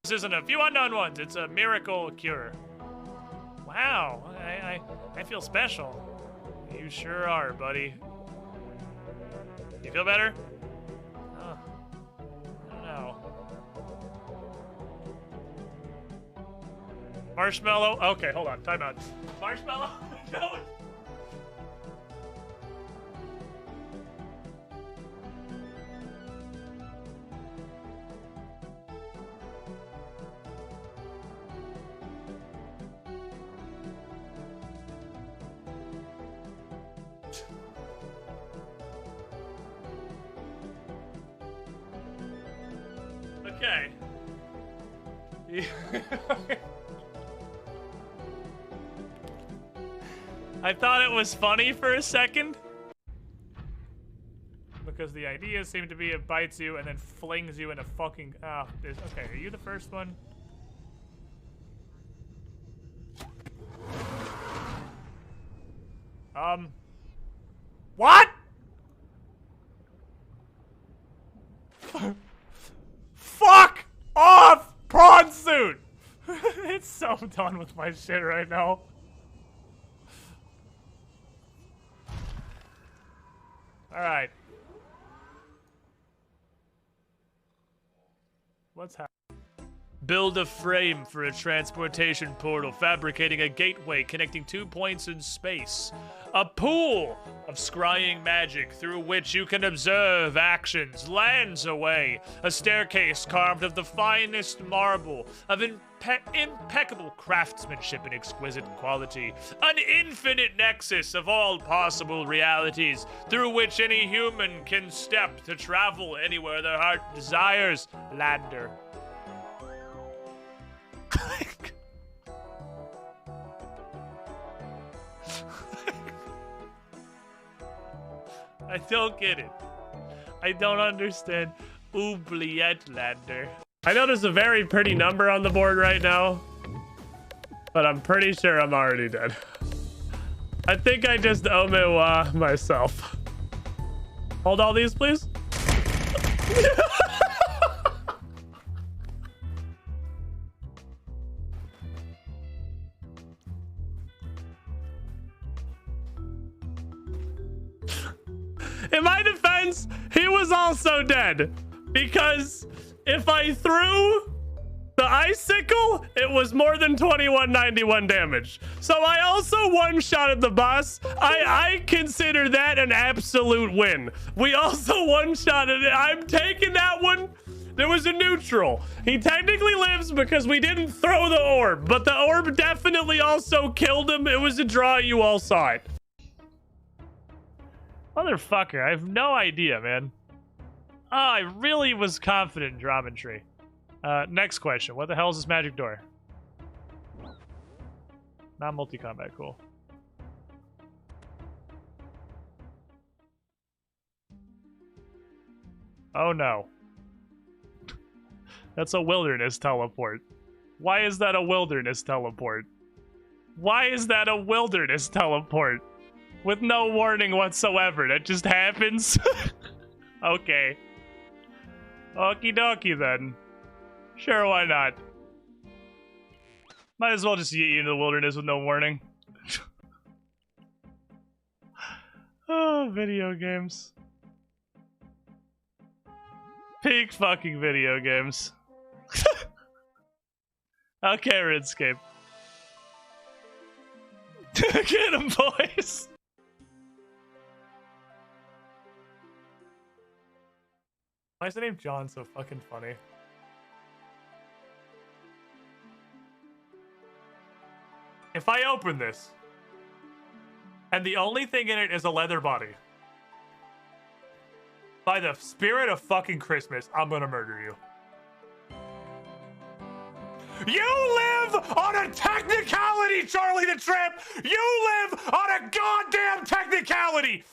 This isn't a few unknown ones. It's a miracle cure. Wow, I feel special. You sure are, buddy. You feel better? Oh, I don't know. Marshmallow? Okay, hold on. Time out. Marshmallow? No. Okay. I thought it was funny for a second. Because the idea seemed to be it bites you and then flings you in a fucking... Oh, okay, are you the first one? What? Fuck off, prawn suit! It's so done with my shit right now. Alright. What's happening? Build a frame for a transportation portal, fabricating a gateway connecting 2 points in space. A pool of scrying magic through which you can observe actions lands away. A staircase carved of the finest marble, of impeccable craftsmanship and exquisite quality. An infinite nexus of all possible realities through which any human can step to travel anywhere their heart desires. Lander. I don't get it. I don't understand. Oubliette Lander. I know there's a very pretty number on the board right now, but I'm pretty sure I'm already dead. I think I just omewa myself. Hold all these, please. In my defense, he was also dead. Because if I threw the icicle, it was more than 2191 damage. So I also one-shotted the boss. I consider that an absolute win. We also one-shotted it. I'm taking that one. There was a neutral. He technically lives because we didn't throw the orb, but the orb definitely also killed him. It was a draw. You all saw it. Motherfucker, I have no idea, man. Oh, I really was confident in Dromantry. Next question. What the hell is this magic door? Not multi-combat, cool. Oh no. That's a wilderness teleport. Why is that a wilderness teleport? Why is that a wilderness teleport? With no warning whatsoever. That just happens? Okay. Okie dokie then. Sure, why not? Might as well just yeet you into the wilderness with no warning. Oh, video games. Peak fucking video games. Okay, Runescape. Get him, boys! Why is the name John so fucking funny? If I open this, and the only thing in it is a leather body, by the spirit of fucking Christmas, I'm gonna murder you. You live on a technicality, Charlie the Tramp! You live on a goddamn technicality!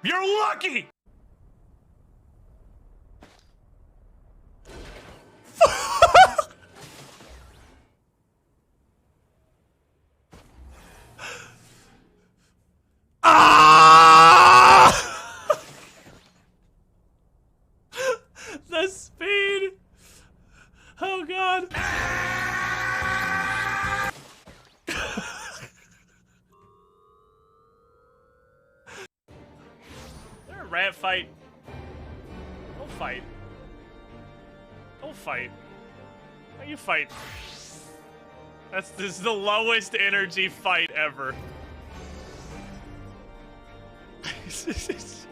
You're lucky! Ah! Rant, fight. Don't fight. Don't fight. Why you fight? This is the lowest energy fight ever. It's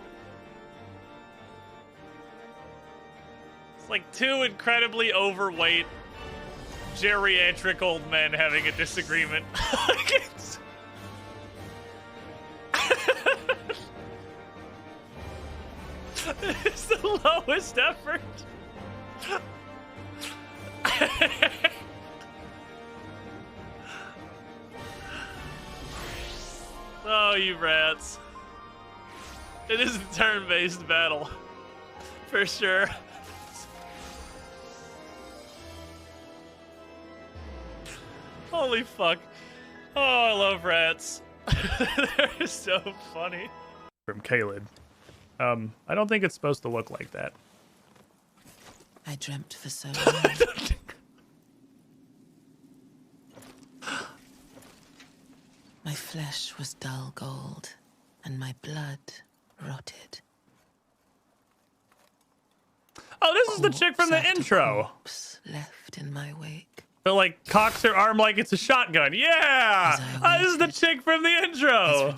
like two incredibly overweight, geriatric old men having a disagreement. It's the lowest effort. Oh, you rats. It is a turn-based battle. For sure. Holy fuck. Oh, I love rats. They're so funny. From Caleb. I don't think it's supposed to look like that. I dreamt for so long. My flesh was dull gold, and my blood rotted. Oh, this is the chick from the intro. Left in my wake. But like cocks her arm like it's a shotgun. Yeah, this is the chick from the intro.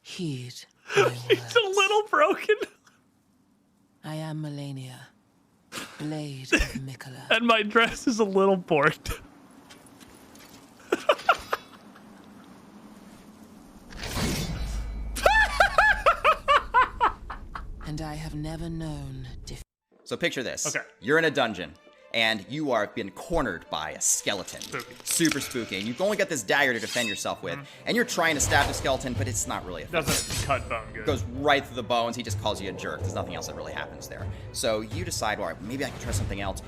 Heed. He's a little broken. I am Melania, Blade of Mikola. And my dress is a little borked. And I have never known So picture this. Okay. You're in a dungeon, and you are been cornered by a skeleton. Spooky. Super spooky. And you've only got this dagger to defend yourself with, and you're trying to stab the skeleton, but it's not really effective. Doesn't cut bone good. It goes right through the bones. He just calls you a jerk. There's nothing else that really happens there. So you decide, well, maybe I can try something else.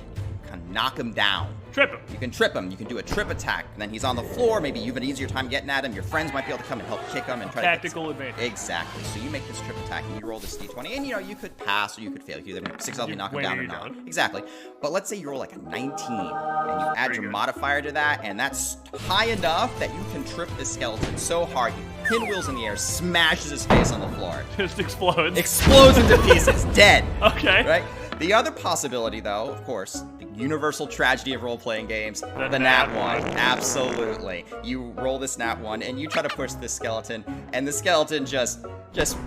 Kind of knock him down. Trip him. You can trip him. You can do a trip attack, and then he's on the floor. Maybe you have an easier time getting at him. Your friends might be able to come and help kick him and try Tactical to advantage. Exactly. So you make this trip attack, and you roll this d20, and you could pass or you could fail. You could either successfully knock him down or not. Exactly. But let's say you roll like a 19, and you add your modifier to that, and that's high enough that you can trip this skeleton so hard, you pinwheels in the air, smashes his face on the floor. Just explodes. Explodes into pieces. Dead. Okay. Right? The other possibility, though, of course, the universal tragedy of role-playing games, the nat 1. Absolutely. You roll this nat 1, and you try to push this skeleton, and the skeleton just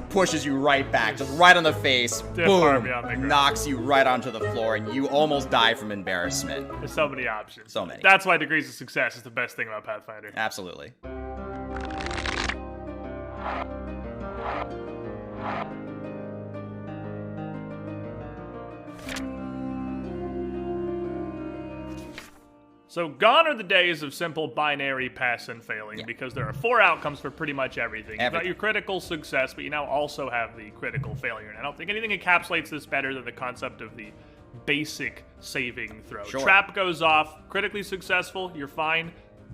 pushes you right back, just right on the face, boom, knocks you right onto the floor, and you almost die from embarrassment. There's so many options. So many. That's why degrees of success is the best thing about Pathfinder. Absolutely. So gone are the days of simple binary pass and failing, because there are 4 outcomes for pretty much everything. You've got your critical success, but you now also have the critical failure. And I don't think anything encapsulates this better than the concept of the basic saving throw. Sure. Trap goes off, critically successful, you're fine.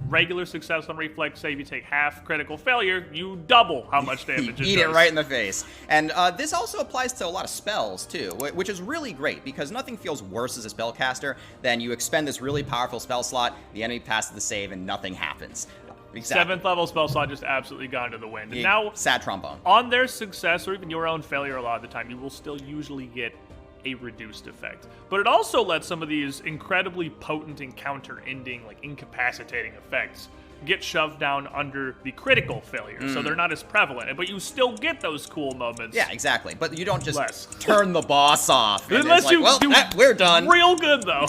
Regular success on reflex save, you take half. Critical failure, you double how much damage it Eat does. it right in the face. And this also applies to a lot of spells, too, which is really great, because nothing feels worse as a spellcaster than you expend this really powerful spell slot, the enemy passes the save, and nothing happens. Exactly. 7th level spell slot just absolutely gone to the wind. And now, sad trombone. On their success, or even your own failure a lot of the time, you will still usually get a reduced effect. But it also lets some of these incredibly potent encounter-ending, like incapacitating effects get shoved down under the critical failure, so they're not as prevalent. But you still get those cool moments. Yeah, exactly. But you don't just turn the boss off. And Unless like, you well, do we're done. Real good, though.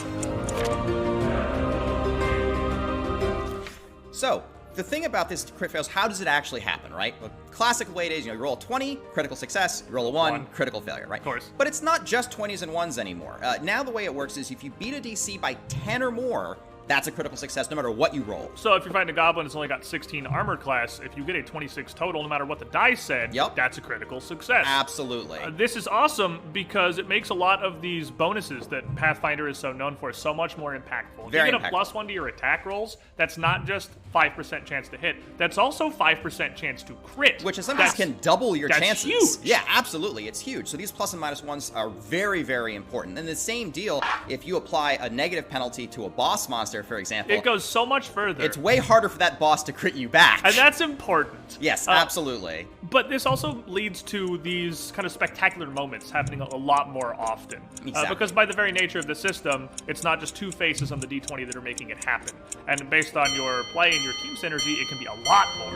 So, the thing about this crit fails, how does it actually happen, right? Well, classic way it is, you roll a 20, critical success, you roll a 1, critical failure, right? Of course. But it's not just 20s and 1s anymore. Now the way it works is if you beat a DC by 10 or more, that's a critical success no matter what you roll. So if you're fighting a goblin that's only got 16 armor class, if you get a 26 total, no matter what the dice said, that's a critical success. Absolutely. This is awesome because it makes a lot of these bonuses that Pathfinder is so known for so much more impactful. If you get a +1 to your attack rolls, that's not just 5% chance to hit, that's also 5% chance to crit. Which sometimes can double your chances. Huge. Yeah, absolutely. It's huge. So these plus and minus ones are very, very important. And the same deal, if you apply a negative penalty to a boss monster, for example, it goes so much further. It's way harder for that boss to crit you back. And that's important. Yes, absolutely. But this also leads to these kind of spectacular moments happening a lot more often. Exactly. Because by the very nature of the system, it's not just 2 faces on the d20 that are making it happen. And based on your play and your team synergy, it can be a lot more.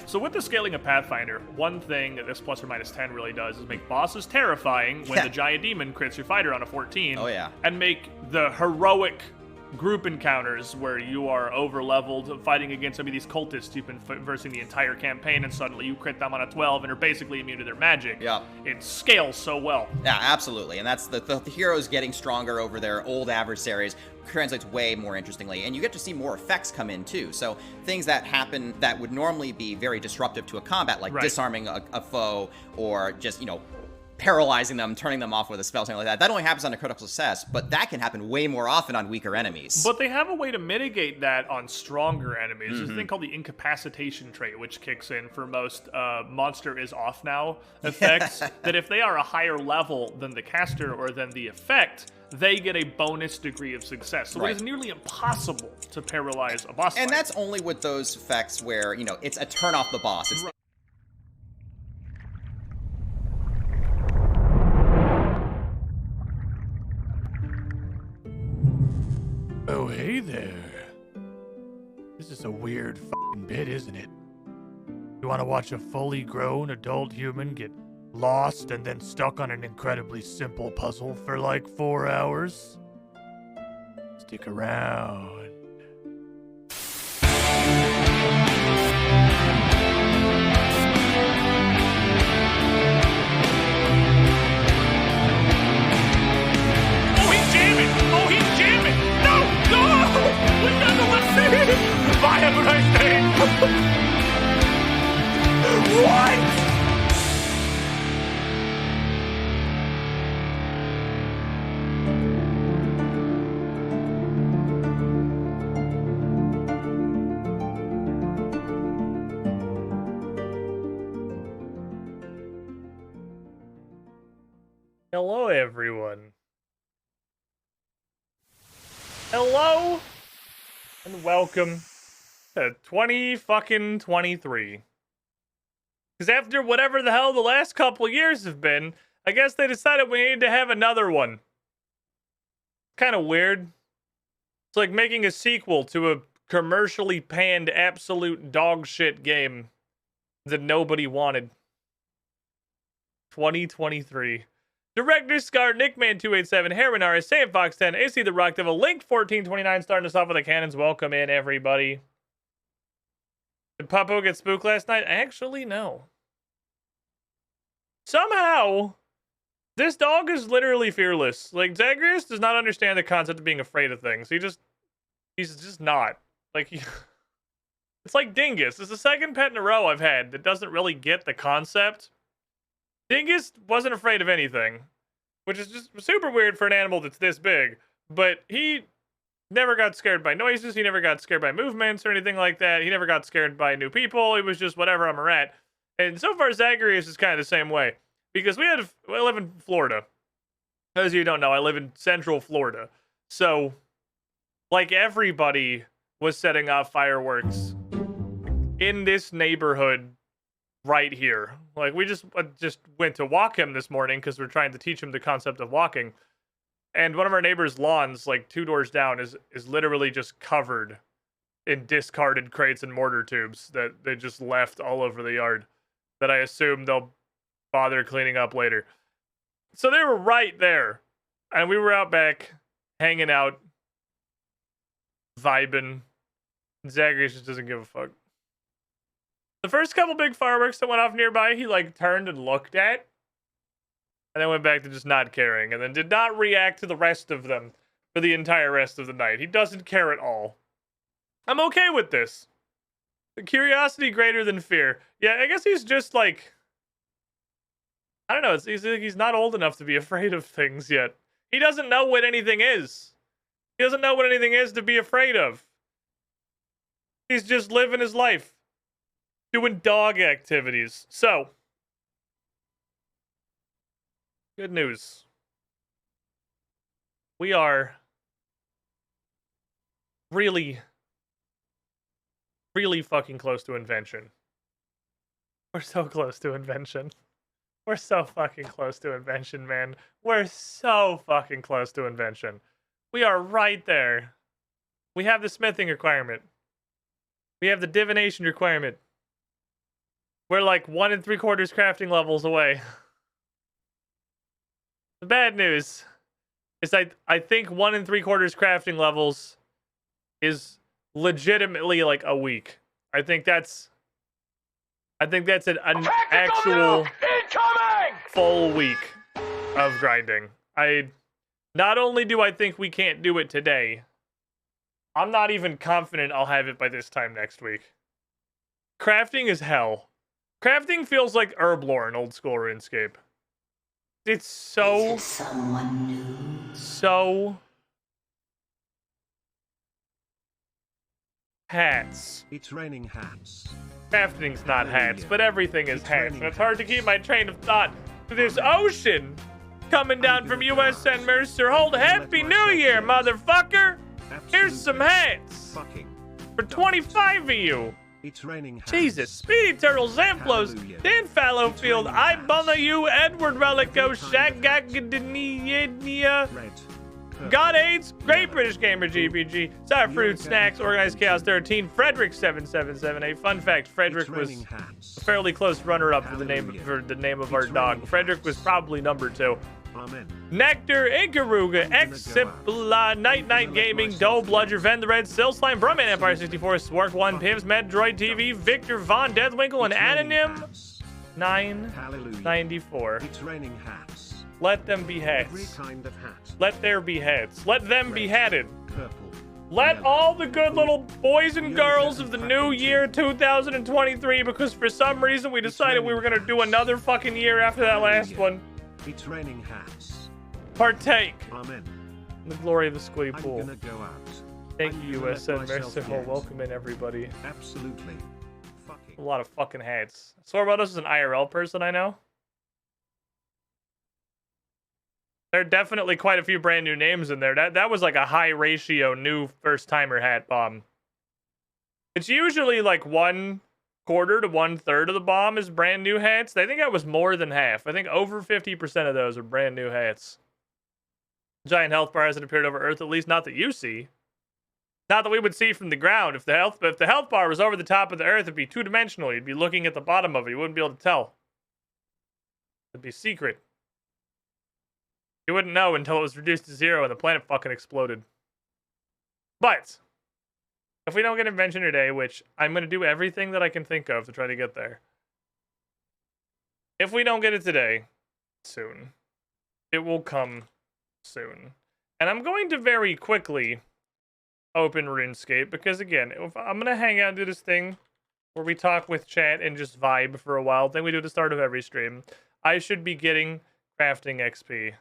So with the scaling of Pathfinder, one thing that this plus or minus 10 really does is make bosses terrifying when the giant demon crits your fighter on a 14. Oh, yeah. And make the heroic group encounters where you are over-leveled fighting against some of these cultists you've been versing the entire campaign, and suddenly you crit them on a 12 and are basically immune to their magic. Yeah. It scales so well. Yeah, absolutely. And that's the heroes getting stronger over their old adversaries translates way more interestingly, and you get to see more effects come in too. So things that happen that would normally be very disruptive to a combat, like disarming a foe or just, you know, paralyzing them, turning them off with a spell, something like that. That only happens on a critical success, but that can happen way more often on weaker enemies. But they have a way to mitigate that on stronger enemies. There's a thing called the incapacitation trait, which kicks in for most monster is off now effects, that if they are a higher level than the caster or than the effect, they get a bonus degree of success. So it is nearly impossible to paralyze a boss And fight. that's only with those effects where, you know, it's a turn off the boss. It's Oh, hey there. This is a weird fucking bit, isn't it? You want to watch a fully grown adult human get lost and then stuck on an incredibly simple puzzle for like 4 hours? Stick around. Oh, he's jamming! Oh, he's jamming! No! No! We got the left. Bye, have a nice day! What? Hello, everyone. Hello, and welcome to 2023. Because after whatever the hell the last couple years have been, I guess they decided we need to have another one. Kind of weird. It's like making a sequel to a commercially panned absolute dog shit game that nobody wanted. 2023. Director Scar, Nickman287, Heroin RS, Sam Fox 10, AC the Rock Devil, Link 1429, starting us off with the cannons. Welcome in, everybody. Did Papo get spooked last night? Actually, no. Somehow, this dog is literally fearless. Like, Zagreus does not understand the concept of being afraid of things. He's just not. Like, it's like Dingus. It's the second pet in a row I've had that doesn't really get the concept. Dingus wasn't afraid of anything, which is just super weird for an animal that's this big, but he never got scared by noises, he never got scared by movements or anything like that, he never got scared by new people, it was just whatever, I'm a rat. And so far, Zagreus is kind of the same way, because I live in Florida. As you don't know, I live in Central Florida, so, like everybody was setting off fireworks in this neighborhood right here. Like, we just went to walk him this morning because we're trying to teach him the concept of walking. And one of our neighbor's lawns, like 2 doors down, is literally just covered in discarded crates and mortar tubes that they just left all over the yard that I assume they'll bother cleaning up later. So they were right there. And we were out back, hanging out, vibing. Zagreus just doesn't give a fuck. The first couple big fireworks that went off nearby, he like turned and looked at. And then went back to just not caring, and then did not react to the rest of them for the entire rest of the night. He doesn't care at all. I'm okay with this. Curiosity greater than fear. Yeah, I guess he's just like... I don't know, he's not old enough to be afraid of things yet. He doesn't know what anything is. He doesn't know what anything is to be afraid of. He's just living his life. Doing dog activities. So... good news. We are really fucking close to invention. We're so close to invention. We're so fucking close to invention, man. We're so fucking close to invention. We are right there. We have the smithing requirement. We have the divination requirement. We're like 1 3/4 crafting levels away. The bad news is I think 1 3/4 crafting levels is legitimately like a week. I think that's an actual full week of grinding. Not only do I think we can't do it today, I'm not even confident I'll have it by this time next week. Crafting is hell. Crafting feels like Herblore in old school RuneScape. It's so... someone new? So... hats. It's raining hats. Crafting's not hats, but everything is hats. And it's hard to keep my train of thought to this ocean coming down from USN Mercer. Hold Happy New Year, motherfucker! Here's some hats! For 25 of you! It's raining hats. Jesus, Speedy Turtle, Zamplos, Dan Fallowfield, I Bunna You, Edward Relico, Shagagdania, God AIDS, Great British Gamer GPG, Sour Fruit Snacks, Organized Chaos 13, Frederick7778. Fun fact, Frederick was a fairly close runner-up for the name of our dog. Frederick was probably number 2. Amen. Nectar, Ikaruga, Xipla, Night Night Gaming, Doe, Bludger, Ven the Red, Still Slime, Brumman Empire 64, Swark 1, Pims, Medroid TV, Victor, Von, Deathwinkle, and Anonym 994. It's raining hats. Let them be hats. Every kind of hat. Let there be hats. Let them be hatted. Purple. Let Yellow. all the good little boys and girls of the new year 2023, because for some reason we decided we were going to do another fucking year after that last one. It's raining hats. Partake Amen. in the glory of the Squiddy I'm Pool. gonna go out. Thank I'm you, gonna let USN myself Merciful. get. Welcome in, everybody. Absolutely. Fucking. A lot of fucking hats. Sorbotos is an IRL person I know. There are definitely quite a few brand new names in there. That was like a high ratio new first-timer hat bomb. It's usually like 1/4 to 1/3 of the bomb is brand new hats. I think that was more than half. I think over 50% of those are brand new hats. Giant health bar hasn't appeared over Earth, at least not that you see. Not that we would see from the ground. If the health bar was over the top of the Earth, it'd be two-dimensional. You'd be looking at the bottom of it. You wouldn't be able to tell. It'd be secret. You wouldn't know until it was reduced to 0 and the planet fucking exploded. But if we don't get invention today, which I'm going to do everything that I can think of to try to get there. If we don't get it today, soon. It will come soon. And I'm going to very quickly open RuneScape because, again, if I'm going to hang out and do this thing where we talk with chat and just vibe for a while, thing we do at the start of every stream. I should be getting crafting XP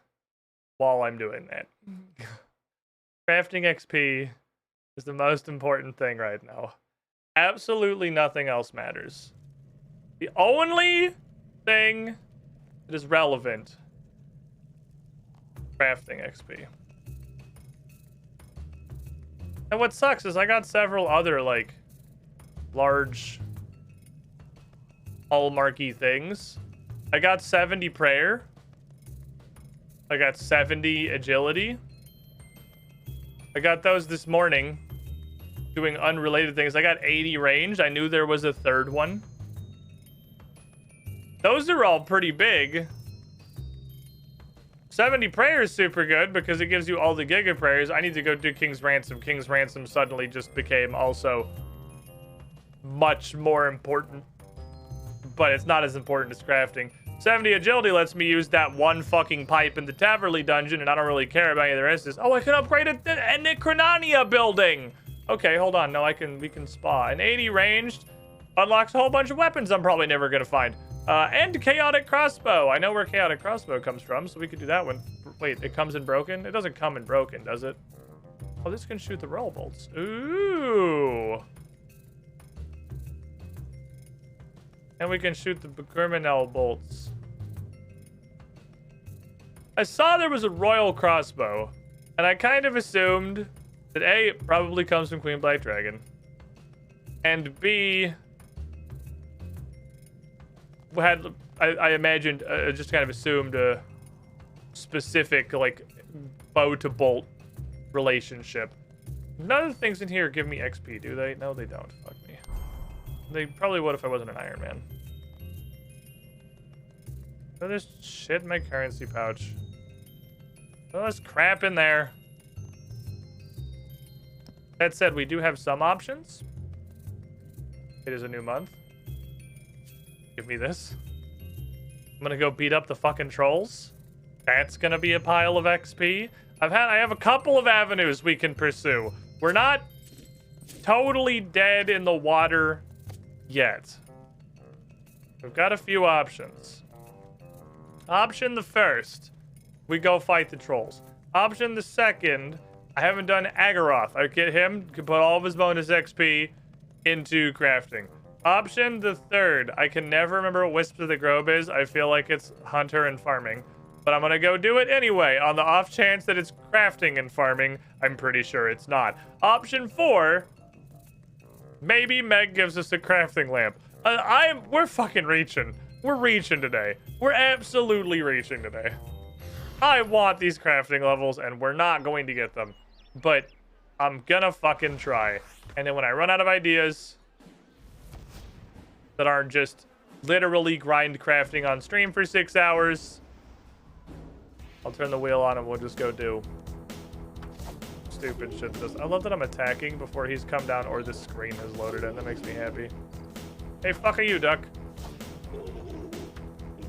while I'm doing that. Crafting XP is the most important thing right now. Absolutely nothing else matters. The only thing that is relevant, crafting XP. And what sucks is I got several other, like, large hallmarky things. I got 70 prayer. I got 70 agility. I got those this morning doing unrelated things. I got 80 range. I knew there was a third one. Those are all pretty big. 70 prayer is super good because it gives you all the giga prayers. I need to go do King's Ransom. King's Ransom suddenly just became also much more important. But it's not as important as crafting. 70 agility lets me use that one fucking pipe in the Taverley dungeon, and I don't really care about any of the rest of this. Oh, I can upgrade a Necronania building. Okay, hold on. No, we can spa. An 80 ranged unlocks a whole bunch of weapons I'm probably never gonna find. And chaotic crossbow. I know where chaotic crossbow comes from, so we could do that one. Wait, it comes in broken? It doesn't come in broken, does it? Oh, this can shoot the roll bolts. Ooh. And we can shoot the criminal bolts. I saw there was a royal crossbow, and I kind of assumed that A, it probably comes from Queen Black Dragon, and B, I imagined, just kind of assumed a specific, like, bow to bolt relationship. None of the things in here give me XP, do they? No, they don't. Fuck me. They probably would if I wasn't an Iron Man. Oh, there's shit in my currency pouch. Oh, there's crap in there. That said, we do have some options. It is a new month. Give me this. I'm gonna go beat up the fucking trolls. That's gonna be a pile of XP. I have a couple of avenues we can pursue. We're not totally dead in the water yet. We've got a few options. Option the first, we go fight the trolls. Option the second, I haven't done Agaroth. I get him, can put all of his bonus XP into crafting. Option the third, I can never remember what Wisps of the Grove is. I feel like it's hunter and farming. But I'm gonna go do it anyway, on the off chance that it's crafting and farming. I'm pretty sure it's not. Option 4, maybe Meg gives us a crafting lamp. We're fucking reaching. We're reaching today. We're absolutely reaching today. I want these crafting levels, and we're not going to get them. But I'm gonna fucking try. And then when I run out of ideas that aren't just literally grind crafting on stream for 6 hours, I'll turn the wheel on and we'll just go do stupid shit. I love that I'm attacking before he's come down or the screen has loaded in. That makes me happy. Hey, fuck are you, duck?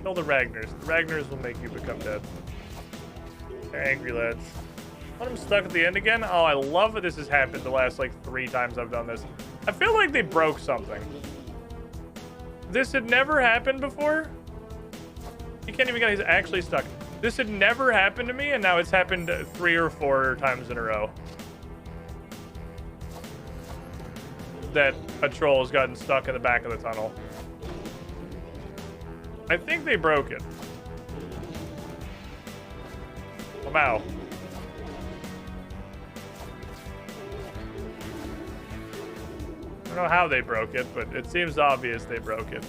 Kill the Ragnars. The Ragnars will make you become dead. They're angry lads. Let him stuck at the end again? Oh, I love that this has happened the last, like, 3 times I've done this. I feel like they broke something. This had never happened before? He can't even get, he's actually stuck. This had never happened to me, and now it's happened 3 or 4 times in a row. That a troll has gotten stuck in the back of the tunnel. I think they broke it. Wow. I don't know how they broke it, but it seems obvious they broke it.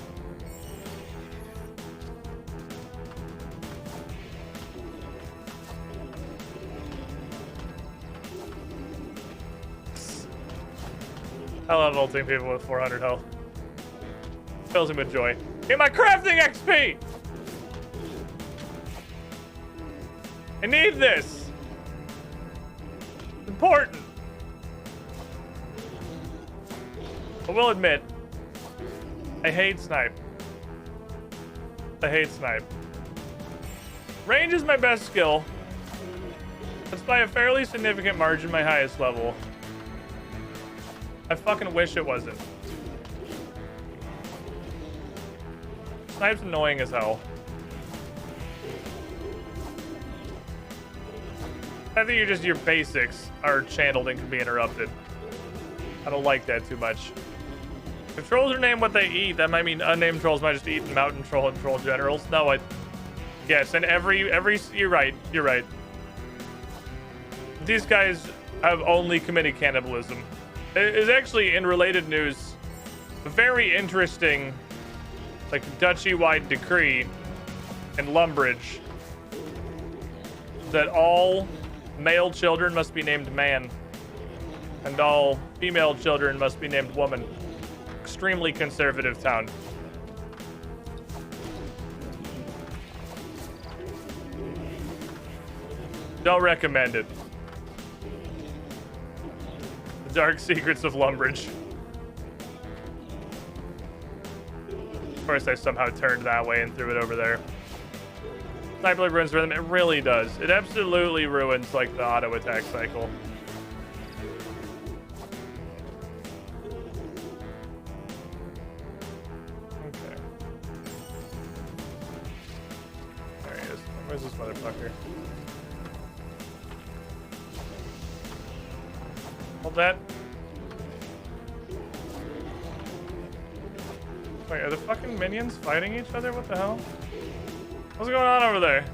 I love ulting people with 400 health. Fills him with joy. Get my crafting XP! I need this! It's important. I will admit, I hate snipe. I hate snipe. Range is my best skill. It's by a fairly significant margin my highest level. I fucking wish it wasn't. Snipe's annoying as hell. I think your basics are channeled and can be interrupted. I don't like that too much. If trolls are named what they eat, that might mean unnamed trolls might just eat mountain troll and troll generals. No, yes, and every you're right. These guys have only committed cannibalism. It is actually, in related news, a very interesting, like, duchy-wide decree in Lumbridge that all male children must be named man and all female children must be named woman. Extremely conservative town. Don't recommend it. The dark secrets of Lumbridge. Of course, I somehow turned that way and threw it over there. Sniper Blade ruins rhythm. It really does. It absolutely ruins, like, the auto attack cycle. Okay. There he is. Where's this motherfucker? Hold that. Wait, are the fucking minions fighting each other? What the hell? What's going on over there?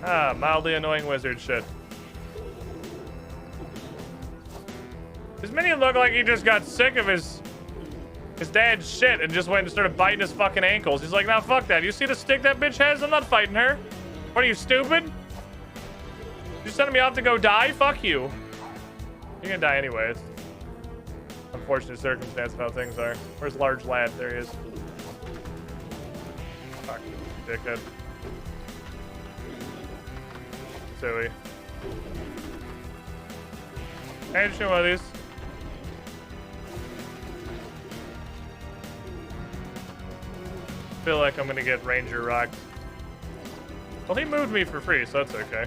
Ah, mildly annoying wizard shit. This minion looked like he just got sick of his dad's shit and just went and started biting his fucking ankles. He's like, nah, fuck that. You see the stick that bitch has? I'm not fighting her. What are you, stupid? You sending me off to go die? Fuck you. You're gonna die anyway. It's unfortunate circumstance of how things are. Where's large lad? There he is. Fuck, dickhead. Silly. Hey, show one of these. Feel like I'm gonna get Ranger rocked. Well, he moved me for free, so that's okay.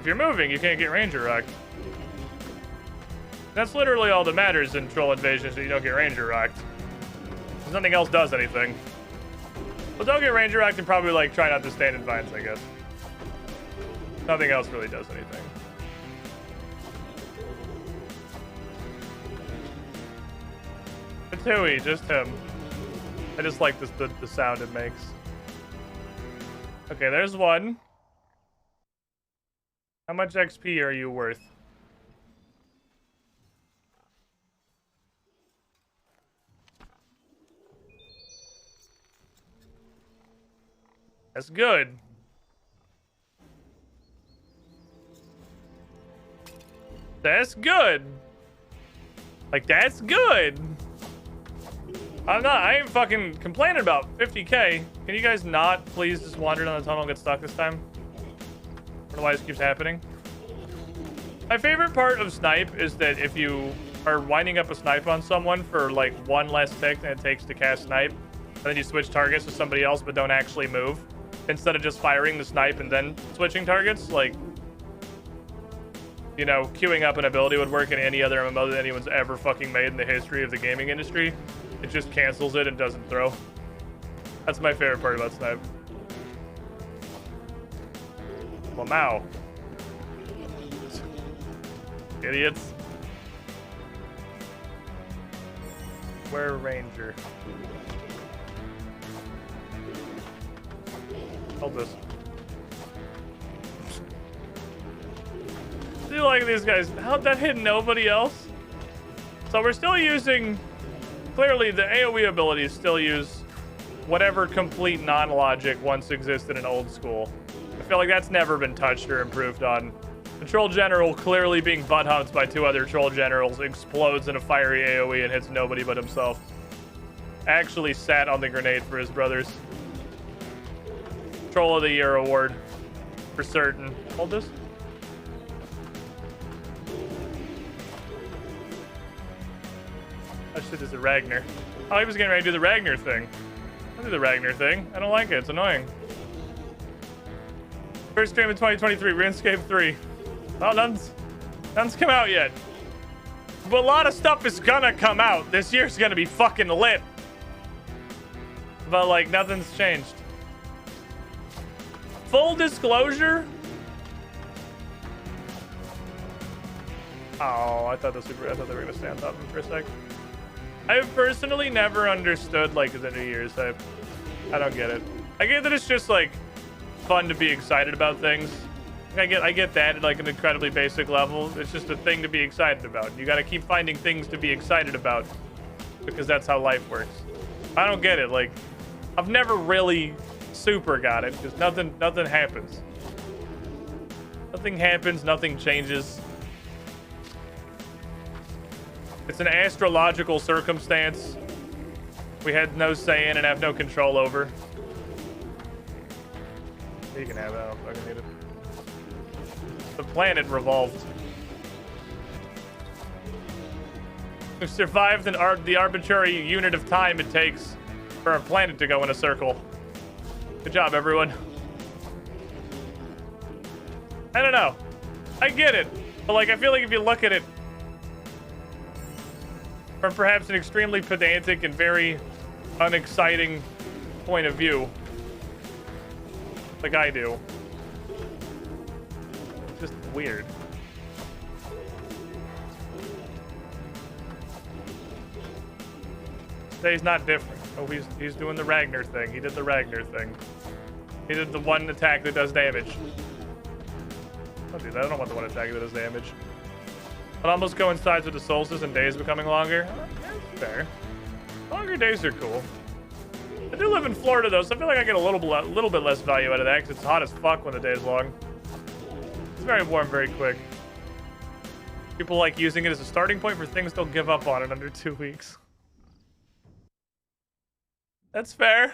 If you're moving, you can't get Ranger rocked. That's literally all that matters in troll invasions, that you don't get Ranger rocked. Because nothing else does anything. Well, don't get Ranger rocked and probably, like, try not to stand in vines, I guess. Nothing else really does anything. It's Huey, just him. I just like the sound it makes. Okay, there's one. How much XP are you worth? That's good. That's good. Like, that's good. I ain't fucking complaining about 50k. Can you guys not please just wander down the tunnel and get stuck this time? I don't know why this keeps happening. My favorite part of snipe is that if you are winding up a snipe on someone for like one less tick than it takes to cast snipe, and then you switch targets to somebody else but don't actually move, instead of just firing the snipe and then switching targets, like, you know, queuing up an ability would work in any other MMO that anyone's ever fucking made in the history of the gaming industry. It just cancels it and doesn't throw. That's my favorite part about snipe. Lamau. Idiots. Where Ranger? Hold this. Do you like these guys? How'd that hit nobody else? So we're still using... Clearly, the AoE abilities still use whatever complete non-logic once existed in old school. I feel like that's never been touched or improved on. The Troll General clearly being butt-humped by two other Troll Generals explodes in a fiery AoE and hits nobody but himself. Actually sat on the grenade for his brothers. Troll of the Year award. For certain. Hold this. That shit is a Ragnar. Oh, he was getting ready to do the Ragnar thing. I'll do the Ragnar thing. I don't like it. It's annoying. First stream of 2023, RuneScape 3. Oh, none's come out yet. But a lot of stuff is gonna come out. This year's gonna be fucking lit. But, like, nothing's changed. Full disclosure. Oh, I thought they were gonna stay on top of him for a sec. I've personally never understood, like, the New Year's hype. I don't get it. I get that it's just, like, fun to be excited about things. I get that at, like, an incredibly basic level. It's just a thing to be excited about. You gotta keep finding things to be excited about because that's how life works. I don't get it. Like, I've never really super got it because nothing happens. Nothing happens, nothing changes. It's an astrological circumstance we had no say in and have no control over. You can have that. I don't fucking need it. The planet revolved. We've survived the arbitrary unit of time it takes for a planet to go in a circle. Good job, everyone. I don't know. I get it. But, like, I feel like if you look at it from perhaps an extremely pedantic and very unexciting point of view, like I do, it's just weird. Today's not different. Oh, he's doing the Ragnar thing. He did the Ragnar thing. He did the one attack that does damage. Don't do that. I don't want the one attack that does damage. It almost coincides with the solstice and days becoming longer. That's fair. Longer days are cool. I do live in Florida though, so I feel like I get a little bit less value out of that because it's hot as fuck when the day is long. It's very warm very quick. People like using it as a starting point for things they'll give up on in under 2 weeks. That's fair.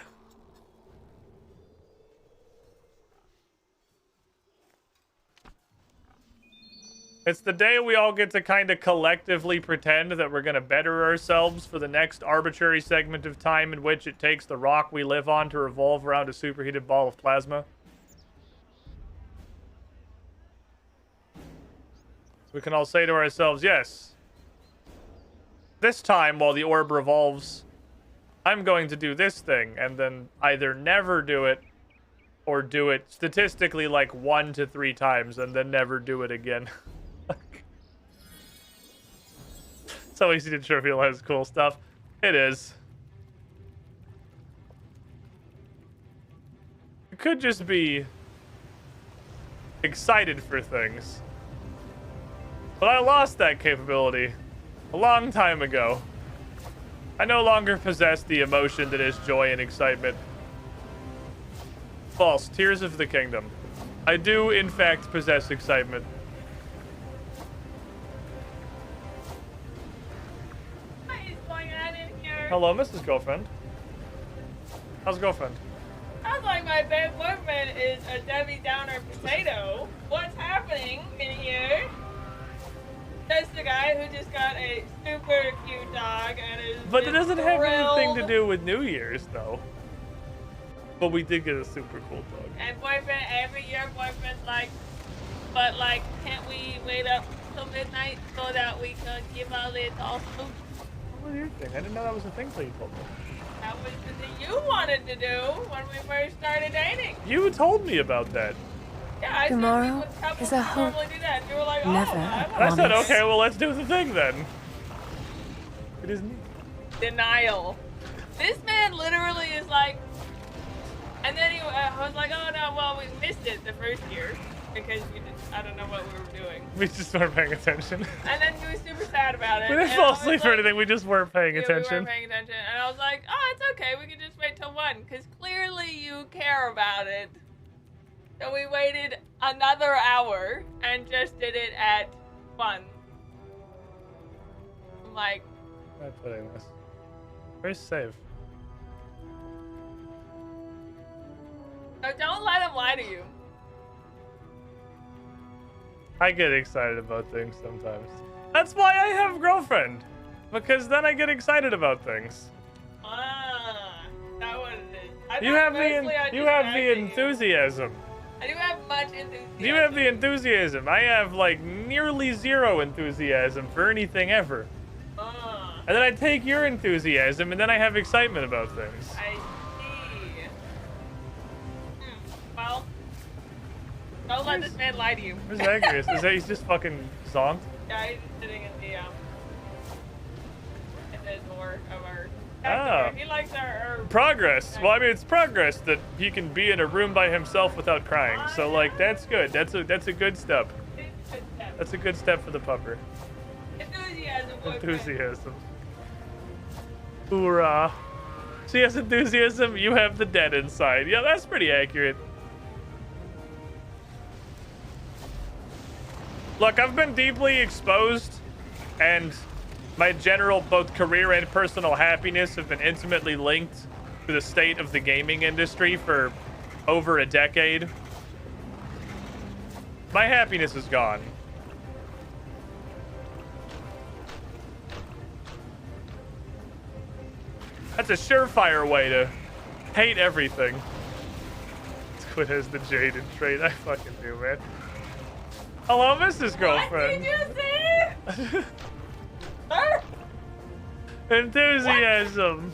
It's the day we all get to kind of collectively pretend that we're going to better ourselves for the next arbitrary segment of time in which it takes the rock we live on to revolve around a superheated ball of plasma. So we can all say to ourselves, yes, this time while the orb revolves, I'm going to do this thing, and then either never do it or do it statistically like 1 to 3 times and then never do it again. It's so easy to trivialize cool stuff. It is. You could just be excited for things. But I lost that capability a long time ago. I no longer possess the emotion that is joy and excitement. False. Tears of the Kingdom. I do, in fact, possess excitement. Hello, Mrs. Girlfriend. How's girlfriend? Sounds like my bad boyfriend is a Debbie Downer potato. What's happening in here? That's the guy who just got a super cute dog and is. But it doesn't have anything to thrilled. do with New Year's, though. But we did get a super cool dog. And boyfriend, every year boyfriend's like, but like, can't we wait up till midnight so that we can give out it also? What was your thing? I didn't know that was a thing till you told me. That was the thing you wanted to do when we first started dating. You told me about that. Yeah, I Tomorrow said couples is a hope. normally do that. And you were like, Never oh, I a I said, promise. okay, well, let's do the thing then. It isn't. Denial. This man literally is like, and then I was like, oh no, well we missed it the first year because we didn't, I don't know what we were doing. We just weren't paying attention. And then he was super sad about it. We didn't and fall I was asleep or like, anything. We just weren't paying yeah, attention. We weren't paying attention. And I was like, oh, it's okay. We can just wait till 1 because clearly you care about it. So we waited another hour and just did it at 1. I'm like, I'm putting this. Where's save? no, don't let him lie to you. I get excited about things sometimes. That's why I have a girlfriend. Because then I get excited about things. Ah, that's what it is. I You thought have mostly I the just acting it. enthusiasm. I do have much enthusiasm. You have the enthusiasm. I have like nearly 0 enthusiasm for anything ever. And then I take your enthusiasm and then I have excitement about things. I see. Well, don't let this man lie to you. Where's Zagreus? Is that he's just fucking zonked? Yeah, he's sitting in the door of our. Ah. He likes our Progress. Well, I mean, it's progress that he can be in a room by himself without crying. So, like, that's good. That's a good step. That's a good step for the pupper. Enthusiasm, boyfriend. Enthusiasm. Hoorah. She has enthusiasm, you have the dead inside. Yeah, that's pretty accurate. Look, I've been deeply exposed, and my general both career and personal happiness have been intimately linked to the state of the gaming industry for over a decade. My happiness is gone. That's a surefire way to hate everything. Quinn has the Jaden trait. I fucking do, man. Hello, Mrs. Girlfriend. What did you say? Sir? Enthusiasm.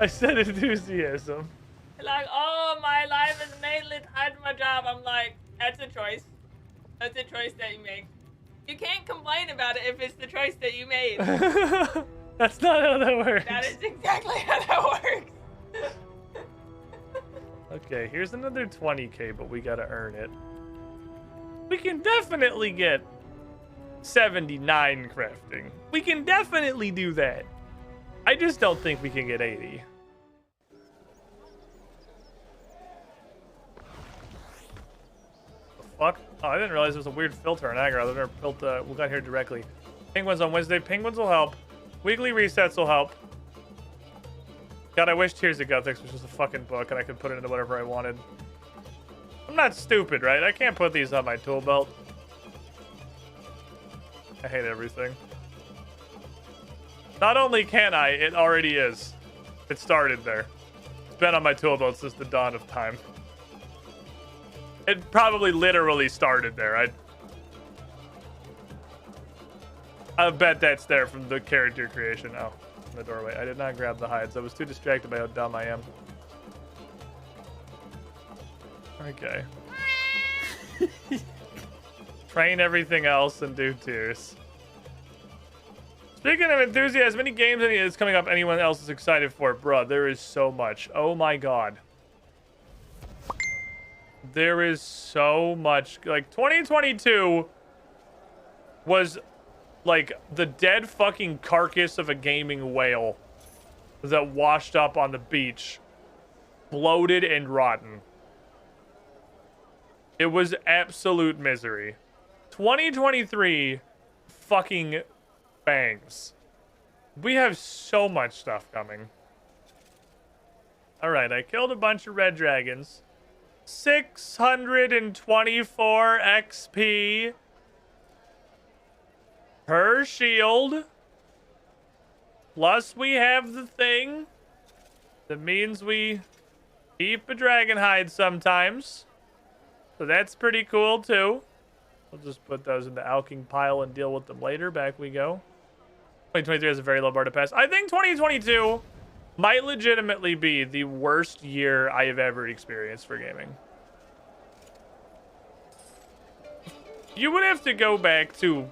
I said enthusiasm. Like, oh, my life is mainly tied to my job. I'm like, that's a choice. That's a choice that you make. You can't complain about it if it's the choice that you made. That's not how that works. That is exactly how that works. Okay, here's another 20k, but we gotta earn it. We can definitely get 79 crafting. We can definitely do that. I just don't think we can get 80. The fuck? Oh, I didn't realize there was a weird filter on aggro. I've never built we got here directly. Penguins on Wednesday. Penguins will help. Weekly resets will help. God, I wish Tears of Gothics was just a fucking book and I could put it into whatever I wanted. I'm not stupid, right? I can't put these on my tool belt. I hate everything. Not only can I, it already is. It started there. It's been on my tool belt since the dawn of time. It probably literally started there. I bet that's there from the character creation. Oh, in the doorway. I did not grab the hides. I was too distracted by how dumb I am. Okay. Train everything else and do tiers. Speaking of enthusiasm, any games is coming up anyone else is excited for? Bruh, there is so much. Oh my god. There is so much. Like, 2022 was like the dead fucking carcass of a gaming whale that washed up on the beach, bloated and rotten. It was absolute misery. 2023 fucking bangs. We have so much stuff coming. All right, I killed a bunch of red dragons. 624 XP per shield. Plus we have the thing that means we keep a dragon hide sometimes. So that's pretty cool too. We'll just put those in the alking pile and deal with them later. Back we go. 2023 has a very low bar to pass. I think 2022 might legitimately be the worst year I have ever experienced for gaming. You would have to go back to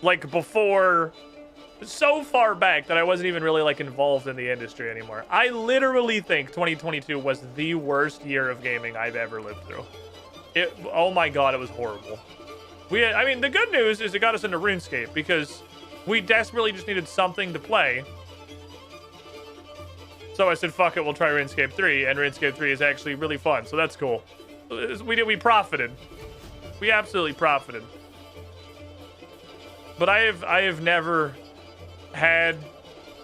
like before, so far back that I wasn't even really like involved in the industry anymore. I literally think 2022 was the worst year of gaming I've ever lived through. Oh my god, it was horrible. I mean, the good news is it got us into RuneScape because we desperately just needed something to play. So I said, fuck it, we'll try RuneScape 3, and RuneScape 3 is actually really fun, so that's cool. We profited. We absolutely profited. But I have never had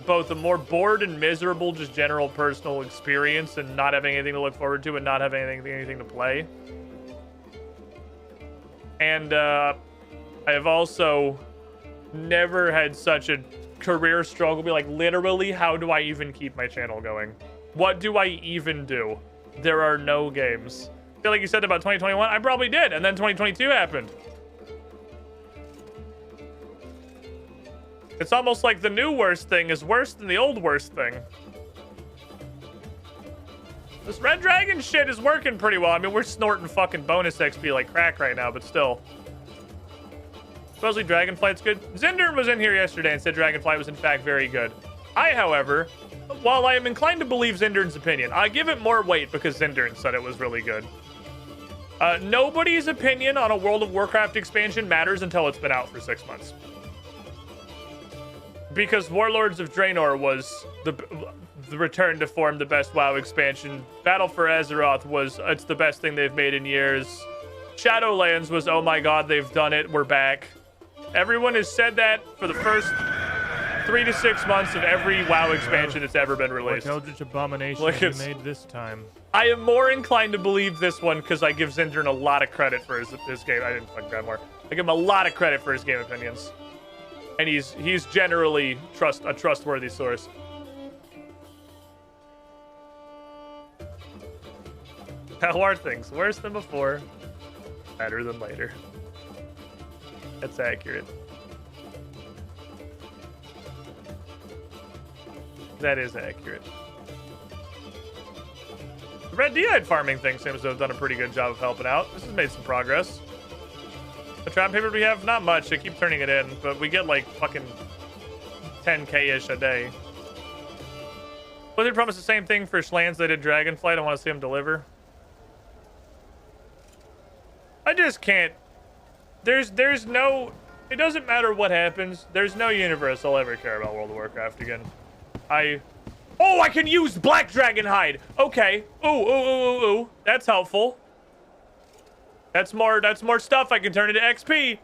both a more bored and miserable just general personal experience and not having anything to look forward to and not having anything to play. And I have also never had such a career struggle. Be like, literally, how do I even keep my channel going? What do I even do? There are no games. I feel like you said about 2021. I probably did. And then 2022 happened. It's almost like the new worst thing is worse than the old worst thing. This Red Dragon shit is working pretty well. I mean, we're snorting fucking bonus XP like crack right now, but still. Supposedly Dragonflight's good. Zindern was in here yesterday and said Dragonflight was in fact very good. I, however, while I am inclined to believe Zindern's opinion, I give it more weight because Zindern said it was really good. Nobody's opinion on a World of Warcraft expansion matters until it's been out for 6 months. Because Warlords of Draenor was the return to form, the best WoW expansion. Battle for Azeroth it's the best thing they've made in years. Shadowlands was, oh my god, they've done it, we're back. Everyone has said that for the first 3 to 6 months of every WoW expansion that's ever been released. What Eldritch Abomination have you made this time? I am more inclined to believe this one because I give Zindern a lot of credit for his game. I didn't fucking grab more. I give him a lot of credit for his game opinions. And he's generally a trustworthy source. How are things? Worse than before, better than later. That's accurate. That is accurate. The red dehyde farming thing seems to have done a pretty good job of helping out. This has made some progress. The trap paper we have, not much. They keep turning it in, but we get like fucking 10k-ish a day. But they promised the same thing for Schlans they did Dragonflight. I want to see them deliver. I just can't. There's no. It doesn't matter what happens. There's no universe I'll ever care about World of Warcraft again. Oh, I can use Black Dragon Hide. Okay. Ooh. That's helpful. That's more stuff I can turn into XP.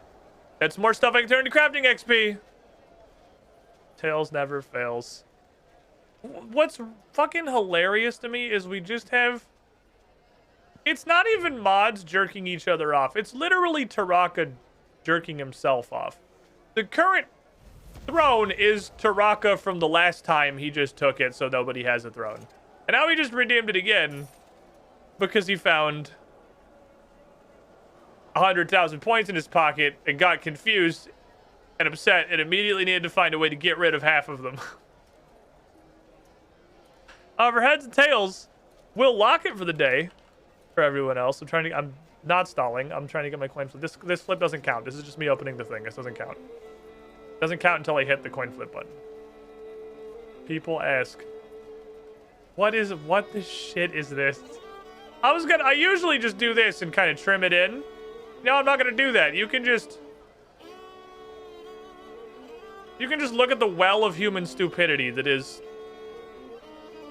That's more stuff I can turn into crafting XP. Tails never fails. What's fucking hilarious to me is we just have... It's not even mods jerking each other off. It's literally Taraka jerking himself off. The current throne is Taraka from the last time he just took it, so nobody has a throne. And now he just redeemed it again because he found 100,000 points in his pocket and got confused and upset and immediately needed to find a way to get rid of half of them. For heads and tails, we'll lock it for the day for everyone else. I'm not stalling. I'm trying to get my coin flip. This flip doesn't count. This is just me opening the thing. This doesn't count. It doesn't count until I hit the coin flip button. People ask, what the shit is this? I usually just do this and kind of trim it in. No, I'm not gonna do that. You can just look at the well of human stupidity that is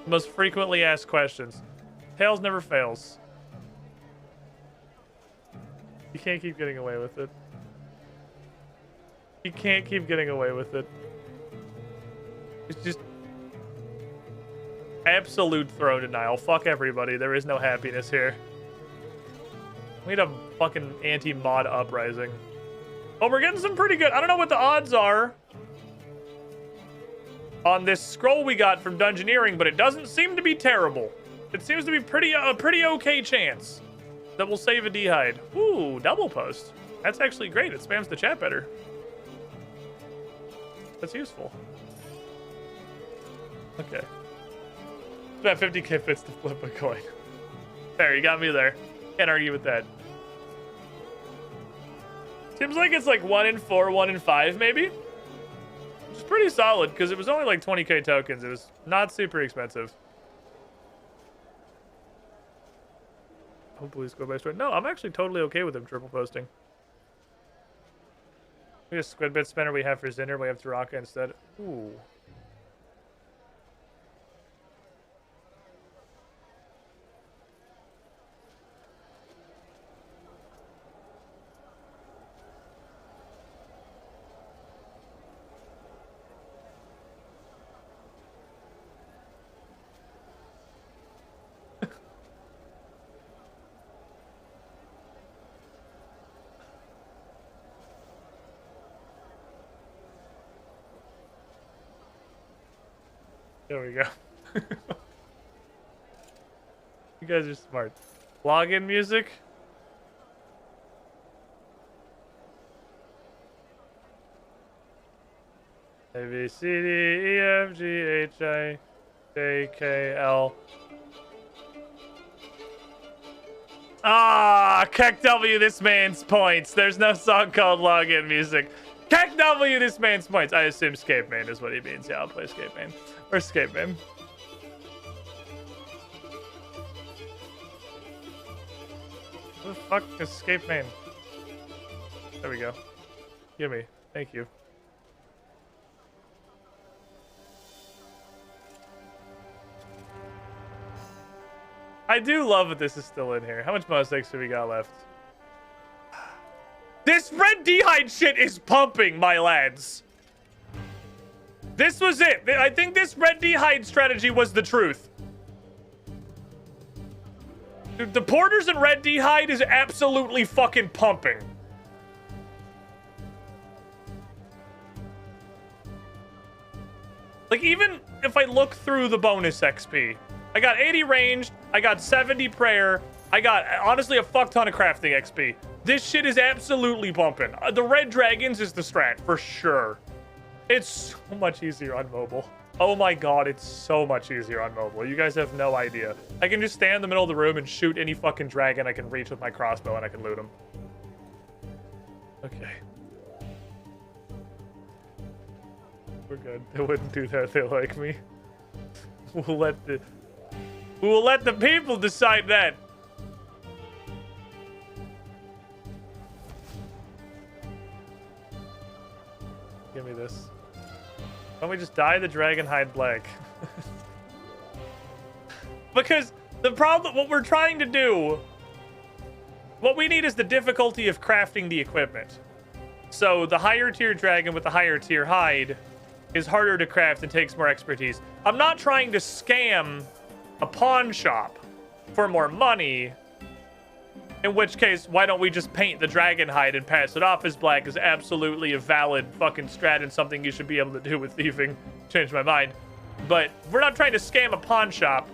most frequently asked questions. Tails never fails. You can't keep getting away with it. You can't keep getting away with it. It's just absolute throne denial. Fuck everybody. There is no happiness here. We need a fucking anti-mod uprising. Oh, we're getting some pretty good... I don't know what the odds are on this scroll we got from Dungeoneering, but it doesn't seem to be terrible. It seems to be a pretty okay chance that we'll save a dehyde. Ooh, double post. That's actually great. It spams the chat better. That's useful. Okay. About 50k fits to flip a coin. There, you got me there. Can't argue with that. Seems like it's like 1 in 4, 1 in 5, maybe? Which is pretty solid, because it was only like 20k tokens. It was not super expensive. Hopefully squid by squid. No, I'm actually totally okay with him triple posting. We have squid bit spinner we have for Zinder. We have Taraka instead. Ooh. There we go. You guys are smart. Login music. A, B, C, D, E, F, G, H, I, J, K, L. Ah, Keck W, this man's points. There's no song called Login Music. Keck W, this man's points. I assume Scape Man is what he means. Yeah, I'll play Scape Man. Or Scape Man. Who the fuck is Scape Man? There we go. Give me. Thank you. I do love that this is still in here. How much bonus X do we got left? This red dehyde shit is pumping, my lads. This was it. I think this red dehyde strategy was the truth. Dude, the porters and red dehyde is absolutely fucking pumping. Like, even if I look through the bonus XP, I got 80 ranged, I got 70 prayer, I got, honestly, a fuck ton of crafting XP. This shit is absolutely bumping. The red dragons is the strat, for sure. It's so much easier on mobile. Oh my god, it's so much easier on mobile. You guys have no idea. I can just stand in the middle of the room and shoot any fucking dragon I can reach with my crossbow and I can loot them. Okay. We're good. They wouldn't do that if they like me. We'll let the people decide that. Give me this. Why don't we just dye the dragon hide black? Because the problem, what we're trying to do, what we need is the difficulty of crafting the equipment. So the higher tier dragon with the higher tier hide is harder to craft and takes more expertise. I'm not trying to scam a pawn shop for more money. In which case, why don't we just paint the dragon hide and pass it off as black is absolutely a valid fucking strat and something you should be able to do with thieving. Change my mind. But we're not trying to scam a pawn shop.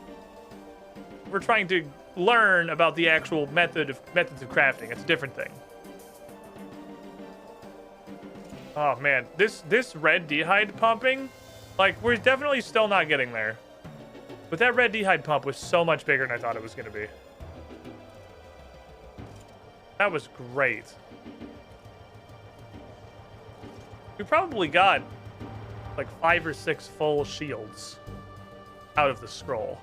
We're trying to learn about the actual methods of crafting. It's a different thing. Oh man, this red D-hide pumping, like we're definitely still not getting there. But that red D-hide pump was so much bigger than I thought it was gonna be. That was great. We probably got like 5 or 6 full shields out of the scroll.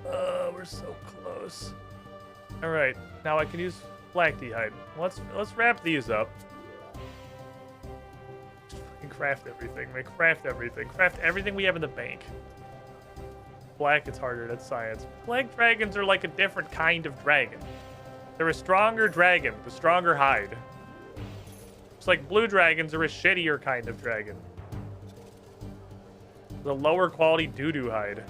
We're so close. All right, now I can use black D-hide. Let's wrap these up. Just fucking craft everything. Craft everything. Craft everything we have in the bank. Black, it's harder. That's science. Black dragons are like a different kind of dragon. They're a stronger dragon with a stronger hide. It's like blue dragons are a shittier kind of dragon. The lower quality doo-doo hide.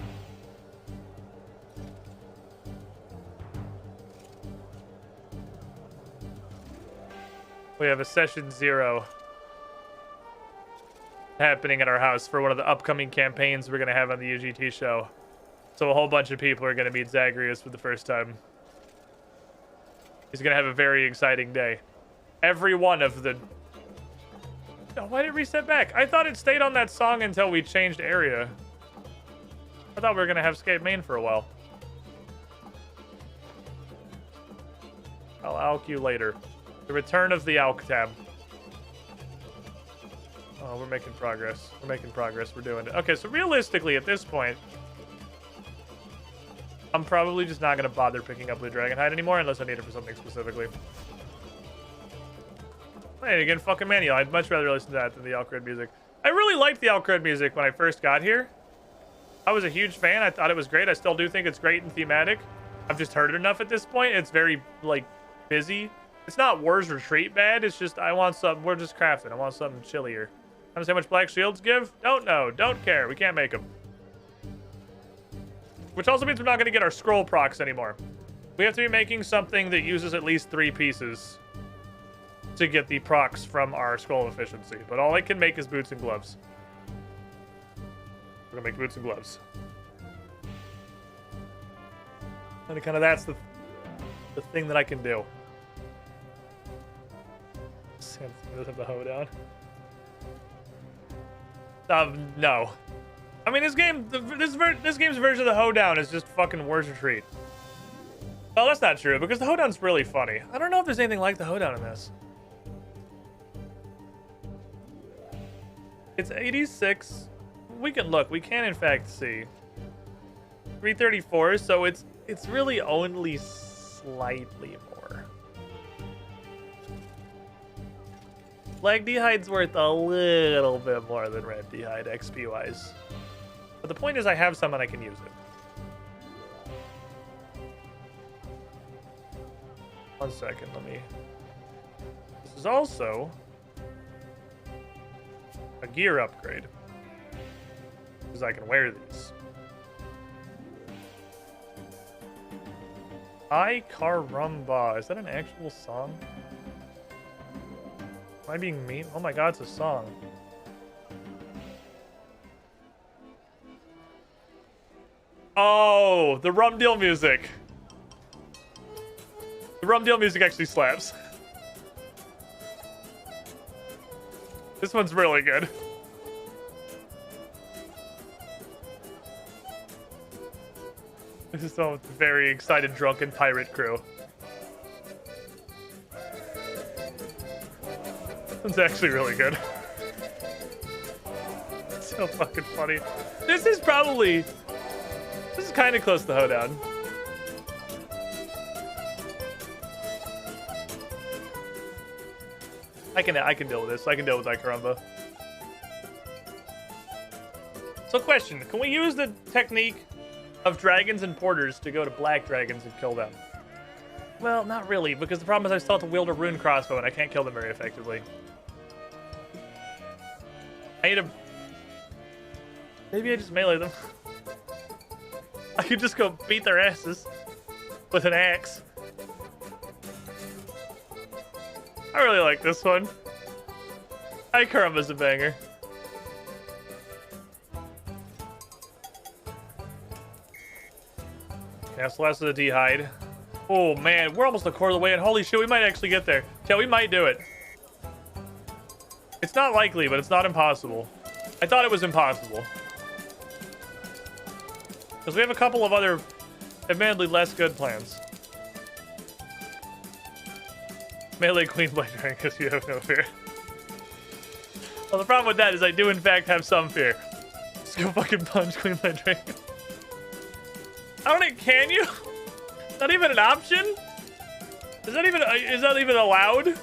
We have a session 0 happening at our house for one of the upcoming campaigns we're going to have on the UGT show. So a whole bunch of people are going to meet Zagreus for the first time. He's going to have a very exciting day. Every one of the... Oh, why did it reset back? I thought it stayed on that song until we changed area. I thought we were going to have Scape main for a while. I'll alk you later. The return of the alk tab. Oh, we're making progress. We're making progress. We're doing it. Okay, so realistically, at this point, I'm probably just not going to bother picking up the dragon hide anymore unless I need it for something specifically. Hey, again, fucking manual. I'd much rather listen to that than the Alcred music. I really liked the Alcred music when I first got here. I was a huge fan. I thought it was great. I still do think it's great and thematic. I've just heard it enough at this point. It's very, like, busy. It's not War's Retreat bad. It's just, I want something. We're just crafting. I want something chillier. How much black shields give? Don't know. Don't care. We can't make them. Which also means we're not going to get our scroll procs anymore. We have to be making something that uses at least 3 pieces to get the procs from our scroll efficiency. But all I can make is boots and gloves. We're going to make boots and gloves. And kind of that's the thing that I can do. Sam doesn't have the hoedown. No. I mean, this game's version of the hoedown is just fucking War's Retreat. Well, that's not true, because the hoedown's really funny. I don't know if there's anything like the hoedown in this. It's 86. We can look. We can, in fact, see. 334, so it's really only slightly more. Black D-Hide's worth a little bit more than Red D-Hide XP-wise. But the point is I have some and I can use it. One second, let me... This is also a gear upgrade. Because I can wear these. I Carumba. Is that an actual song? Am I being mean? Oh my god, it's a song. Oh, the rum deal music. The rum deal music actually slaps. This one's really good. This is a very excited, drunken pirate crew. This one's actually really good. So fucking funny. This is kind of close to Hoedown. I can deal with this. I can deal with that caramba. So question, can we use the technique of dragons and porters to go to black dragons and kill them? Well, not really, because the problem is I still have to wield a rune crossbow and I can't kill them very effectively. Maybe I just melee them. I could just go beat their asses with an axe. I really like this one. Karamba's a banger. Cast less of the D'hide. Oh man, we're almost a quarter of the way, and holy shit, we might actually get there. Yeah, we might do it. It's not likely, but it's not impossible. I thought it was impossible. Because we have a couple of other, admittedly less good plans. Melee Queen Blade Dragon, because you have no fear. Well, the problem with that is I do in fact have some fear. Just go fucking punch Queen Blade Dragon. I don't think, can you? Not even an option? Is that even allowed? Will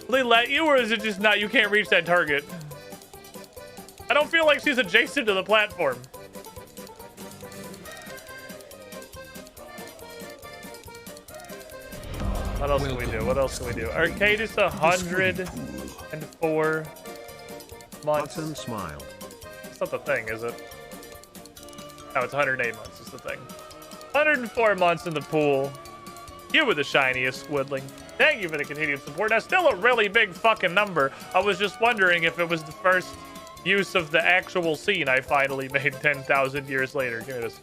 they let you, or is it just not, you can't reach that target? I don't feel like she's adjacent to the platform. What else can we do? What else can we do? Arcade is 104 months. Button smile. It's not the thing, is it? No, it's 108 months is the thing. 104 months in the pool. You were the shiniest, Squidling. Thank you for the continued support. That's still a really big fucking number. I was just wondering if it was the first use of the actual scene I finally made 10,000 years later. Give me this.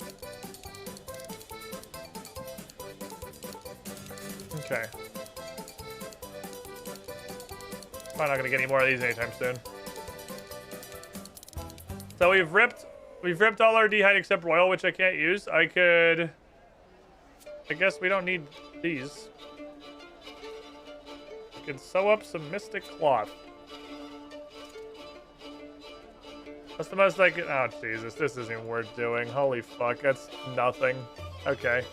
Okay. Probably not gonna get any more of these anytime soon. So we've ripped all our D'hide except Royal, which I can't use. I guess we don't need these. We can sew up some Mystic Cloth. That's the most I can. Oh Jesus, this isn't worth doing. Holy fuck, that's nothing. Okay.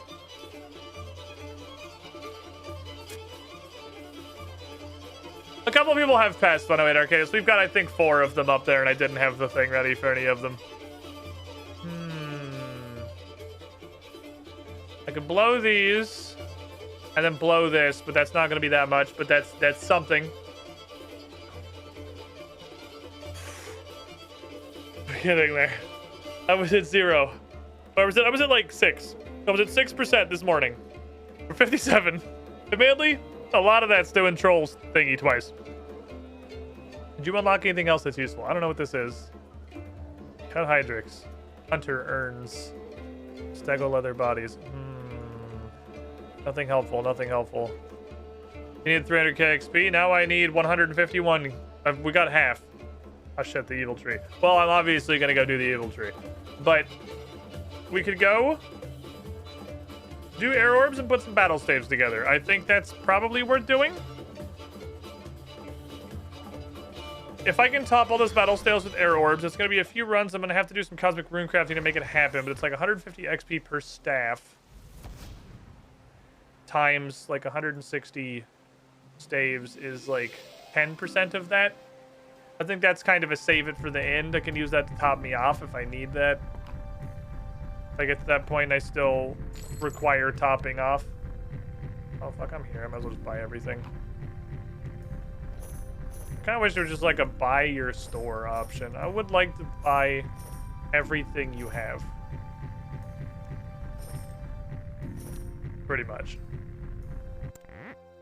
A couple of people have passed 108 arcades. We've got, I think, 4 of them up there, and I didn't have the thing ready for any of them. I could blow these, and then blow this, but that's not going to be that much, but that's something. We're getting there. I was at 0. I was at like 6. I was at 6% this morning. We're 57. Admittedly, a lot of that's doing Trolls thingy twice. Did you unlock anything else that's useful? I don't know what this is. Cut Hydrix. Hunter Urns. Stego Leather Bodies. Nothing helpful, nothing helpful. You need 300k XP. Now I need 151. We got half. Oh shit, the evil tree. Well, I'm obviously gonna go do the evil tree. But we could go do air orbs and put some battle staves together. I think that's probably worth doing. If I can top all those battle staves with air orbs, it's gonna be a few runs. I'm gonna have to do some cosmic rune crafting to make it happen, but it's like 150 XP per staff times like 160 staves is like 10% of that. I think that's kind of a save it for the end. I can use that to top me off if I need that. If I get to that point, I still require topping off. Oh, fuck, I'm here. I might as well just buy everything. I kind of wish there was just like a buy your store option. I would like to buy everything you have. Pretty much.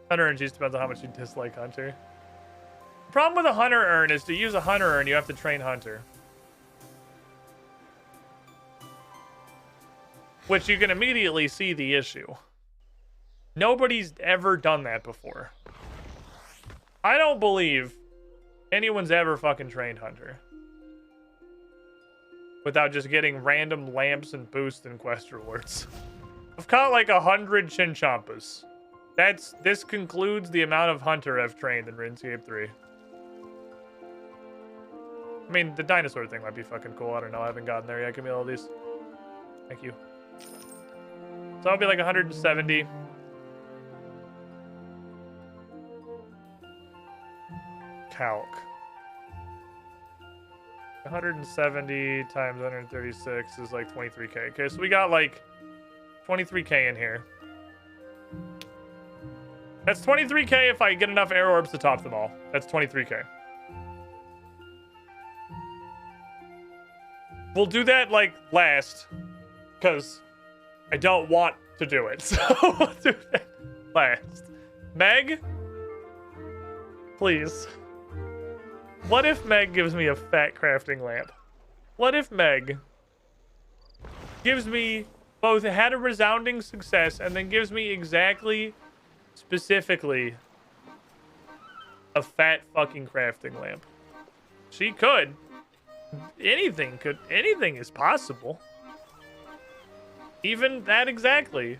Hunter Urn just depends on how much you dislike Hunter. The problem with a Hunter Urn is to use a Hunter Urn, you have to train Hunter. Which you can immediately see the issue. Nobody's ever done that before. I don't believe anyone's ever fucking trained Hunter without just getting random lamps and boosts and quest rewards. I've caught like 100 Chinchompas. This concludes the amount of Hunter I've trained in RuneScape 3. I mean, the dinosaur thing might be fucking cool. I don't know. I haven't gotten there yet. Give me all these. Thank you. So I'll be like 170. Calc. 170 times 136 is like 23k. Okay, so we got like 23k in here. That's 23k if I get enough air orbs to top them all. That's 23k. We'll do that like last, because I don't want to do it. So we'll do that last. Meg? Please. What if Meg gives me a fat crafting lamp? What if Meg gives me both had a resounding success and then gives me exactly, specifically, a fat fucking crafting lamp? She could. Anything is possible. Even that exactly.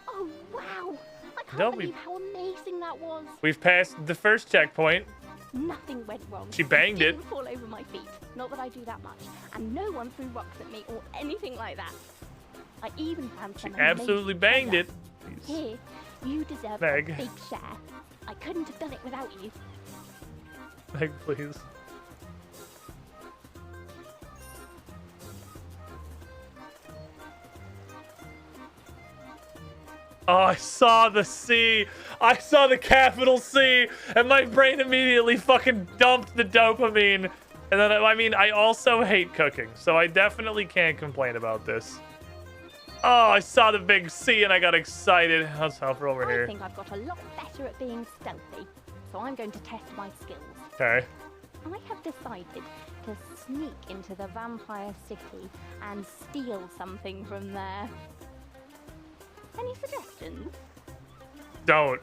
Oh, wow. I can't Don't believe how amazing that was. We've passed the first checkpoint. Nothing went wrong. She banged it. Didn't fall over my feet. Not that I do that much. And no one threw rocks at me or anything like that. I even found some Absolutely banged it. Here, you deserve Meg. a big share. I couldn't have done it without you. Meg, please. Oh, I saw the C. I saw the capital C, and my brain immediately fucking dumped the dopamine. And then, I mean, I also hate cooking, so I definitely can't complain about this. Oh, I saw the big C, and I got excited. Let's help her over here. I think I've got a lot better at being stealthy, so I'm going to test my skills. Okay. I have decided to sneak into the vampire city and steal something from there. Any suggestions? Don't.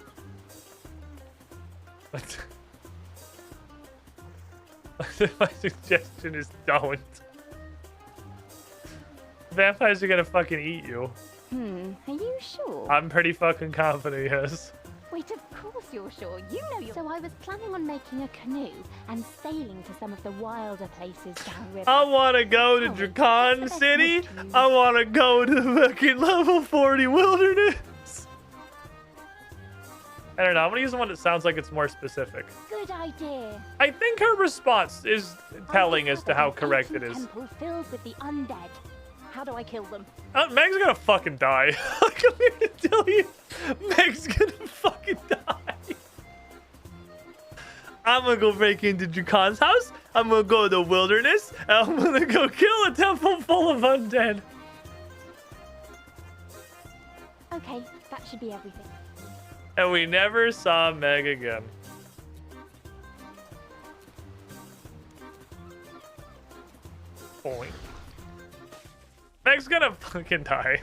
My suggestion is don't. Vampires are gonna fucking eat you. Are you sure? I'm pretty fucking confident, yes. Wait, of course you're sure. You know you're... So I was planning on making a canoe and sailing to some of the wilder places downriver. I wanna go to Dracan City. I wanna go to fucking level 40 wilderness. I don't know. I'm gonna use the one that sounds like it's more specific. Good idea. I think her response is telling as to how correct it is. Temple filled with the undead. How do I kill them? Meg's gonna fucking die. I'm here to tell you, Meg's gonna fucking die. I'm gonna go break into Dracan's house. I'm gonna go to the wilderness. And I'm gonna go kill a temple full of undead. Okay, that should be everything. And we never saw Meg again. Boing. Meg's gonna fucking die.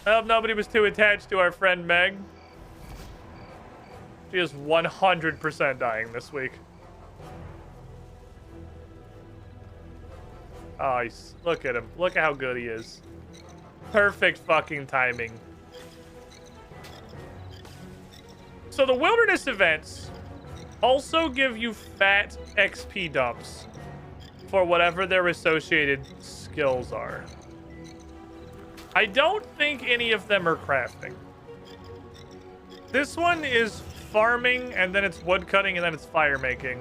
I hope nobody was too attached to our friend Meg. She is 100% dying this week. Oh, look at him. Look at how good he is. Perfect fucking timing. So the wilderness events also give you fat XP dumps for whatever their associated skills are. I don't think any of them are crafting. This one is farming, and then it's wood cutting, and then it's fire making.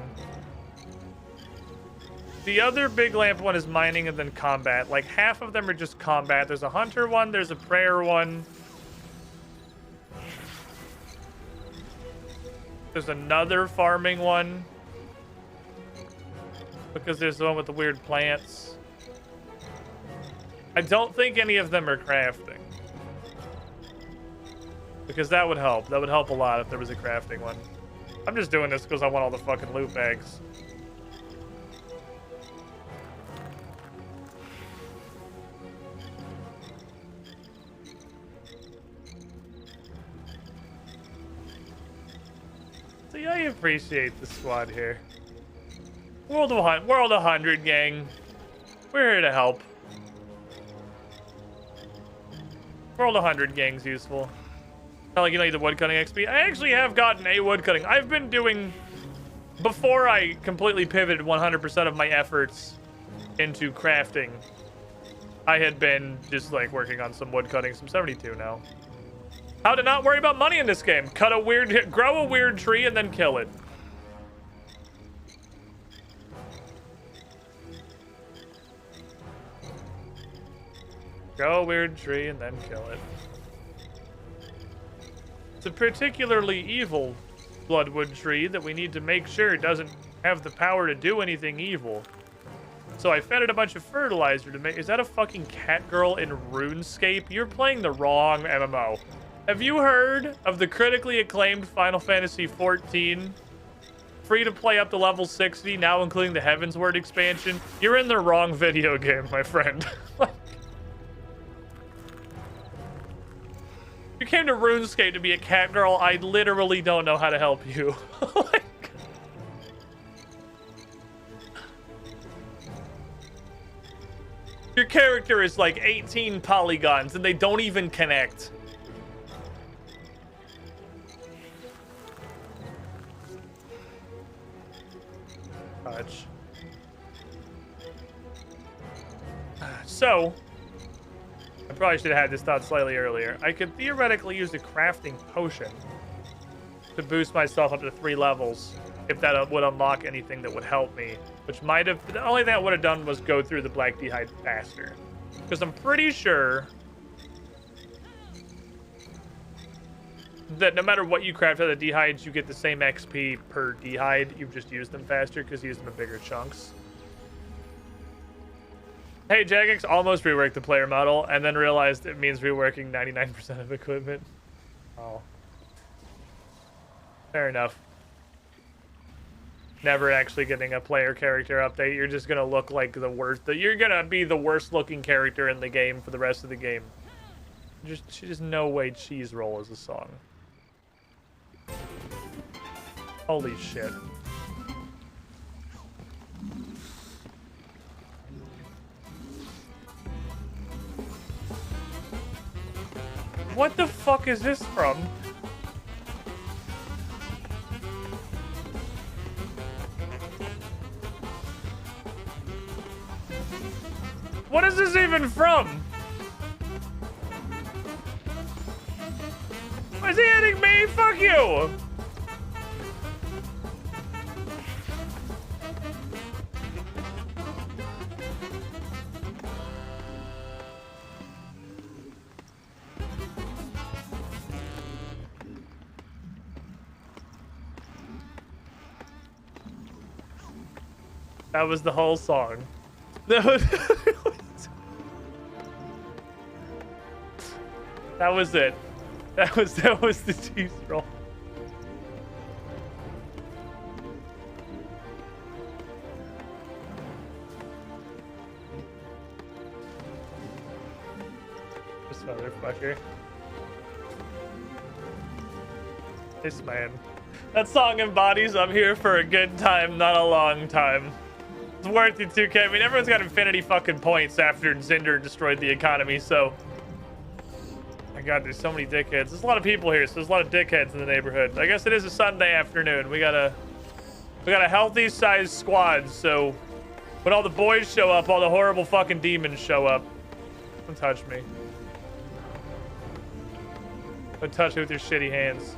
The other big lamp one is mining and then combat. Like half of them are just combat. There's a hunter one, there's a prayer one. There's another farming one. Because there's the one with the weird plants. I don't think any of them are crafting. Because that would help. That would help a lot if there was a crafting one. I'm just doing this because I want all the fucking loot bags. See, I appreciate the squad here. World 100 gang. We're here to help. World 100 gang's useful. Not like you need the woodcutting XP. I actually have gotten a woodcutting. I've been doing... Before I completely pivoted 100% of my efforts into crafting, I had been just like working on some woodcutting. I'm 72 now. How to not worry about money in this game. Grow a weird tree and then kill it. Grow a weird tree and then kill it. It's a particularly evil bloodwood tree that we need to make sure doesn't have the power to do anything evil. So I fed it a bunch of fertilizer to make... Is that a fucking cat girl in RuneScape? You're playing the wrong MMO. Have you heard of the critically acclaimed Final Fantasy XIV? Free to play up to level 60, now including the Heavensward expansion? You're in the wrong video game, my friend. You came to RuneScape to be a cat girl. I literally don't know how to help you. Like, your character is like 18 polygons and they don't even connect. Touch. So, I probably should have had this thought slightly earlier. I could theoretically use a crafting potion to boost myself up to 3 levels if that would unlock anything that would help me. Which might have... The only thing I would have done was go through the Black D'hide faster. Because I'm pretty sure that no matter what you craft out of the D'hides, you get the same XP per D'hide. You've just used them faster because you use them in bigger chunks. Hey, Jagex almost reworked the player model and then realized it means reworking 99% of equipment. Oh. Fair enough. Never actually getting a player character update. You're just gonna look like the worst. You're gonna be the worst looking character in the game for the rest of the game. Just no way Cheese Roll is a song. Holy shit. What the fuck is this from? What is this even from? Why is he hitting me? Fuck you! That was the whole song. That was it. That was the cheese roll. This motherfucker. This man. That song embodies I'm here for a good time, not a long time. It's worth it, 2K. I mean, everyone's got infinity fucking points after Zinder destroyed the economy, so... My god, there's so many dickheads. There's a lot of people here, so there's a lot of dickheads in the neighborhood. I guess it is a Sunday afternoon. We got a healthy-sized squad, so... When all the boys show up, all the horrible fucking demons show up. Don't touch me. Don't touch me with your shitty hands.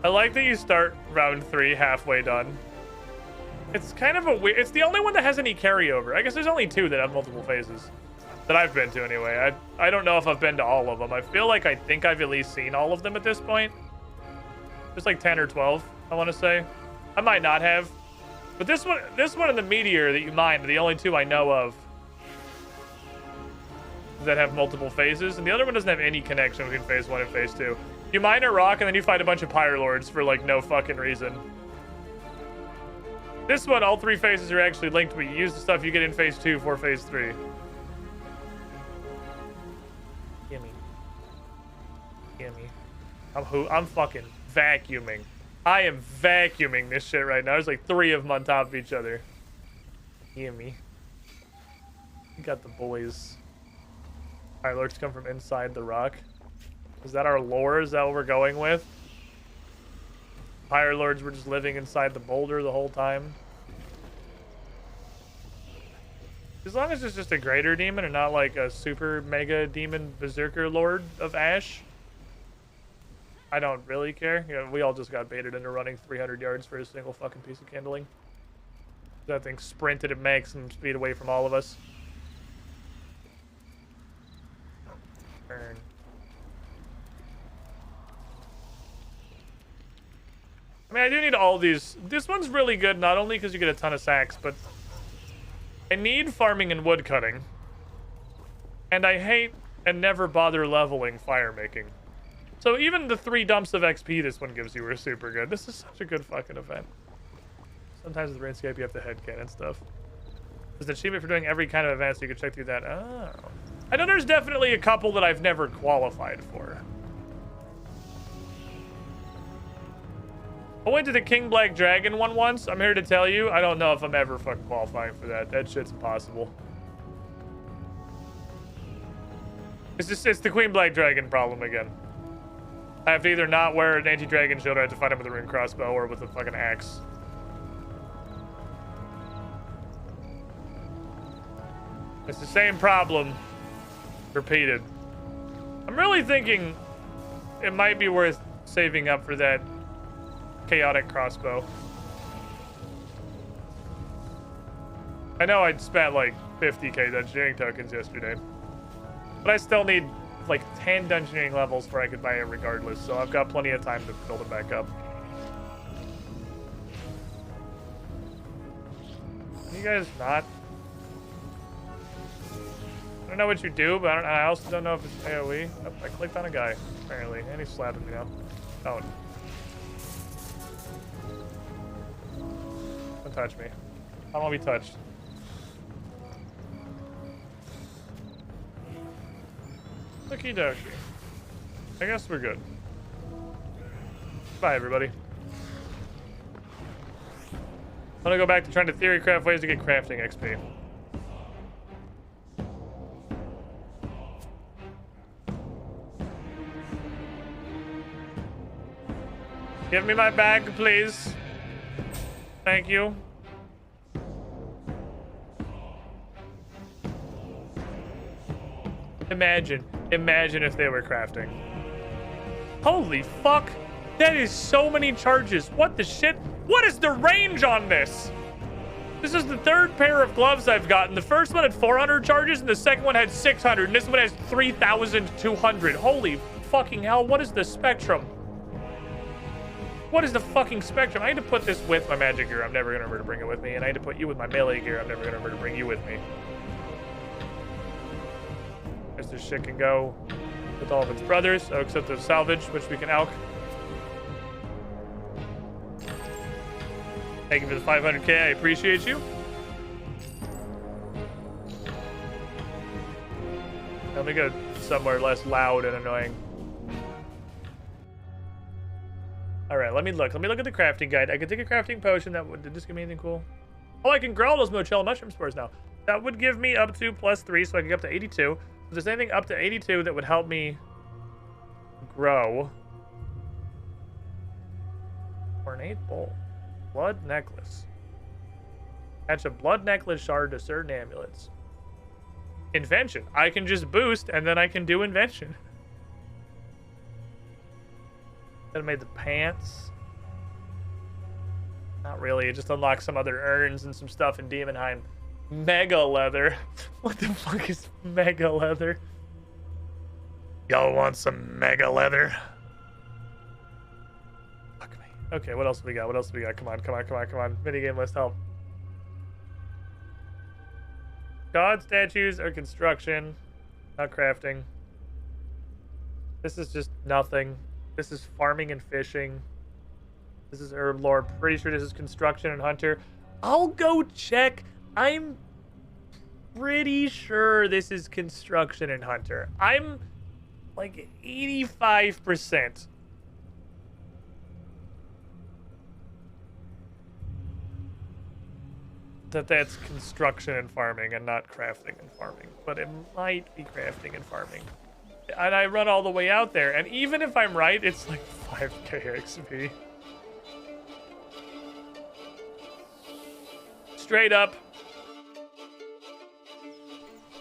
I like that you start round 3 halfway done. It's kind of a weird... It's the only one that has any carryover. I guess there's only 2 that have multiple phases. That I've been to, anyway. I don't know if I've been to all of them. I feel like I think I've at least seen all of them at this point. There's like 10 or 12, I want to say. I might not have. But this one and the Meteor that you mined are the only 2 I know of that have multiple phases. And the other one doesn't have any connection between phase 1 and phase 2. You mine a rock and then you fight a bunch of Pyre Lords for like no fucking reason. This one, all 3 phases are actually linked, but you use the stuff you get in phase 2 for phase 3. Gimme. Gimme. I'm fucking vacuuming. I am vacuuming this shit right now. There's like 3 of them on top of each other. Gimme. We got the boys. Alright, lurks come from inside the rock. Is that our lore? Is that what we're going with? Fire lords were just living inside the boulder the whole time. As long as it's just a greater demon and not like a super mega demon berserker lord of ash, I don't really care. You know, we all just got baited into running 300 yards for a single fucking piece of kindling. That thing sprinted at maximum speed away from all of us. Turn. I mean, I do need all these. This one's really good, not only because you get a ton of sacks, but I need farming and wood cutting. And I hate and never bother leveling fire making. So even the 3 dumps of XP this one gives you are super good. This is such a good fucking event. Sometimes with Runescape you have to headcanon stuff. There's an achievement for doing every kind of event, so you can check through that. Oh. I know there's definitely a couple that I've never qualified for. I went to the King Black Dragon one once. I'm here to tell you, I don't know if I'm ever fucking qualifying for that. That shit's impossible. It's the Queen Black Dragon problem again. I have to either not wear an anti-dragon shield or I have to fight him with a rune crossbow or with a fucking axe. It's the same problem repeated. I'm really thinking it might be worth saving up for that chaotic crossbow. I know I'd spent like 50k dungeoneering tokens yesterday, but I still need like 10 dungeoneering levels before I could buy it regardless, so I've got plenty of time to build it back up. You guys not? I don't know what you do, but I also don't know if it's AoE. Oh, I clicked on a guy, apparently, and he's slapping me now. Oh. Don't touch me. I don't want to be touched. Okie dokie. I guess we're good. Bye, everybody. I'm gonna go back to trying to theory craft ways to get crafting XP. Give me my bag, please. Thank you. Imagine if they were crafting. Holy fuck. That is so many charges. What the shit? What is the range on this? This is the 3rd pair of gloves I've gotten. The first one had 400 charges and the second one had 600. And this one has 3,200. Holy fucking hell. What is the spectrum? What is the fucking spectrum? I need to put this with my magic gear. I'm never going to remember to bring it with me. And I need to put you with my melee gear. I'm never going to remember to bring you with me. This shit can go with all of its brothers, except the salvage, which we can alch. Thank you for the 500k. I appreciate you. Let me go somewhere less loud and annoying. All right, let me look. Let me look at the crafting guide. I can take a crafting potion. Did this give me anything cool? Oh, I can grow all those Mochella mushroom spores now. That would give me up to +3, so I can get up to 82. If there's anything up to 82 that would help me grow. Ornate bowl. Blood necklace. Attach a blood necklace shard to certain amulets. Invention. I can just boost and then I can do invention. Then I made the pants. Not really. It just unlocks some other urns and some stuff in Demonheim. Mega leather. What the fuck is mega leather? Y'all want some mega leather? Fuck me. Okay, what else do we got? What else do we got? Come on, come on, come on, come on. Minigame list, help. God statues or construction. Not crafting. This is just nothing. This is farming and fishing. This is herb lore. Pretty sure this is construction and hunter. I'll go check. I'm pretty sure this is construction and hunter. I'm like 85%. That's construction and farming and not crafting and farming. But it might be crafting and farming. And I run all the way out there. And even if I'm right, it's like 5k XP. Straight up.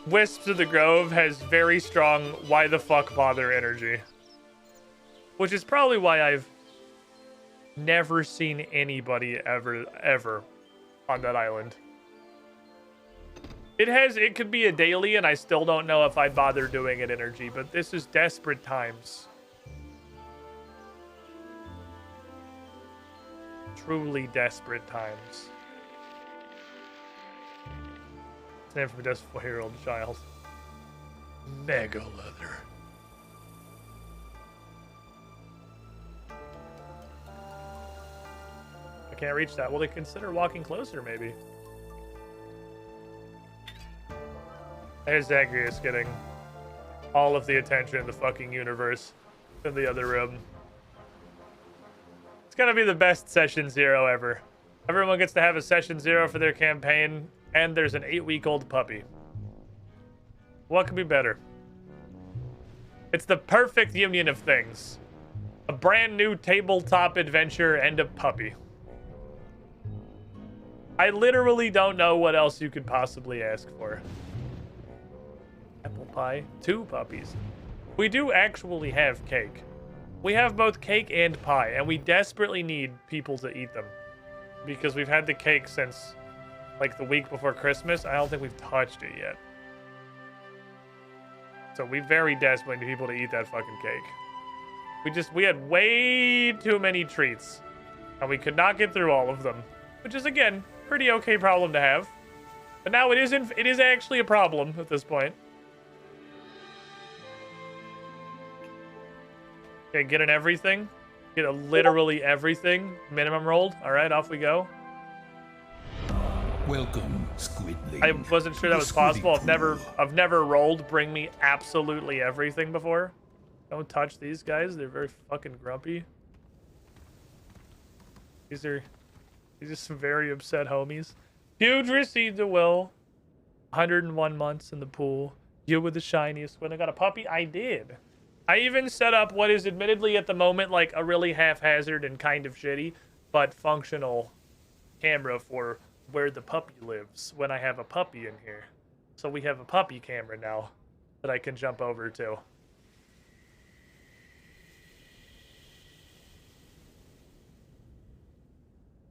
Wisps of the Grove has very strong why the fuck bother energy. Which is probably why I've never seen anybody ever on that island. It could be a daily and I still don't know if I'd bother doing it energy, but this is desperate times. Truly desperate times. It's named from just a 4-year-old child. Mega leather. I can't reach that. Will they consider walking closer, maybe? There's Zagreus getting all of the attention in the fucking universe in the other room. It's gonna be the best session 0 ever. Everyone gets to have a session 0 for their campaign, and there's an 8-week-old puppy. What could be better? It's the perfect union of things. A brand new tabletop adventure and a puppy. I literally don't know what else you could possibly ask for. Apple pie, 2 puppies. We do actually have cake. We have both cake and pie, and we desperately need people to eat them. Because we've had the cake since, like, the week before Christmas. I don't think we've touched it yet. So we very desperately need people to eat that fucking cake. We had way too many treats, and we could not get through all of them. Which is, again, pretty okay problem to have. But now it is actually a problem at this point. Okay, get an everything. Get a literally everything. Minimum rolled. All right, off we go. Welcome, Squidling. I wasn't sure that was possible. I've never rolled bring me absolutely everything before. Don't touch these guys. They're very fucking grumpy. These are some very upset homies. Huge received a will. 101 months in the pool. You were the shiniest. When I got a puppy, I did. I even set up what is admittedly at the moment like a really haphazard and kind of shitty, but functional camera for where the puppy lives when I have a puppy in here. So we have a puppy camera now that I can jump over to.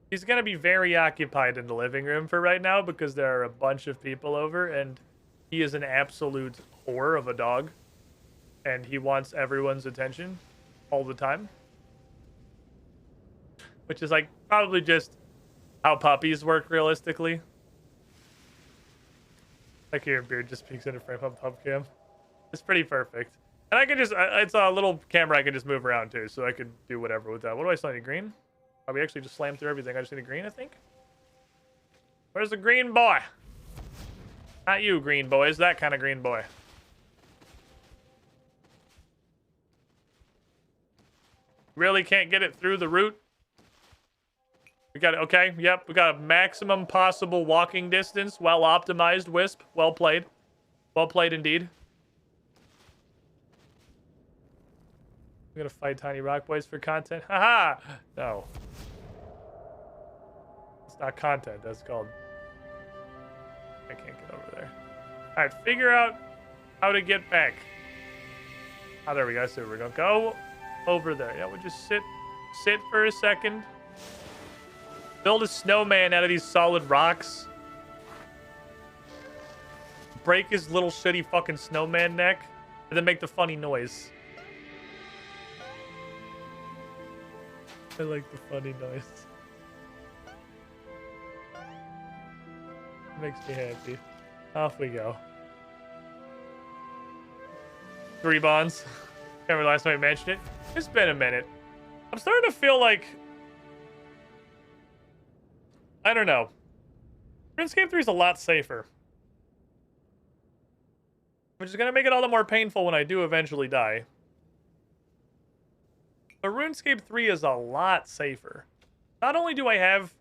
He's going to be very occupied in the living room for right now because there are a bunch of people over and he is an absolute whore of a dog. And he wants everyone's attention all the time. Which is like probably just how puppies work realistically. Like here, Beard just peeks into frame on pup cam. It's pretty perfect. And I can just, it's a little camera I can just move around too, so I can do whatever with that. What do I still need? Green? Oh, we actually just slammed through everything. I just need a green, I think. Where's the green boy? Not you, green boys. That kind of green boy. Really can't get it through the root. We got it. Okay. Yep. We got a maximum possible walking distance. Well optimized, Wisp. Well played. Well played indeed. We're gonna fight Tiny Rock Boys for content. Haha! No. It's not content. That's called... I can't get over there. Alright, figure out how to get back. Oh, there we go. So we're gonna go over there. Yeah, we'll just sit for a second. Build a snowman out of these solid rocks. Break his little shitty fucking snowman neck. And then make the funny noise. I like the funny noise. Makes me happy. Off we go. 3 bonds. Can't remember the last time I mentioned it. It's been a minute. I'm starting to feel like... I don't know. RuneScape 3 is a lot safer. Which is going to make it all the more painful when I do eventually die. But RuneScape 3 is a lot safer. Not only do I have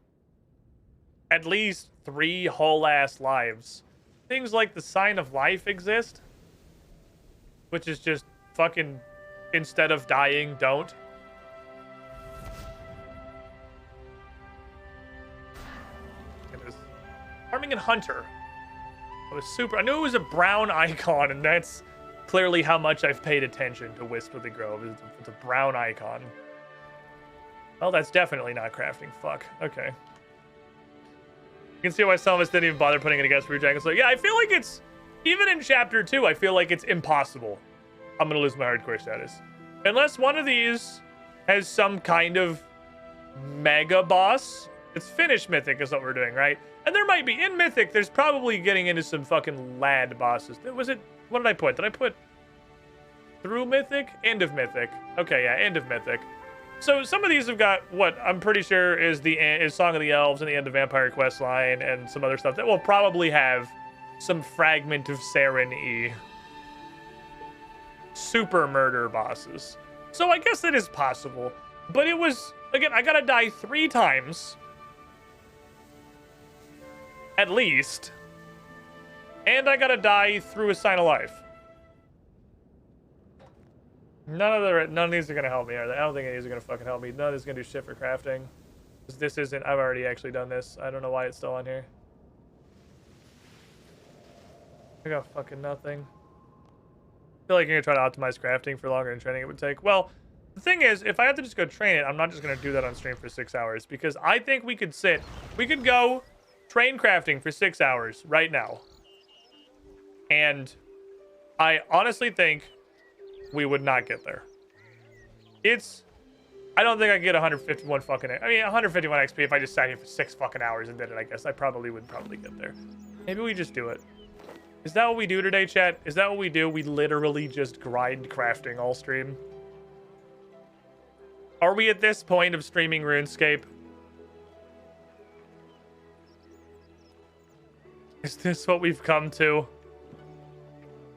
at least 3 whole-ass lives, things like the Sign of Life exist. Which is just fucking, instead of dying, don't. It is Farming and Hunter. It was super. I knew it was a brown icon, and that's clearly how much I've paid attention to Wisp of the Grove. It's a brown icon. Well, that's definitely not crafting. Fuck. Okay. You can see why some of us didn't even bother putting it against Root Dragon. So yeah, I feel like it's, even in Chapter 2, I feel like it's impossible. I'm gonna lose my hardcore status. Unless one of these has some kind of mega boss. It's Finish Mythic is what we're doing, right? And there might be, in Mythic, there's probably getting into some fucking lad bosses. Was it, what did I put? Did I put through Mythic? End of Mythic. Okay, yeah, end of Mythic. So some of these have got what I'm pretty sure is Song of the Elves and the End of Vampire Quest line and some other stuff that will probably have some fragment of Saren-y super murder bosses. So I guess it is possible. But it was, again, I gotta die 3 times. At least. And I gotta die through a Sign of Life. None of these are gonna help me, are they? I don't think any of these are gonna fucking help me. None of these is gonna do shit for crafting. This isn't, I've already actually done this. I don't know why it's still on here. I got fucking nothing. I feel like you're gonna try to optimize crafting for longer than training it would take. Well, the thing is, if I have to just go train it, I'm not just gonna do that on stream for 6 hours, because I think we could go train crafting for 6 hours right now. And I honestly think we would not get there. I don't think I could get 151 fucking, 151 XP if I just sat here for 6 fucking hours and did it, I guess. I probably would get there. Maybe we just do it. Is that what we do today, chat? Is that what we do? We literally just grind crafting all stream? Are we at this point of streaming RuneScape? Is this what we've come to?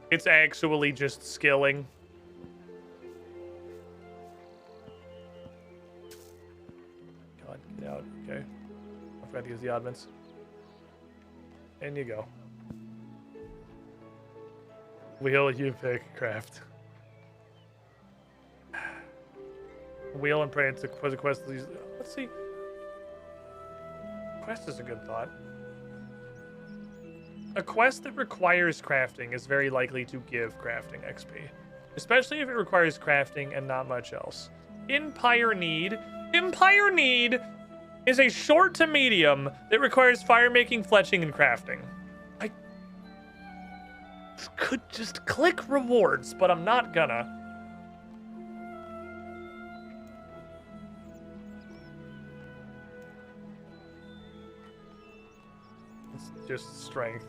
It's actually just skilling. God, get out. Okay. I forgot to use the oddments. In you go. Wheel, you pick, craft. Wheel and pray into a quest. Let's see. Quest is a good thought. A quest that requires crafting is very likely to give crafting XP. Especially if it requires crafting and not much else. Empire Need. Empire Need is a short to medium that requires fire making, fletching, and crafting. I could just click rewards, but I'm not gonna. It's just strength.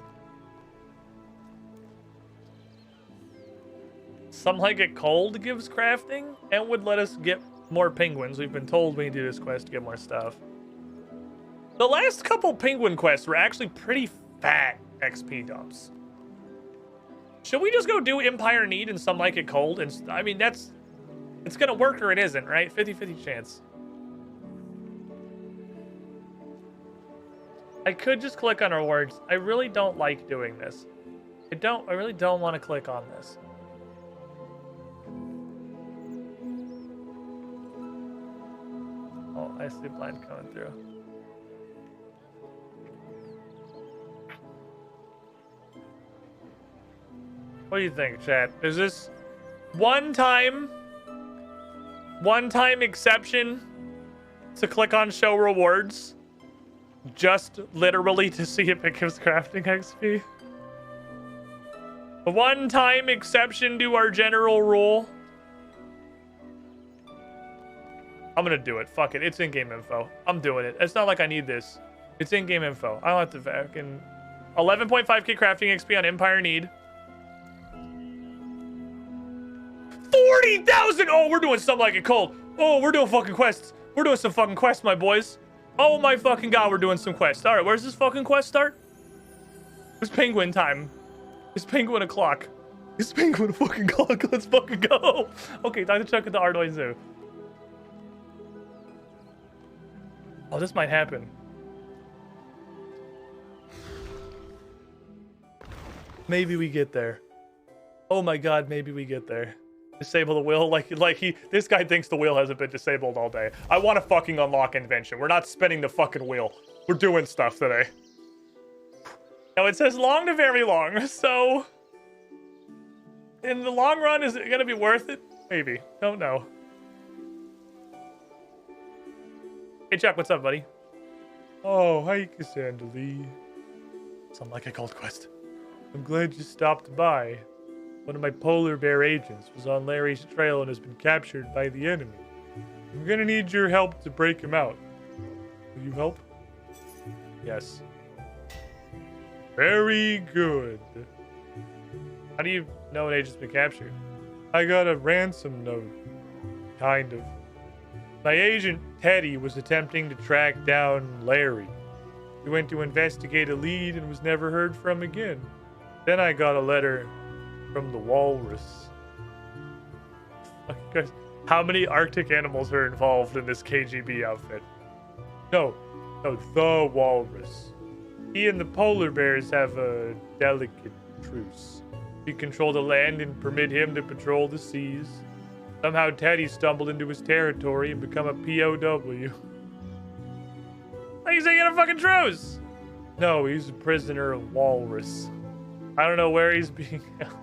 Some Like It Cold gives crafting and would let us get more penguins. We've been told we need to do this quest to get more stuff. The last couple penguin quests were actually pretty fat XP dumps. Should we just go do Empire Need and Some Like It Cold? And I mean, it's gonna work or it isn't, right? 50-50 chance. I could just click on rewards. I really don't like doing this. I really don't want to click on this. Oh, I see blind coming through. What do you think, chat? Is this one-time exception to click on show rewards? Just literally to see if it gives crafting XP? A one-time exception to our general rule? I'm gonna do it. Fuck it. It's in-game info. I'm doing it. It's not like I need this. It's in-game info. I don't have to fucking... 11.5k crafting XP on Empire Need. 40,000! Oh, we're doing Something Like It Cold. Oh, we're doing fucking quests. We're doing some fucking quests, my boys. Oh my fucking god, we're doing some quests. Alright, where's this fucking quest start? It's penguin time. It's penguin o'clock. It's penguin fucking o'clock. Let's fucking go. Okay, time to check at the Ardoy Zoo. Oh, this might happen. Maybe we get there. Oh my god, maybe we get there. Disable the wheel, this guy thinks the wheel hasn't been disabled all day. I want to fucking unlock invention. We're not spinning the fucking wheel. We're doing stuff today. Now it says long to very long, so in the long run, is it gonna be worth it? Maybe. Don't know. Hey Chuck, what's up, buddy? Oh, hi Cassandra Lee. Sound like a gold quest. I'm glad you stopped by. One of my polar bear agents was on Larry's trail and has been captured by the enemy. I'm gonna need your help to break him out. Will you help? Yes. Very good. How do you know an agent's been captured? I got a ransom note. Kind of. My agent, Teddy, was attempting to track down Larry. He went to investigate a lead and was never heard from again. Then I got a letter from the walrus. How many Arctic animals are involved in this KGB outfit? No, the walrus. He and the polar bears have a delicate truce. We control the land and permit him to patrol the seas. Somehow Teddy stumbled into his territory and become a POW. Like he's in a fucking truce! No, he's a prisoner of walrus. I don't know where he's being held.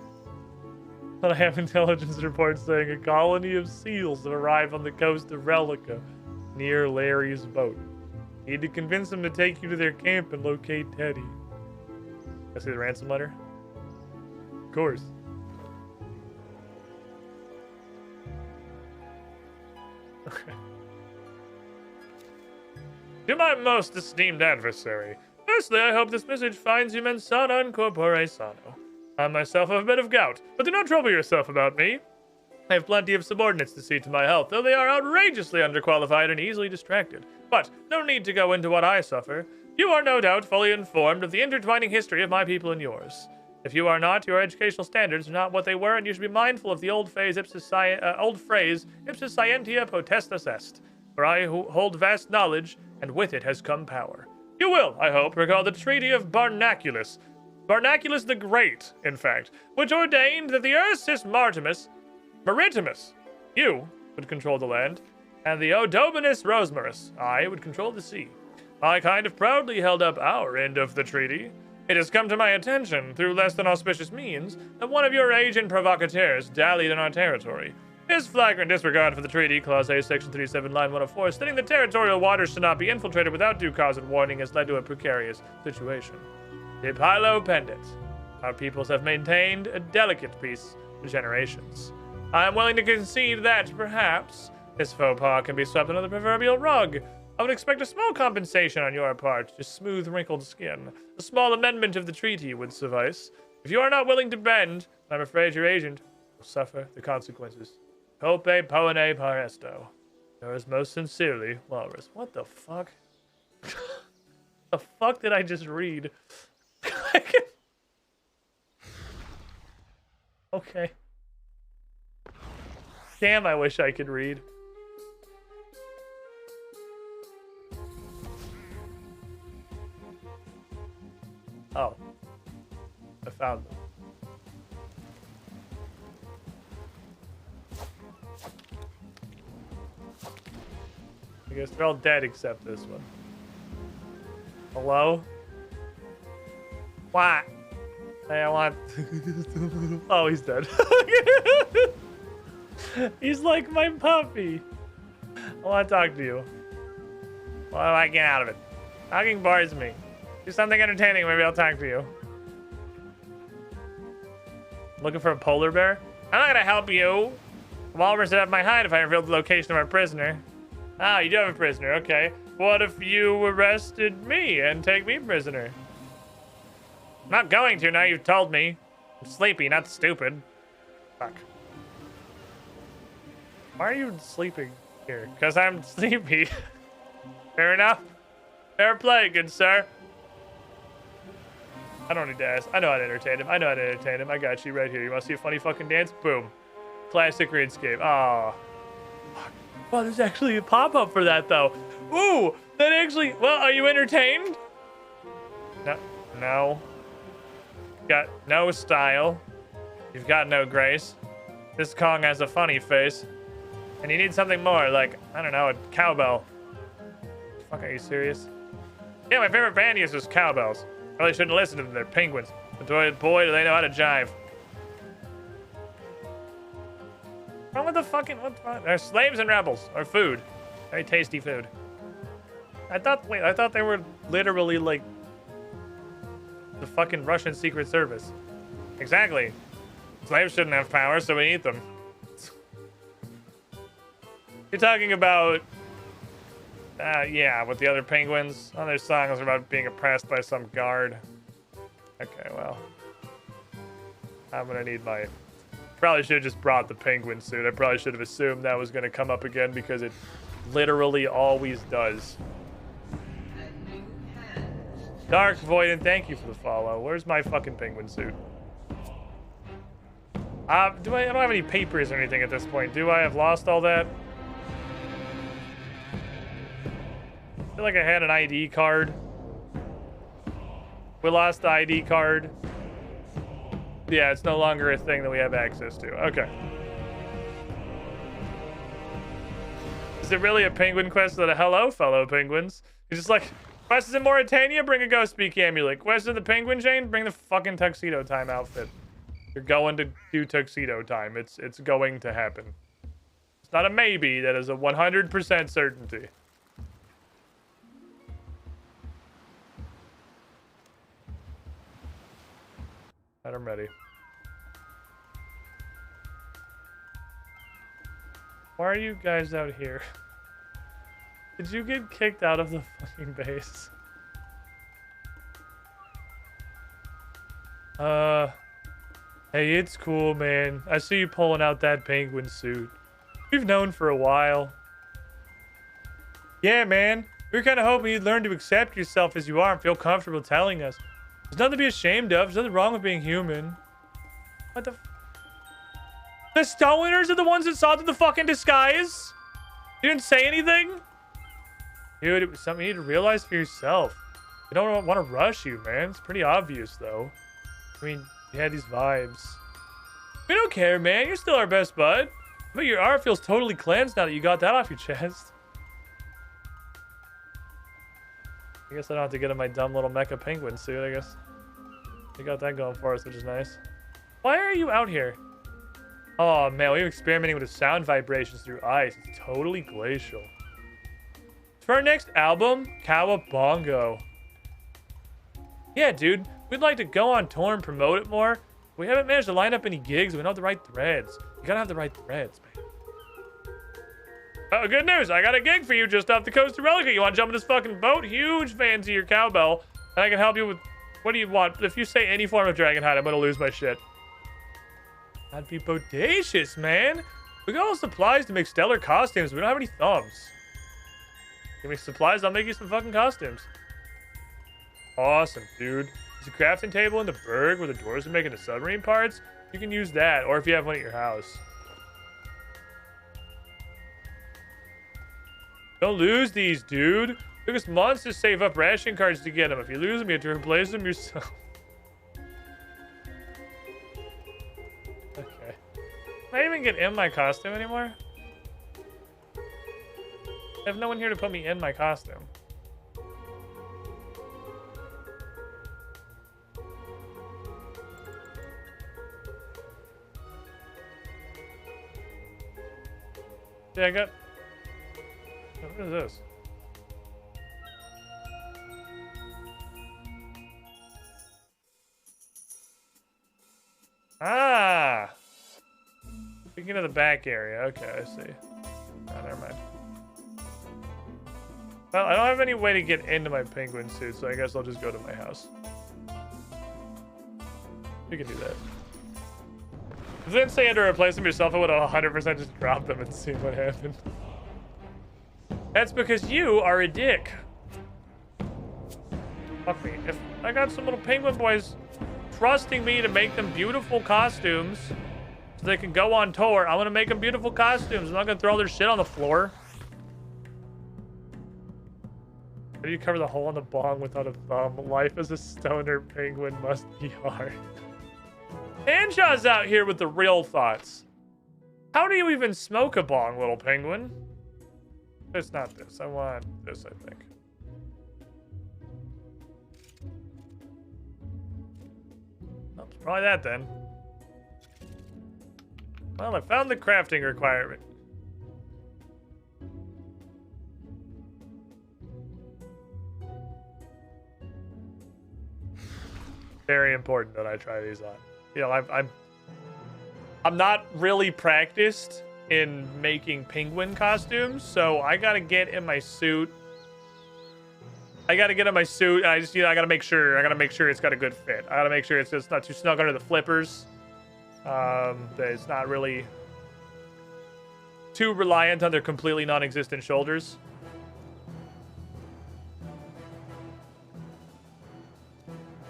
But I have intelligence reports saying a colony of seals have arrived on the coast of Relica, near Larry's boat. Need to convince them to take you to their camp and locate Teddy. I see the ransom letter? Of course. Okay. To my most esteemed adversary, firstly, I hope this message finds you mens sana in corpore sano. I myself have a bit of gout, but do not trouble yourself about me. I have plenty of subordinates to see to my health, though they are outrageously underqualified and easily distracted. But no need to go into what I suffer. You are no doubt fully informed of the intertwining history of my people and yours. If you are not, your educational standards are not what they were, and you should be mindful of the old phrase ipsis scientia potestas est, for I hold vast knowledge, and with it has come power. You will, I hope, recall the Treaty of Barnaculus the Great, in fact, which ordained that the Ursus Maritimus, you, would control the land, and the Odominus Rosmarus, I, would control the sea. My kind have proudly held up our end of the treaty. It has come to my attention, through less than auspicious means, that one of your agent provocateurs dallied in our territory. His flagrant disregard for the treaty, Clause A, Section 37, Line 104, stating that territorial waters should not be infiltrated without due cause and warning, has led to a precarious situation. De Pilo Pendit. Our peoples have maintained a delicate peace for generations. I am willing to concede that, perhaps, this faux pas can be swept under the proverbial rug. I would expect a small compensation on your part to smooth wrinkled skin. A small amendment of the treaty would suffice. If you are not willing to bend, I'm afraid your agent will suffer the consequences. Cope pone paresto. Yours most sincerely, Walrus. What the fuck? The fuck did I just read? Okay. Damn, I wish I could read. Oh. I found them. I guess they're all dead except this one. Hello? What? Hey, I want... Oh, he's dead. He's like my puppy. I want to talk to you. What do I get out of it? Talking bores me. Do something entertaining, maybe I'll talk to you. Looking for a polar bear? I'm not gonna help you. The walrus would have my hide if I revealed the location of our prisoner. Ah, you do have a prisoner, okay. What if you arrested me and take me prisoner? I'm not going to, now you've told me. I'm sleepy, not stupid. Fuck. Why are you sleeping here? Because I'm sleepy. Fair enough. Fair play, good sir. I don't need to ask. I know how to entertain him. I know how to entertain him. I got you right here. You want to see a funny fucking dance? Boom. Classic Runescape. Aw. Well, there's actually a pop-up for that, though. Ooh, that actually... Well, are you entertained? No. No. Got no style. You've got no grace. This Kong has a funny face. And you need something more, like, I don't know, a cowbell. Fuck, are you serious? Yeah, my favorite band uses cowbells. Probably shouldn't listen to them, they're penguins. But boy, do they know how to jive. What's wrong with the fucking... They're slaves and rebels, or food. Very tasty food. I thought they were literally, like, the fucking Russian Secret Service. Exactly. Slaves shouldn't have power, so we eat them. You're talking about... yeah, with the other penguins. On their songs are about being oppressed by some guard. Okay, well. I'm gonna need my... Probably should have just brought the penguin suit. I probably should have assumed that was gonna come up again because it literally always does. Dark Void, and thank you for the follow. Where's my fucking penguin suit? I don't have any papers or anything at this point, do I? Have lost all that? I feel like I had an ID card. We lost the ID card. Yeah, it's no longer a thing that we have access to. Okay. Is it really a penguin quest that a hello, fellow penguins? He's just like, quests in Mauritania, bring a ghost speak amulet. Quest in the penguin chain, bring the fucking tuxedo time outfit. You're going to do tuxedo time. It's going to happen. It's not a maybe, that is a 100% certainty. Right, I'm ready. Why are you guys out here? Did you get kicked out of the fucking base? Hey, it's cool, man. I see you pulling out that penguin suit. We've known for a while. Yeah, man. We were kind of hoping you'd learn to accept yourself as you are and feel comfortable telling us. There's nothing to be ashamed of. There's nothing wrong with being human. What the... The Stoners are the ones that saw through the fucking disguise? You didn't say anything? Dude, it was something you need to realize for yourself. They don't want to rush you, man. It's pretty obvious, though. I mean, you had these vibes. We don't care, man. You're still our best bud. But your aura feels totally cleansed now that you got that off your chest. I guess I don't have to get in my dumb little mecha penguin suit, I guess. We got that going for us, which is nice. Why are you out here? Oh, man, we're experimenting with the sound vibrations through ice. It's totally glacial. For our next album, Cowabongo. Yeah, dude. We'd like to go on tour and promote it more. We haven't managed to line up any gigs. We don't have the right threads. You gotta have the right threads, man. Oh, good news. I got a gig for you just off the coast of Relica. You want to jump in this fucking boat? Huge fans of your cowbell. And I can help you with... What do you want? If you say any form of dragon hide, I'm gonna lose my shit. That'd be bodacious, man. We got all supplies to make stellar costumes. We don't have any thumbs. Give me supplies, I'll make you some fucking costumes. Awesome, dude. There's a crafting table in the Berg where the dwarves are making the submarine parts. You can use that, or if you have one at your house. Don't lose these, dude. Took us months to save up ration cards to get them. If you lose them, you have to replace them yourself. Okay. Can I even get in my costume anymore? I have no one here to put me in my costume. Yeah, I got... What is this? Ah! Speaking of the back area. Okay, I see. Oh, never mind. Well, I don't have any way to get into my penguin suit, so I guess I'll just go to my house. You can do that. If they didn't say you had to replace them yourself, I would have 100% just dropped them and seen what happened. That's because you are a dick. Fuck me. If I got some little penguin boys trusting me to make them beautiful costumes so they can go on tour, I'm gonna make them beautiful costumes. I'm not gonna throw all their shit on the floor. How do you cover the hole in the bong without a thumb? Life as a stoner penguin must be hard. Anshaw's out here with the real thoughts. How do you even smoke a bong, little penguin? It's not this. I want this, I think. Oh, it's probably that then. Well, I found the crafting requirement. Very important that I try these on. You know, I'm not really practiced in making penguin costumes, so I gotta get in my suit. I just, you know, I gotta make sure it's got a good fit. I gotta make sure it's just not too snug under the flippers. That it's not really too reliant on their completely non-existent shoulders.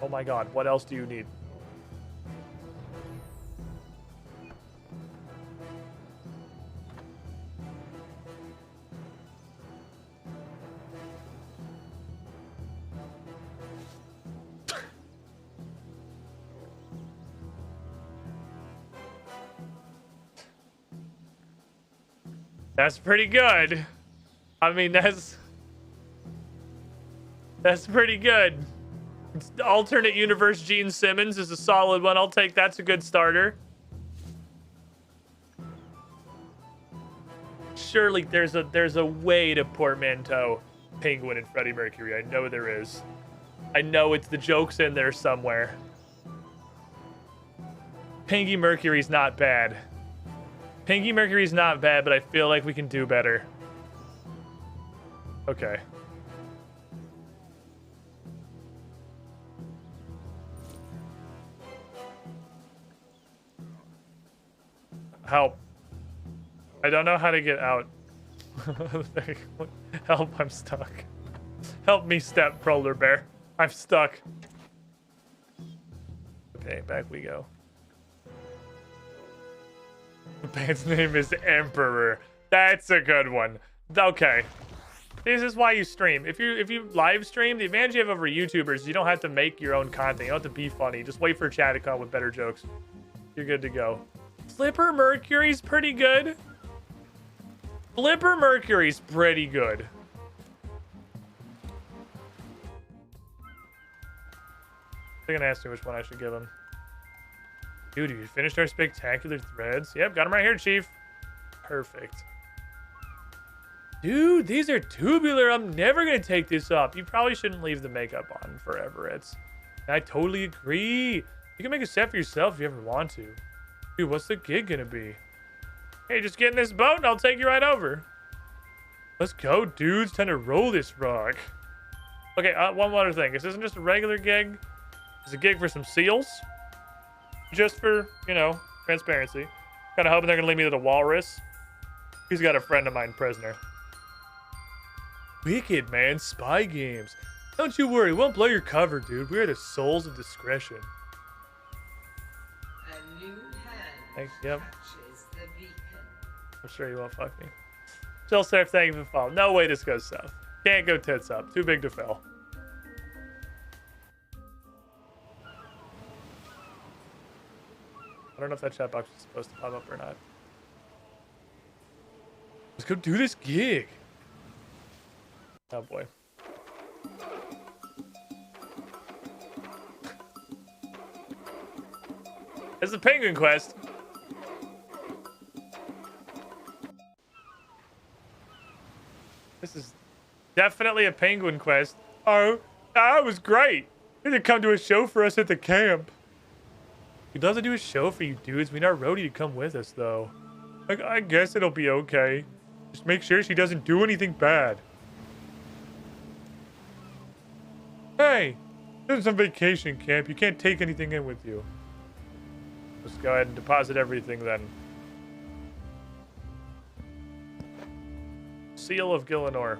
Oh my god, what else do you need? That's pretty good. I mean, that's pretty good. Alternate universe Gene Simmons is a solid one. I'll take that's a good starter. Surely there's a way to portmanteau Penguin and Freddie Mercury. I know there is. I know it's the joke's in there somewhere. Pinky Mercury's not bad. Pinky Mercury's not bad, but I feel like we can do better. Okay. Help. I don't know how to get out. Help, I'm stuck. Help me, step polar bear. I'm stuck. Okay, back we go. The band's name is Emperor. That's a good one. Okay. This is why you stream. If you live stream, the advantage you have over YouTubers is you don't have to make your own content. You don't have to be funny. Just wait for chat to come with better jokes. You're good to go. Flipper Mercury's pretty good. Flipper Mercury's pretty good. They're gonna ask me which one I should give him. Dude, you finished our spectacular threads? Yep, got them right here, Chief. Perfect. Dude, these are tubular. I'm never gonna take this up. You probably shouldn't leave the makeup on forever. I totally agree. You can make a set for yourself if you ever want to. Dude, what's the gig gonna be? Hey, just get in this boat and I'll take you right over. Let's go, dudes. Time to roll this rock. Okay, one other thing. This isn't just a regular gig. It's a gig for some seals. Just for, you know, transparency. Kind of hoping they're gonna lead me to the walrus. He's got a friend of mine prisoner. Wicked, man. Spy games. Don't you worry. We won't blow your cover, dude. We are the souls of discretion. A new hand Thanks, yep. catches the beacon. I'm sure you won't fuck me. Jill Surf, thank you for the follow. No way this goes south. Can't go tits up. Too big to fail. I don't know if that chat box is supposed to pop up or not. Let's go do this gig. Oh boy. It's the Penguin Quest. This is definitely a Penguin Quest. Oh, that was great. He did come to a show for us at the camp. He'd love to do a show for you dudes. We need our roadie to come with us, though. I guess it'll be okay. Just make sure she doesn't do anything bad. Hey, this is some vacation camp. You can't take anything in with you. Let's go ahead and deposit everything then. Seal of Gillinor.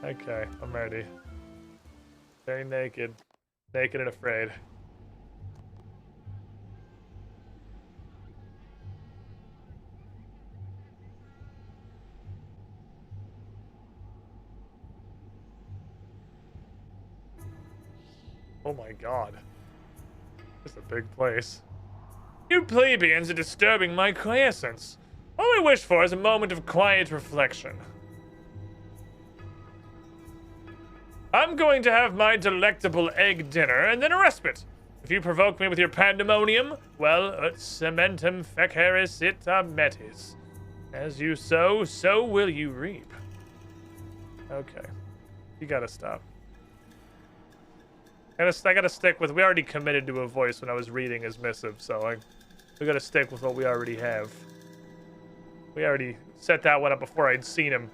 Okay, I'm ready. Very naked. Naked and afraid. Oh my god. This is a big place. You plebeians are disturbing my quiescence. All I wish for is a moment of quiet reflection. I'm going to have my delectable egg dinner and then a respite. If you provoke me with your pandemonium, well, ut cementum feceris it metis. As you sow, so will you reap. Okay. You gotta stop. I gotta stick with... We already committed to a voice when I was reading his missive, so we gotta stick with what we already have. We already set that one up before I'd seen him.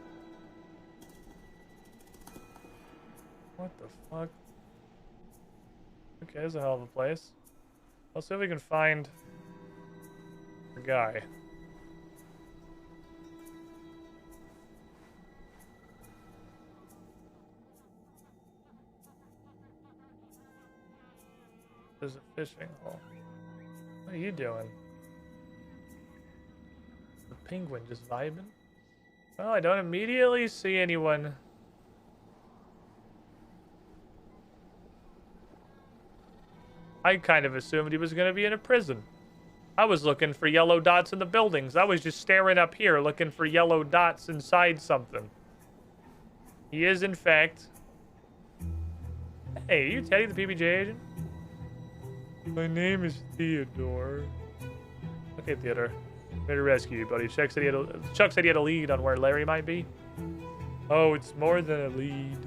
What the fuck? Okay, there's a hell of a place. Let's see if we can find a guy. There's a fishing hole. What are you doing? The penguin just vibing? Oh, I don't immediately see anyone. I kind of assumed he was going to be in a prison. I was looking for yellow dots in the buildings. I was just staring up here looking for yellow dots inside something. He is, in fact... Hey, are you Teddy, the PBJ agent? My name is Theodore. Okay, Theodore. I'm here to rescue you, buddy. Chuck said he had a lead on where Larry might be. Oh, it's more than a lead.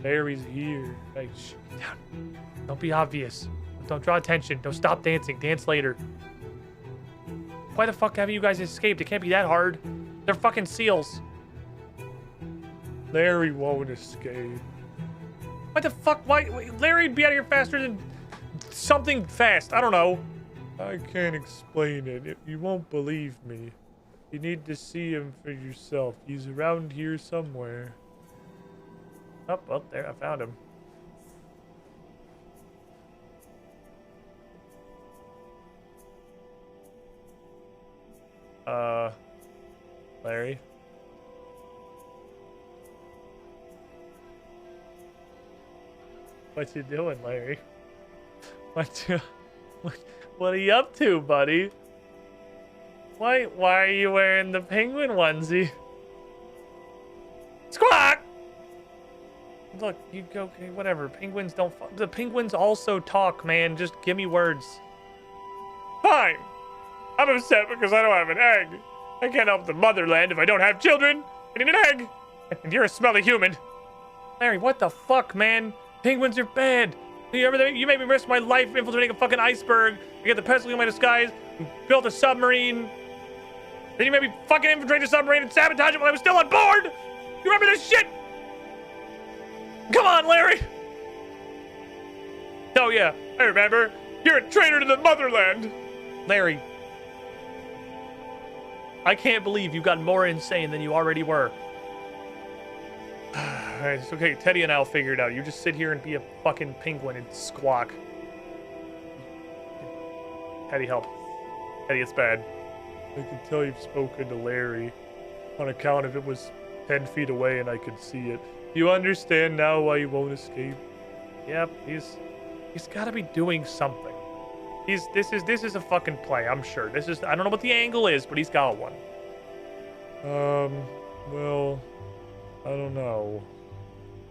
Larry's here. Hey, shh, down. Don't be obvious. Don't draw attention. Don't stop dancing. Dance later. Why the fuck haven't you guys escaped? It can't be that hard. They're fucking seals. Larry won't escape. What the fuck? Why? Larry'd be out of here faster than something fast. I don't know. I can't explain it. You won't believe me. You need to see him for yourself. He's around here somewhere. Oh, well, there. I found him. Larry? What you doing, Larry? What are you up to, buddy? Why are you wearing the penguin onesie? Squawk! Look, you go, okay, whatever. Penguins don't... The penguins also talk, man. Just give me words. Fine. I'm upset because I don't have an egg. I can't help the motherland if I don't have children. I need an egg. And you're a smelly human. Larry, what the fuck, man? Penguins are bad. You made me risk my life infiltrating a fucking iceberg. I get the pestle in my disguise. Built a submarine. Then you made me fucking infiltrate a submarine and sabotage it while I was still on board. You remember this shit? Come on, Larry. Oh yeah, I remember. You're a traitor to the motherland. Larry. I can't believe you got more insane than you already were. Alright, it's okay. Teddy and I'll figure it out. You just sit here and be a fucking penguin and squawk. Teddy, help. Teddy, it's bad. I can tell you've spoken to Larry on account of it was 10 feet away and I could see it. You understand now why you won't escape? Yep, he's gotta be doing something. This is a fucking play, I'm sure. I don't know what the angle is, but he's got one. Well, I don't know.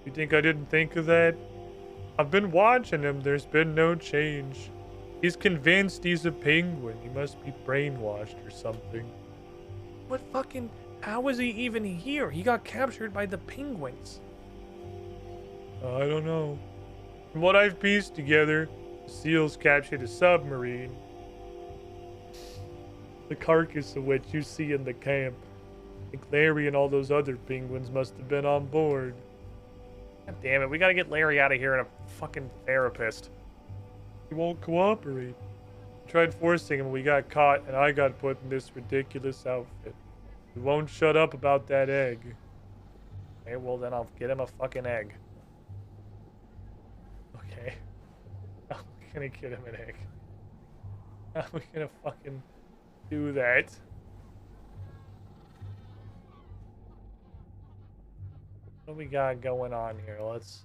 You think I didn't think of that? I've been watching him. There's been no change. He's convinced he's a penguin. He must be brainwashed or something. What fucking... How is he even here? He got captured by the penguins. I don't know. From what I've pieced together, the seals captured a submarine. The carcass of which you see in the camp. I think Larry and all those other penguins must have been on board. God damn it, we gotta get Larry out of here and a fucking therapist. He won't cooperate. I tried forcing him, we got caught, and I got put in this ridiculous outfit. He won't shut up about that egg. Okay, well then I'll get him a fucking egg. Okay. I'm gonna get him an egg. How are we gonna fucking do that? What do we got going on here? Let's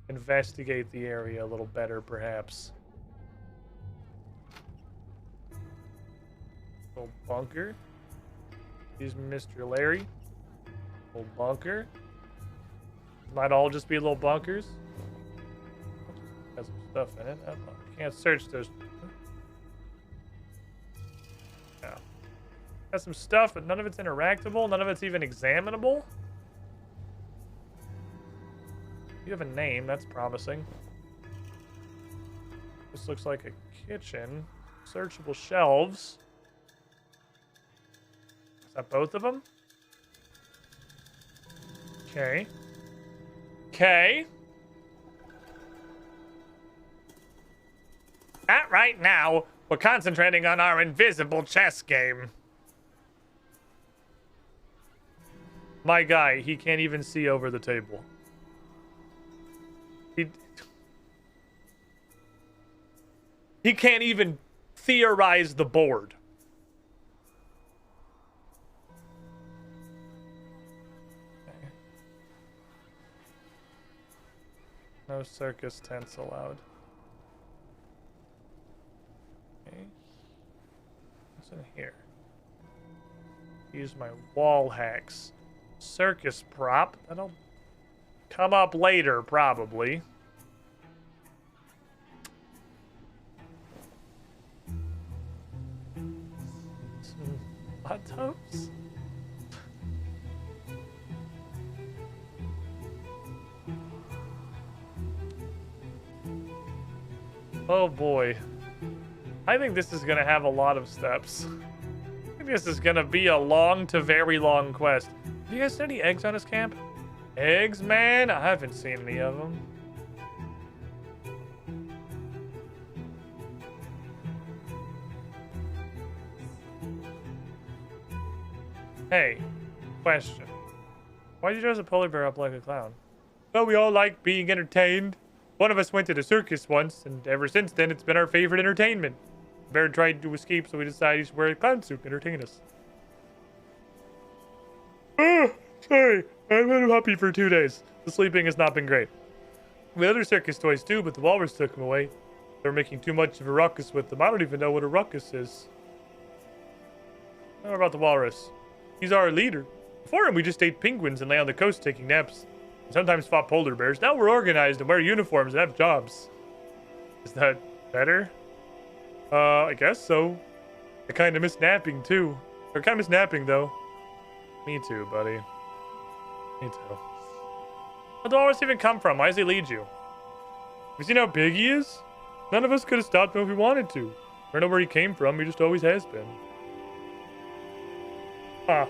investigate the area a little better, perhaps. Little bunker. Here's Mr. Larry. Little bunker. Might all just be little bunkers. Got some stuff in it. I can't search those. Yeah. Got some stuff, but none of it's interactable. None of it's even examinable. You have a name. That's promising. This looks like a kitchen. Searchable shelves. Is that both of them? Okay. Okay. Not right now. We're concentrating on our invisible chess game. My guy, he can't even see over the table. He can't even theorize the board. No circus tents allowed. Okay. What's in here? Use my wall hacks. Circus prop. That'll come up later, probably. Some hot tubs? Oh boy. I think this is gonna have a lot of steps. I think this is gonna be a long to very long quest. Have you guys seen any eggs on this camp? Eggs, man? I haven't seen any of them. Hey, question. Why did you dress a polar bear up like a clown? Well, we all like being entertained. One of us went to the circus once, and ever since then, it's been our favorite entertainment. The bear tried to escape, so we decided he should wear a clown suit and entertain us. Oh, sorry. I've been happy for 2 days. The sleeping has not been great. We had other circus toys too, but the walrus took them away. They were making too much of a ruckus with them. I don't even know what a ruckus is. I don't know about the walrus. He's our leader. Before him, we just ate penguins and lay on the coast taking naps. And sometimes fought polar bears. Now we're organized and wear uniforms and have jobs. Is that better? I guess so. I kind of miss napping too. I kind of miss napping though. Me too, buddy. Me too. Where'd the walrus even come from? Why does he lead you? Have you seen how big he is? None of us could have stopped him if we wanted to. I don't know where he came from. He just always has been. Ah.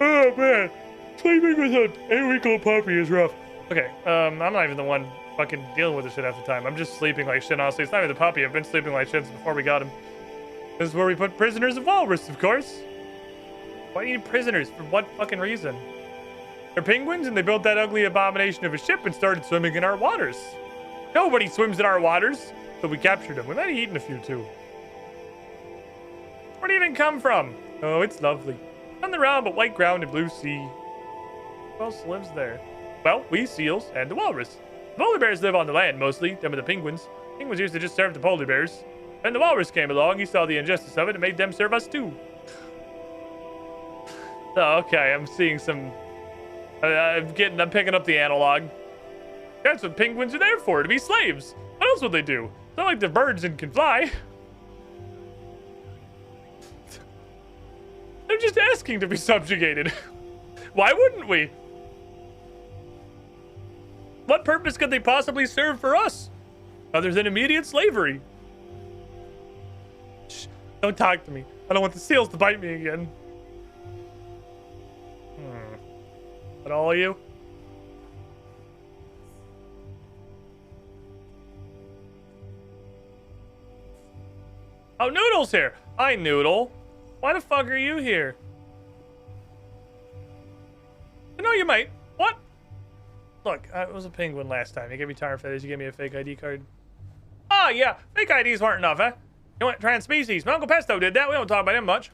Oh, man. Sleeping with an 8-week-old puppy is rough. Okay, I'm not even the one fucking dealing with this shit half the time. I'm just sleeping like shit, honestly. It's not even the puppy. I've been sleeping like shit since before we got him. This is where we put prisoners of walrus, of course. Why do you need prisoners? For what fucking reason? They're penguins, and they built that ugly abomination of a ship and started swimming in our waters. Nobody swims in our waters, so we captured them. We might have eaten a few, too. Where'd he even come from? Oh, it's lovely. Nothing around but white ground and blue sea. Who else lives there? Well, we seals and the walrus. The polar bears live on the land, mostly. Them are the penguins. Penguins used to just serve the polar bears. When the walrus came along, he saw the injustice of it and made them serve us, too. Oh, okay, I'm seeing some... I'm picking up the analog. That's what penguins are there for, to be slaves. What else would they do? It's not like they're birds and can fly. They're just asking to be subjugated. Why wouldn't we? What purpose could they possibly serve for us? Other than immediate slavery? Shh, don't talk to me. I don't want the seals to bite me again. But all of you? Oh, Noodle's here. Hi, Noodle. Why the fuck are you here? I know you might. What? Look, I was a penguin last time. You gave me tire feathers. You gave me a fake ID card. Oh, yeah. Fake IDs weren't enough, huh? You went trans-species. My Uncle Pesto did that. We don't talk about him much.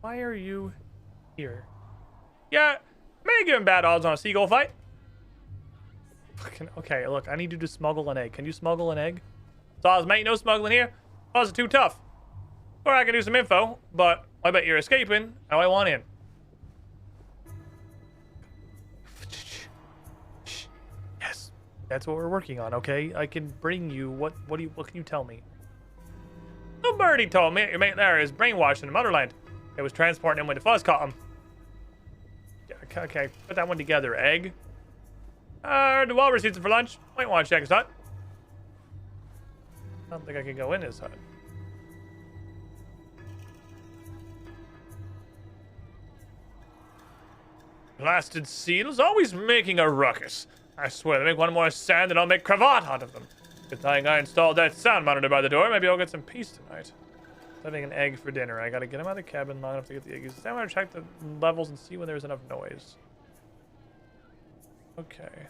Why are you here? Yeah, maybe give him bad odds on a seagull fight. Fucking, okay, look, I need you to smuggle an egg. Can you smuggle an egg? Saws, mate, no smuggling here. Saws are too tough. Or I can do some info, but I bet you're escaping. How I want in. Yes, that's what we're working on, okay? I can bring you, what can you tell me? Little birdie told me your mate there is brainwashed in the motherland. It was transporting him when the fuzz caught him. Yeah, okay, put that one together, egg. The walrus eats it for lunch. Might want to check his hut. I don't think I can go in his hut. Blasted seals, always making a ruckus. I swear, they make one more sound and I'll make cravat out of them. Good thing I installed that sound monitor by the door. Maybe I'll get some peace tonight. Having an egg for dinner. I gotta get him out of the cabin long enough to get the egg. I'm gonna check the levels and see when there's enough noise. Okay.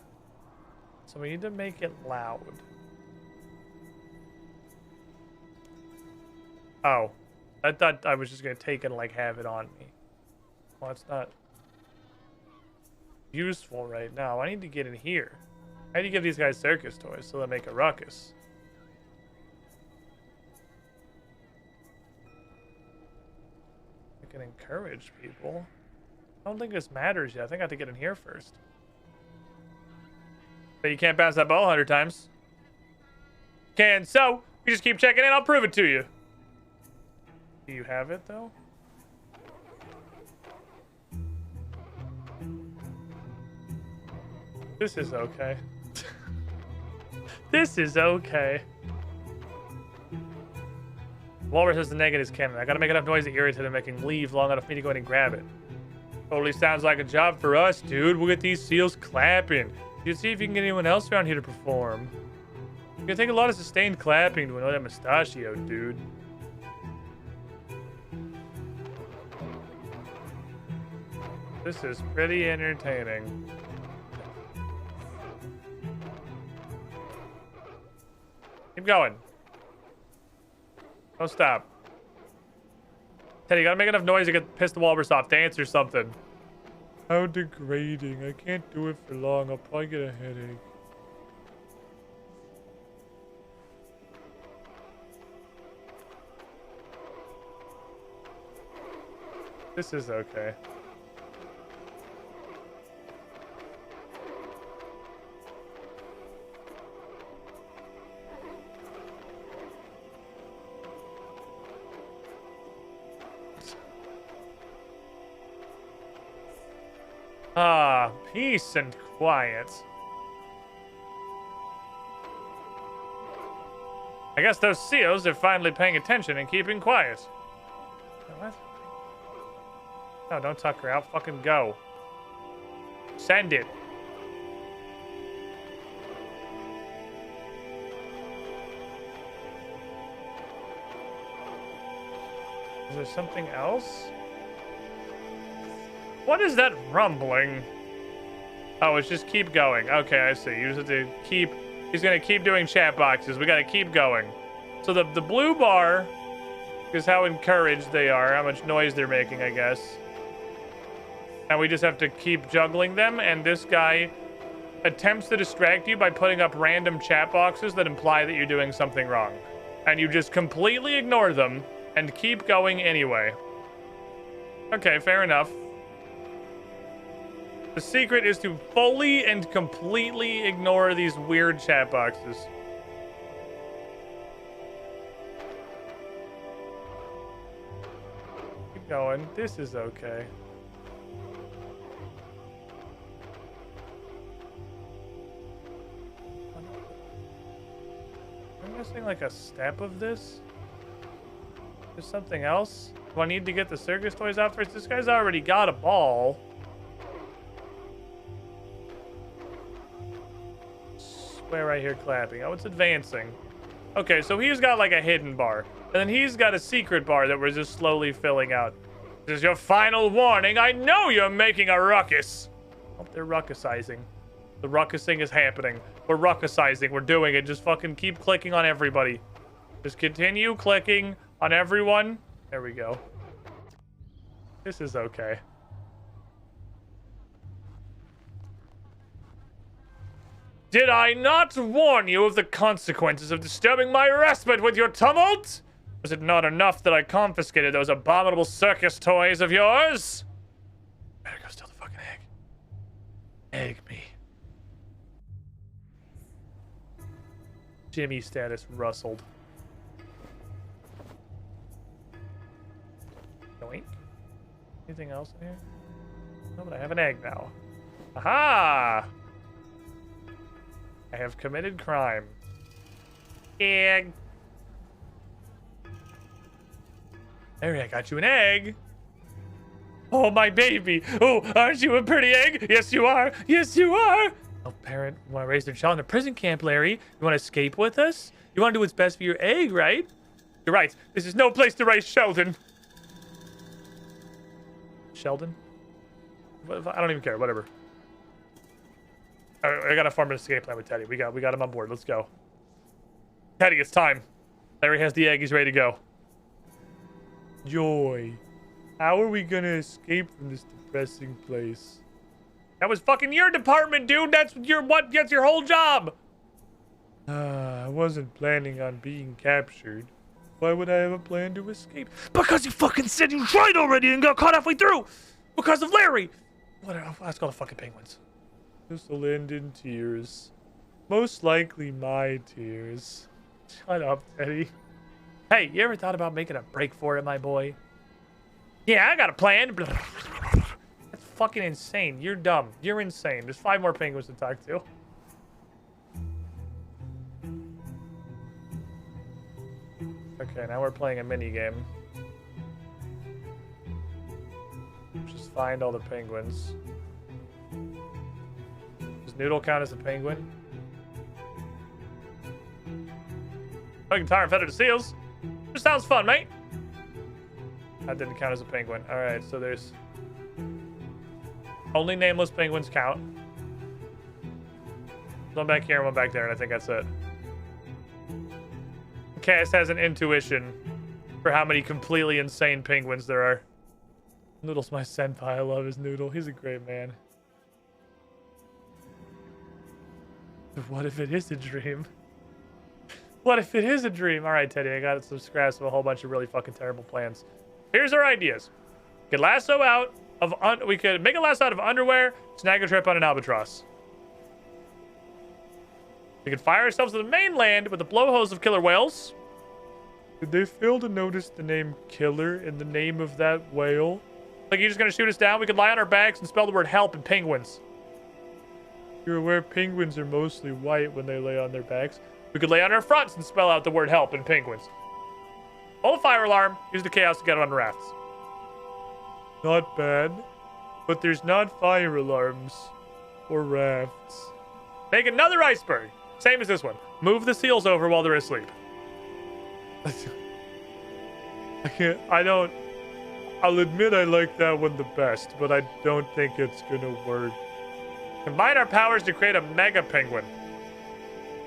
So we need to make it loud. Oh. I thought I was just gonna take it and like have it on me. Well, it's not useful right now. I need to get in here. I need to give these guys circus toys so they make a ruckus. I can encourage people. I don't think this matters yet. I think I have to get in here first. But you can't pass that ball 100 times. Can, so you just keep checking in. I'll prove it to you. Do you have it though? This is okay. This is okay. Walrus has the neg in his cannon. I gotta make enough noise to irritate him, making leave long enough for me to go in and grab it. Totally sounds like a job for us, dude. We'll get these seals clapping. You see if you can get anyone else around here to perform. It's gonna take a lot of sustained clapping to annoy that mustachio, dude. This is pretty entertaining. Keep going. Don't stop. Teddy, you gotta make enough noise to get piss the walrus off. Dance or something. How degrading. I can't do it for long. I'll probably get a headache. This is okay. Ah, peace and quiet. I guess those seals are finally paying attention and keeping quiet. What? No, don't tuck her out. Fucking go. Send it. Is there something else? What is that rumbling? Oh, it's just keep going. Okay, I see. You just have to keep... He's going to keep doing chat boxes. We got to keep going. So the blue bar is how encouraged they are, how much noise they're making, I guess. And we just have to keep juggling them, and this guy attempts to distract you by putting up random chat boxes that imply that you're doing something wrong. And you just completely ignore them and keep going anyway. Okay, fair enough. The secret is to fully and completely ignore these weird chat boxes. Keep going. This is okay. I'm missing like a step of this. There's something else. Do I need to get the circus toys out first? This guy's already got a ball. Square right here clapping. Oh, it's advancing. Okay, so he's got like a hidden bar. And then he's got a secret bar that we're just slowly filling out. This is your final warning. I know you're making a ruckus. Oh, they're ruckusizing. The ruckusing is happening. We're ruckusizing. We're doing it. Just fucking keep clicking on everybody. Just continue clicking on everyone. There we go. This is okay. Did I not warn you of the consequences of disturbing my respite with your tumult? Was it not enough that I confiscated those abominable circus toys of yours? Better go steal the fucking egg. Egg me. Jimmy status rustled. Doink. Anything else in here? No, but I have an egg now. Aha! I have committed crime. Egg. There, I got you an egg. Oh, my baby. Oh, aren't you a pretty egg? Yes, you are. Yes, you are. Oh, parent, you want to raise their child in a prison camp, Larry? You want to escape with us? You want to do what's best for your egg, right? You're right. This is no place to raise Sheldon. Sheldon? I don't even care. Whatever. All right, I got to form an escape plan with Teddy. We got him on board. Let's go. Teddy, it's time. Larry has the egg. He's ready to go. Joy. How are we going to escape from this depressing place? That was fucking your department, dude. That's your whole job. I wasn't planning on being captured. Why would I have a plan to escape? Because you fucking said you tried already and got caught halfway through. Because of Larry. Whatever. Let's call the fucking penguins. This will end in tears. Most likely my tears. Shut up, Teddy. Hey, you ever thought about making a break for it, my boy? Yeah, I got a plan. That's fucking insane. You're dumb. You're insane. There's 5 more penguins to talk to. Okay, now we're playing a mini game. Just find all the penguins. Does Noodle count as a penguin? Fucking tar and feather to seals. This sounds fun, mate. That didn't count as a penguin. All right, so there's only nameless penguins count. One back here, one back there, and I think that's it. Cass has an intuition for how many completely insane penguins there are. Noodle's my senpai. I love his Noodle. He's a great man. What if it is a dream? What if it is a dream? All right, Teddy, I got some scraps of a whole bunch of really fucking terrible plans. Here's our ideas. We could lasso out of we could make a lasso out of underwear, snag a trip on an albatross. We could fire ourselves to the mainland with the blowhose of killer whales. Did they fail to notice the name killer in the name of that whale? Like, you're just gonna shoot us down? We could lie on our backs and spell the word help in penguins. You're aware penguins are mostly white when they lay on their backs. We could lay on our fronts and spell out the word help in penguins. Hold a fire alarm. Use the chaos to get on rafts. Not bad. But there's not fire alarms or rafts. Make another iceberg. Same as this one. Move the seals over while they're asleep. I'll admit I like that one the best, but I don't think it's gonna work. Combine our powers to create a mega penguin.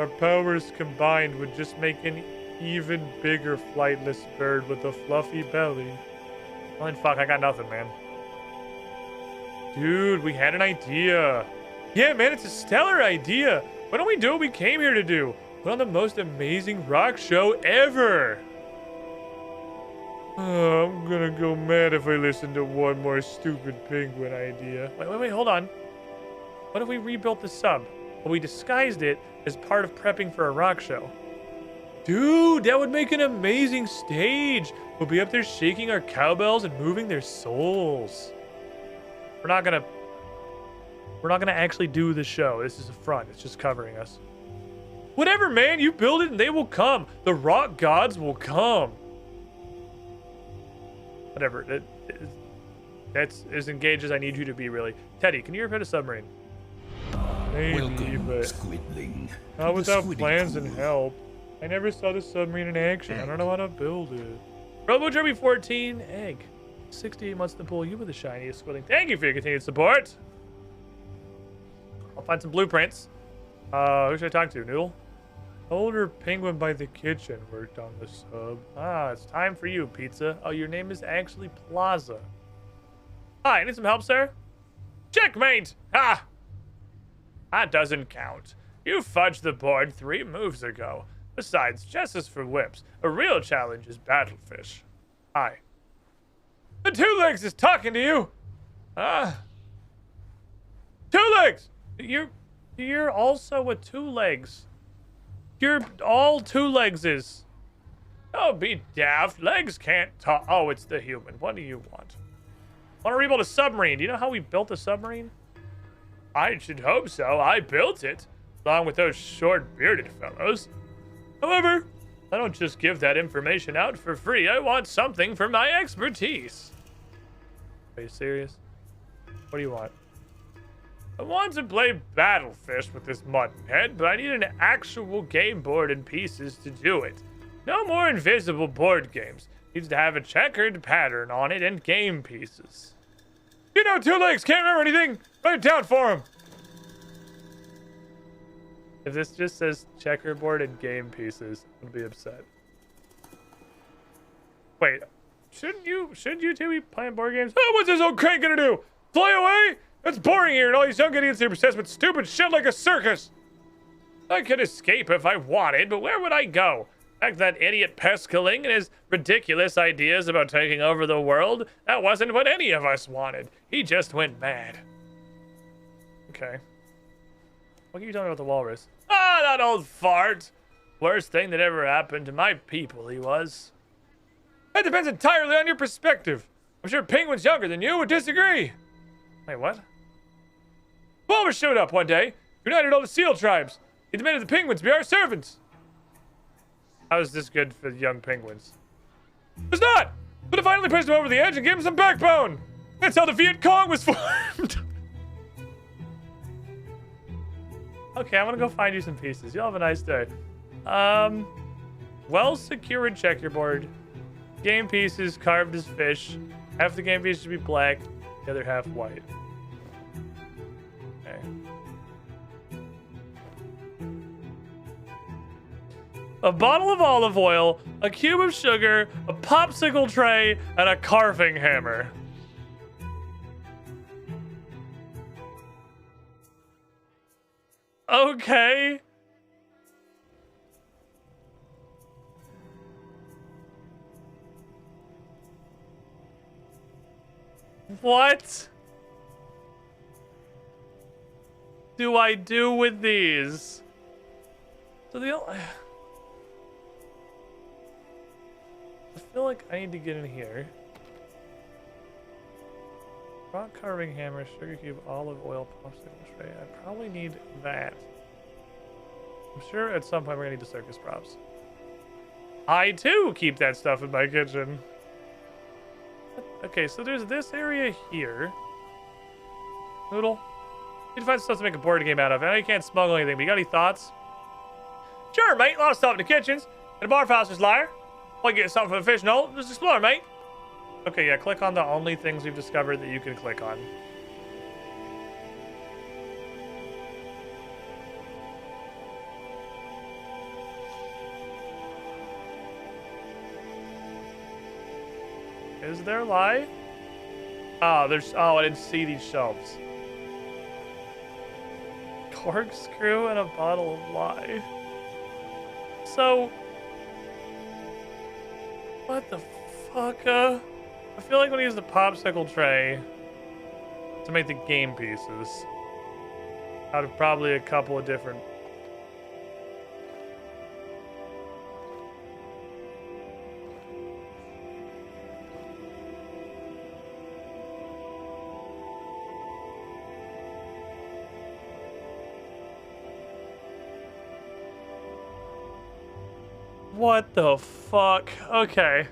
Our powers combined would just make an even bigger flightless bird with a fluffy belly. Well, then fuck, I got nothing, man. Dude, we had an idea. Yeah, man, it's a stellar idea. Why don't we do what we came here to do? Put on the most amazing rock show ever. Oh, I'm gonna go mad if I listen to one more stupid penguin idea. Wait, hold on. What if we rebuilt the sub, but we disguised it as part of prepping for a rock show? Dude, that would make an amazing stage. We'll be up there shaking our cowbells and moving their souls. We're not gonna actually do the show. This is a front. It's just covering us. Whatever, man. You build it and they will come. The rock gods will come. Whatever. That's as engaged as I need you to be, really. Teddy, can you repair a submarine? Maybe, Welcome, but Squidling. not without Squiddy plans pool. and help. I never saw the submarine in action. I don't know how to build it. Robo Derby 14, egg. 68 months to pull you with the shiniest Squidling. Thank you for your continued support. I'll find some blueprints. Who should I talk to? Noodle? Older penguin by the kitchen worked on the sub. Ah, it's time for you, Pizza. Oh, your name is actually Plaza. Hi, need some help, sir? Checkmate! Ah! That doesn't count. You fudged the board 3 moves ago. Besides, chess is for whips. A real challenge is battlefish. Hi. The 2 legs is talking to you! Ah. 2 legs! You're also a 2 legs. You're all 2 legses. Don't be daft. Legs can't talk. Oh, it's the human. What do you want? Want to rebuild a submarine. Do you know how we built a submarine? I should hope so. I built it, along with those short-bearded fellows. However, I don't just give that information out for free. I want something for my expertise. Are you serious? What do you want? I want to play Battlefish with this mutton head, but I need an actual game board and pieces to do it. No more invisible board games. Needs to have a checkered pattern on it and game pieces. You know, 2 legs can't remember anything. Write it down for him. If this just says checkerboard and game pieces, I'm gonna be upset. Wait, shouldn't you 2 be playing board games? Oh, what's this old crank gonna do? Fly away? That's boring here, and all these young idiots are obsessed with stupid shit like a circus. I could escape if I wanted, but where would I go? Back to that idiot Pescaling and his ridiculous ideas about taking over the world? That wasn't what any of us wanted. He just went mad. Okay. What can you tell me about the walrus? Ah, that old fart! Worst thing that ever happened to my people, he was. That depends entirely on your perspective. I'm sure penguins younger than you would disagree. Wait, what? Walrus showed up one day, united all the seal tribes. He demanded the penguins be our servants. How is this good for young penguins? It's not! But it finally pushed him over the edge and gave him some backbone. That's how the Viet Cong was formed. Okay, I'm gonna go find you some pieces. You'll have a nice day. Well-secured checkerboard. Game pieces carved as fish. Half the game pieces should be black, the other half white. Okay. A bottle of olive oil, a cube of sugar, a popsicle tray, and a carving hammer. Okay. What do I do with these? So I feel like I need to get in here. Rock carving hammer, sugar cube, olive oil, popsicle tray. I probably need that. I'm sure at some point we're gonna need the circus props. I too keep that stuff in my kitchen. Okay, so there's this area here. Noodle, need to find stuff to make a board game out of. I know you can't smuggle anything, but you got any thoughts? Sure, mate. A lot of stuff in the kitchens. And the barfouser's liar. Want to get something for the fish? No, just explore, mate. Okay, yeah, click on the only things we've discovered that you can click on. Is there a lie? Oh, I didn't see these shelves. Corkscrew and a bottle of lye. So, what the fuck? I feel like when I use the popsicle tray to make the game pieces out of probably a couple of different. What the fuck? Okay.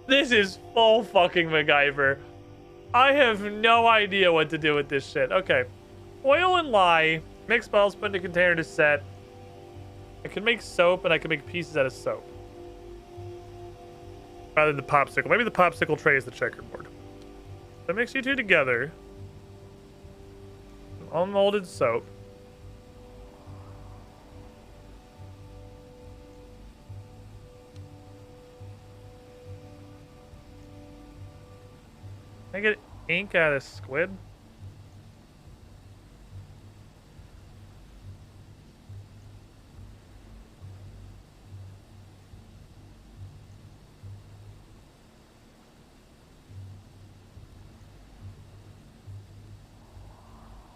This is full fucking MacGyver. I have no idea what to do with this shit. Okay. Oil and lye. Mix balls, put in a container to set. I can make soap and I can make pieces out of soap. Rather than the popsicle. Maybe the popsicle tray is the checkerboard. So mix you two together. Unmolded soap. Can I get ink out of squid?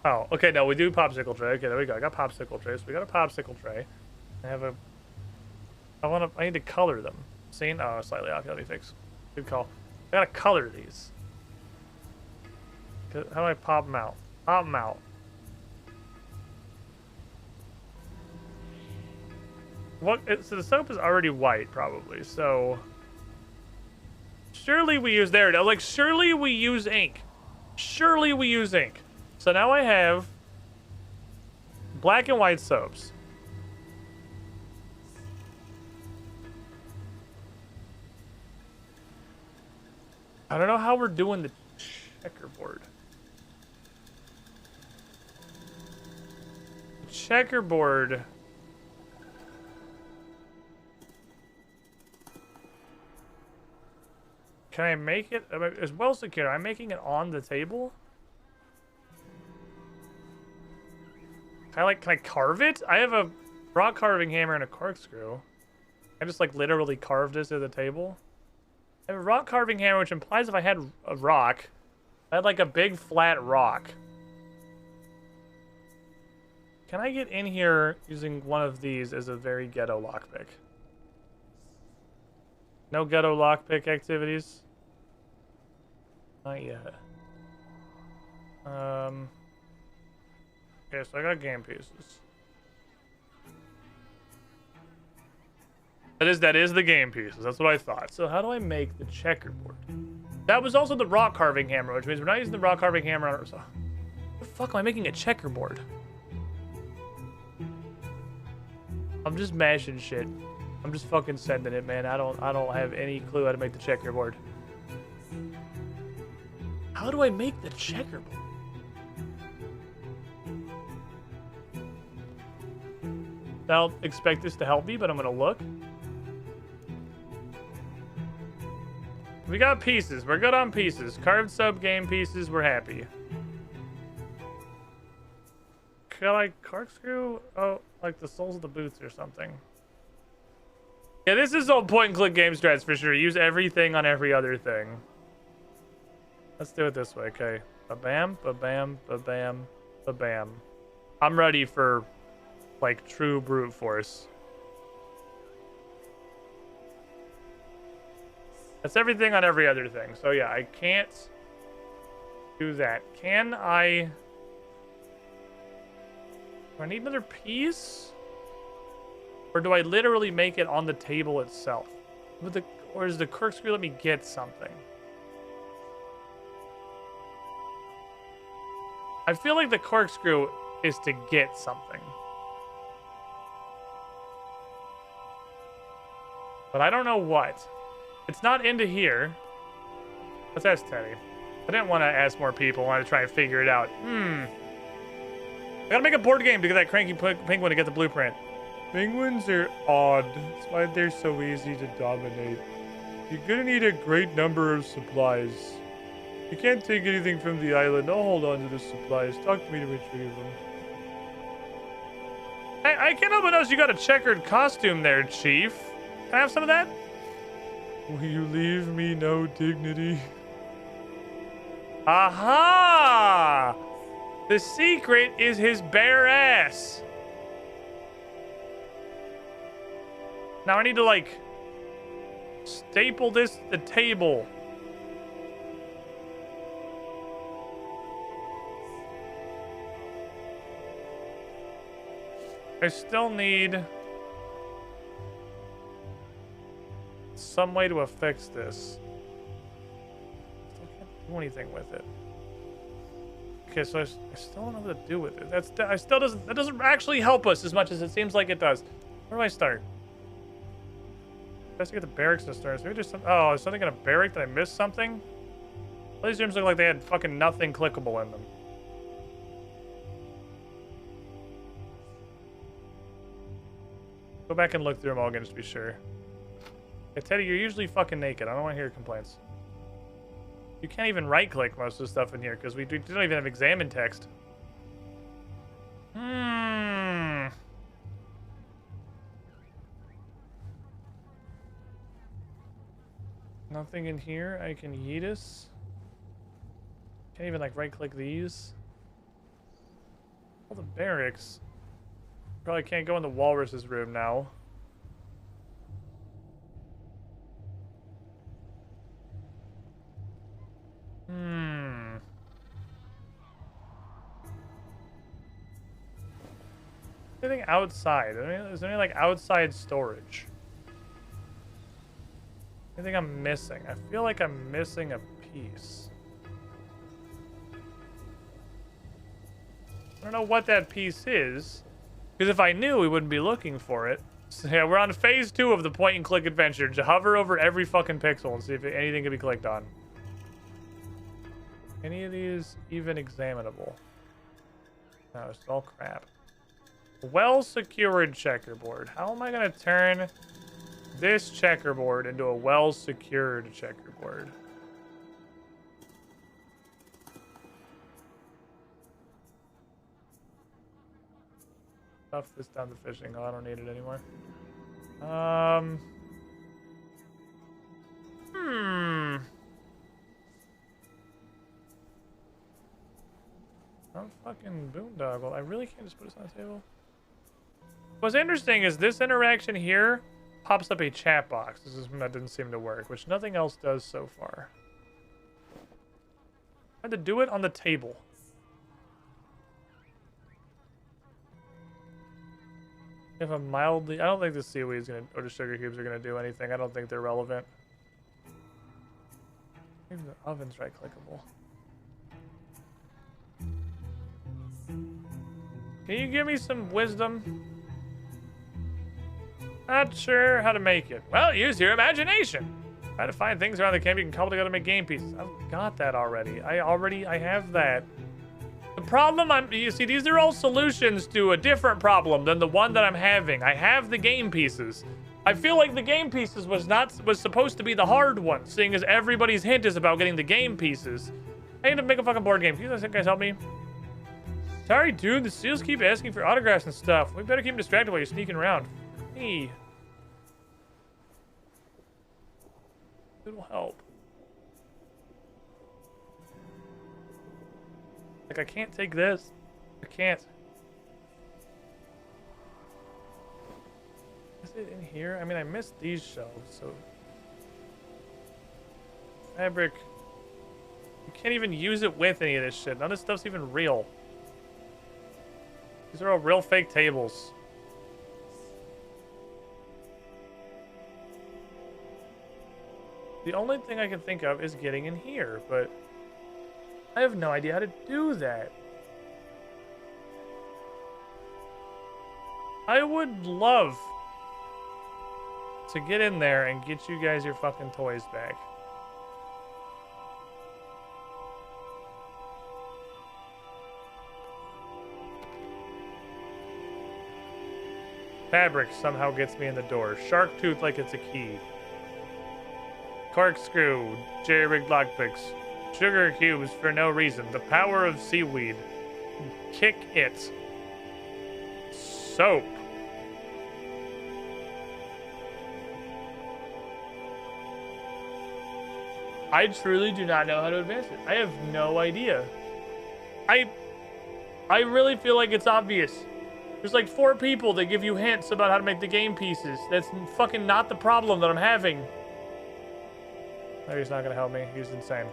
Oh, okay, no, we do popsicle tray. Okay, there we go. I got popsicle trays. So we got a popsicle tray. I have a... I need to color them. See? Oh, slightly off. Let me fix. Good call. I gotta color these. How do I pop them out? Pop them out. What? So the soap is already white, probably. So... Surely we use... There it is. Like, surely we use ink. Surely we use ink. So now I have black and white soaps. I don't know how we're doing the checkerboard. Checkerboard. Can I make it as well secure? I'm making it on the table. Can I carve it? I have a rock carving hammer and a corkscrew. I just like literally carved this at the table. I have a rock carving hammer, which implies if I had a rock, I had like a big flat rock. Can I get in here using one of these as a very ghetto lockpick? No ghetto lockpick activities? Not yet. Okay, so I got game pieces. That is the game pieces. That's what I thought. So how do I make the checkerboard? That was also the rock carving hammer, which means we're not using the rock carving hammer on ourselves. What the fuck am I making a checkerboard? I'm just mashing shit. I'm just fucking sending it, man. I don't have any clue how to make the checkerboard. How do I make the checkerboard? I don't expect this to help me, but I'm gonna look. We got pieces. We're good on pieces. Carved sub game pieces. We're happy. Can I corkscrew? Oh, like the soles of the boots or something. Yeah, this is all point and click game strats for sure. Use everything on every other thing. Let's do it this way. Okay. Ba-bam, ba-bam, ba-bam, ba-bam. I'm ready for like true brute force. That's everything on every other thing. So yeah, I can't do that. Can I... Do I need another piece? Or do I literally make it on the table itself? Or does the corkscrew let me get something? I feel like the corkscrew is to get something. But I don't know what. It's not into here. Let's ask Teddy. I didn't want to ask more people. I wanted to try and figure it out. I gotta make a board game to get that cranky penguin to get the blueprint. Penguins are odd. That's why they're so easy to dominate. You're gonna need a great number of supplies. You can't take anything from the island. I'll hold on to the supplies. Talk to me to retrieve them. I can't help but notice you got a checkered costume there, Chief. Can I have some of that? Will you leave me no dignity? Aha! The secret is his bare ass. Now I need to, like, staple this to the table. I still need some way to affix this. Still can't do anything with it. Okay, so I still don't know what to do with it. That doesn't actually help us as much as it seems like it does. Where do I start? I have to get the barracks to start. So maybe there's some. Oh, is something in a barrack? Did I miss something? These rooms look like they had fucking nothing clickable in them. Go back and look through them all again just to be sure. Hey, Teddy, you're usually fucking naked. I don't want to hear your complaints. You can't even right-click most of the stuff in here because we don't even have examine text. Nothing in here. I can yeetus. Can't even like right-click these. All the barracks. Probably can't go in the walrus's room now. Anything outside? Is there any like outside storage? Anything I'm missing? I feel like I'm missing a piece. I don't know what that piece is. Because if I knew, we wouldn't be looking for it. So yeah, we're on phase 2 of the point and click adventure. Just hover over every fucking pixel and see if anything can be clicked on. Any of these even examinable? No, it's all crap. Well-secured checkerboard. How am I going to turn this checkerboard into a well-secured checkerboard? Stuff this down the fishing. Oh, I don't need it anymore. I'm fucking boondoggle. I really can't just put this on the table. What's interesting is this interaction here pops up a chat box. That didn't seem to work, which nothing else does so far. I had to do it on the table. If I'm mildly... I don't think the seaweed's gonna... or the sugar cubes are gonna do anything. I don't think they're relevant. Maybe the oven's right-clickable. Can you give me some wisdom? Not sure how to make it. Well, use your imagination. Try to find things around the camp you can cobble together to make game pieces. I've got that already. I have that. The problem you see, these are all solutions to a different problem than the one that I'm having. I have the game pieces. I feel like the game pieces was supposed to be the hard one, seeing as everybody's hint is about getting the game pieces. I need to make a fucking board game. Can you guys help me? Sorry, dude. The seals keep asking for autographs and stuff. We better keep them distracted while you're sneaking around. Hey. It'll help. Like, I can't take this. I can't. Is it in here? I mean, I missed these shelves, so... Fabric. You can't even use it with any of this shit. None of this stuff's even real. These are all real fake tables. The only thing I can think of is getting in here, but I have no idea how to do that. I would love to get in there and get you guys your fucking toys back. Fabric somehow gets me in the door. Shark tooth like it's a key. Corkscrew, jerry-rigged lockpicks, sugar cubes for no reason, the power of seaweed, kick it, soap. I truly do not know how to advance it. I have no idea. I really feel like it's obvious. There's like 4 people that give you hints about how to make the game pieces. That's fucking not the problem that I'm having. No, he's not gonna help me. He's insane.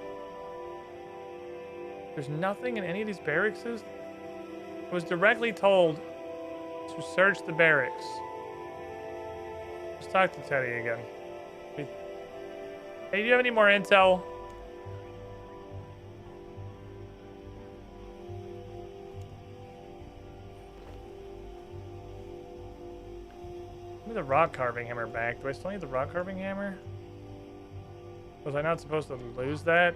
There's nothing in any of these barracks. I was directly told to search the barracks. Let's talk to Teddy again. Hey, do you have any more intel? Give me the rock carving hammer back. Do I still need the rock carving hammer? Was I not supposed to lose that?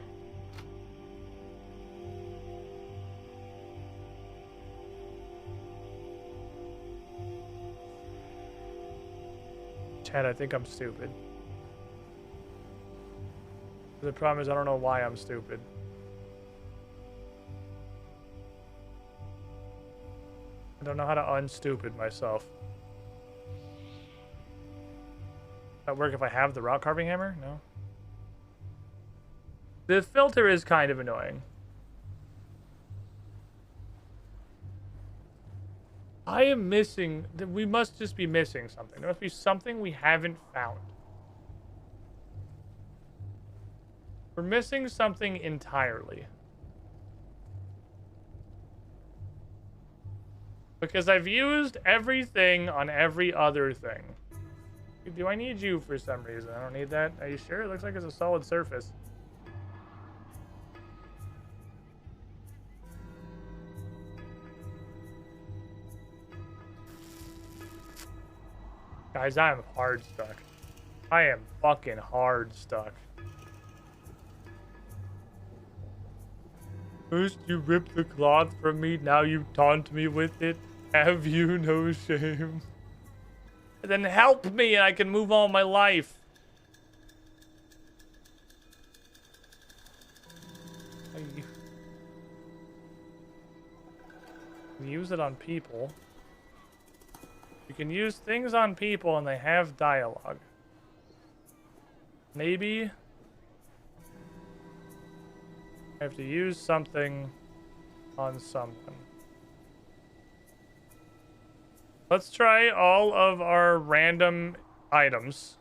Chad, I think I'm stupid. The problem is I don't know why I'm stupid. I don't know how to unstupid myself. Does that work if I have the rock carving hammer? No. The filter is kind of annoying. I am missing... We must just be missing something. There must be something we haven't found. We're missing something entirely. Because I've used everything on every other thing. Do I need you for some reason? I don't need that. Are you sure? It looks like it's a solid surface. Guys, I am hard stuck. I am fucking hard stuck. First you ripped the cloth from me, now you taunt me with it. Have you no shame? Then help me and I can move on my life. Use it on people. You can use things on people and they have dialogue. Maybe I have to use something on someone. Let's try all of our random items.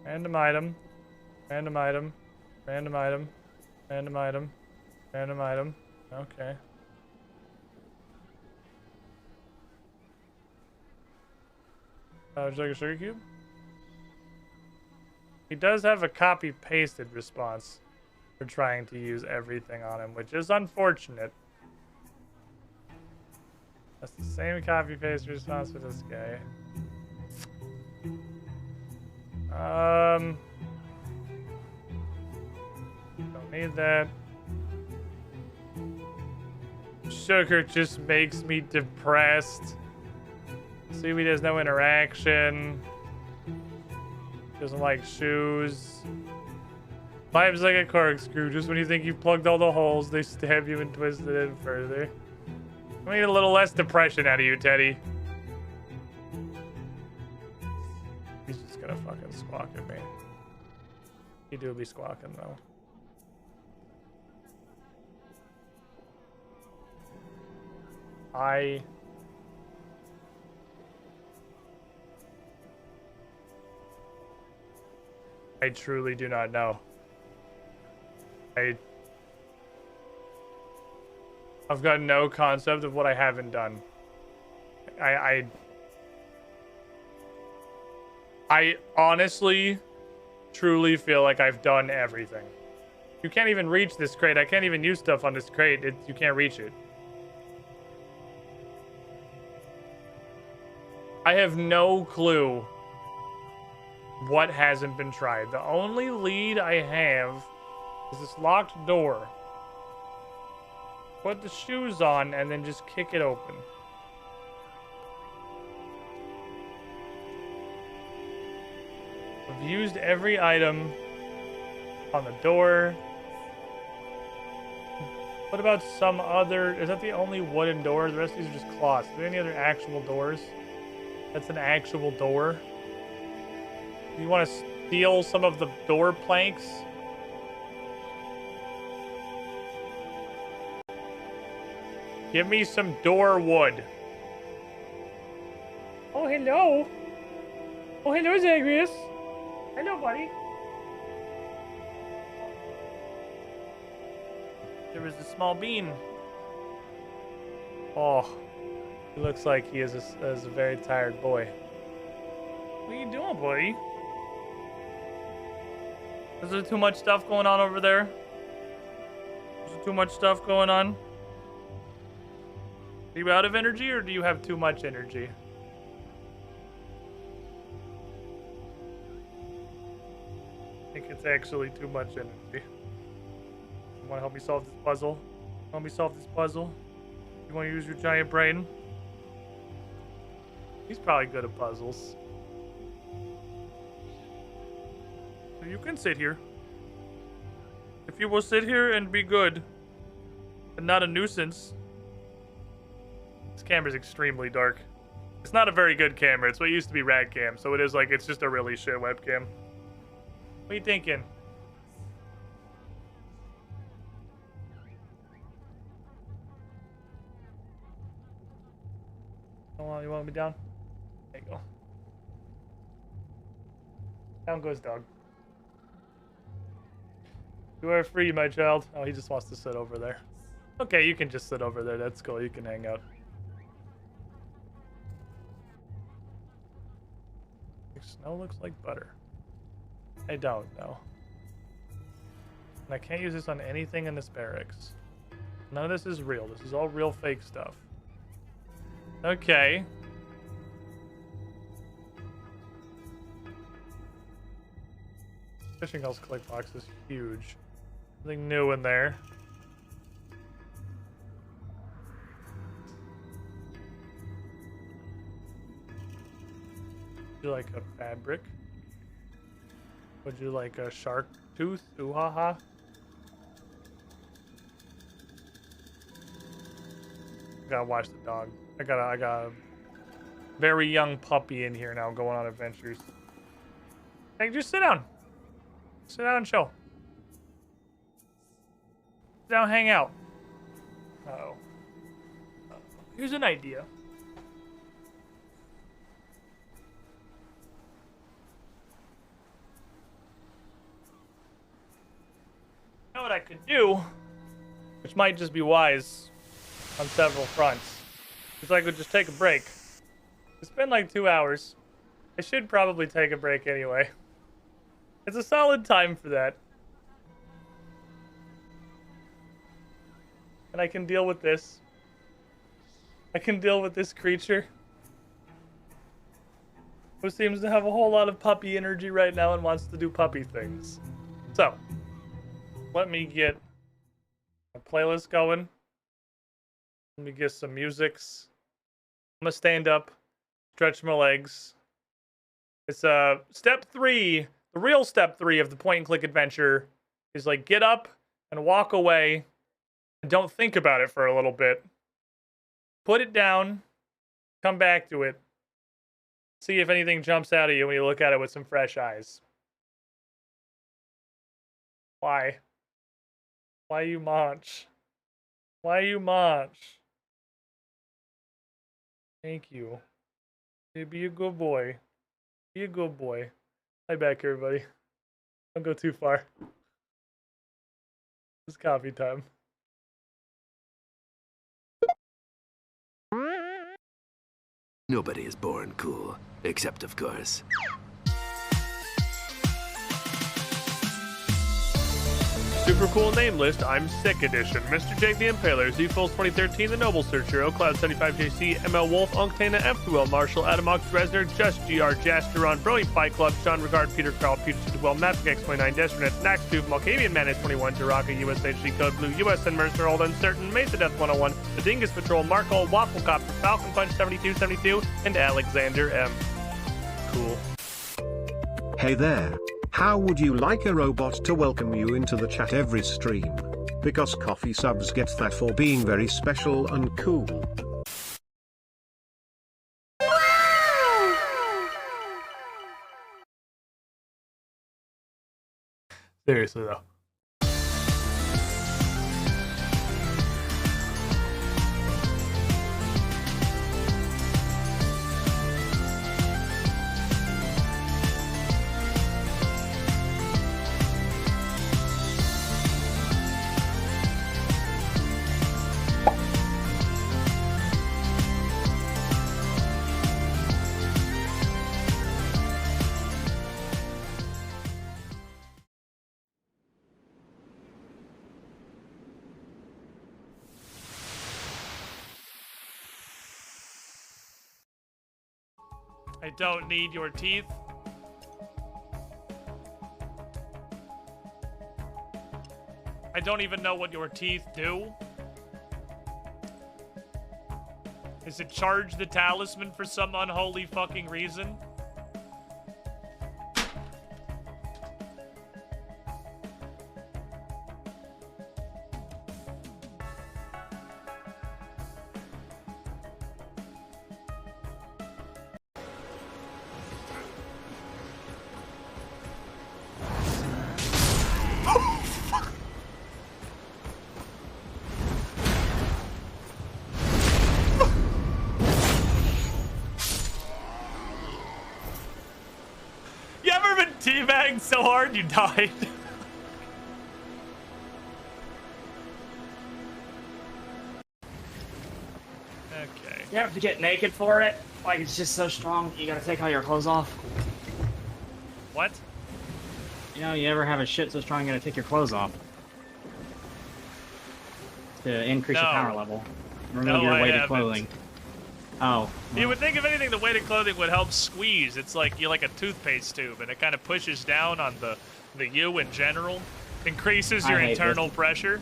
Random item. Random item. Random item. Random item. Random item. Okay. Would you like a sugar cube? He does have a copy-pasted response for trying to use everything on him, which is unfortunate. That's the same copy-paste response for this guy. Don't need that. Sugar just makes me depressed. Seaweed has no interaction. Doesn't like shoes. Vibes like a corkscrew. Just when you think you've plugged all the holes, they stab you and twist it in further. Let me get a little less depression out of you, Teddy. He's just gonna fucking squawk at me. He do be squawking though. I truly do not know. I've got no concept of what I haven't done. I honestly, truly feel like I've done everything. You can't even reach this crate. I can't even use stuff on this crate. You can't reach it. I have no clue what hasn't been tried. The only lead I have is this locked door. Put the shoes on and then just kick it open. I've used every item on the door. What about some other... Is that the only wooden door? The rest of these are just cloths. Are there any other actual doors? That's an actual door. You want to steal some of the door planks? Give me some door wood. Oh, hello. Oh, hello, Zagreus. Hello, buddy. There was a small bean. Oh, he looks like he is a very tired boy. What are you doing, buddy? Is there too much stuff going on over there? Is there too much stuff going on? Are you out of energy or do you have too much energy? I think it's actually too much energy. You want to help me solve this puzzle? Help me solve this puzzle? You want to use your giant brain? He's probably good at puzzles. So you can sit here. If you will sit here and be good, and not a nuisance. This camera's extremely dark. It's not a very good camera. It's what used to be Radcam, so it is like, it's just a really shit webcam. What are you thinking? Oh, you want me down? There you go. Down goes dog. You are free, my child. Oh, he just wants to sit over there. Okay, you can just sit over there. That's cool. You can hang out. Snow looks like butter. I don't know. And I can't use this on anything in this barracks. None of this is real. This is all real fake stuff. Okay. Fishing house click box is huge. Something new in there. Would you like a fabric? Would you like a shark tooth? Ooh ha ha. Gotta watch the dog. I got a very young puppy in here now going on adventures. Hey, just sit down. Sit down and chill. Sit down, hang out. Uh-oh. Here's an idea. You know what I could do, which might just be wise on several fronts, is I could just take a break. It's been like 2 hours. I should probably take a break anyway. It's a solid time for that. And I can deal with this. I can deal with this creature who seems to have a whole lot of puppy energy right now and wants to do puppy things. So, let me get a playlist going. Let me get some musics. I'm gonna stand up, stretch my legs. It's step 3. The real step 3 of the point and click adventure is like get up and walk away and don't think about it for a little bit. Put it down, come back to it. See if anything jumps out at you when you look at it with some fresh eyes. Why? Why you munch? Why you munch? Thank you. Be a good boy. Be a good boy. Hi back, everybody. Don't go too far. It's coffee time. Nobody is born cool, except of course. Super cool name list, I'm Sick Edition. Mr. Jake the Impaler, Z-Foles 2013, The Noble Searcher, O'Cloud 75JC, ML Wolf, Unctana, F2L, Marshall, Adamox, Dresner, Just GR, Jasteron, Brilliant Fight Club, Sean Regard, Peter Carl, Peter Well, Mavic X29, Destronet, Snackstube, Malkavian Manus 21, Jaraka, USHG Code Blue, USN Mercer, Hold Uncertain, Mesa Death 101, The Dingus Patrol, Markle, Waffle Copter, Falcon Punch 7272, and Alexander M. Cool. Hey there. How would you like a robot to welcome you into the chat every stream? Because coffee subs get that for being very special and cool. Seriously though. I don't need your teeth. I don't even know what your teeth do. Is it charge the talisman for some unholy fucking reason? Teabagged so hard you died. Okay. You have to get naked for it. Like, it's just so strong, you gotta take all your clothes off. What? You know, you ever have a shit so strong, you gotta take your clothes off. To increase your power level. Remove your weighted clothing. Oh. Well. You would think, if anything, the weighted clothing would help squeeze. It's like you're like a toothpaste tube, and it kind of pushes down on the you in general, increases your internal pressure.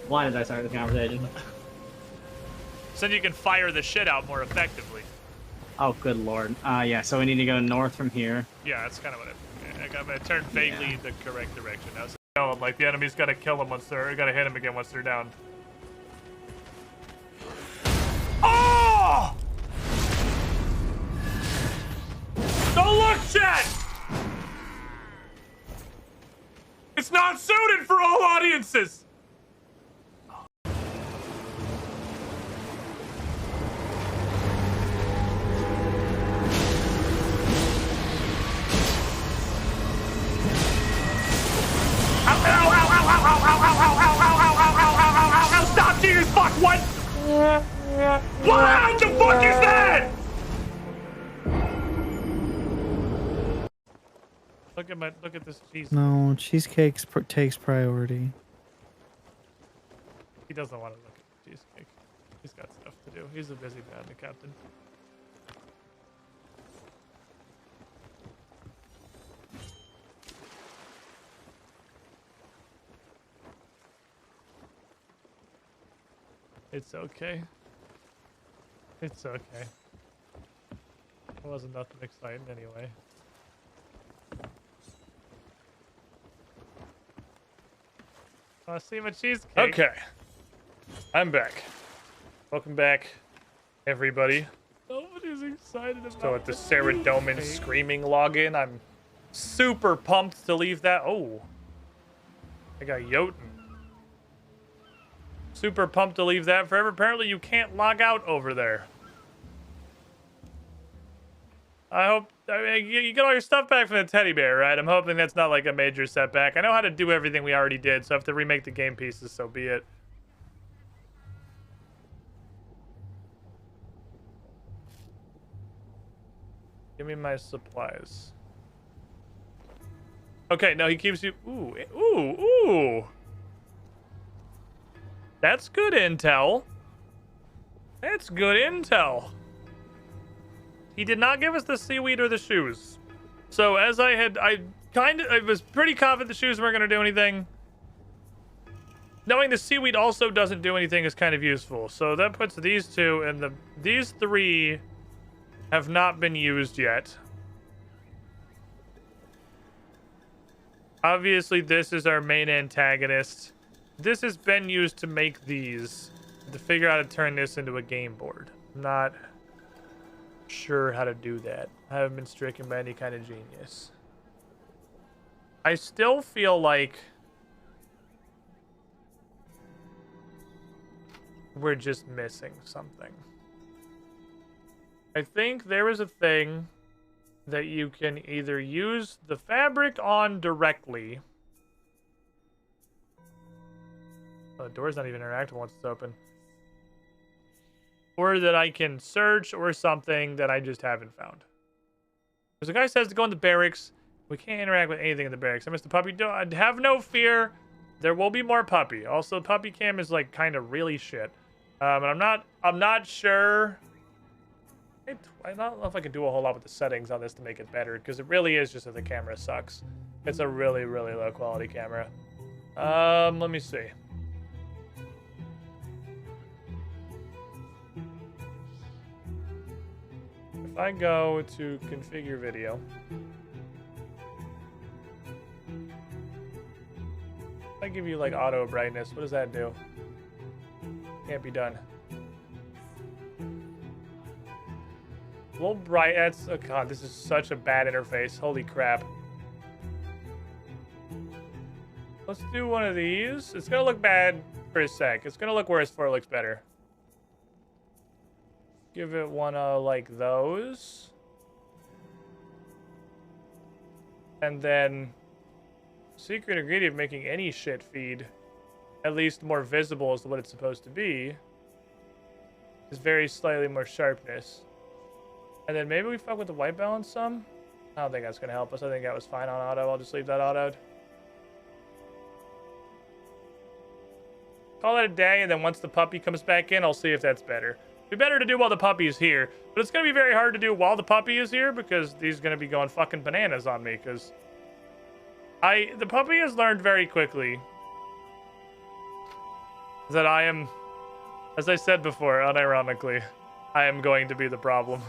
Why did I start this conversation? So then you can fire the shit out more effectively. Oh, good lord. Yeah, so we need to go north from here. Yeah, that's kind of what I'm gonna turn vaguely the correct direction. I was like, the enemy's gotta kill them once they're, gotta hit them again once they're down. Oh! Don't look, chat! It's not suited for all audiences! Stop, Jesus fuck, what? What the fuck is that? Look at this cheese. No, cheesecake takes priority. He doesn't want to look at the cheesecake. He's got stuff to do. He's a busy man, the captain. It's okay. It's okay. It wasn't nothing exciting anyway. I see my cheesecake. Okay. I'm back. Welcome back, everybody. Nobody's excited about so at the Saradomin screaming login. I'm super pumped to leave that. Oh. I got Jotun. Super pumped to leave that forever. Apparently you can't log out over there. I hope you get all your stuff back from the teddy bear, right? I'm hoping that's not like a major setback. I know how to do everything we already did, so I have to remake the game pieces, so be it. Give me my supplies. Okay, no, he keeps you... Ooh, ooh, ooh. That's good intel. That's good intel. He did not give us the seaweed or the shoes. So as I was pretty confident the shoes weren't going to do anything. Knowing the seaweed also doesn't do anything is kind of useful. So that puts these two, and these three have not been used yet. Obviously, this is our main antagonist. This has been used to make these, to figure out how to turn this into a game board. I'm not sure how to do that. I haven't been stricken by any kind of genius. I still feel like we're just missing something. I think there is a thing that you can either use the fabric on directly. Oh, the door's not even interactable once it's open. Or that I can search, or something that I just haven't found. Because the guy says to go in the barracks. We can't interact with anything in the barracks. I missed the puppy. Don't have no fear. There will be more puppy. Also, puppy cam is like kind of really shit. And I'm not sure. I don't know if I can do a whole lot with the settings on this to make it better, because it really is just that the camera sucks. It's a really, really low quality camera. Let me see. If I go to configure video. If I give you like auto brightness, what does that do? Can't be done. A little bright. That's, oh god, this is such a bad interface. Holy crap. Let's do one of these. It's gonna look bad for a sec. It's gonna look worse before it looks better. Give it one like those. And then secret ingredient of making any shit feed at least more visible as to what it's supposed to be is very slightly more sharpness. And then maybe we fuck with the white balance some. I don't think that's gonna help us. I think that was fine on auto. I'll just leave that autoed. Call it a day, and then once the puppy comes back in, I'll see if that's better. It'd be better to do while the puppy's here, but it's gonna be very hard to do while the puppy is here because he's gonna be going fucking bananas on me. Because the puppy has learned very quickly that I am, as I said before, unironically, I am going to be the problem.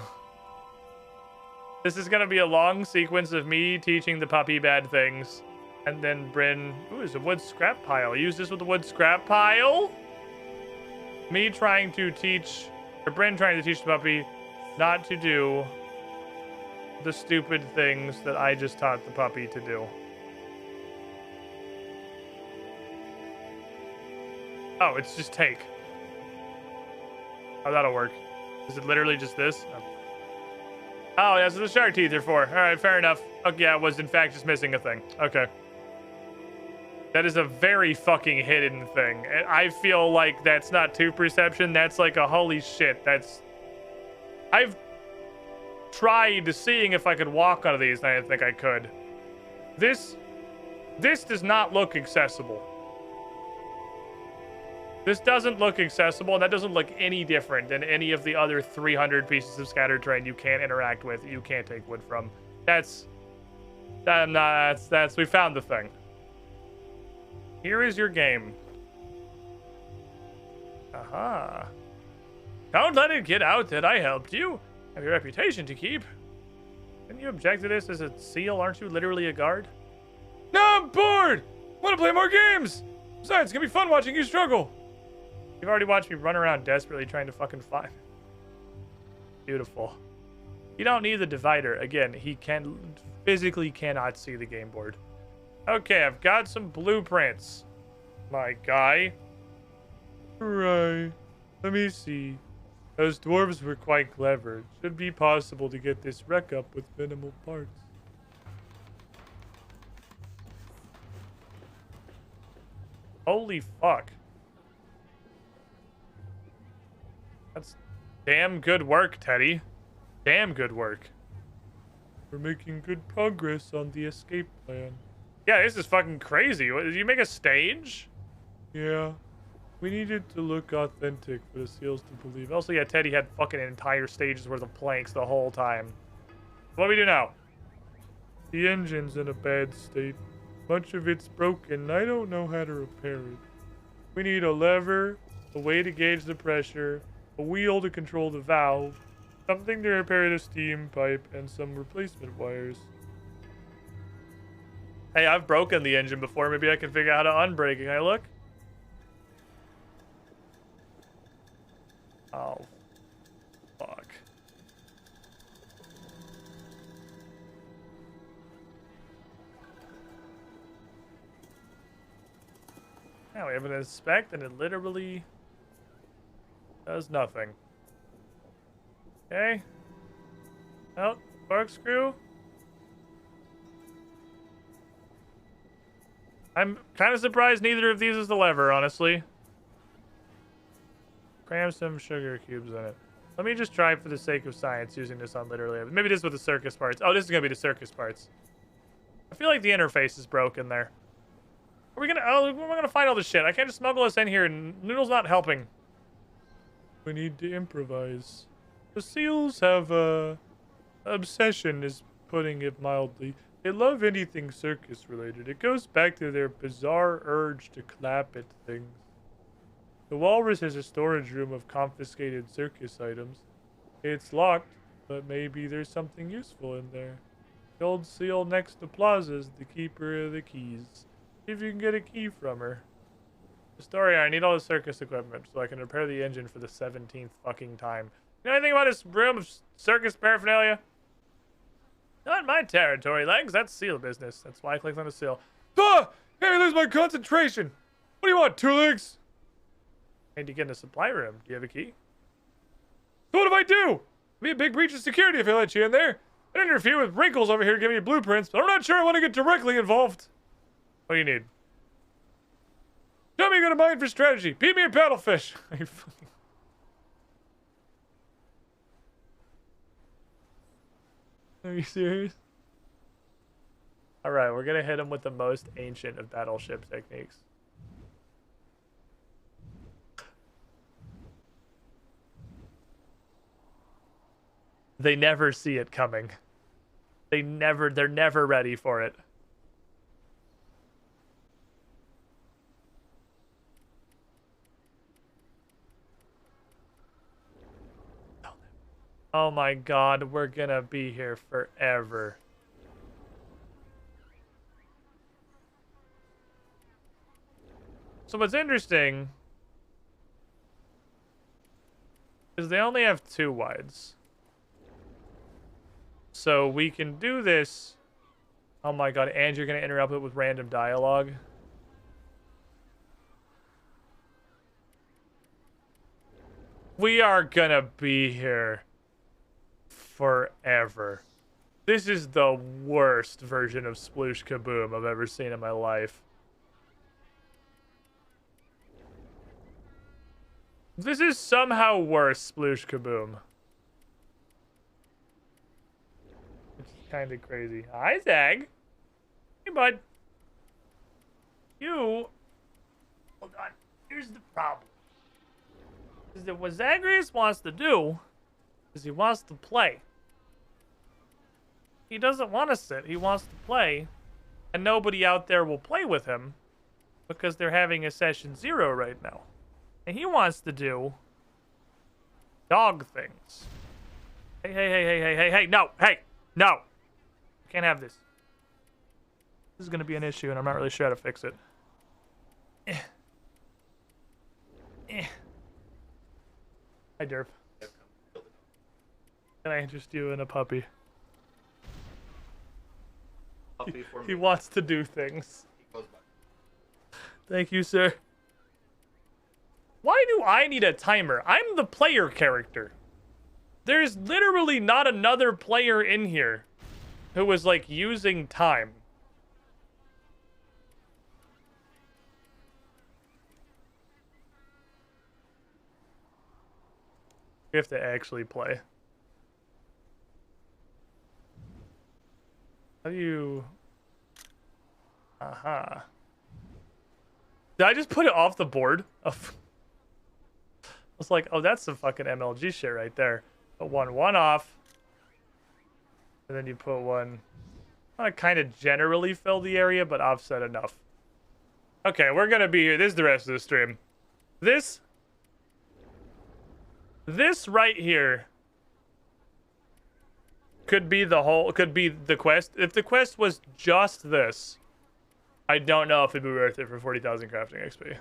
This is gonna be a long sequence of me teaching the puppy bad things. And then Bryn, ooh, there's a wood scrap pile. Use this with the wood scrap pile. Me trying to teach, or Bryn trying to teach the puppy not to do the stupid things that I just taught the puppy to do. Oh, it's just take. Oh, that'll work. Is it literally just this? Oh, that's what the shark teeth are for. All right, fair enough. Okay, yeah, it was in fact just missing a thing. Okay. That is a very fucking hidden thing. I feel like that's not two perception. That's like a holy shit. That's... I've tried seeing if I could walk on these, and I didn't think I could. This does not look accessible. This doesn't look accessible, and that doesn't look any different than any of the other 300 pieces of scattered terrain you can't interact with, you can't take wood from. We found the thing. Here is your game. Aha. Don't let it get out that I helped you. I have your reputation to keep. Didn't you object to this as a seal? Aren't you literally a guard? No, I'm bored! Want to play more games! Besides, it's gonna be fun watching you struggle. You've already watched me run around desperately trying to fucking find. Beautiful. You don't need the divider. Again, he physically cannot see the game board. Okay, I've got some blueprints, my guy. Right. Let me see. Those dwarves were quite clever. It should be possible to get this wreck up with minimal parts. Holy fuck. That's damn good work, Teddy. Damn good work. We're making good progress on the escape plan. Yeah, this is fucking crazy. Did you make a stage? Yeah. We needed to look authentic for the seals to believe. Also, yeah, Teddy had fucking entire stages worth of planks the whole time. What do we do now? The engine's in a bad state. Much of it's broken. I don't know how to repair it. We need a lever, a way to gauge the pressure, a wheel to control the valve, something to repair the steam pipe, and some replacement wires. Hey, I've broken the engine before. Maybe I can figure out how to unbreak it. Can I look? Oh. Fuck. Now we have an inspect, and it literally does nothing. Okay. Oh, corkscrew. I'm kind of surprised neither of these is the lever, honestly. Cram some sugar cubes in it. Let me just try for the sake of science using this on literally. Maybe this is with the circus parts. Oh, this is going to be the circus parts. I feel like the interface is broken there. Are we going to... Oh, we're going to find all this shit. I can't just smuggle us in here and Noodle's not helping. We need to improvise. The seals have a... obsession is putting it mildly. They love anything circus related. It goes back to their bizarre urge to clap at things. The walrus has a storage room of confiscated circus items. It's locked, But maybe there's something useful in there. The old seal next to Plaza's the keeper of the keys. See if you can get a key from her. The story, I need all the circus equipment so I can repair the engine for the 17th fucking time. You know anything about this room of circus paraphernalia? Not my territory, Legs. That's seal business. That's why I clicked on the seal. Ah! Hey, I lose my concentration. What do you want, Two Legs? I need to get in the supply room. Do you have a key? So what if I do? It'd be a big breach of security if I let you in there. I don't interfere with Wrinkles over here giving me blueprints, but I'm not sure I want to get directly involved. What do you need? Tell me you got a mind for strategy. Beat me a paddlefish. Are you fucking... Are you serious? Alright, we're gonna hit him with the most ancient of battleship techniques. They never see it coming. They're never ready for it. Oh my god, we're gonna be here forever. So what's interesting is they only have 2 wides. So we can do this. Oh my god, and you're gonna interrupt it with random dialogue. We are gonna be here forever. This is the worst version of Sploosh Kaboom I've ever seen in my life. This is somehow worse Sploosh Kaboom. It's kind of crazy. Hi, Zag. Hey, bud. You... Hold on. Here's the problem. Is that what Zagreus wants to do is he wants to play. He doesn't want to sit. He wants to play. And nobody out there will play with him because they're having a session 0 right now. And he wants to do dog things. Hey, no, no. Can't have this. This is going to be an issue and I'm not really sure how to fix it. Hi, Derp. Can I interest you in a puppy? He wants to do things. Thank you, sir. Why do I need a timer? I'm the player character. There's literally not another player in here who was, like, using time. We have to actually play. How do you... Aha. Did I just put it off the board? I was like, oh, that's some fucking MLG shit right there. Put one off. And then you put one... I kind of generally fill the area, but offset enough. Okay, we're gonna be here. This is the rest of the stream. This right here could be the whole, could be the quest. If the quest was just this, I don't know if it'd be worth it for 40,000 crafting XP.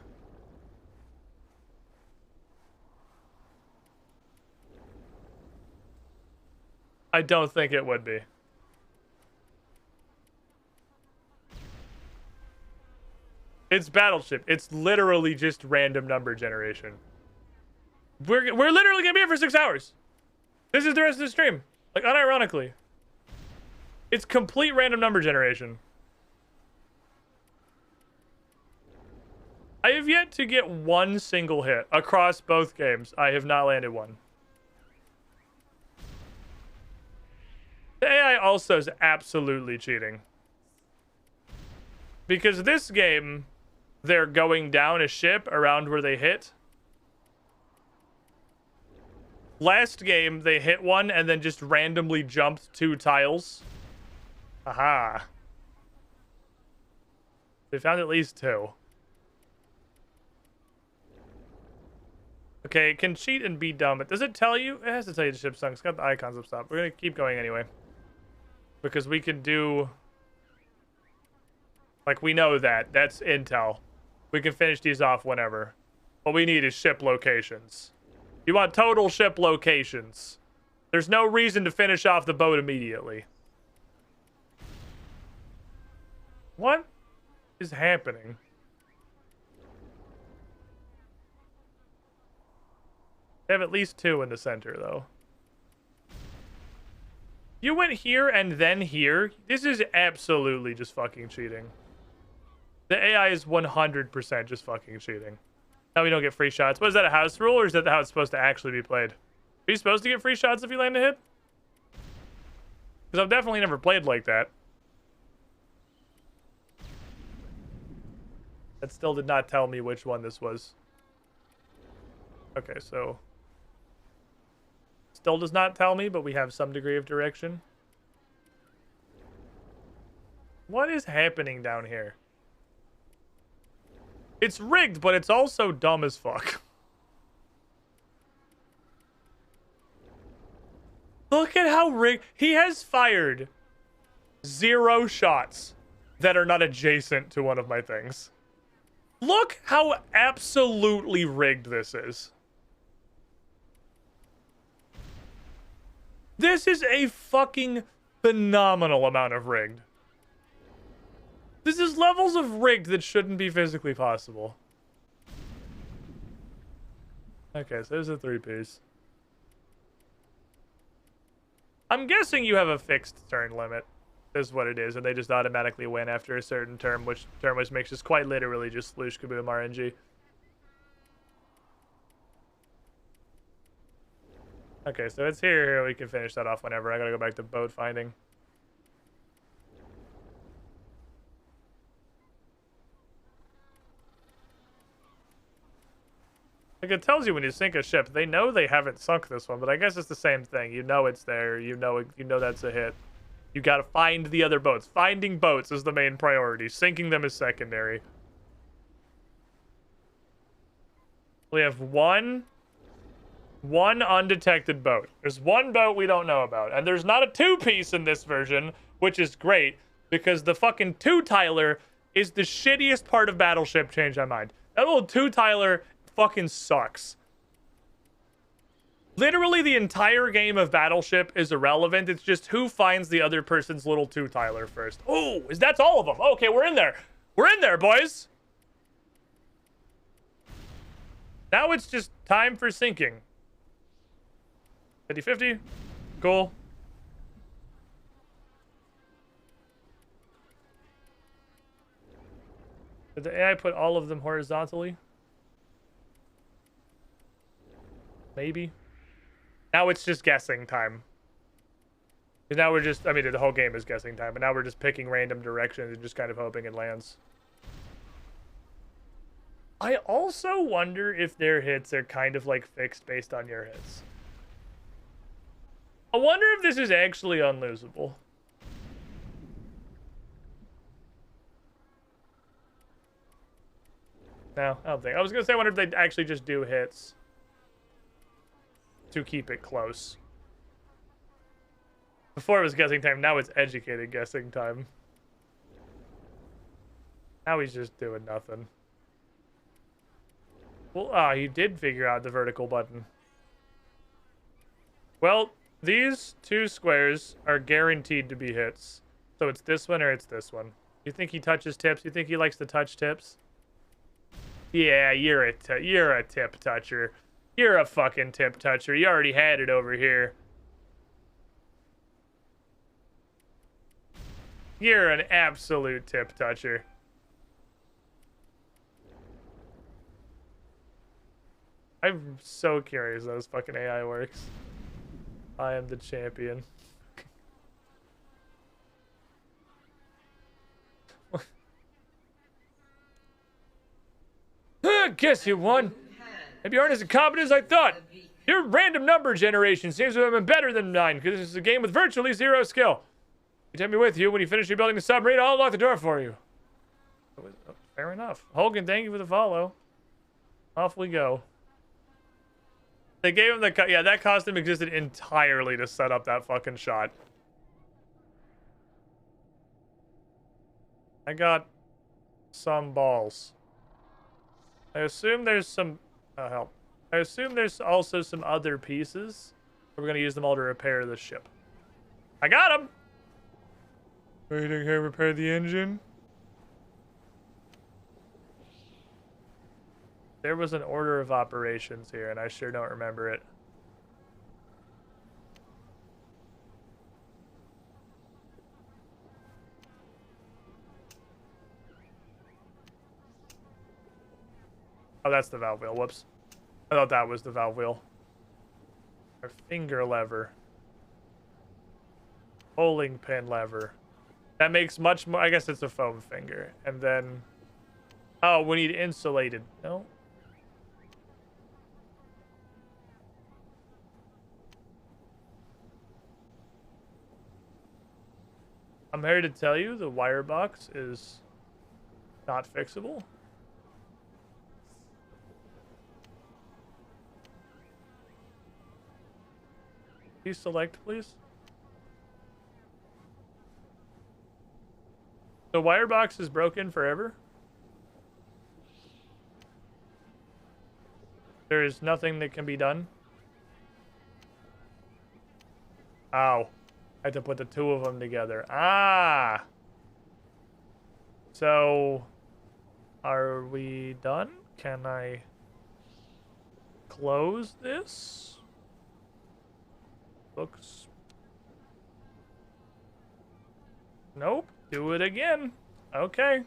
I don't think it would be. It's Battleship. It's literally just random number generation. We're literally gonna be here for 6 hours. This is the rest of the stream. Like, unironically. It's complete random number generation. I have yet to get one single hit across both games. I have not landed one. The AI also is absolutely cheating. Because this game, they're going down a ship around where they hit. Last game, they hit one and then just randomly jumped 2 tiles. Aha. They found at least 2. Okay, it can cheat and be dumb. But does it tell you? It has to tell you the ship sunk. It's got the icons up top. We're gonna keep going anyway. Because we can do... Like, we know that. That's intel. We can finish these off whenever. What we need is ship locations. You want total ship locations. There's no reason to finish off the boat immediately. What is happening? They have at least 2 in the center, though. You went here and then here. This is absolutely just fucking cheating. The AI is 100% just fucking cheating. Now we don't get free shots. What is that, a house rule, or is that how it's supposed to actually be played? Are you supposed to get free shots if you land a hit? Because I've definitely never played like that. That still did not tell me which one this was. Okay, so... Still does not tell me, but we have some degree of direction. What is happening down here? It's rigged, but it's also dumb as fuck. Look at how rigged... He has fired 0 shots that are not adjacent to one of my things. Look how absolutely rigged this is. This is a fucking phenomenal amount of rigged. This is levels of rigged that shouldn't be physically possible. Okay, so there's a 3-piece. I'm guessing you have a fixed turn limit. Is what it is, and they just automatically win after a certain term, which makes us quite literally just sloosh kaboom RNG. Okay, so it's here. We can finish that off whenever. I gotta go back to boat finding. Like, it tells you when you sink a ship. They know they haven't sunk this one, but I guess it's the same thing. You know it's there. You know that's a hit. You gotta find the other boats. Finding boats is the main priority. Sinking them is secondary. We have one undetected boat. There's one boat we don't know about. And there's not a 2-piece in this version, which is great, because the fucking 2-tiler is the shittiest part of Battleship, change my mind. That little 2-tiler fucking sucks. Literally the entire game of Battleship is irrelevant. It's just who finds the other person's little 2-tiler first. Oh, that's all of them. Okay, we're in there. We're in there, boys. Now it's just time for sinking. 50-50. Cool. Did the AI put all of them horizontally? Maybe. Now it's just guessing time. Because now we're just, I mean, the whole game is guessing time, but now we're just picking random directions and just kind of hoping it lands. I also wonder if their hits are kind of like fixed based on your hits. I wonder if this is actually unlosable. No, I don't think. I was going to say, I wonder if they actually just do hits to keep it close. Before it was guessing time, now it's educated guessing time. Now he's just doing nothing. Well, he did figure out the vertical button. Well, these 2 squares are guaranteed to be hits. So it's this one or it's this one. You think he touches tips? You think he likes to touch tips? Yeah, you're a tip toucher. You're a fucking tip toucher. You already had it over here. You're an absolute tip toucher. I'm so curious how this fucking AI works. I am the champion. Guess you won. Maybe you aren't as incompetent as I thought. Your random number generation seems to have been better than mine, because this is a game with virtually 0 skill. You take me with you. When you finish rebuilding the submarine, I'll unlock the door for you. Fair enough. Hogan, thank you for the follow. Off we go. They gave him the... Yeah, that costume existed entirely to set up that fucking shot. I got some balls. I assume there's some... Oh, help. I assume there's also some other pieces. We're going to use them all to repair the ship. I got them! Waiting here, repair the engine. There was an order of operations here, and I sure don't remember it. Oh, that's the valve wheel. Whoops. I thought that was the valve wheel. Our finger lever. Bowling pin lever. That makes much more... I guess it's a foam finger. And then... Oh, we need insulated. No? I'm here to tell you the wire box is not fixable. Please select, please. The wire box is broken forever. There is nothing that can be done. Ow. I had to put the two of them together. Ah! So, are we done? Can I close this? Looks... Nope. Do it again. Okay.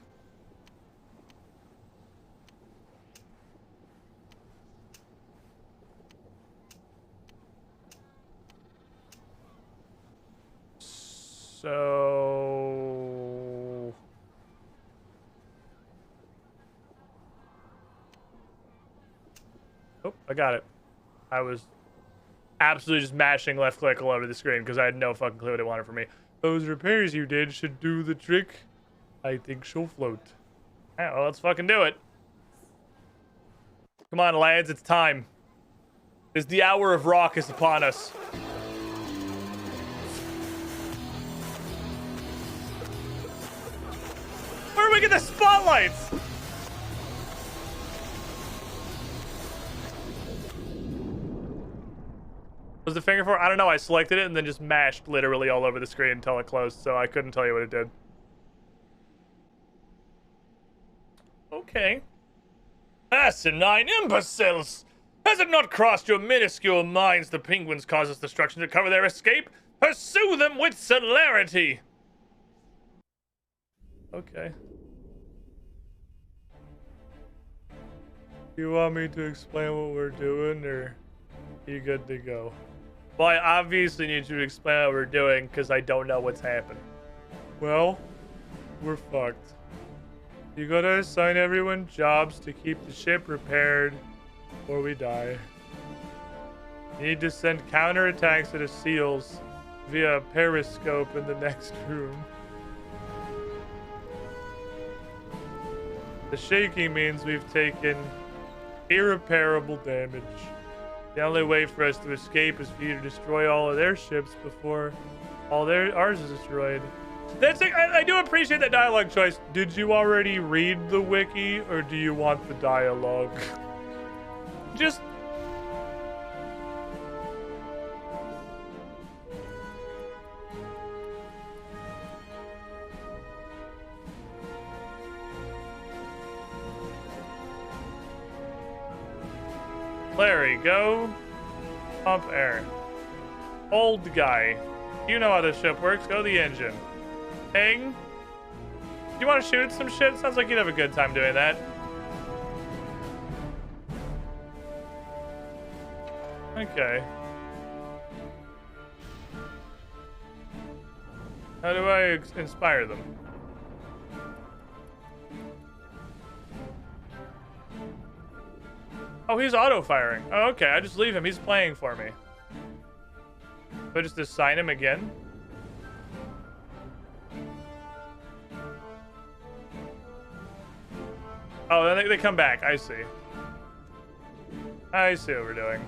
So... Oh, I got it. I was absolutely just mashing left click all over the screen because I had no fucking clue what it wanted from me. Those repairs you did should do the trick. I think she'll float. Alright, well, let's fucking do it. Come on, lads, it's time. It's the hour of rock is upon us. Where do we get the spotlights? Was the finger for? I don't know. I selected it and then just mashed literally all over the screen until it closed, so I couldn't tell you what it did. Okay. Asinine imbeciles! Has it not crossed your minuscule minds the penguins cause us destruction to cover their escape? Pursue them with celerity! Okay. You want me to explain what we're doing, or are you good to go? Well, I obviously need you to explain what we're doing, because I don't know what's happened. Well, we're fucked. You gotta assign everyone jobs to keep the ship repaired, or we die. You need to send counterattacks to the seals via a periscope in the next room. The shaking means we've taken irreparable damage. The only way for us to escape is for you to destroy all of their ships before ours is destroyed. That's it. I do appreciate that dialogue choice. Did you already read the wiki, or do you want the dialogue? Just... Larry, go. Pump air. Old guy. You know how this ship works. Go to the engine. Hang. Do you want to shoot some shit? Sounds like you'd have a good time doing that. Okay. How do I inspire them? Oh, he's auto-firing. Oh, okay. I just leave him. He's playing for me. Do I just assign him again? Oh, then they come back. I see. I see what we're doing.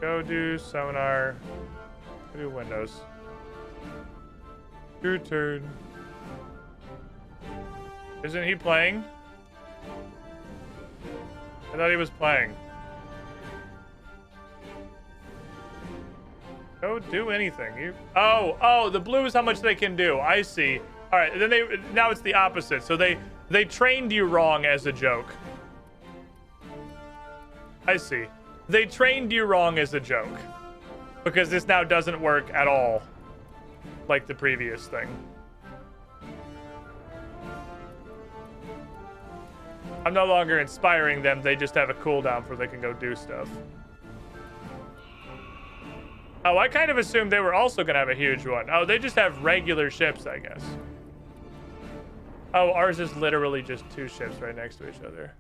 Go do sonar. Go do windows. Your turn. Isn't he playing? I thought he was playing. Go do anything. You. Oh, the blue is how much they can do. I see. All right, then now it's the opposite. So they trained you wrong as a joke. I see. They trained you wrong as a joke. Because this now doesn't work at all. Like the previous thing. I'm no longer inspiring them. They just have a cooldown where they can go do stuff. Oh, I kind of assumed they were also going to have a huge one. Oh, they just have regular ships, I guess. Oh, ours is literally just 2 ships right next to each other.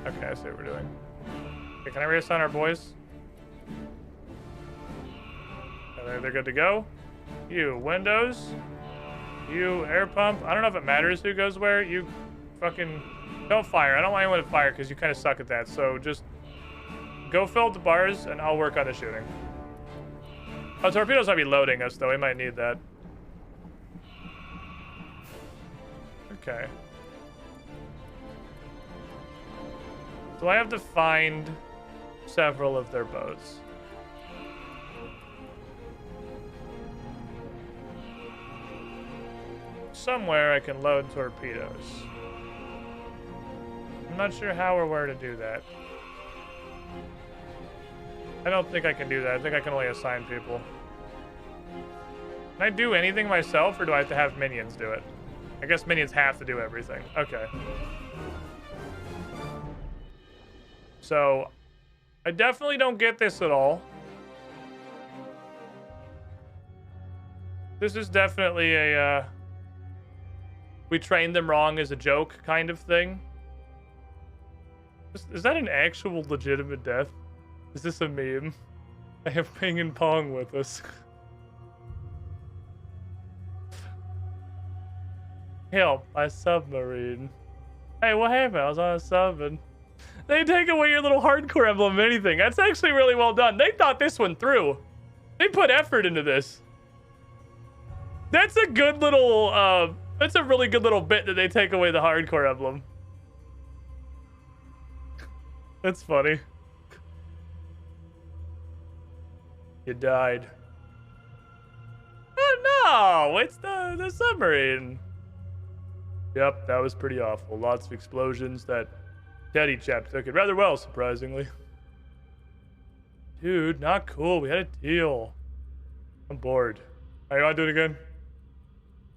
Okay, I see what we're doing. Okay, can I race on our boys? They're good to go. You, windows. You, air pump. I don't know if it matters who goes where. You fucking don't fire. I don't want anyone to fire because you kind of suck at that. So just go fill up the bars and I'll work on the shooting. Oh, torpedoes might be loading us though. We might need that. Okay. So I have to find several of their boats. Somewhere I can load torpedoes. I'm not sure how or where to do that. I don't think I can do that. I think I can only assign people. Can I do anything myself, or do I have to have minions do it? I guess minions have to do everything. Okay. So, I definitely don't get this at all. This is definitely a, we trained them wrong as a joke kind of thing. Is that an actual legitimate death? Is this a meme? I have Ping and Pong with us. Help, my submarine. Hey, what happened? I was on a sub and they take away your little hardcore emblem of anything. That's actually really well done. They thought this one through. They put effort into this. That's a good little, that's a really good little bit that they take away the hardcore emblem. That's funny. You died. Oh no, it's the submarine. Yep, that was pretty awful. Lots of explosions. That Teddy chap took it rather well, surprisingly. Dude, not cool. We had a deal. I'm bored. Are you want to do it again?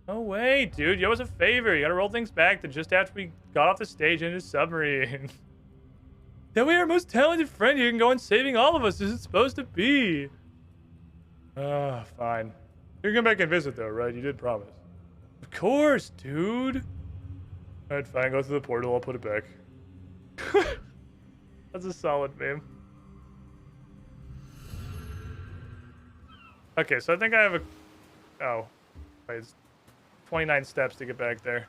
No way, dude. You owe us a favor. You gotta roll things back to just after we got off the stage in his submarine. That way our most talented friend here can go on saving all of us. This is supposed to be. Fine. You can come back and visit though, right? You did promise. Of course, dude. Alright, fine. Go through the portal. I'll put it back. That's a solid meme. Okay, so I think I have a... Oh. Wait, it's 29 steps to get back there.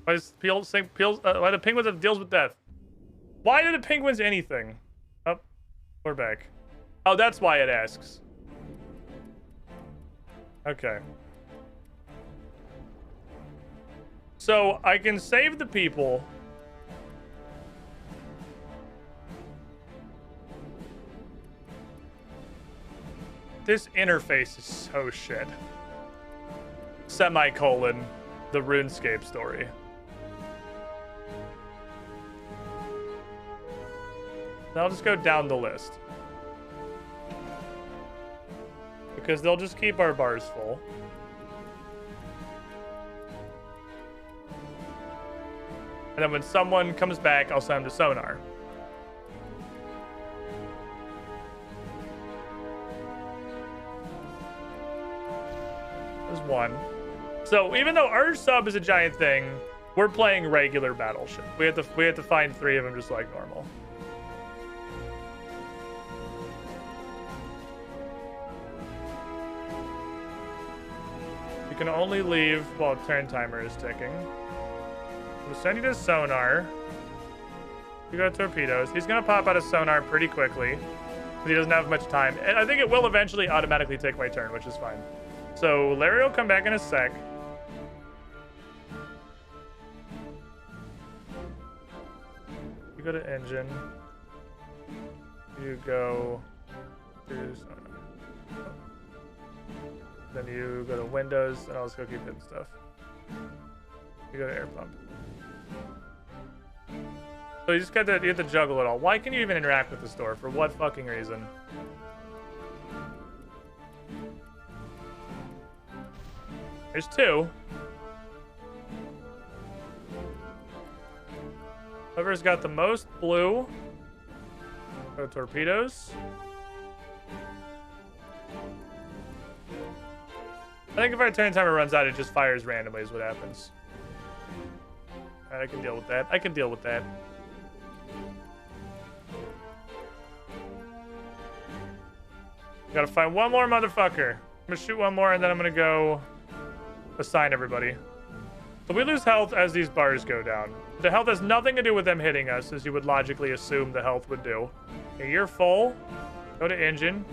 Why does why the penguins have deals with death? Why do the penguins anything? Oh, we're back. Oh, that's why it asks. Okay. So I can save the people. This interface is so shit. Semicolon, the RuneScape story. I'll just go down the list. Because they'll just keep our bars full. And then when someone comes back, I'll send them to sonar. There's one. So even though our sub is a giant thing, we're playing regular battleship. We have to find 3 of them just like normal. You can only leave while turn timer is ticking. We'll send you to sonar. You go to torpedoes. He's gonna pop out of sonar pretty quickly. He doesn't have much time. And I think it will eventually automatically take my turn, which is fine. So Larry will come back in a sec. You go to engine. You go to sonar. Then you go to windows, and I'll just go keep hitting stuff. You go to air pump. So you just you have to juggle it all. Why can you even interact with the store? For what fucking reason? There's two. Whoever's got the most blue. Go torpedoes. I think if our turn timer runs out, it just fires randomly is what happens. Alright, I can deal with that. I can deal with that. Gotta find one more motherfucker. I'm gonna shoot one more and then I'm gonna go assign everybody. So we lose health as these bars go down. The health has nothing to do with them hitting us, as you would logically assume the health would do. Okay, you're full. Go to engine.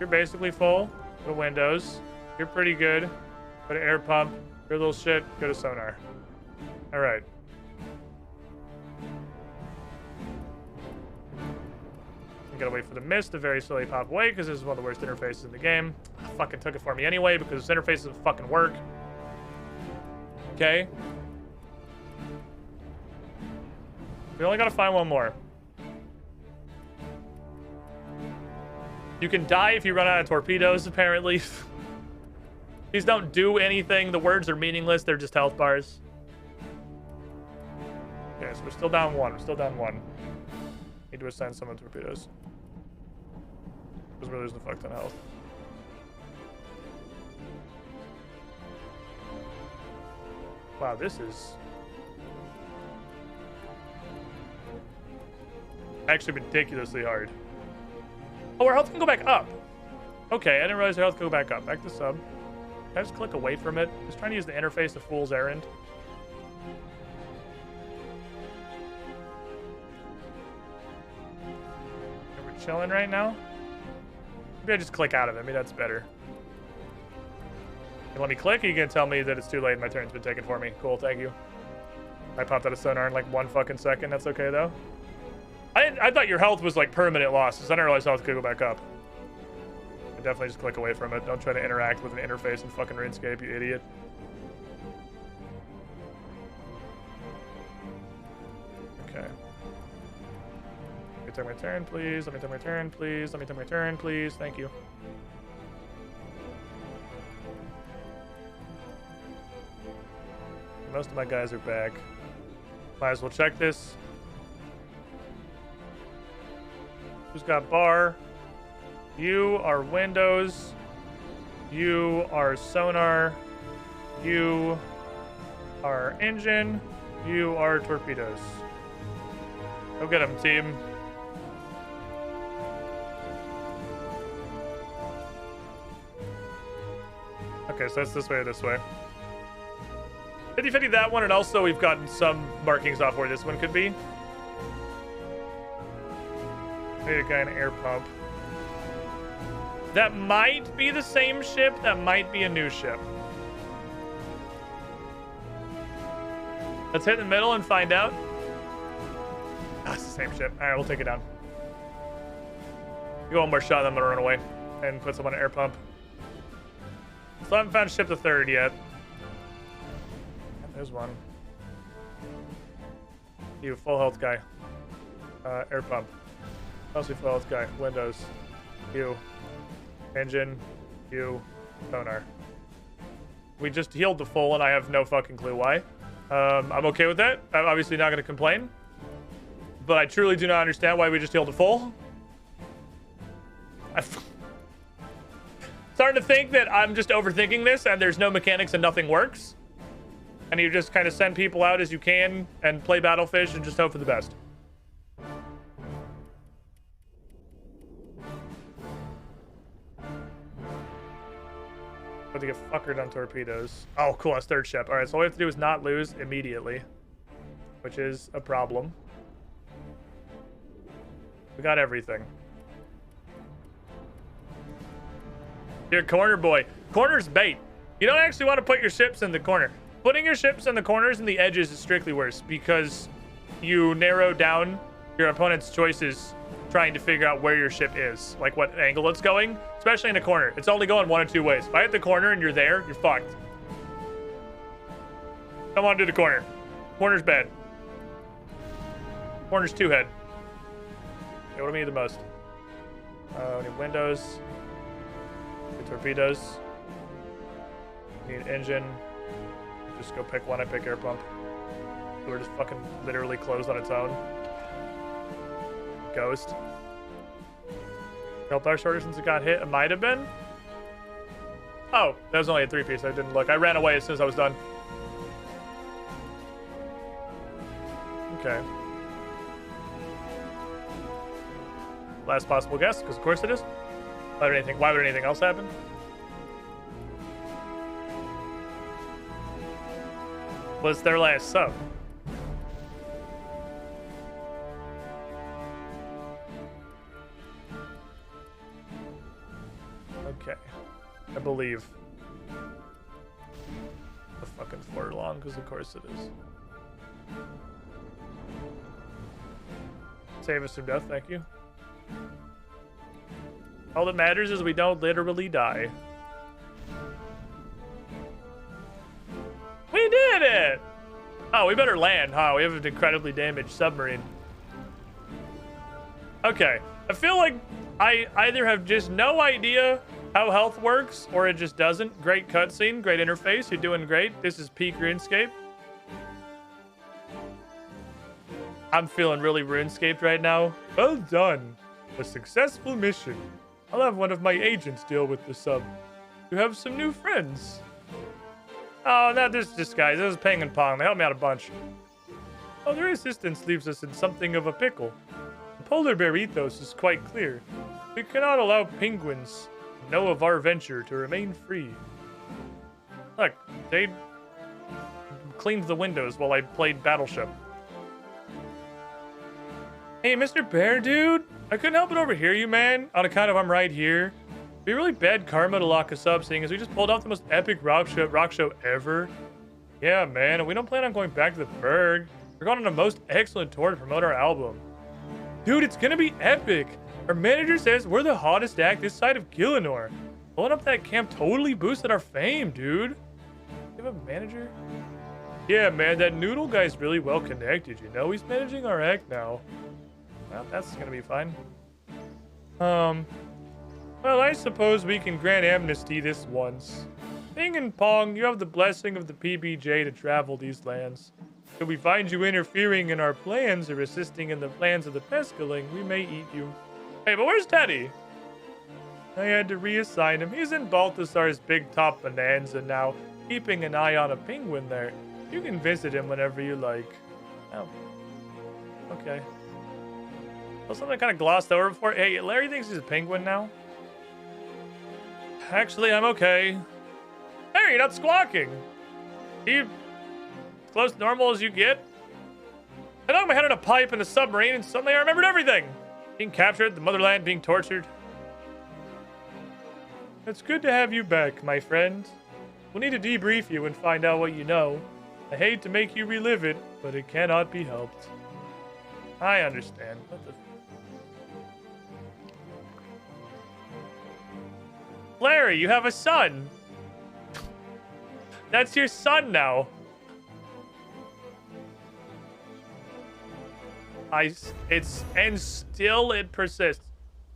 You're basically full. Go to windows. You're pretty good. Go to air pump. You're a little shit. Go to sonar. All right. I'm gonna wait for the mist to very slowly pop away because this is one of the worst interfaces in the game. Fucking took it for me anyway because this interface doesn't fucking work. Okay. We only gotta find one more. You can die if you run out of torpedoes, apparently. These don't do anything. The words are meaningless. They're just health bars. Okay, so we're still down one. We're still down one. Need to assign someone torpedoes. Because we're losing a fuck ton of health. Wow, this is actually ridiculously hard. Oh, our health can go back up. Okay, I didn't realize our health can go back up. Back to sub. Can I just click away from it? Just trying to use the interface a fool's errand. We're chilling right now. Maybe I just click out of it. Maybe that's better. You let me click, or you gonna tell me that it's too late and my turn's been taken for me? Cool, thank you. I popped out of sonar in like 1 fucking second. That's okay, though. I thought your health was like permanent losses. I didn't realize health could go back up. I definitely just click away from it. Don't try to interact with an interface in fucking Runescape, you idiot. Okay. Let me take my turn, please. Let me take my turn, please. Let me take my turn, please. Thank you. Most of my guys are back. Might as well check this. Who's got bar? You are windows. You are sonar. You are engine. You are torpedoes. Go get them, team. Okay, so that's this way or this way. 50-50 that one, and also we've gotten some markings off where this one could be. Maybe a guy in an air pump. That might be the same ship. That might be a new ship. Let's hit the middle and find out. Ah, it's the same ship. All right, we'll take it down. Go one more shot, then I'm gonna run away and put someone in an air pump. Still haven't found ship the third yet. There's one. You, full health guy. Air pump. Mostly full health guy. Windows. You. Engine. You. Sonar. We just healed the full and I have no fucking clue why. I'm okay with that. I'm obviously not going to complain. But I truly do not understand why we just healed the full. Starting to think that I'm just overthinking this and there's no mechanics and nothing works. And you just kind of send people out as you can and play Battlefish and just hope for the best. About to get fuckered on torpedoes. Oh, cool. That's third ship. All right, so all we have to do is not lose immediately, which is a problem. We got everything. You're a corner boy. Corner's bait. You don't actually want to put your ships in the corner. Putting your ships in the corners and the edges is strictly worse because you narrow down your opponent's choices trying to figure out where your ship is, like what angle it's going, especially in a corner. It's only going one of two ways. If I hit the corner and you're there, you're fucked. Don't want to do the corner. Corner's bad. Corner's two head. Okay, what do we need the most? We need windows. Need torpedoes. Need engine. Just go pick one. I pick air pump. We're just fucking literally closed on its own. Ghost. Felt our shorter since it got hit. It might have been. Oh, that was only a 3-piece. I didn't look. I ran away as soon as I was done. Okay. Last possible guess, because of course it is. Why would anything else happen? Was their last sub? Okay. I believe. The fucking flirt long, because of course it is. Save us from death, thank you. All that matters is we don't literally die. We did it! Oh, we better land, huh? We have an incredibly damaged submarine. Okay. I feel like I either have just no idea how health works, or it just doesn't. Great cutscene, great interface. You're doing great. This is peak RuneScape. I'm feeling really RuneScaped right now. Well done. A successful mission. I'll have one of my agents deal with the sub. You have some new friends. Oh, not this disguise. This is Ping and Pong. They helped me out a bunch. Oh, their assistance leaves us in something of a pickle. The polar bear ethos is quite clear. We cannot allow penguins to know of our venture to remain free. Look, they cleaned the windows while I played Battleship. Hey, Mr. Bear Dude. I couldn't help but overhear you, man, on account of I'm right here. It'd be really bad karma to lock us up, seeing as we just pulled off the most epic rock show ever. Yeah, man, and we don't plan on going back to the Berg. We're going on a most excellent tour to promote our album. Dude, it's gonna be epic. Our manager says we're the hottest act this side of Gillinor. Pulling up that camp totally boosted our fame, dude. You have a manager? Yeah, man, that Noodle guy's really well connected, you know? He's managing our act now. Well, that's gonna be fine. Well, I suppose we can grant amnesty this once. Ping and Pong, you have the blessing of the PBJ to travel these lands. If we find you interfering in our plans or assisting in the plans of the Pescaling, we may eat you. Hey, but where's Teddy? I had to reassign him. He's in Balthasar's Big Top Bonanza now, keeping an eye on a penguin there. You can visit him whenever you like. Oh. Okay. Well, something I kind of glossed over before. Hey, Larry thinks he's a penguin now. Actually, I'm okay. Hey, you're not squawking. You as close to normal as you get? I knocked my head on a pipe in a submarine and suddenly I remembered everything. Being captured, the motherland being tortured. It's good to have you back, my friend. We'll need to debrief you and find out what you know. I hate to make you relive it, but it cannot be helped. I understand. What the... Larry, you have a son. That's your son now. And still it persists.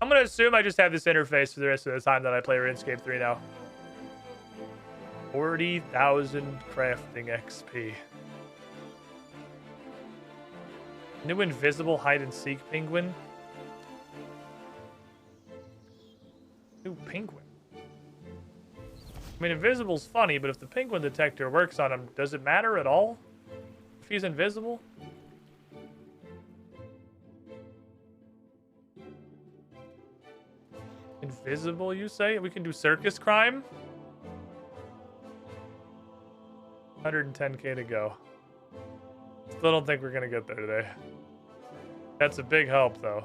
I'm gonna assume I just have this interface for the rest of the time that I play RuneScape 3 now. 40,000 crafting XP. New invisible hide and seek penguin. New penguin. I mean, invisible's funny, but if the penguin detector works on him, does it matter at all? If he's invisible? Invisible, you say? We can do circus crime? 110k to go. Still don't think we're gonna get there today. That's a big help, though.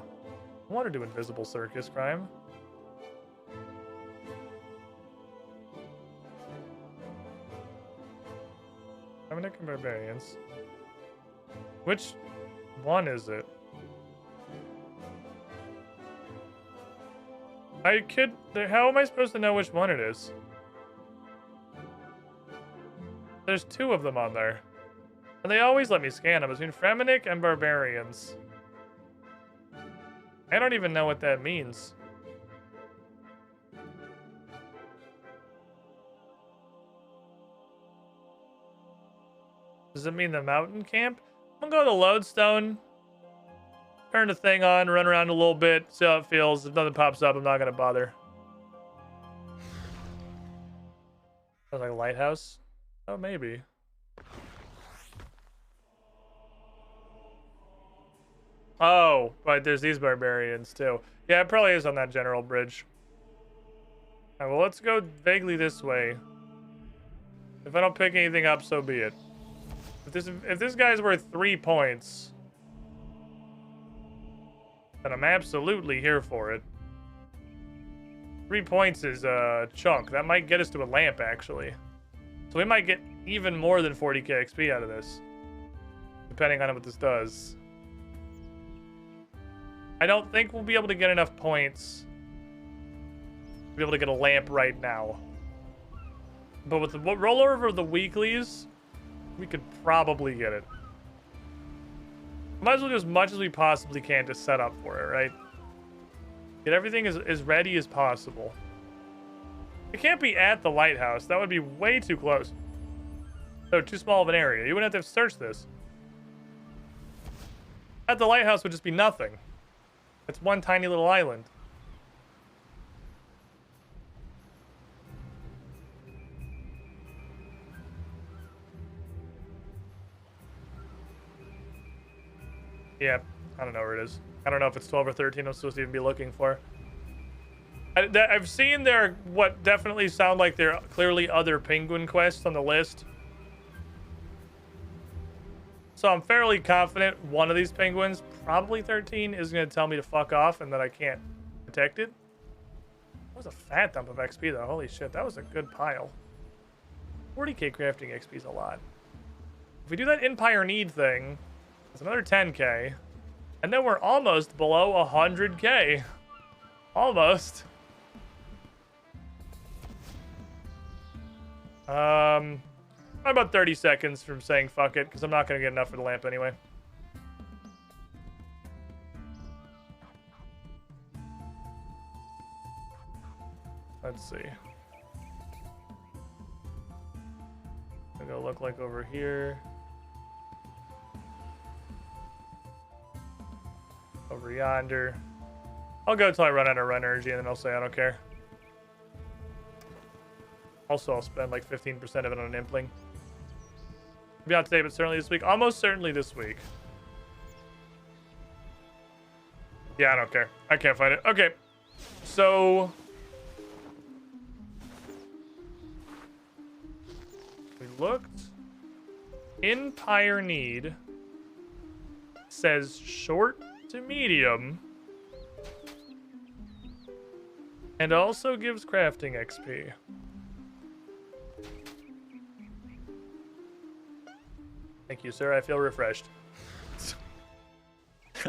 I want to do Invisible Circus Crime. Dominic and Barbarians. Which one is it? How am I supposed to know which one it is? There's 2 of them on there. And they always let me scan them between Fremenic and Barbarians. I don't even know what that means. Does it mean the mountain camp? I'm gonna go to the lodestone. Turn the thing on, run around a little bit, see how it feels. If nothing pops up, I'm not gonna bother. Sounds like a lighthouse. Oh, maybe. Oh, but there's these barbarians too. Yeah, it probably is on that general bridge. Alright, well, let's go vaguely this way. If I don't pick anything up, so be it. If this guy's worth 3 points, then I'm absolutely here for it. 3 points is a chunk. That might get us to a lamp, actually. So we might get even more than 40k XP out of this, depending on what this does. I don't think we'll be able to get enough points to be able to get a lamp right now. But with the rollover of the weeklies, we could probably get it. Might as well do as much as we possibly can to set up for it, right? Get everything as ready as possible. It can't be at the lighthouse. That would be way too close. So too small of an area. You wouldn't have to search this. At the lighthouse would just be nothing. It's one tiny little island. Yeah, I don't know where it is. I don't know if it's 12 or 13 I'm supposed to even be looking for. I've seen there what definitely sound like there are clearly other penguin quests on the list. So I'm fairly confident one of these penguins, probably 13, is going to tell me to fuck off and that I can't protect it. That was a fat dump of XP though. Holy shit, that was a good pile. 40k crafting XP is a lot. If we do that Empire Need thing, it's another 10k. And then we're almost below 100k. Almost. I'm about 30 seconds from saying fuck it, because I'm not going to get enough for the lamp anyway. Let's see. What it'll look like over here. Over yonder. I'll go till I run out of run energy, and then I'll say I don't care. Also, I'll spend like 15% of it on an impling. Maybe not today, but certainly this week. Almost certainly this week. Yeah, I don't care. I can't find it. Okay. So... we looked. Empire Need says short to medium. And also gives crafting XP. Thank you, sir. I feel refreshed.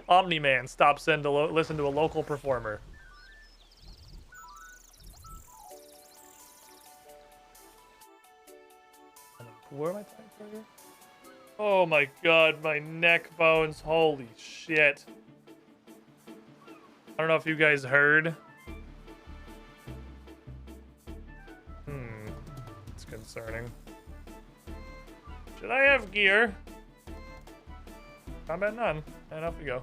Omni-Man stops in to listen to a local performer. Where am I playing for here? Oh my god, my neck bones. Holy shit. I don't know if you guys heard. It's concerning. Should I have gear? Combat none. And off we go.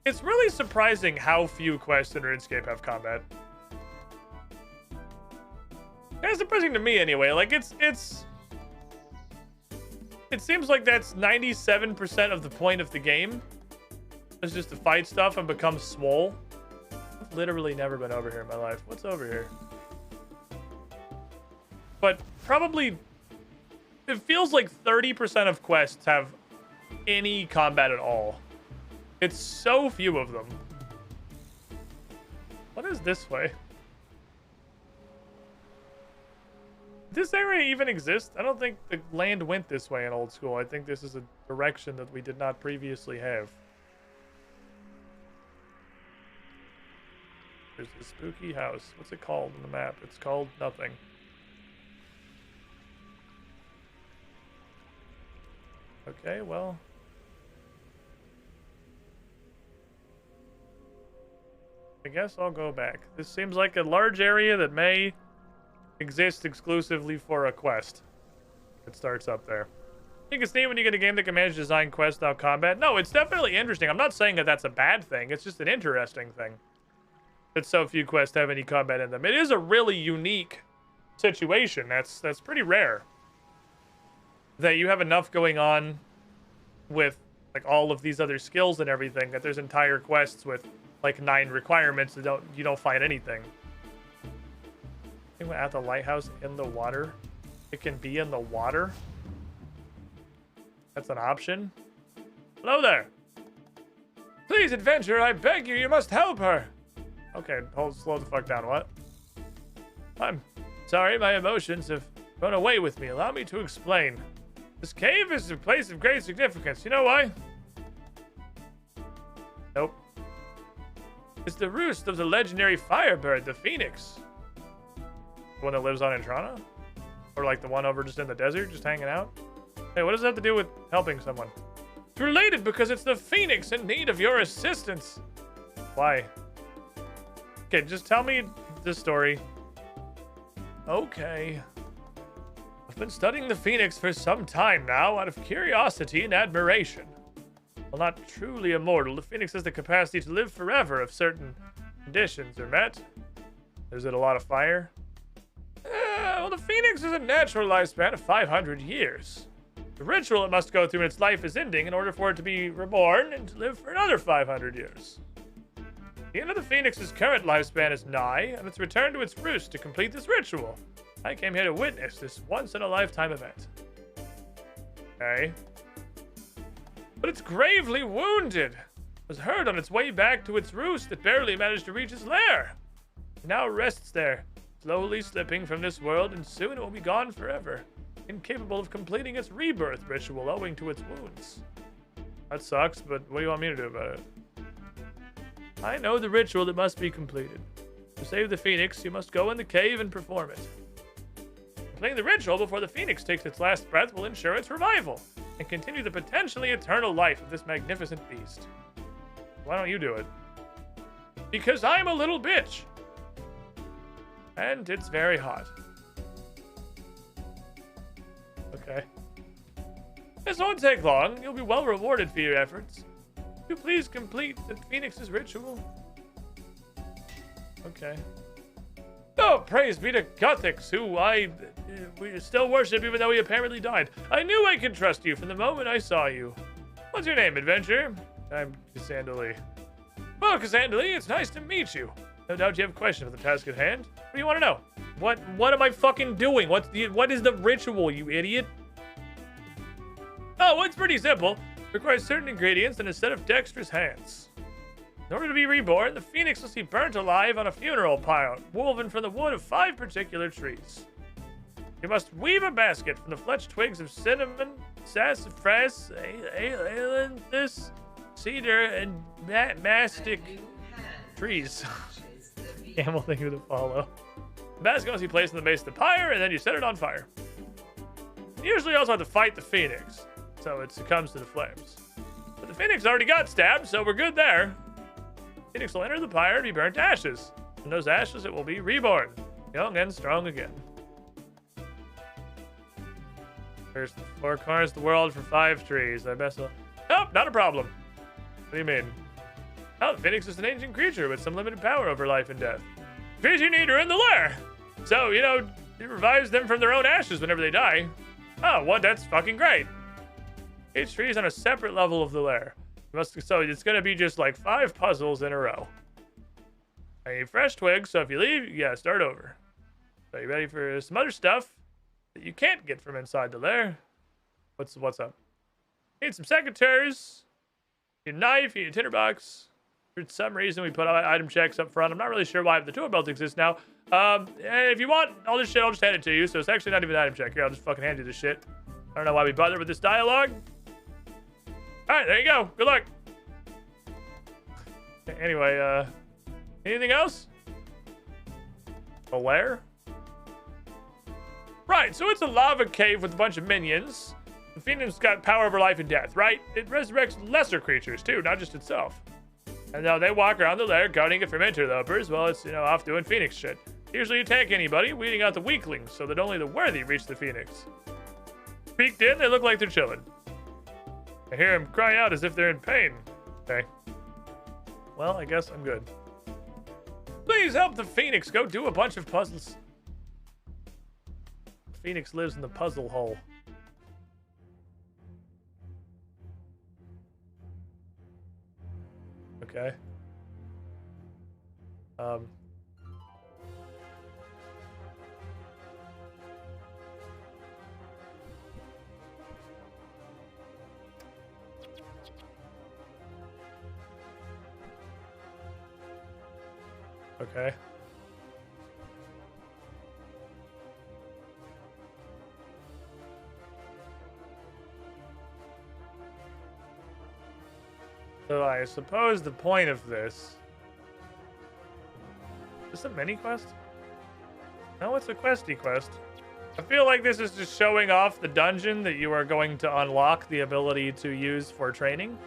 It's really surprising how few quests in RuneScape have combat. It's surprising to me anyway. Like it seems like that's 97% of the point of the game. It's just to fight stuff and become swole. I've literally never been over here in my life. What's over here? But probably, it feels like 30% of quests have any combat at all. It's so few of them. What is this way? Does this area even exist? I don't think the land went this way in old school. I think this is a direction that we did not previously have. There's the spooky house. What's it called on the map? It's called nothing. Okay, well. I guess I'll go back. This seems like a large area that may exist exclusively for a quest. It starts up there. I think it's neat when you get a game that can manage to design quests without combat. No, it's definitely interesting. I'm not saying that that's a bad thing. It's just an interesting thing that so few quests have any combat in them. It is a really unique situation. That's pretty rare. That you have enough going on with like all of these other skills and everything that there's entire quests with like 9 requirements that you don't find anything. I think we're at the lighthouse in the water. It can be in the water. That's an option. Hello there. Please, adventurer, I beg you, you must help her. Okay, slow the fuck down. What? I'm sorry, my emotions have run away with me. Allow me to explain. This cave is a place of great significance. You know why? Nope. It's the roost of the legendary firebird, the phoenix. The one that lives on Entrana? Or like the one over just in the desert, just hanging out? Hey, what does that have to do with helping someone? It's related because it's the phoenix in need of your assistance. Why? Okay, just tell me the story. Okay. I've been studying the phoenix for some time now out of curiosity and admiration. While not truly immortal, the phoenix has the capacity to live forever if certain conditions are met. Is it a lot of fire? Well, the phoenix has a natural lifespan of 500 years. The ritual it must go through in its life is ending in order for it to be reborn and to live for another 500 years. The end of the phoenix's current lifespan is nigh, and it's returned to its roost to complete this ritual. I came here to witness this once-in-a-lifetime event. Okay. But it's gravely wounded. It was hurt on its way back to its roost that barely managed to reach its lair. It now rests there, slowly slipping from this world, and soon it will be gone forever, incapable of completing its rebirth ritual owing to its wounds. That sucks, but what do you want me to do about it? I know the ritual that must be completed. To save the phoenix, you must go in the cave and perform it. Completing the ritual before the phoenix takes its last breath will ensure its revival and continue the potentially eternal life of this magnificent beast. Why don't you do it? Because I'm a little bitch. And it's very hot. Okay. This won't take long. You'll be well rewarded for your efforts. Will you please complete the Phoenix's ritual? Okay. Oh, praise be to Gothics, who we still worship even though he apparently died. I knew I could trust you from the moment I saw you. What's your name, adventurer? I'm Cassandra. Well, Cassandra, it's nice to meet you. No doubt you have a question for the task at hand. What do you want to know? What am I fucking doing? What is the ritual, you idiot? Oh, well, it's pretty simple. It requires certain ingredients and a set of dexterous hands. In order to be reborn, the phoenix must be burnt alive on a funeral pile, woven from the wood of 5 particular trees. You must weave a basket from the fletched twigs of cinnamon, sassafras, ailanthus, cedar, and mastic trees. Camel thing to follow. The basket must be placed in the base of the pyre, and then you set it on fire. You usually also have to fight the phoenix, so it succumbs to the flames. But the phoenix already got stabbed, so we're good there. Phoenix will enter the pyre and be burnt to ashes. From those ashes, it will be reborn, young and strong again. There's the 4 corners of the world for 5 trees. I best. Nope, not a problem. What do you mean? Oh, the phoenix is an ancient creature with some limited power over life and death. The trees you need are in the lair. So, it revives them from their own ashes whenever they die. Oh, what? That's fucking great. Each tree is on a separate level of the lair. So it's going to be just like 5 puzzles in a row. I need fresh twigs, so if you leave, you gotta start over. So you ready for some other stuff that you can't get from inside the lair? What's up? Need some secateurs. Your knife, your tinderbox. For some reason, we put item checks up front. I'm not really sure why the tool belt exists now. If you want all this shit, I'll just hand it to you. So it's actually not even an item check. Here, I'll just fucking hand you this shit. I don't know why we bother with this dialogue. All right, there you go. Good luck. Anyway, anything else? A lair? Right, so it's a lava cave with a bunch of minions. The Phoenix got power over life and death, right? It resurrects lesser creatures, too, not just itself. And now they walk around the lair guarding it from interlopers while it's, off doing Phoenix shit. Usually attack anybody, weeding out the weaklings so that only the worthy reach the Phoenix. Peeked in, they look like they're chilling. I hear them cry out as if they're in pain. Okay. Well, I guess I'm good. Please help the Phoenix go do a bunch of puzzles. Phoenix lives in the puzzle hole. Okay. Okay. So I suppose the point of this... Is this a mini quest? No, it's a questy quest. I feel like this is just showing off the dungeon that you are going to unlock the ability to use for training.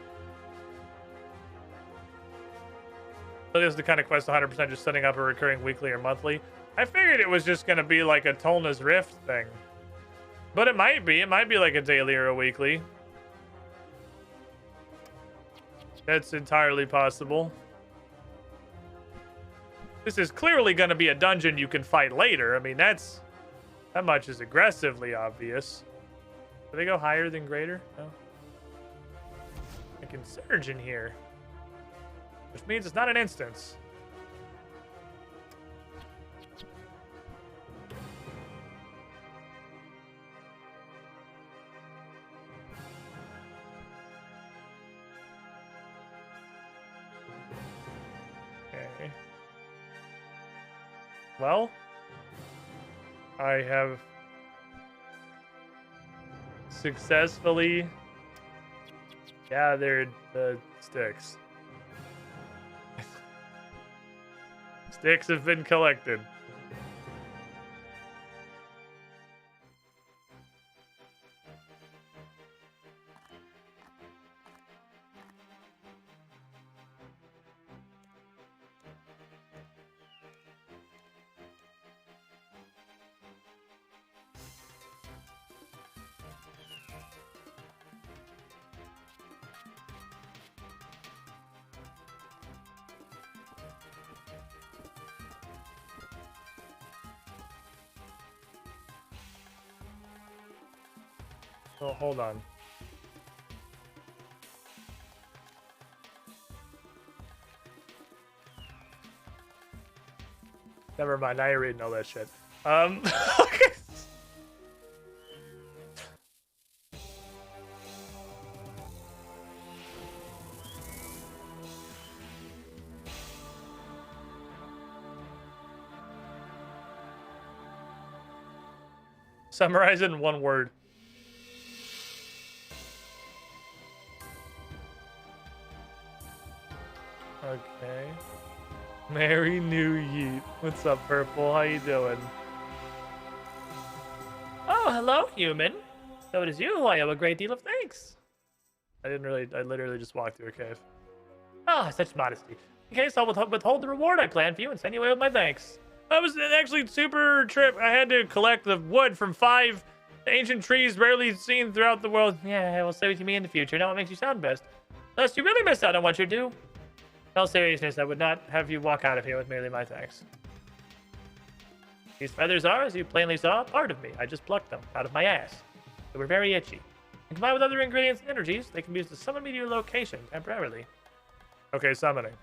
So this is the kind of quest 100% just setting up a recurring weekly or monthly. I figured it was just going to be like a Tolna's Rift thing. But it might be. It might be like a daily or a weekly. That's entirely possible. This is clearly going to be a dungeon you can fight later. I mean, that much is aggressively obvious. Do they go higher than greater? No. I can surge in here. Which means it's not an instance. Okay. Well, I have successfully gathered the sticks. Sticks have been collected. Oh, hold on. Never mind, now you're reading all that shit. Summarize it in one word. Okay. Merry New Yeet. What's up, Purple? How you doing? Oh, hello, human. So it is you who I owe a great deal of thanks. I literally just walked through a cave. Oh, such modesty. In case I'll withhold the reward I planned for you and send you away with my thanks. That was actually super trip. I had to collect the wood from 5 ancient trees rarely seen throughout the world. Yeah, I will stay with you in the future. Now what makes you sound best? Lest you really miss out on what you do. In all seriousness, I would not have you walk out of here with merely my thanks. These feathers are, as you plainly saw, part of me. I just plucked them out of my ass. They were very itchy. And combined with other ingredients and energies, they can be used to summon me to your location temporarily. Okay, summoning.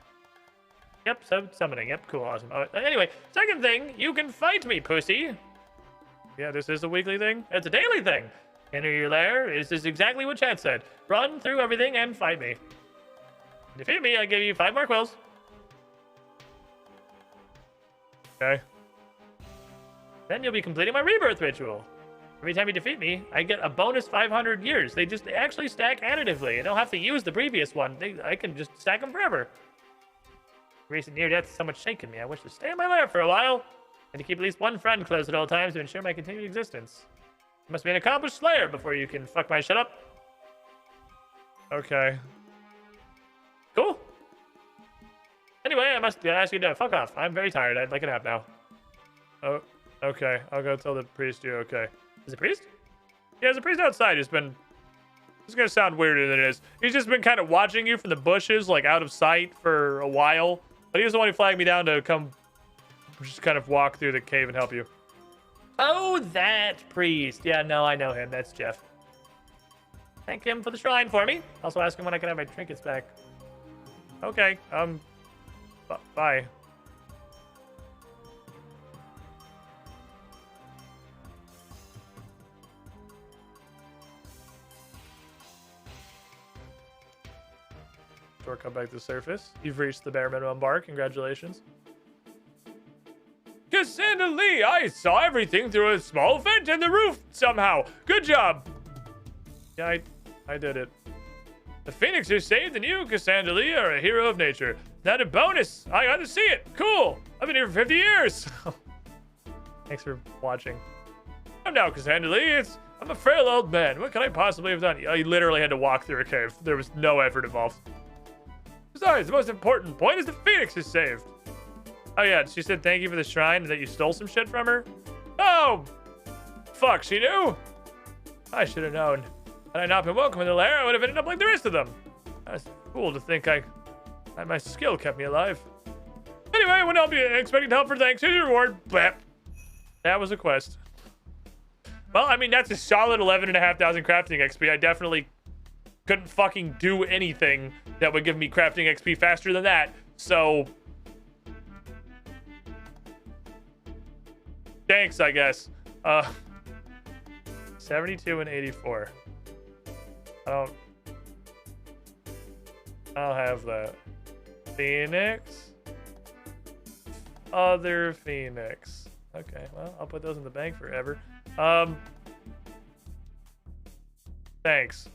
Yep, summoning. Yep, cool, awesome. Anyway, second thing, you can fight me, pussy. Yeah, this is a weekly thing. It's a daily thing. Enter your lair. This is exactly what chat said. Run through everything and fight me. Defeat me, I give you 5 more quills. Okay. Then you'll be completing my rebirth ritual. Every time you defeat me, I get a bonus 500 years. They actually stack additively. I don't have to use the previous one. I can just stack them forever. Recent near death is so much shaking me. I wish to stay in my lair for a while and to keep at least one friend close at all times to ensure my continued existence. You must be an accomplished slayer before you can fuck my shit up. Okay. Cool. Anyway, I must ask you to fuck off. I'm very tired. I'd like a nap now. Oh, okay. I'll go tell the priest you're okay. Is it priest? Yeah, there's a priest outside who's been... This is gonna sound weirder than it is. He's just been kind of watching you from the bushes, like out of sight for a while. But he was the one who flagged me down to come just kind of walk through the cave and help you. Oh, that priest. Yeah, no, I know him. That's Jeff. Thank him for the shrine for me. Also ask him when I can have my trinkets back. Okay, bye. Door, come back to the surface. You've reached the bare minimum bar. Congratulations. Cassandra Lee, I saw everything through a small vent in the roof somehow. Good job. Yeah, I did it. The phoenix is saved and you, Cassandra Lee, are a hero of nature. Not a bonus. I got to see it. Cool. I've been here for 50 years. Thanks for watching. I'm now Cassandra Lee. I'm a frail old man. What could I possibly have done? I literally had to walk through a cave. There was no effort involved. Besides, the most important point is the phoenix is saved. Oh yeah, she said thank you for the shrine and that you stole some shit from her. Oh, fuck, she knew? I should have known. Had I not been welcome in the lair, I would have ended up like the rest of them. That's cool to think my skill kept me alive. Anyway, I wouldn't help you expecting help for thanks. Here's your reward. Blap. That was a quest. Well, I mean, that's a solid 11,500 crafting XP. I definitely couldn't fucking do anything that would give me crafting XP faster than that. So, thanks, I guess. 72 and 84. I don't have that. Phoenix. Other Phoenix. Okay, well, I'll put those in the bank forever. Thanks.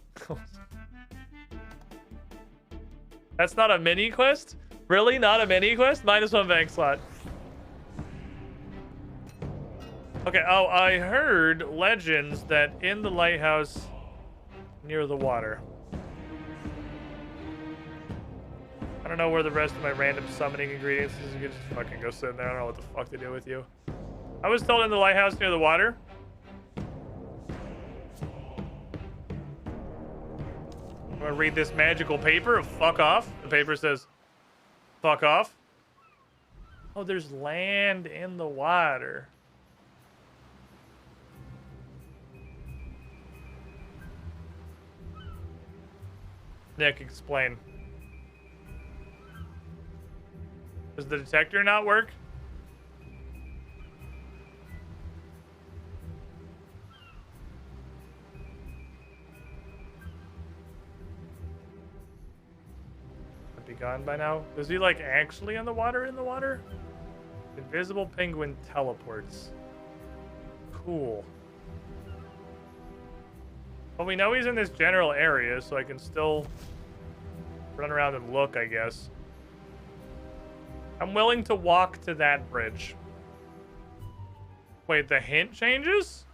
That's not a mini quest? Really? Not a mini quest? -1 bank slot. Okay, oh, I heard legends that in the lighthouse near the water. I don't know where the rest of my random summoning ingredients is. You can just fucking go sit in there. I don't know what the fuck to do with you. I was told in the lighthouse near the water. I'm gonna read this magical paper of fuck off. The paper says, fuck off. Oh, there's land in the water. Nick, explain. Does the detector not work? Would be gone by now. Is he like actually in the water? Invisible penguin teleports. Cool. Well, we know he's in this general area, so I can still run around and look, I guess. I'm willing to walk to that bridge. Wait, the hint changes?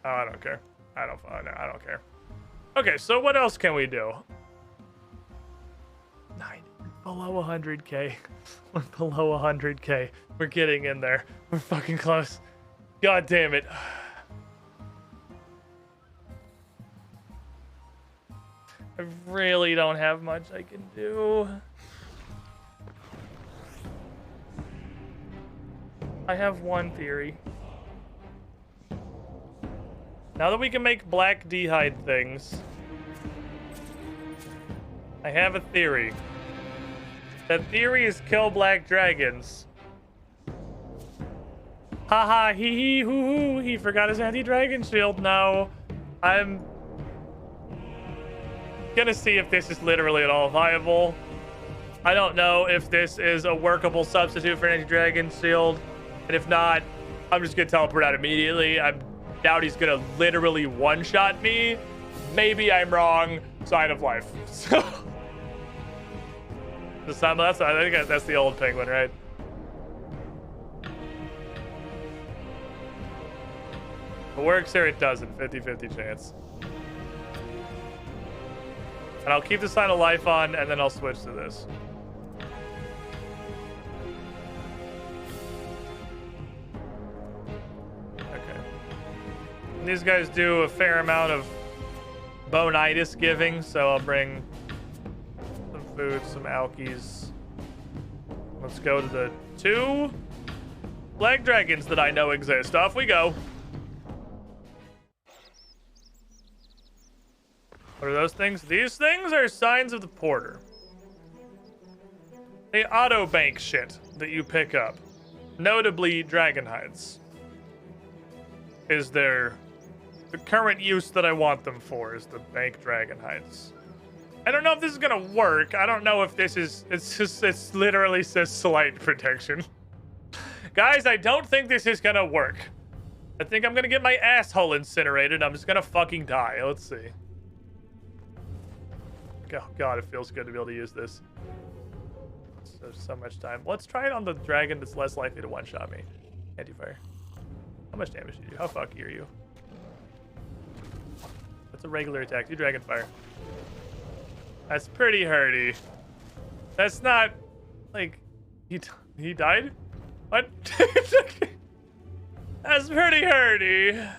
Oh, I don't care. I don't care. Okay, so what else can we do? 90. Below 100k. We're below 100k. We're getting in there. We're fucking close. God damn it. I really don't have much I can do. I have one theory. Now that we can make black d'hide things, I have a theory. That theory is kill black dragons. Haha, hee hee hoo hoo. He forgot his anti-dragon shield. No. I'm gonna see if this is literally at all viable. I don't know if this is a workable substitute for an anti-dragon shield, and if not, I'm just gonna teleport out immediately. I doubt he's gonna literally one-shot me. Maybe I'm wrong. Sign of life. So I think that's the old penguin, right? If it works here, it doesn't. 50-50 chance. And I'll keep the sign of life on, and then I'll switch to this. Okay. And these guys do a fair amount of bonitis giving, so I'll bring some food, some alkies. Let's go to the 2 black dragons that I know exist. Off we go. What are those things? These things are signs of the porter. They auto bank shit that you pick up. Notably, dragon hides. Is the current use that I want them for is the bank dragon hides. I don't know if this is gonna work. I don't know if this is, it's literally says slight protection. Guys, I don't think this is gonna work. I think I'm gonna get my asshole incinerated. I'm just gonna fucking die. Let's see. Oh god, it feels good to be able to use this. So much time. Let's try it on the dragon that's less likely to one-shot me. Anti-fire. How much damage do you do? How fucky are you? That's a regular attack. Do dragon fire. That's pretty hurty. That's not like he died? What? That's pretty hurty.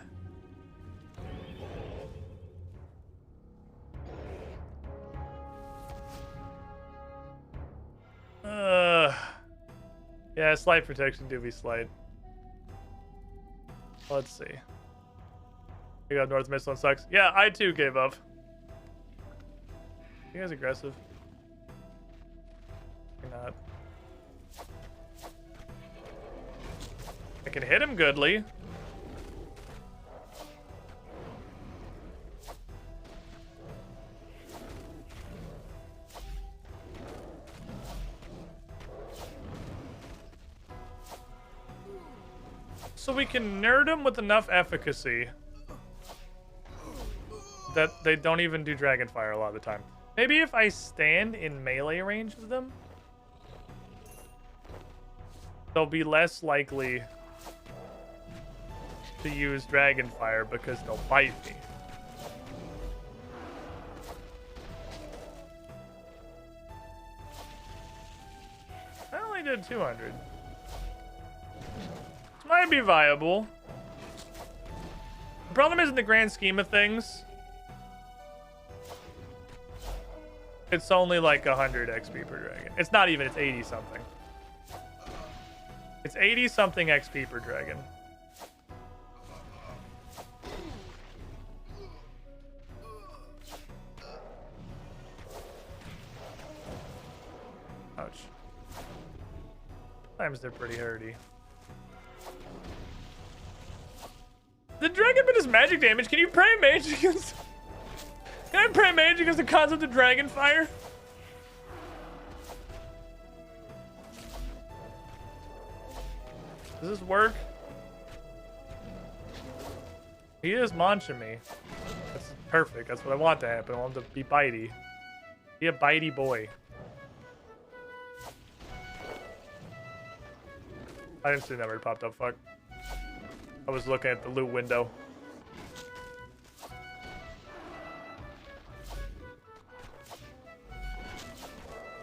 Yeah, slight protection do be slight. Let's see. You got North Missile sucks. Yeah, I too gave up. You guys aggressive? You're not. I can hit him goodly. So we can nerd them with enough efficacy that they don't even do dragon fire a lot of the time. Maybe if I stand in melee range of them, they'll be less likely to use dragon fire because they'll bite me. I only did 200. Might be viable. The problem is, in the grand scheme of things, it's only like 100 XP per dragon. It's not even, it's 80 something. It's 80 something XP per dragon. Ouch. Sometimes they're pretty hurty. The dragon bit is magic damage. Can you pray mage against... Can I pray mage against the concept of dragon fire? Does this work? He is munching me. That's perfect. That's what I want to happen. I want him to be bitey. Be a bitey boy. I didn't see that where it popped up. Fuck. I was looking at the loot window.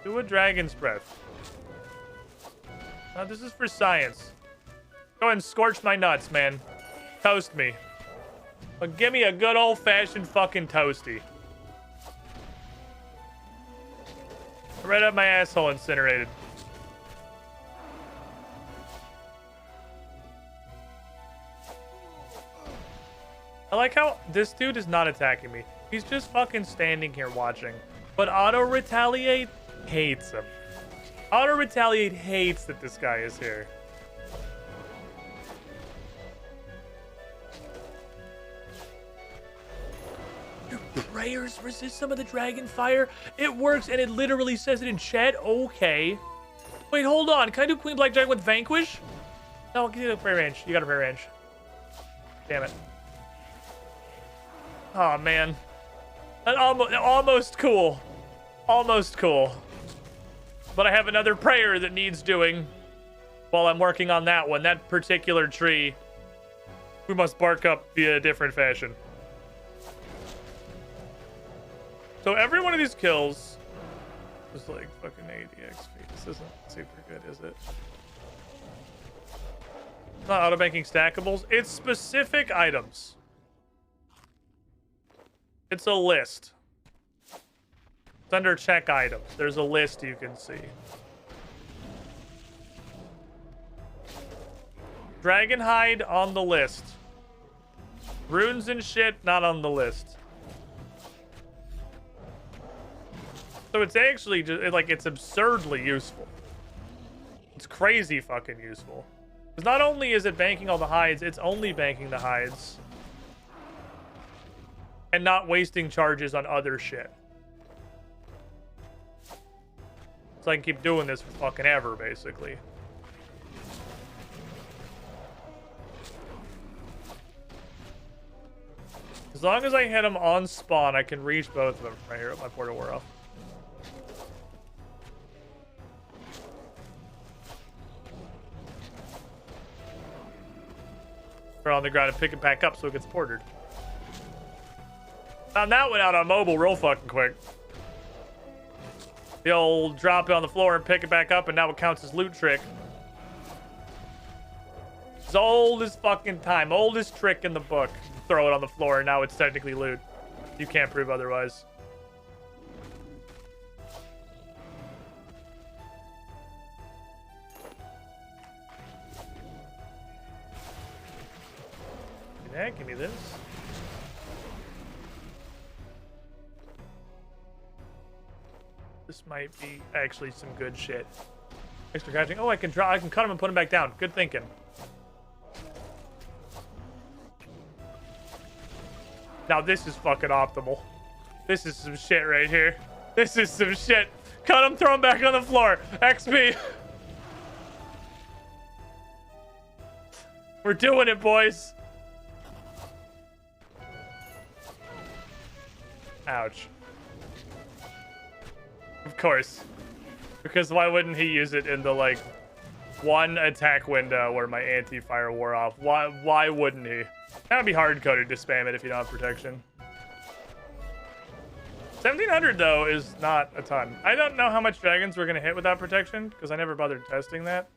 Do a dragon's breath. Now, this is for science. Go ahead and scorch my nuts, man. Toast me. But give me a good old-fashioned fucking toasty. Right up my asshole incinerated. I like how this dude is not attacking me. He's just fucking standing here watching. But auto-retaliate hates him. Auto-retaliate hates that this guy is here. prayers resist some of the dragon fire? It works, and it literally says it in chat. Okay. Wait, hold on. Can I do Queen Black Dragon with Vanquish? No, give you the prayer range. You got a prayer range. Damn it. Oh, man. That almost cool. Almost cool. But I have another prayer that needs doing while I'm working on that one. That particular tree, we must bark up via a different fashion. So every one of these kills is like fucking 80 XP. This isn't super good, is it? It's not auto-banking stackables. It's specific items. It's a list. It's under check items. There's a list you can see. Dragon hide on the list. Runes and shit not on the list. So it's actually just like it's absurdly useful. It's crazy fucking useful. Because not only is it banking all the hides, it's only banking the hides. And not wasting charges on other shit. So I can keep doing this for fucking ever, basically. As long as I hit them on spawn, I can reach both of them right here at my portal war off. Throw it on the ground and pick it back up so it gets portered. Found that one out on mobile real fucking quick. The old drop it on the floor and pick it back up, and now it counts as loot trick. It's old as fucking time. Oldest trick in the book. Throw it on the floor, and now it's technically loot. You can't prove otherwise. Give me that. Give me this. This might be actually some good shit. Extra catching. Oh, I can cut him and put him back down. Good thinking. Now this is fucking optimal. This is some shit right here. This is some shit. Cut him, throw him back on the floor. XP. We're doing it, boys. Ouch. Of course. Because why wouldn't he use it in the, like, one attack window where my anti-fire wore off? Why wouldn't he? That would be hard-coded to spam it if you don't have protection. 1700, though, is not a ton. I don't know how much dragons we're going to hit without protection, because I never bothered testing that.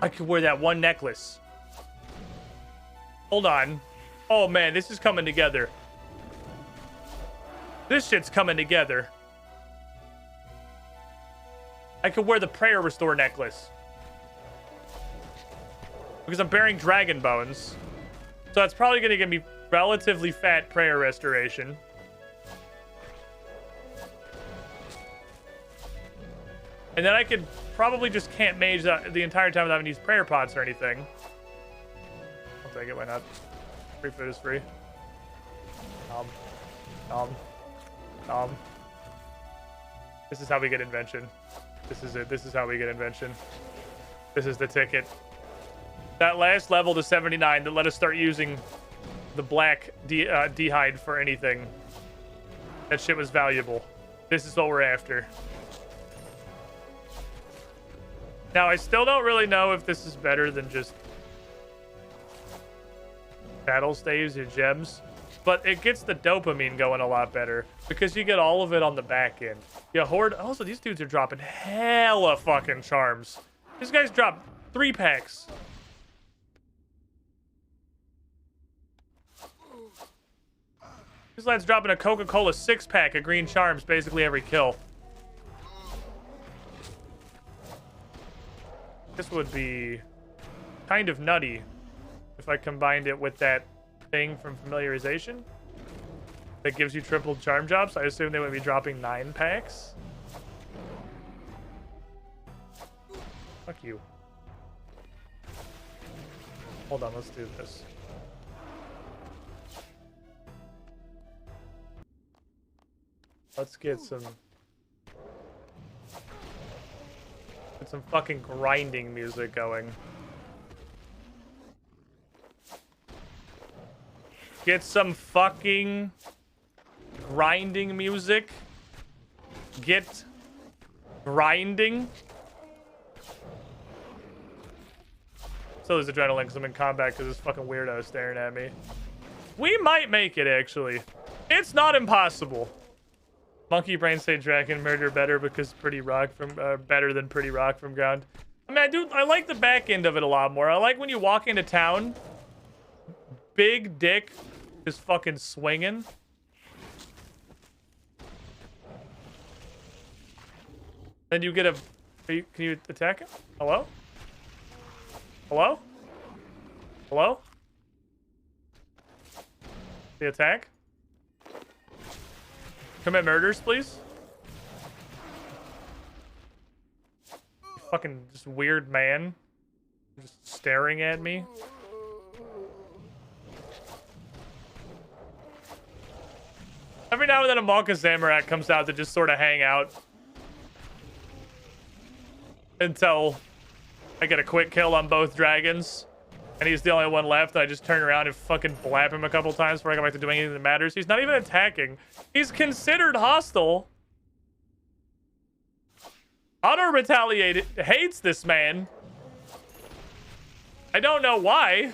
I could wear that one necklace. Hold on. Oh, man, this is coming together. This shit's coming together. I could wear the Prayer Restore necklace. Because I'm bearing dragon bones. So that's probably going to give me relatively fat prayer restoration. And then I could probably just can't mage the entire time without having to use prayer pots or anything. I'll take it, why not? Free food is free. This is how we get invention. This is it. This is how we get invention. This is the ticket. That last level to 79 that let us start using the black D-hide for anything. That shit was valuable. This is what we're after. Now, I still don't really know if this is better than just battle staves or gems, but it gets the dopamine going a lot better because you get all of it on the back end. Yeah, Horde. Also, these dudes are dropping hella fucking charms. These guys drop 3 packs. This lad's dropping a Coca-Cola 6-pack of green charms basically every kill. This would be kind of nutty if I combined it with that thing from familiarization that gives you triple charm drops. I assume they would be dropping 9 packs. Fuck you. Hold on, let's do this. Let's get some fucking grinding music going. Get some fucking grinding music. Get grinding. So there's adrenaline because I'm in combat because this fucking weirdo is staring at me. We might make it, actually. It's not impossible. Monkey Brain say Dragon Murder better because Pretty Rock from better than Pretty Rock from Ground. I mean, I like the back end of it a lot more. I like when you walk into town, big dick just fucking swinging. Then you get a... Can you attack him? Hello? Hello? Hello? The attack? Commit murders, please. Fucking just weird man. Just staring at me. Every now and then a Malka Zamorak comes out to just sort of hang out. Until I get a quick kill on both dragons. And he's the only one left. I just turn around and fucking blab him a couple times before I go back to doing anything that matters. He's not even attacking. He's considered hostile. Auto-retaliated hates this man. I don't know why.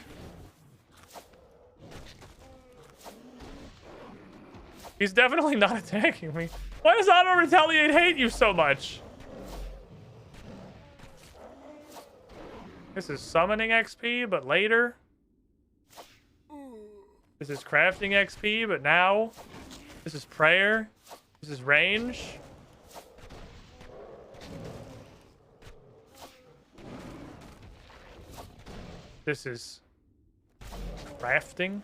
He's definitely not attacking me. Why does Auto-retaliate hate you so much? This is summoning XP, but later. This is crafting XP, but now. This is prayer. This is range. This is crafting.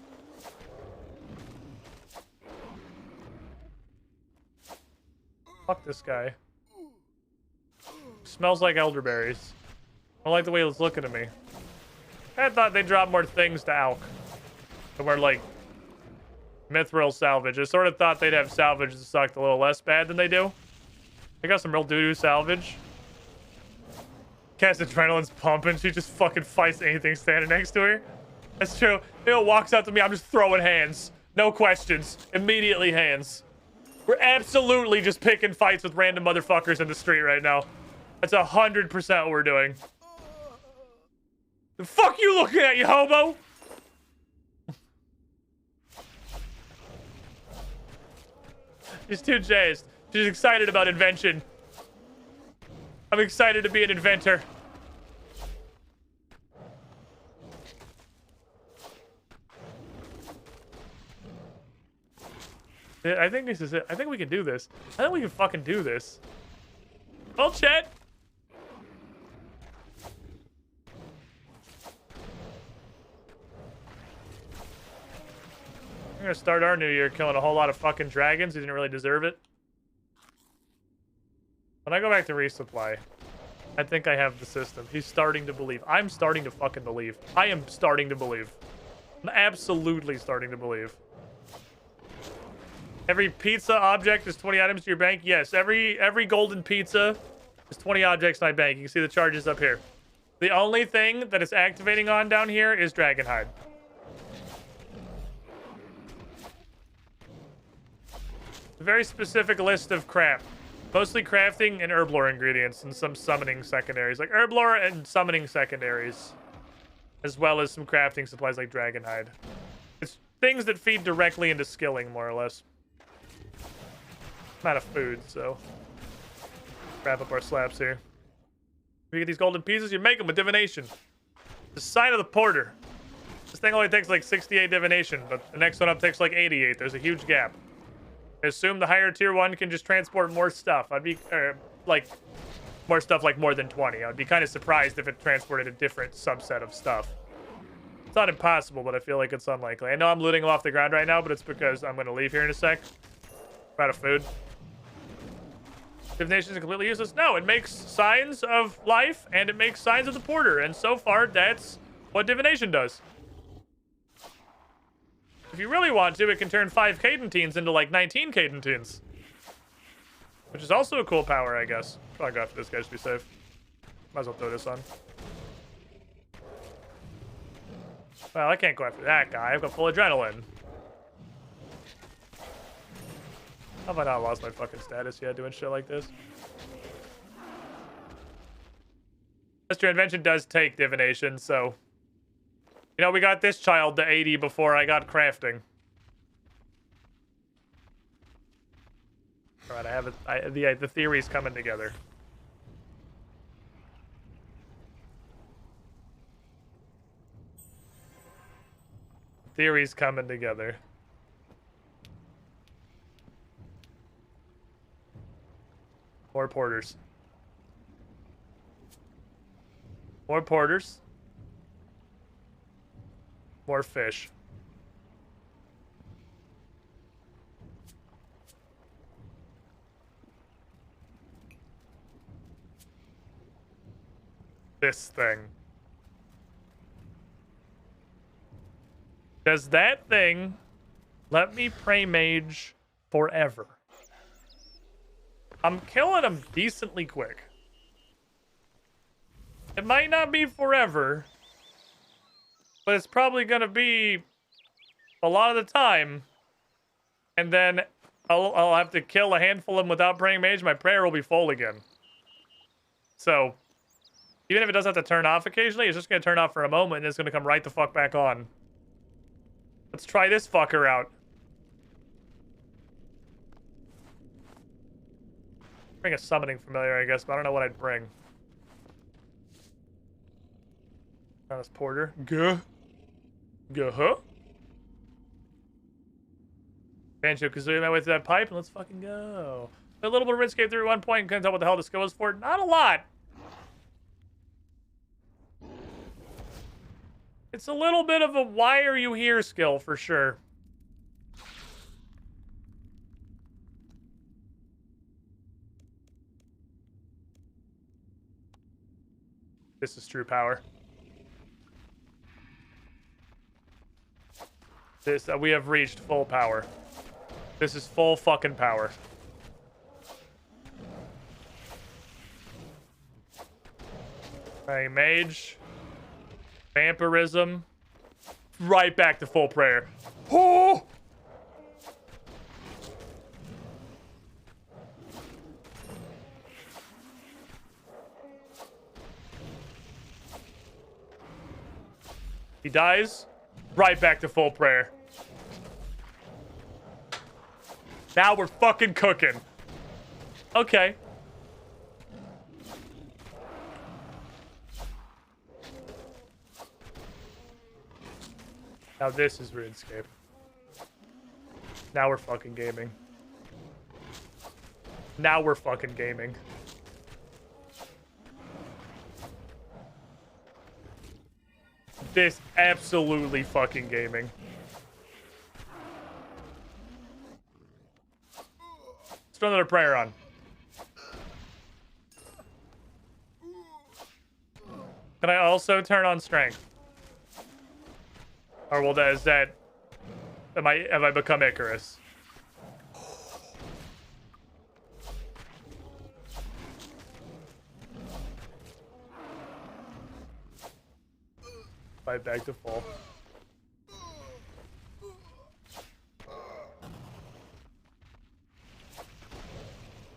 Fuck this guy. Smells like elderberries. I don't like the way he was looking at me. I thought they'd drop more things to Alk. And we're like mithril salvage. I sort of thought they'd have salvage that sucked a little less bad than they do. They got some real doo-doo salvage. Cass adrenaline's pumping. She just fucking fights anything standing next to her. That's true. Bill walks up to me. I'm just throwing hands. No questions. Immediately hands. We're absolutely just picking fights with random motherfuckers in the street right now. That's 100% what we're doing. The fuck you looking at, you hobo? She's too jazzed. She's excited about invention. I'm excited to be an inventor. I think this is it. I think we can do this. I think we can fucking do this. Well, chat. We're gonna start our new year killing a whole lot of fucking dragons who didn't really deserve it. When I go back to resupply, I think I have the system. He's starting to believe. I'm starting to fucking believe. I am starting to believe. I'm absolutely starting to believe. Every pizza object is 20 items to your bank. Yes, every golden pizza is 20 objects in my bank. You can see the charges up here. The only thing that it's activating on down here is Dragonhide. A very specific list of crap. Mostly crafting and herblore ingredients and some summoning secondaries. Like herblore and summoning secondaries. As well as some crafting supplies like Dragonhide. It's things that feed directly into skilling, more or less. I'm out of food, so... wrap up our slaps here. If you get these golden pieces, you make them with divination. The sign of the porter. This thing only takes like 68 divination, but the next one up takes like 88. There's a huge gap. I assume the higher tier one can just transport more stuff. I'd be, like, more stuff like more than 20. I'd be kind of surprised if it transported a different subset of stuff. It's not impossible, but I feel like it's unlikely. I know I'm looting them off the ground right now, but it's because I'm going to leave here in a sec. I'm out of food. Divination is completely useless. No, it makes signs of life, and it makes signs of the porter. And so far, that's what divination does. If you really want to, it can turn 5 Cadentines into like 19 Cadentines. Which is also a cool power, I guess. Probably go after this guy just to be safe. Might as well throw this on. Well, I can't go after that guy. I've got full adrenaline. How have I not lost my fucking status yet doing shit like this? Mr. Invention does take divination, so... You know, we got this child to 80 before I got crafting. Alright, I have it. The theory's coming together. Theory's coming together. More porters. More porters. More fish. This thing. Does that thing let me pray mage forever? I'm killing him decently quick. It might not be forever, but it's probably gonna be a lot of the time. And then I'll have to kill a handful of them without praying mage. My prayer will be full again. So, even if it doesn't have to turn off occasionally, it's just gonna turn off for a moment and it's gonna come right the fuck back on. Let's try this fucker out. Bring a summoning familiar, I guess, but I don't know what I'd bring. Now this porter. Huh? Banjo-Kazooie my way through that pipe, and let's fucking go. A little bit of Runescape through at one point and couldn't tell what the hell the skill was for. Not a lot. It's a little bit of a why are you here skill for sure. This is true power. This we have reached full power. This is full fucking power. Hey, mage. Vampirism. Right back to full prayer. Oh! He dies. Right back to full prayer. Now we're fucking cooking. Okay. Now this is RuneScape. Now we're fucking gaming. Now we're fucking gaming. This absolutely fucking gaming. Let's throw another prayer on. Can I also turn on strength? Or will that, is that, have I become Icarus? Right back to full.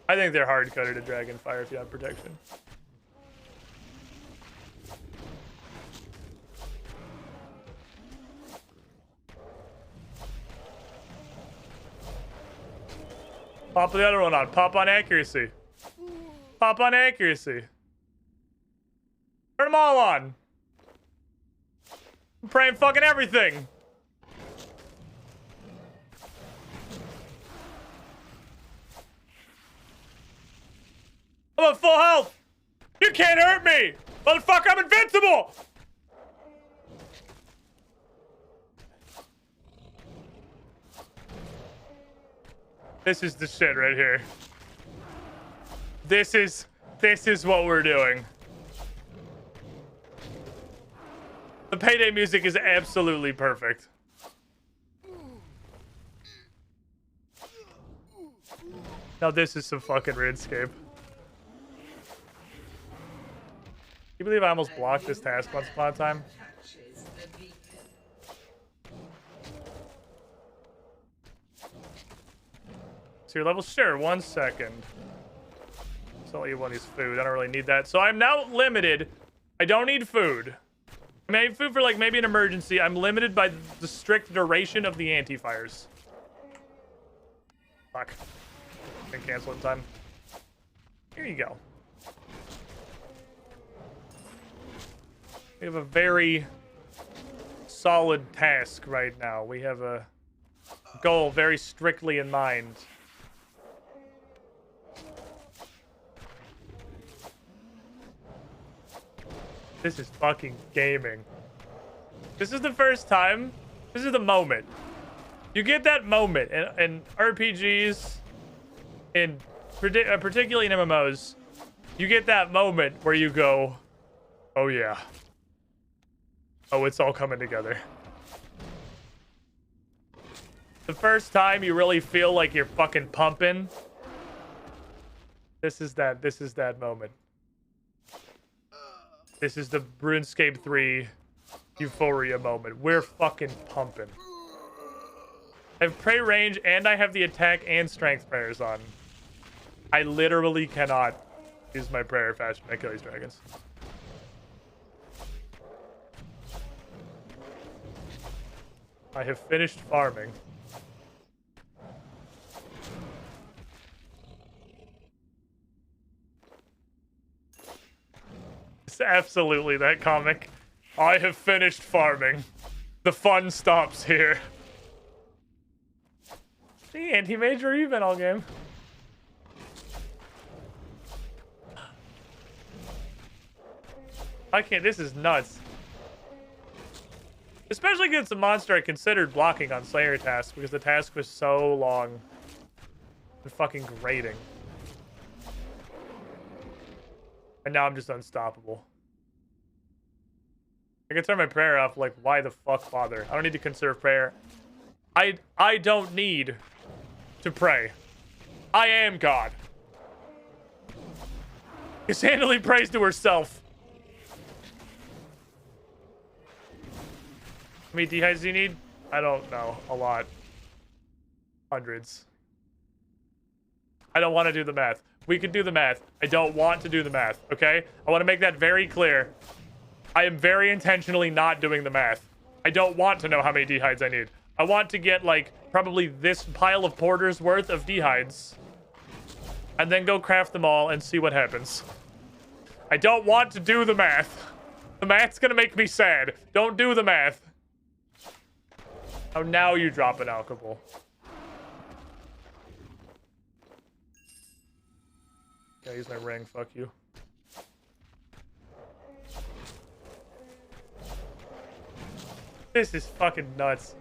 I think they're hard-coded to Dragonfire if you have protection. Pop the other one on. Pop on accuracy. Pop on accuracy. Turn them all on. I'm praying fucking everything. I'm at full health. You can't hurt me. Motherfucker, I'm invincible. This is the shit right here. This is what we're doing. The Payday music is absolutely perfect. Now this is some fucking RuneScape. You believe I almost blocked this task once upon a time? So your level? Sure, 1 second. So all you want is food. I don't really need that. So I'm now limited. I don't need food. I may have food for like maybe an emergency. I'm limited by the strict duration of the anti-fires. Fuck. Can cancel in time. Here you go. We have a very solid task right now. We have a goal very strictly in mind. This is fucking gaming. This is the first time. This is the moment. You get that moment in RPGs, particularly in MMOs. You get that moment where you go, oh yeah. Oh, it's all coming together. The first time you really feel like you're fucking pumping. This is that moment. This is the RuneScape 3 euphoria moment. We're fucking pumping. I have pray range and I have the attack and strength prayers on. I literally cannot use my prayer fashion to kill these dragons. I have finished farming. It's absolutely that comic. I have finished farming. The fun stops here. See, anti-mage or even all game. I can't, this is nuts. Especially against a monster I considered blocking on Slayer task because the task was so long and fucking grating. And now I'm just unstoppable. I can turn my prayer off, like, why the fuck bother? I don't need to conserve prayer. I don't need to pray. I am God. Cassandra prays to herself. How many dehydrates do you need? I don't know. A lot. Hundreds. I don't want to do the math. We can do the math. I don't want to do the math, okay? I want to make that very clear. I am very intentionally not doing the math. I don't want to know how many dehydrates I need. I want to get, like, probably this pile of porters worth of dehydrates. And then go craft them all and see what happens. I don't want to do the math. The math's gonna make me sad. Don't do the math. Oh, now you drop an alcohol. Gotta use my ring, fuck you. This is fucking nuts.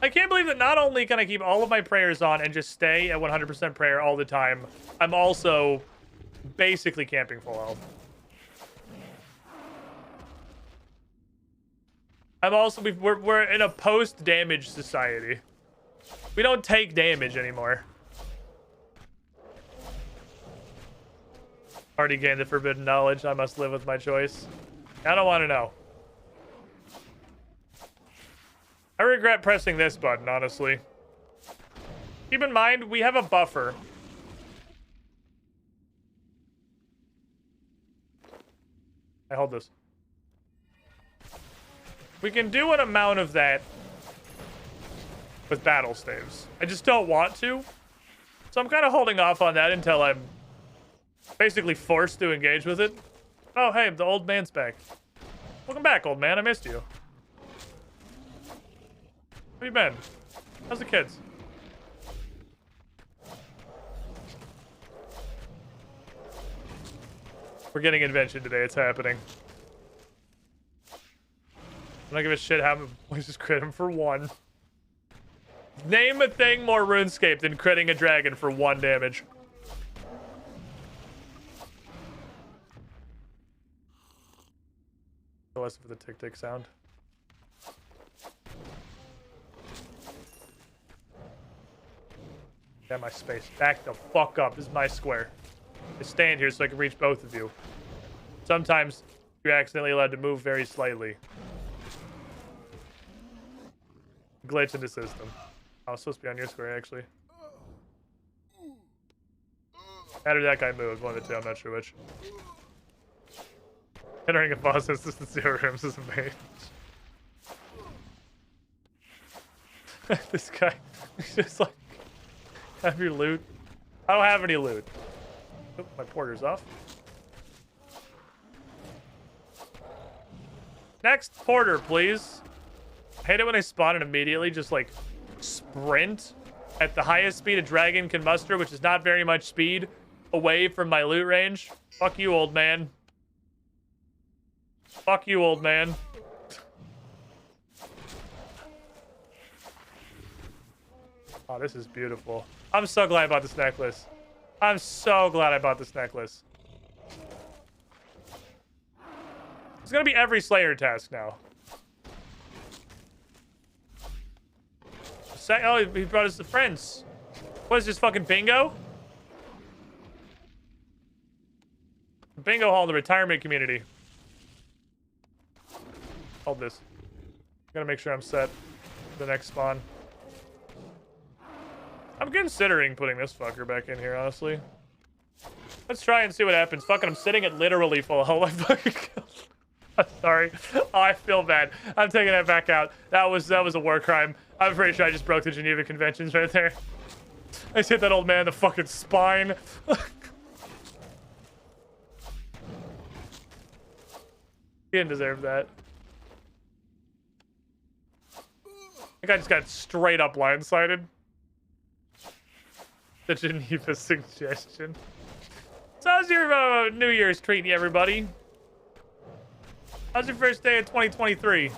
I can't believe that not only can I keep all of my prayers on and just stay at 100% prayer all the time, I'm also basically camping full health. I'm also, we're in a post-damage society. We don't take damage anymore. Already gained the forbidden knowledge. I must live with my choice. I don't want to know. I regret pressing this button, honestly. Keep in mind, we have a buffer. I hold this. We can do an amount of that with battle staves. I just don't want to. So I'm kind of holding off on that until I'm basically forced to engage with it. Oh, hey, the old man's back. Welcome back, old man. I missed you. How you been? How's the kids? We're getting invention today. It's happening. I'm not give a shit how we just crit him for 1. Name a thing more RuneScape than critting a dragon for 1 damage. listen for the tick-tick sound. Got my space. Back the fuck up. This is my square. I stand here so I can reach both of you. Sometimes you're accidentally allowed to move very slightly. Glitch in the system. I was supposed to be on your square, actually. How did that guy move? One of the two, I'm not sure which. Entering a boss assistant 0 rooms is amazing. This guy, he's just like, have your loot. I don't have any loot. Oh, my porter's off. Next porter, please. I hate it when they spawn and immediately just like sprint at the highest speed a dragon can muster, which is not very much speed, away from my loot range. Fuck you, old man. Fuck you, old man. Oh, this is beautiful. I'm so glad I bought this necklace. I'm so glad I bought this necklace. It's gonna be every Slayer task now. Oh, he brought us the friends. What is this, fucking bingo? Bingo hall in the retirement community. Hold this. Gotta make sure I'm set for the next spawn. I'm considering putting this fucker back in here, honestly. Let's try and see what happens. Fucking, I'm sitting at literally full health. I fucking killed. I'm sorry. Oh, I feel bad. I'm taking that back out. That was a war crime. I'm pretty sure I just broke the Geneva Conventions right there. I just hit that old man in the fucking spine. He didn't deserve that. I think I just got straight up blindsided. The Geneva suggestion. So how's your New Year's treating you, everybody? How's your first day of 2023?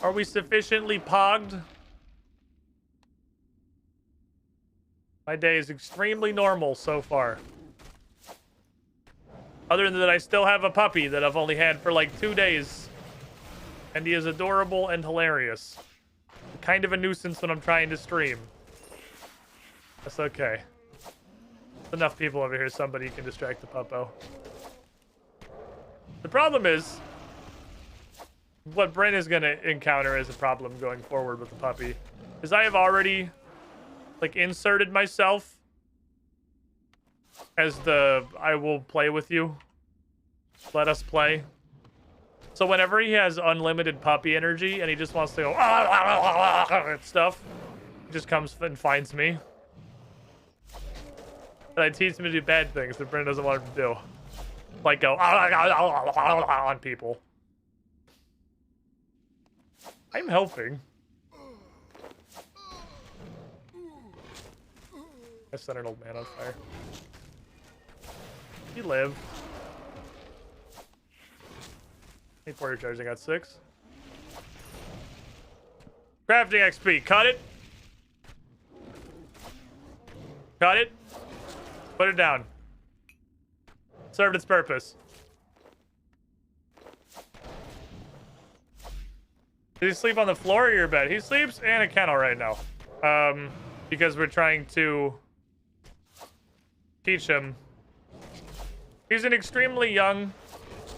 Are we sufficiently pogged? My day is extremely normal so far. Other than that, I still have a puppy that I've only had for like 2 days. And he is adorable and hilarious. Kind of a nuisance when I'm trying to stream. That's okay. Enough people over here, somebody can distract the puppo. The problem is, what Bryn is going to encounter as a problem going forward with the puppy is I have already, like, inserted myself as the I will play with you. Let us play. So whenever he has unlimited puppy energy and he just wants to go and stuff, he just comes and finds me. And I teach him to do bad things that Bryn doesn't want him to do. Like go on people. I'm helping. I set an old man on fire. He lived. Hey, porter charging at 6. Crafting XP. Cut it. Cut it. Put it down. Served its purpose. Did he sleep on the floor or your bed? He sleeps in a kennel right now. Because we're trying to teach him. He's an extremely young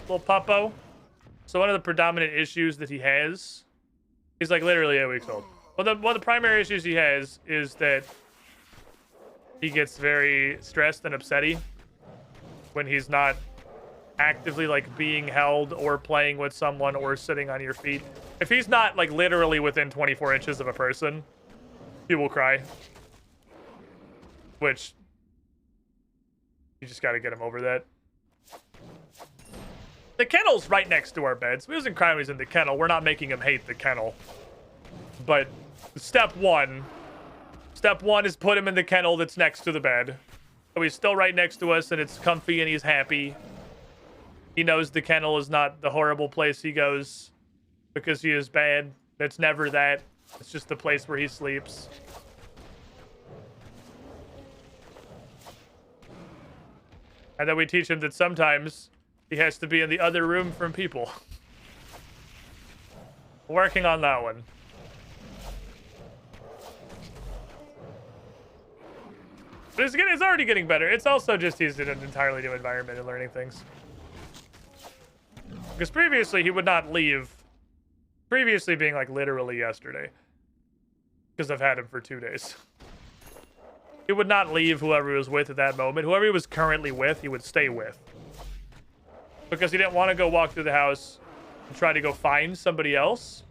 little puppo. So one of the predominant issues that he has, he's like literally 8 weeks old. Well, one of the primary issues he has is that he gets very stressed and upsetty when he's not actively like being held or playing with someone or sitting on your feet. If he's not like literally within 24 inches of a person, he will cry. Which, you just gotta get him over that. The kennel's right next to our beds. If he doesn't cry when he's in the kennel, we're not making him hate the kennel. But step one is put him in the kennel that's next to the bed. So he's still right next to us and it's comfy and he's happy. He knows the kennel is not the horrible place he goes because he is bad. It's never that. It's just the place where he sleeps. And then we teach him that sometimes he has to be in the other room from people. Working on that one. But it's already getting better. It's also just he's in an entirely new environment and learning things. Because previously he would not leave. Previously being like literally yesterday. Because I've had him for 2 days. He would not leave whoever he was with at that moment. Whoever he was currently with, he would stay with. Because he didn't want to go walk through the house and try to go find somebody else.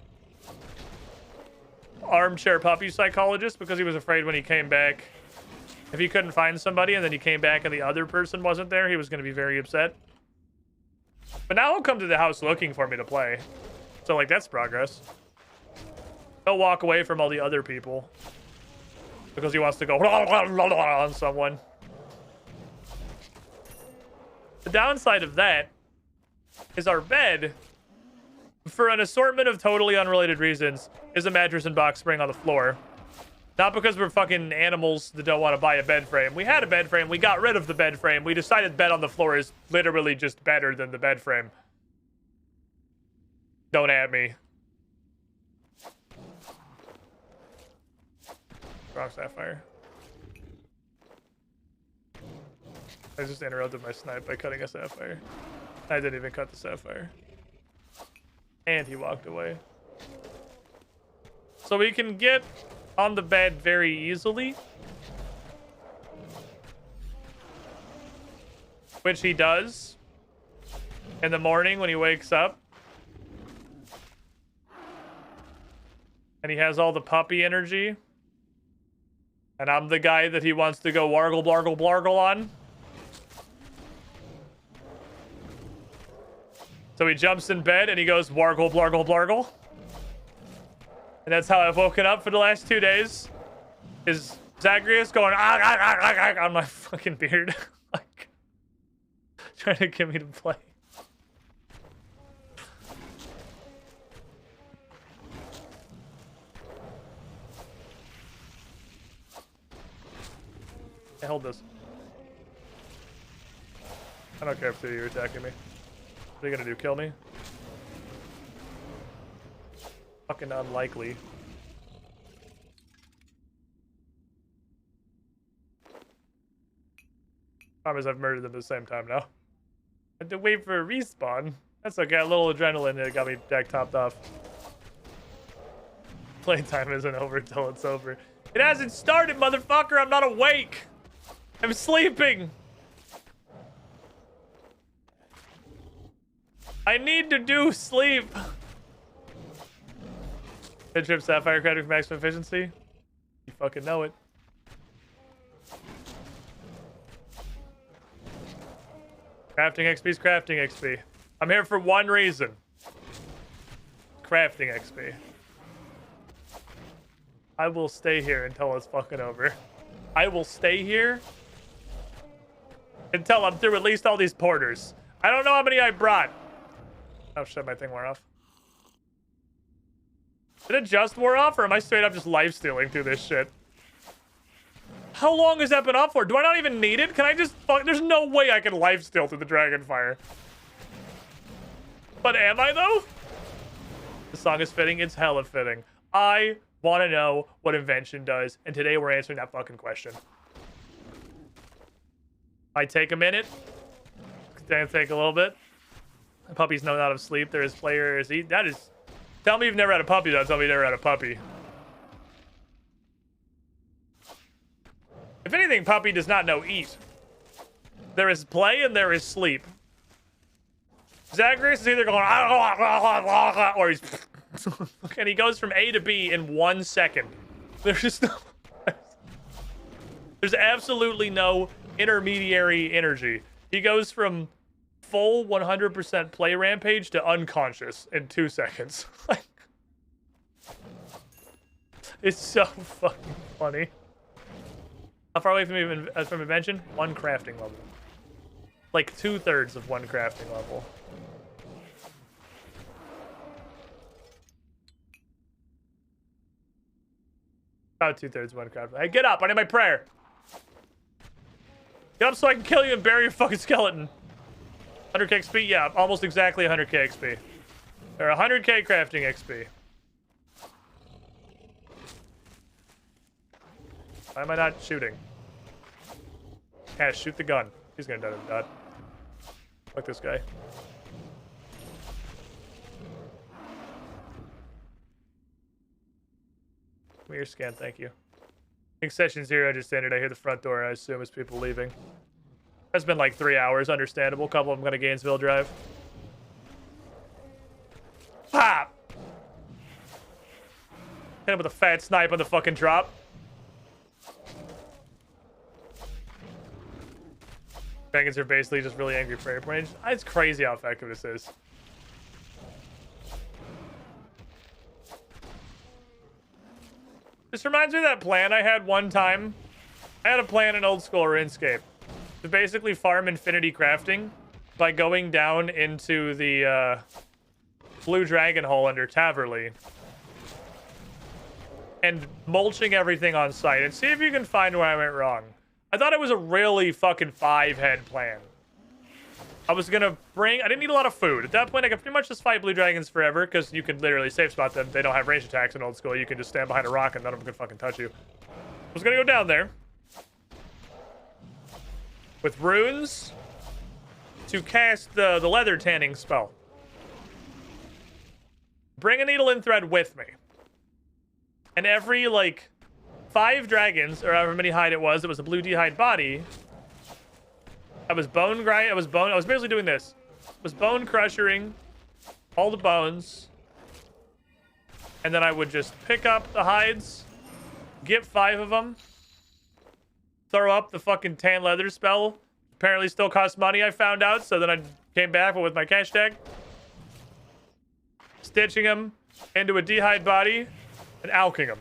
Armchair puppy psychologist, because he was afraid when he came back, if he couldn't find somebody and then he came back and the other person wasn't there, he was going to be very upset. But now he'll come to the house looking for me to play. So, like, that's progress. He'll walk away from all the other people because he wants to go on someone. The downside of that is our bed, for an assortment of totally unrelated reasons, is a mattress and box spring on the floor. Not because we're fucking animals that don't want to buy a bed frame. We had a bed frame. We got rid of the bed frame. We decided bed on the floor is literally just better than the bed frame. Don't at me. Wrong sapphire. I just interrupted my snipe by cutting a sapphire. I didn't even cut the sapphire. And he walked away. So we can get on the bed very easily. Which he does. In the morning when he wakes up. And he has all the puppy energy. And I'm the guy that he wants to go wargle, blargle, blargle on. So he jumps in bed and he goes wargle, blargle, blargle. And that's how I've woken up for the last 2 days. Is Zagreus going on my fucking beard. Like, trying to get me to play. Hey, hold this. I don't care if you're attacking me. What are you gonna do, kill me? Fucking unlikely. Problem is I've murdered them at the same time now. I had to wait for a respawn. That's okay, a little adrenaline that got me deck topped off. Playtime isn't over until it's over. It hasn't started, motherfucker! I'm not awake! I'm sleeping! I need to do sleep! Head trip sapphire crafting for maximum efficiency? You fucking know it. Crafting XP is crafting XP. I'm here for one reason. Crafting XP. I will stay here until it's fucking over. I will stay here until I'm through at least all these porters. I don't know how many I brought. Oh shit, my thing wore off. Did it just wear off, or am I straight up just life-stealing through this shit? How long has that been up for? Do I not even need it? Can I just fuck? There's no way I can life-steal through the Dragonfire. But am I, though? The song is fitting. It's hella fitting. I want to know what invention does, and today we're answering that fucking question. I take a minute. Then take a little bit. The puppies know not of sleep. There is players eat. That is... Tell me you've never had a puppy, though. Tell me you've never had a puppy. If anything, puppy does not know eat. There is play and there is sleep. Zagreus is either going... or he's... and he goes from A to B in 1 second. There's just no... There's absolutely no intermediary energy. He goes from full 100% play rampage to unconscious in 2 seconds. It's so fucking funny. How far away from invention? 1 crafting level. Like 2/3 of 1 crafting level. About 2/3 of 1 crafting. Hey, get up! I need my prayer. Get up so I can kill you and bury your fucking skeleton. 100k XP? Yeah, almost exactly 100k XP. Or 100k crafting XP. Why am I not shooting? Yeah, shoot the gun. He's gonna die to that. Fuck this guy. Come here, scan, thank you. I think session 0 just ended. I hear the front door. I assume it's people leaving. It's been like 3 hours, understandable. A couple of them going to Gainesville Drive. Pop! Hit him with a fat snipe on the fucking drop. Dragons are basically just really angry prayer range. It's crazy how effective this is. This reminds me of that plan I had one time. I had a plan in old school Runescape to basically farm infinity crafting by going down into the blue dragon hole under Taverley and mulching everything on site and see if you can find where I went wrong. I thought it was a really fucking 5-head plan. I was gonna I didn't need a lot of food. At that point, I could pretty much just fight blue dragons forever because you can literally safe spot them. They don't have range attacks in old school. You can just stand behind a rock and none of them can fucking touch you. I was gonna go down there with runes to cast the leather tanning spell. Bring a needle and thread with me. And every, like, 5 dragons, or however many hide it was a blue d'hide body. I was I was basically doing this. I was bone crushing all the bones. And then I would just pick up the hides, get 5 of them, throw up the fucking tan leather spell. Apparently still costs money, I found out, so then I came back with my cash tag. Stitching them into a d'hide body and alching them.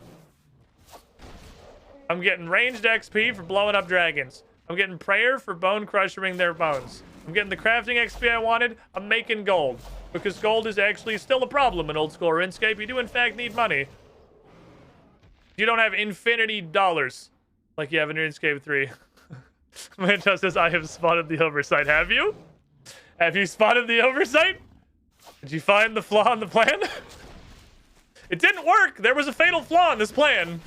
I'm getting ranged XP for blowing up dragons. I'm getting prayer for bone crushing their bones. I'm getting the crafting XP I wanted. I'm making gold. Because gold is actually still a problem in old school RuneScape. You do in fact need money. You don't have infinity dollars like you have in RuneScape 3. Manchester says, I have spotted the oversight. Have you? Have you spotted the oversight? Did you find the flaw in the plan? It didn't work. There was a fatal flaw in this plan.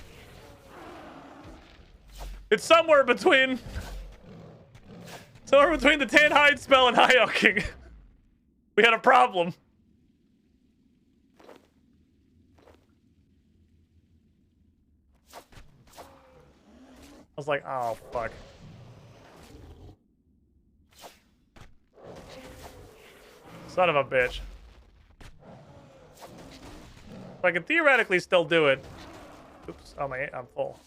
It's somewhere between the tan hide spell and high alching. We had a problem. I was like, oh fuck. Son of a bitch. I can theoretically still do it. Oops, oh I'm full.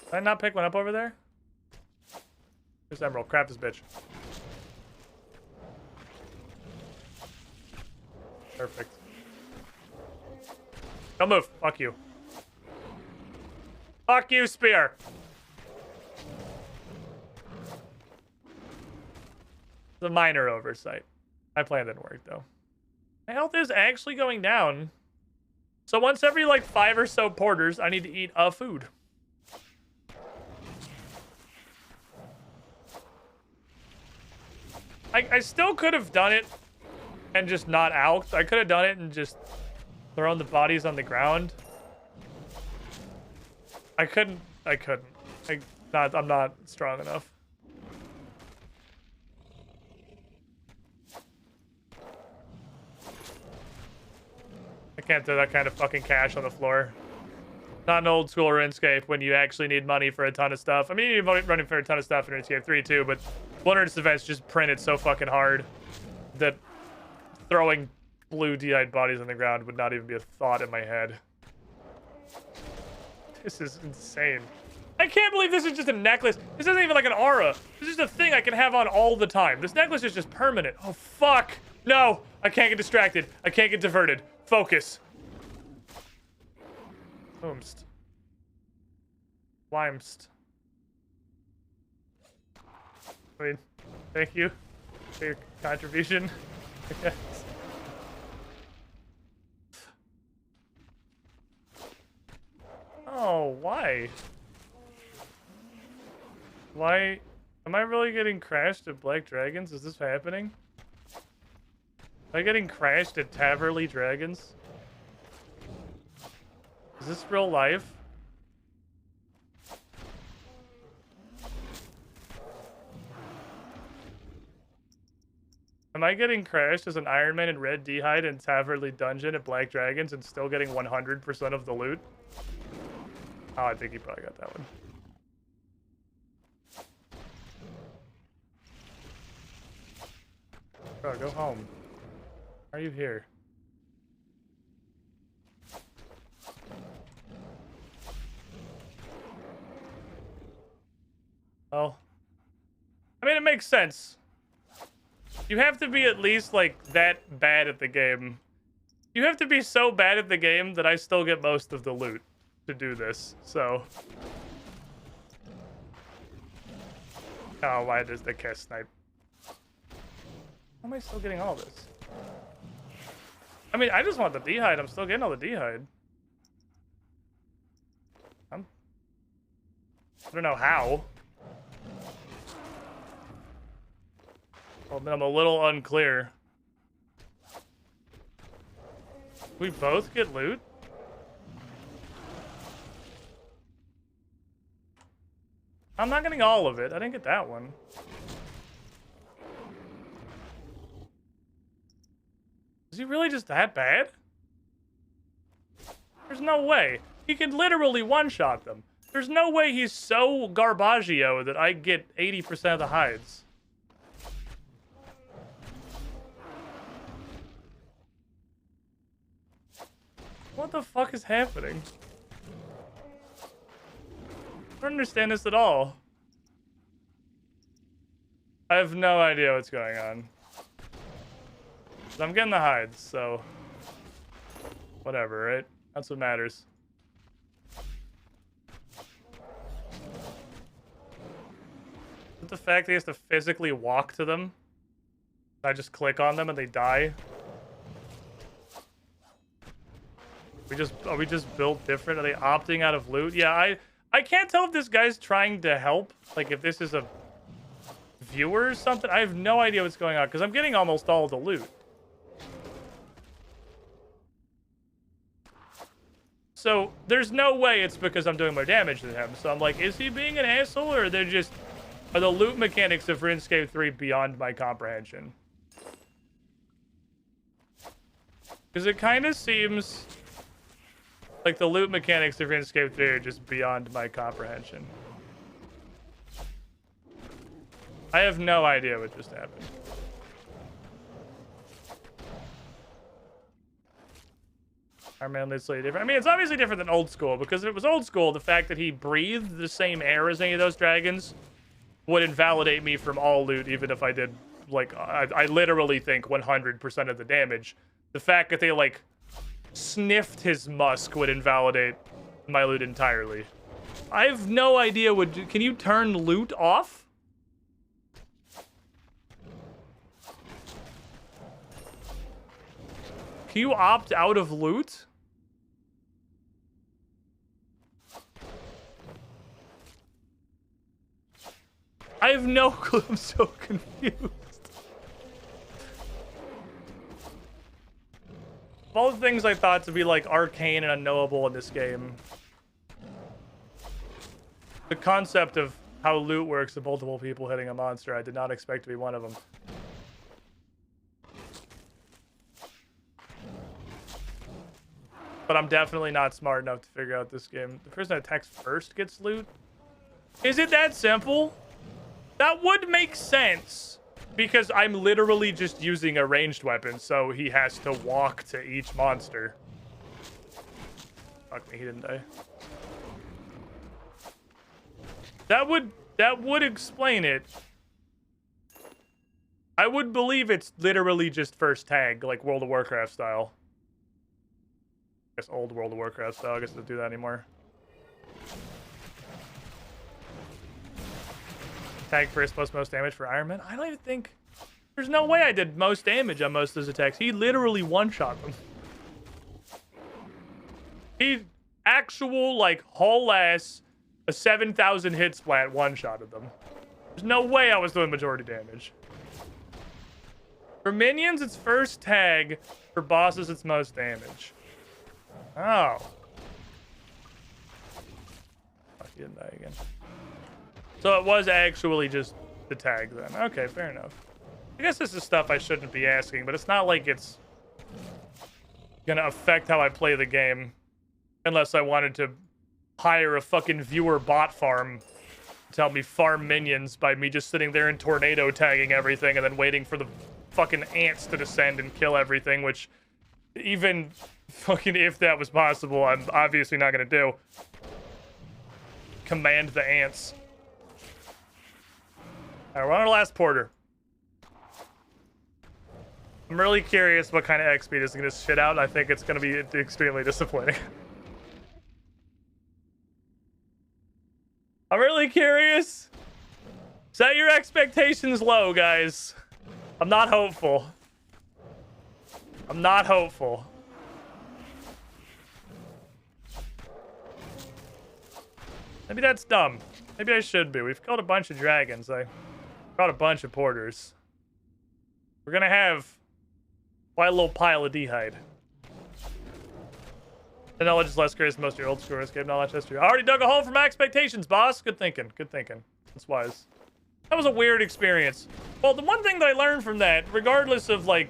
Did I not pick one up over there? There's emerald. Crap this bitch. Perfect. Don't move. Fuck you. Fuck you, spear. It's a minor oversight. My plan didn't work, though. My health is actually going down. So once every, like, 5 or so porters, I need to eat a food. I still could have done it and just not out. I could have done it and just thrown the bodies on the ground. I couldn't. I'm not strong enough. I can't throw that kind of fucking cash on the floor. Not an old school RuneScape when you actually need money for a ton of stuff. I mean, you need money for a ton of stuff in RuneScape 3 too, but Wilderness events just printed so fucking hard that throwing blue d'hide bodies on the ground would not even be a thought in my head. This is insane. I can't believe this is just a necklace. This isn't even like an aura. This is just a thing I can have on all the time. This necklace is just permanent. Oh, fuck. No, I can't get distracted. I can't get diverted. Focus. Boomst. Limest. I mean, thank you for your contribution. I guess. Oh, why? Why? Am I really getting crashed at Black Dragons? Is this happening? Am I getting crashed at Taverly Dragons? Is this real life? Am I getting crashed as an Iron Man in Red D'hide in Taverly Dungeon at Black Dragons and still getting 100% of the loot? Oh, I think he probably got that one. Bro, go home. Why are you here? Well, I mean, it makes sense. You have to be at least, like, that bad at the game. You have to be so bad at the game that I still get most of the loot to do this, so. Oh, why does the cast snipe? How am I still getting all this? I mean, I just want the D'hide. I'm still getting all the D'hide. I don't know how. Well, then I'm a little unclear. We both get loot? I'm not getting all of it. I didn't get that one. Is he really just that bad? There's no way. He can literally one-shot them. There's no way he's so garbaggio that I get 80% of the hides. What the fuck is happening? I don't understand this at all. I have no idea what's going on. But I'm getting the hides, so... whatever, right? That's what matters. Is it the fact that he has to physically walk to them? I just click on them and they die? Are we just built different? Are they opting out of loot? Yeah, I can't tell if this guy's trying to help. Like, if this is a viewer or something. I have no idea what's going on, because I'm getting almost all of the loot. So, there's no way it's because I'm doing more damage than him. So I'm like, is he being an asshole, or are the loot mechanics of RuneScape 3 beyond my comprehension? Because it kind of seems like the loot mechanics of RuneScape 3 are just beyond my comprehension. I have no idea what just happened. Iron Man is slightly different. I mean, it's obviously different than old school, because if it was old school, the fact that he breathed the same air as any of those dragons would invalidate me from all loot, even if I did, like, I literally think 100% of the damage. The fact that they, like, sniffed his musk would invalidate my loot entirely. I have no idea what... Can you turn loot off? Can you opt out of loot? I have no clue. I'm so confused. All the things I thought to be, like, arcane and unknowable in this game. The concept of how loot works with multiple people hitting a monster, I did not expect to be one of them. But I'm definitely not smart enough to figure out this game. The person that attacks first gets loot? Is it that simple? That would make sense. Because I'm literally just using a ranged weapon, so he has to walk to each monster. Fuck me, he didn't die. That would explain it. I would believe it's literally just first tag, like World of Warcraft style. I guess old World of Warcraft style. I guess they don't do that anymore. Tag first plus most damage for Iron Man. I don't even think... There's no way I did most damage on most of his attacks. He literally one-shot them. He actual, like, whole-ass a 7,000 hit splat one-shotted them. There's no way I was doing majority damage. For minions, it's first tag. For bosses, it's most damage. Oh. Fuck, he didn't die again. So it was actually just the tag then. Okay, fair enough. I guess this is stuff I shouldn't be asking, but it's not like it's gonna affect how I play the game. Unless I wanted to hire a fucking viewer bot farm to help me farm minions by me just sitting there and tornado tagging everything and then waiting for the fucking ants to descend and kill everything, which even fucking if that was possible, I'm obviously not gonna do. Command the ants. Alright, we're on our last porter. I'm really curious what kind of XP this is gonna shit out. I think it's gonna be extremely disappointing. I'm really curious. Set your expectations low, guys. I'm not hopeful. I'm not hopeful. Maybe that's dumb. Maybe I should be. We've killed a bunch of dragons. I got a bunch of porters. We're gonna have quite a little pile of dehyde. The knowledge is less curious than most of your old school Runescape knowledge. That's true. I already dug a hole for my expectations, boss. Good thinking. Good thinking. That's wise. That was a weird experience. Well, the one thing that I learned from that, regardless of, like,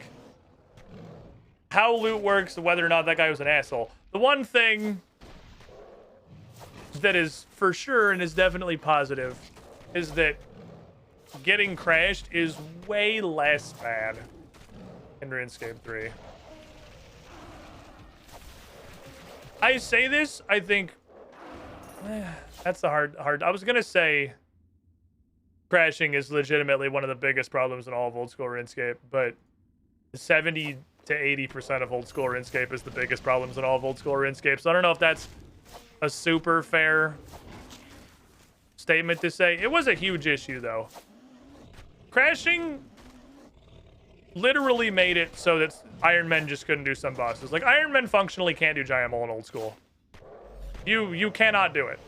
how loot works and whether or not that guy was an asshole, the one thing that is for sure and is definitely positive is that getting crashed is way less bad in RuneScape 3. I say this, I think... that's the hard... I was gonna say... crashing is legitimately one of the biggest problems in all of old school RuneScape, but 70 to 80% of old school RuneScape is the biggest problems in all of old school RuneScape, so I don't know if that's a super fair statement to say. It was a huge issue, though. Crashing literally made it so that Iron Men just couldn't do some bosses. Like, Iron Men functionally can't do Giant Mole in old school. You cannot do it.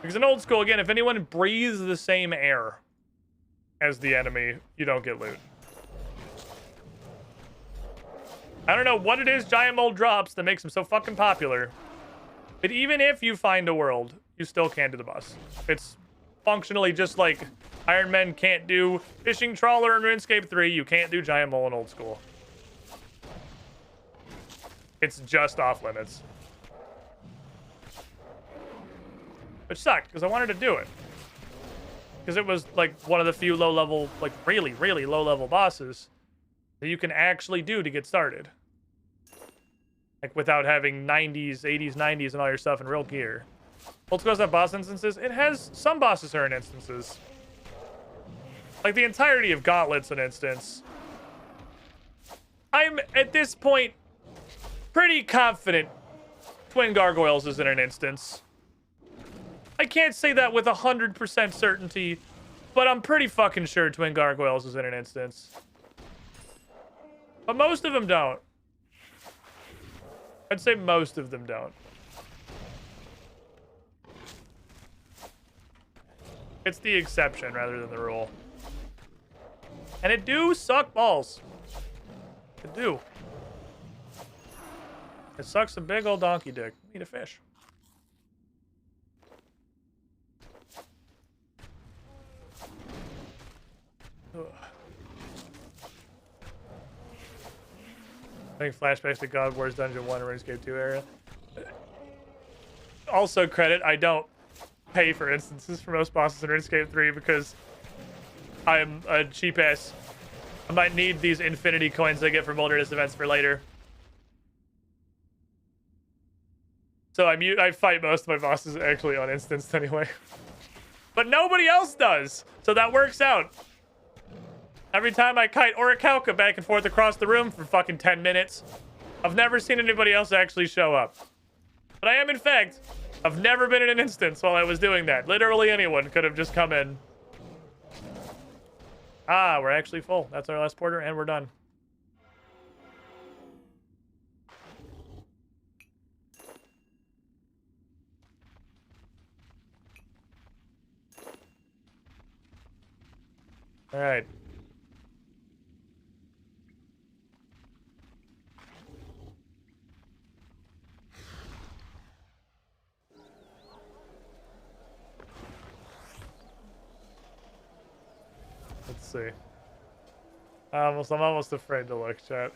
Because in old school, again, if anyone breathes the same air as the enemy, you don't get loot. I don't know what it is Giant Mole drops that makes him so fucking popular. But even if you find a world, you still can't do the boss. It's functionally just like Iron Men can't do Fishing Trawler in RuneScape 3. You can't do Giant Mole in old school. It's just off limits. Which sucked, because I wanted to do it. Because it was, like, one of the few low-level, like, really, really low-level bosses that you can actually do to get started. Like, without having 90s, 80s, 90s, and all your stuff in real gear. Old School does have boss instances. It has some bosses are in instances. Like, the entirety of Gauntlet's an instance. I'm, at this point, pretty confident Twin Gargoyles is in an instance. I can't say that with 100% certainty, but I'm pretty fucking sure Twin Gargoyles is in an instance. But most of them don't. I'd say most of them don't. It's the exception rather than the rule. And it do suck balls. It do. It sucks a big old donkey dick. Eat a fish. I think flashbacks to God Wars Dungeon 1 and RuneScape 2 area. Also credit, I don't pay for instances for most bosses in RuneScape 3 because I'm a cheap ass. I might need these infinity coins I get from wilderness events for later. So I fight most of my bosses actually on instanced anyway. But nobody else does, so that works out. Every time I kite Orichalca back and forth across the room for fucking 10 minutes, I've never seen anybody else actually show up. But I am, in fact, I've never been in an instance while I was doing that. Literally anyone could have just come in. Ah, we're actually full. That's our last porter, and we're done. All right. Let's see. I'm almost afraid to look, chat.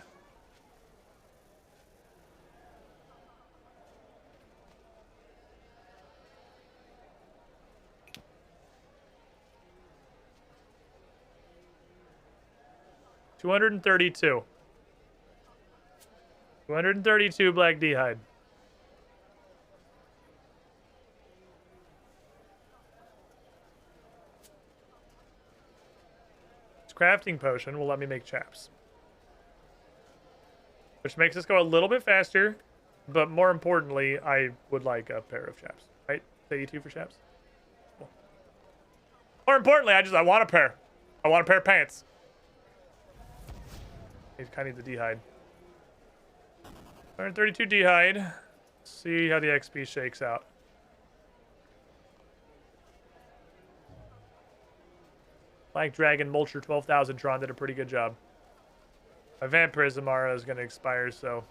$232. 232 black d'hide. This crafting potion will let me make chaps. Which makes us go a little bit faster, but more importantly, I would like a pair of chaps. Right? Say you two for chaps? Cool. More importantly, I want a pair. I want a pair of pants. I kind of need the d'hide. 132 d'hide. See how the XP shakes out. Black Dragon Mulcher 12,000 Tron did a pretty good job. My Vampirism aura is going to expire, so...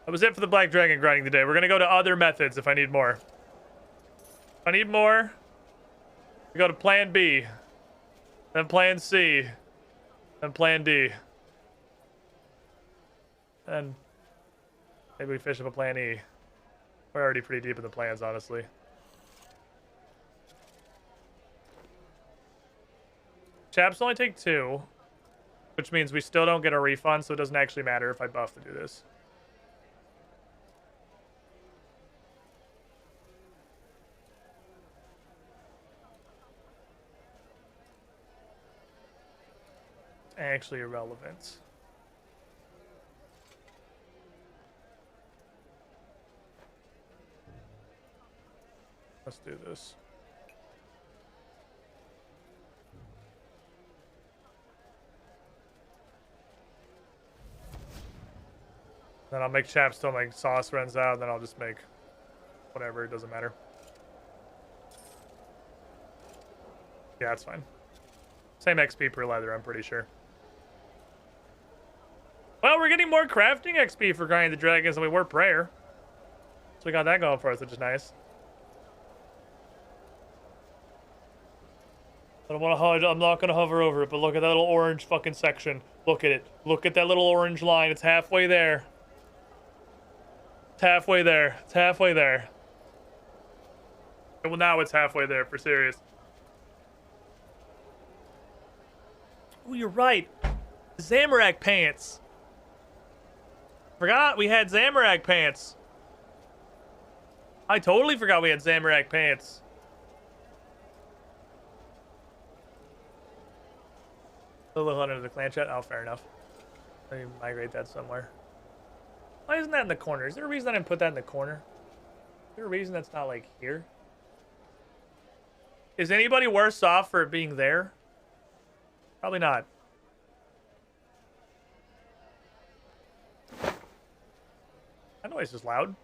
That was it for the Black Dragon grinding today. We're going to go to other methods if I need more. If I need more, we go to Plan B. Then Plan C. Then Plan D. And maybe we fish up a Plan E. We're already pretty deep in the plans, honestly. Chaps only take 2, which means we still don't get a refund, so it doesn't actually matter if I buff to do this. It's actually irrelevant. Let's do this. Then I'll make chaps till my sauce runs out, and then I'll just make whatever, it doesn't matter. Yeah, that's fine. Same XP per leather, I'm pretty sure. Well, we're getting more crafting XP for grinding the dragons than we were prayer. So we got that going for us, which is nice. I don't want to hide. I'm not going to hover over it, but look at that little orange fucking section. Look at it. Look at that little orange line. It's halfway there. It's halfway there. It's halfway there. Well, now it's halfway there, for serious. Oh, you're right. Zamorak pants. Forgot we had Zamorak pants. I totally forgot we had Zamorak pants. A little under the clan chat. Oh, fair enough. Let me migrate that somewhere. Why isn't that in the corner? Is there a reason I didn't put that in the corner? Is there a reason that's not, like, here? Is anybody worse off for it being there? Probably not. That noise is loud.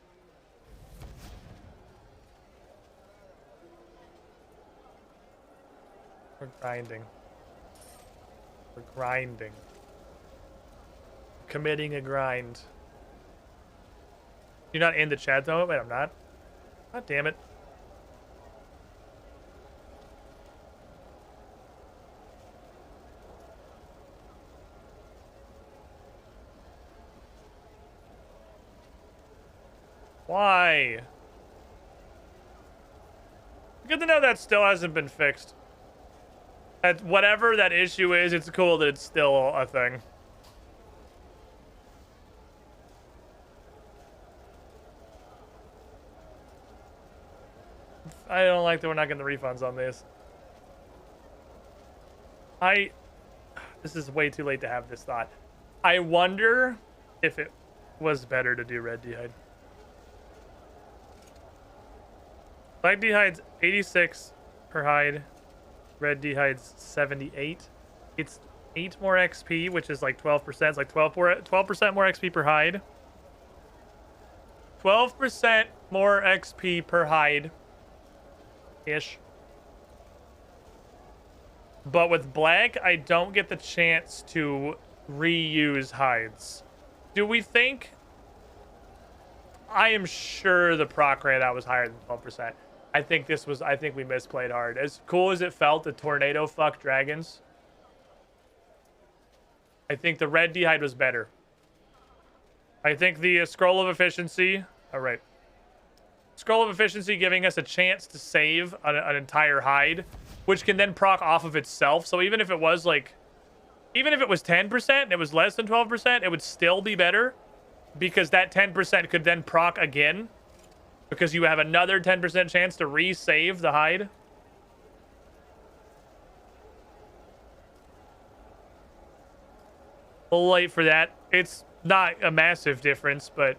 We're grinding. We're grinding. Committing a grind. You're not in the chat though? Wait, I'm not. God damn it. Why? Good to know that still hasn't been fixed. That whatever that issue is, it's cool that it's still a thing. I don't like that we're not getting the refunds on this. This is way too late to have this thought. I wonder if it was better to do red d'hide. Black d'hide's 86 per hide. Red d'hide's 78. It's 8 more XP, which is like 12%. It's like 12% more XP per hide. 12% more XP per hide. Ish. But with black, I don't get the chance to reuse hides. Do we think? I am sure the proc rate that was higher than 12%. I think we misplayed hard. As cool as it felt to tornado fuck dragons, I think the red D-hide was better. I think the scroll of efficiency, all right. Scroll of efficiency giving us a chance to save an entire hide, which can then proc off of itself. So even if it was like, even if it was 10% and it was less than 12%, it would still be better because that 10% could then proc again because you have another 10% chance to resave the hide. A little late for that. It's not a massive difference, but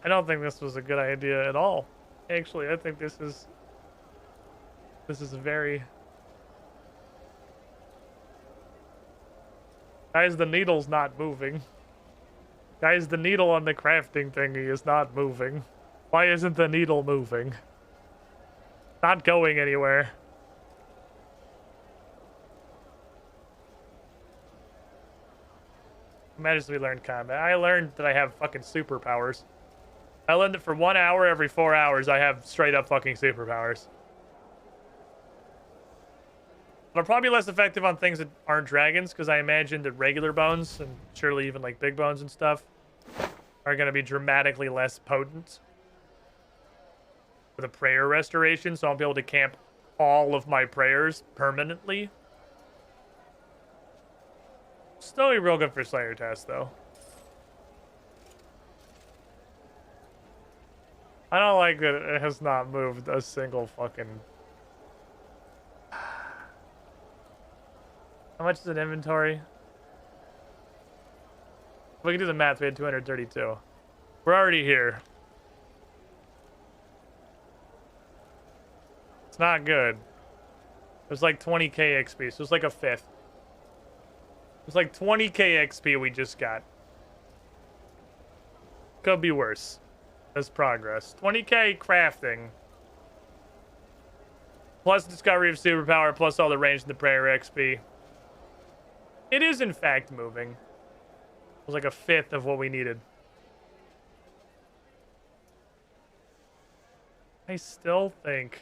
I don't think this was a good idea at all. Actually, I think this is a very... Guys, the needle's not moving. Guys, the needle on the crafting thingy is not moving. Why isn't the needle moving? Not going anywhere. Imagine we learned combat. I learned that I have fucking superpowers. I learned that for 1 hour every 4 hours, I have straight up fucking superpowers. They'll probably be less effective on things that aren't dragons, because I imagine that regular bones, and surely even like big bones and stuff, are going to be dramatically less potent with a prayer restoration, so I'll be able to camp all of my prayers permanently. Still be real good for Slayer test, though. I don't like that it has not moved a single fucking... How much is an inventory? We can do the math. We had 232. We're already here. It's not good. It was like 20k XP, so it's like a fifth. It's like 20k XP we just got. Could be worse. That's progress. 20k crafting. Plus discovery of superpower, plus all the range in the prayer XP. It is in fact moving. It was like a fifth of what we needed. I still think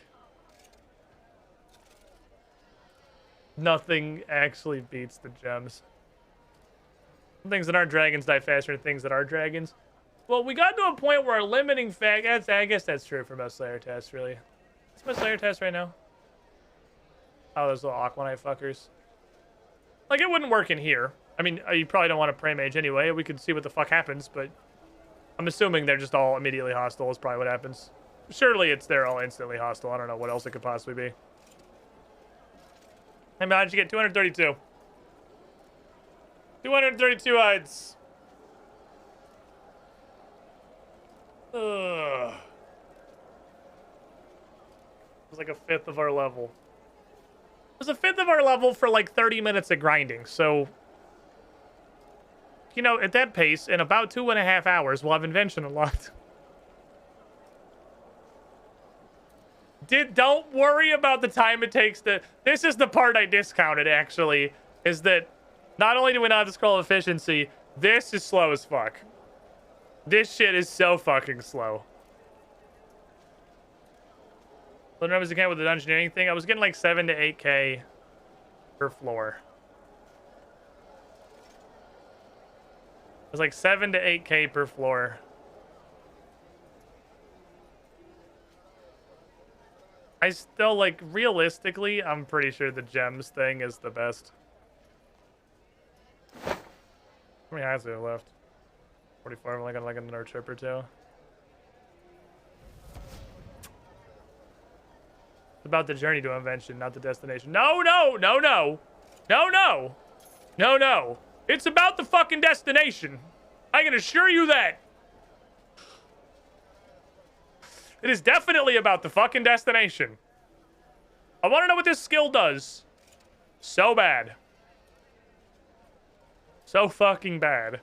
nothing actually beats the gems. Some things that aren't dragons die faster than things that are dragons. Well, we got to a point where our limiting factor... I guess that's true for most Slayer tests, really. What's my Slayer test right now? Oh, those little Aquanite fuckers. Like, it wouldn't work in here. I mean, you probably don't want to Prey Mage anyway. We could see what the fuck happens, but... I'm assuming they're just all immediately hostile is probably what happens. Surely they're all instantly hostile. I don't know what else it could possibly be. Hey, man, how'd you get 232? 232 hides. Ugh. It was like a fifth of our level. It was a fifth of our level for like 30 minutes of grinding, so... You know, at that pace, in about 2.5 hours, we'll have invention unlocked. Don't worry about the time it takes to... This is the part I discounted, actually, is that not only do we not have the scroll of efficiency, this is slow as fuck. This shit is so fucking slow. So remember again with the dungeoneering thing, I was getting like 7 to 8k per floor. It was like 7 to 8k per floor. I still, like, realistically, I'm pretty sure the gems thing is the best. How many hides do we have left? 44, I'm only gonna like another trip or two. It's about the journey to invention, not the destination. No, no, no, no. No, no. No, no. It's about the fucking destination. I can assure you that. It is definitely about the fucking destination. I want to know what this skill does. So bad. So fucking bad.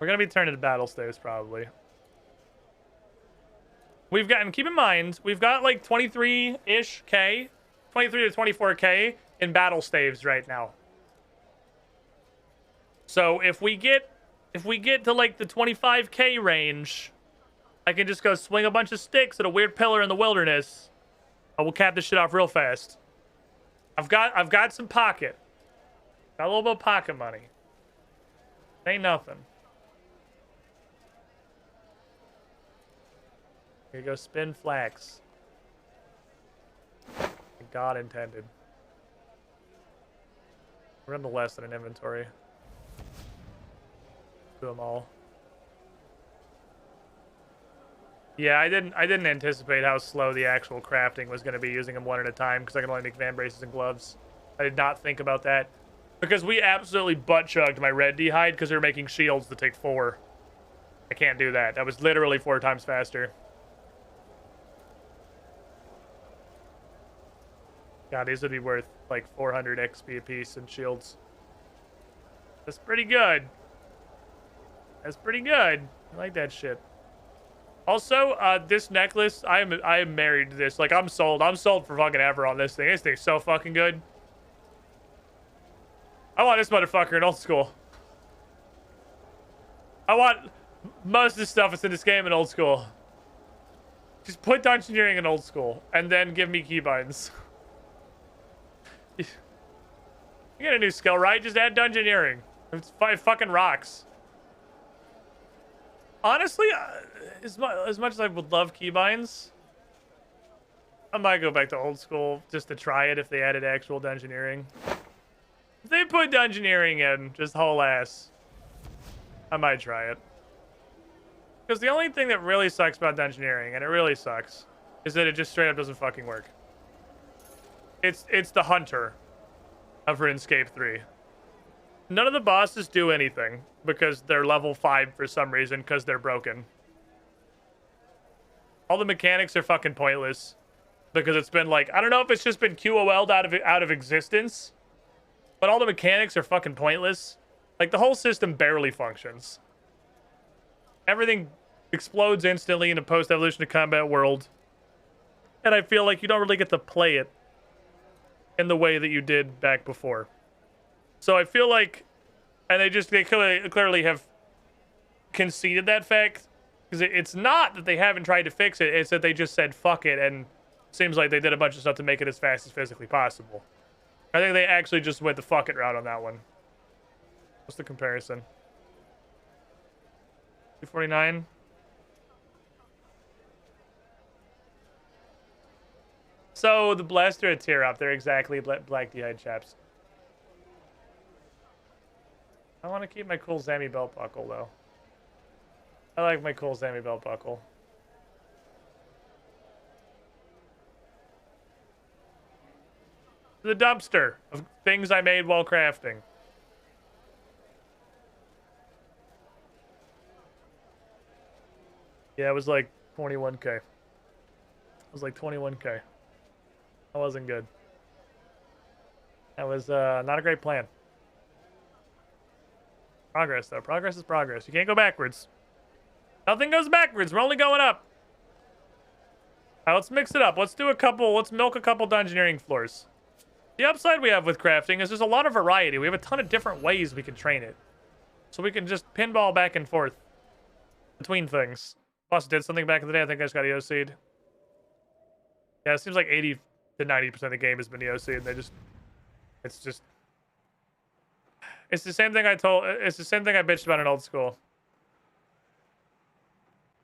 We're gonna be turning to battle staves probably. We've gotten, keep in mind, we've got like 23-ish K, 23 to 24K in battle staves right now. So if we get to like the 25K range, I can just go swing a bunch of sticks at a weird pillar in the wilderness. I will cap this shit off real fast. I've got some pocket. Got a little bit of pocket money. Ain't nothing. Here you go, spin flax. God intended. We're in the less than an inventory. Do them all. Yeah, I didn't anticipate how slow the actual crafting was going to be using them one at a time because I can only make van braces and gloves. I did not think about that because we absolutely butt chugged my red d'hide because we were making shields that take 4. I can't do that. That was literally 4 times faster. God, these would be worth like 400 XP a piece in shields. That's pretty good. That's pretty good. I like that shit. Also, this necklace, I am married to this. Like, I'm sold. I'm sold for fucking ever on this thing. This thing's so fucking good. I want this motherfucker in old school. I want most of the stuff that's in this game in old school. Just put dungeoneering in old school, and then give me keybinds. You get a new skill, right? Just add dungeoneering. It's 5 fucking rocks. Honestly, as much as I would love keybinds, I might go back to old school just to try it if they added actual dungeoneering. If they put dungeoneering in, just whole ass, I might try it. Because the only thing that really sucks about dungeoneering, and it really sucks, is that it just straight up doesn't fucking work. It's the hunter of RuneScape 3. None of the bosses do anything because they're level 5 for some reason because they're broken. All the mechanics are fucking pointless because it's been like, I don't know if it's just been QOL'd out of existence, but all the mechanics are fucking pointless. Like, the whole system barely functions. Everything explodes instantly in a post-evolution to combat world. And I feel like you don't really get to play it in the way that you did back before. So I feel like, and they clearly have conceded that fact, because it's not that they haven't tried to fix it, it's that they just said fuck it, and seems like they did a bunch of stuff to make it as fast as physically possible. I think they actually just went the fuck it route on that one. What's the comparison? 249. So the blaster a tear up. They're exactly black d'hide chaps. I want to keep my cool Zami belt buckle though. I like my cool Zami belt buckle. The dumpster of things I made while crafting. Yeah, it was like 21K. It was like 21K. That wasn't good. That was not a great plan. Progress, though. Progress is progress. You can't go backwards. Nothing goes backwards. We're only going up. All right, let's mix it up. Let's milk a couple dungeoneering floors. The upside we have with crafting is there's a lot of variety. We have a ton of different ways we can train it. So we can just pinball back and forth between things. Plus, did something back in the day. I think I just got EOC'd. Yeah, it seems like 80 to 90% of the game has been EOC'd, and they just... It's the same thing it's the same thing I bitched about in old school.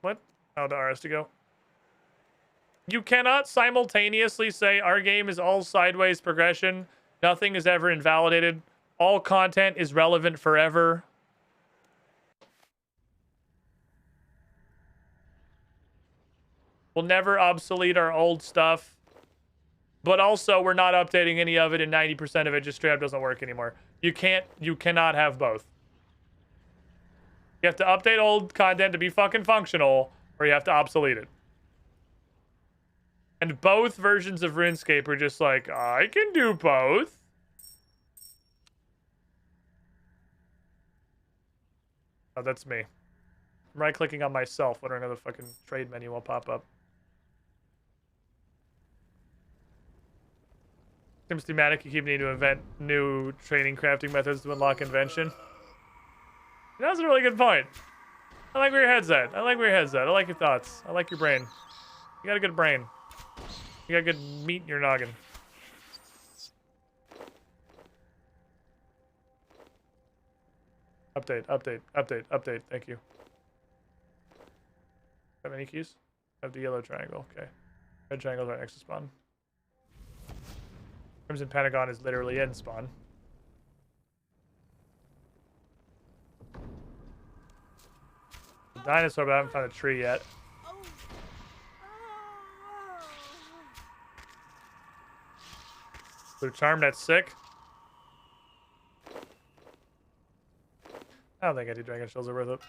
What? Oh, the RS to go. You cannot simultaneously say our game is all sideways progression. Nothing is ever invalidated. All content is relevant forever. We'll never obsolete our old stuff. But also, we're not updating any of it, and 90% of it just straight up doesn't work anymore. You cannot have both. You have to update old content to be fucking functional, or you have to obsolete it. And both versions of RuneScape are just like, I can do both. Oh, that's me. I'm right-clicking on myself, wondering how the fucking trade menu will pop up. Seems thematic. You keep needing to invent new training crafting methods to unlock invention. That's a really good point. I like where your head's at. I like where your head's at. I like your thoughts. I like your brain. You got a good brain. You got good meat in your noggin. Update, update, update, update. Thank you. Have any keys? Have the yellow triangle. Okay. Red triangle's right next to spawn. Crimson Pentagon is literally in spawn. The dinosaur, but I haven't found a tree yet. Blue charm, that's sick. I don't think anti-dragon shells are worth it.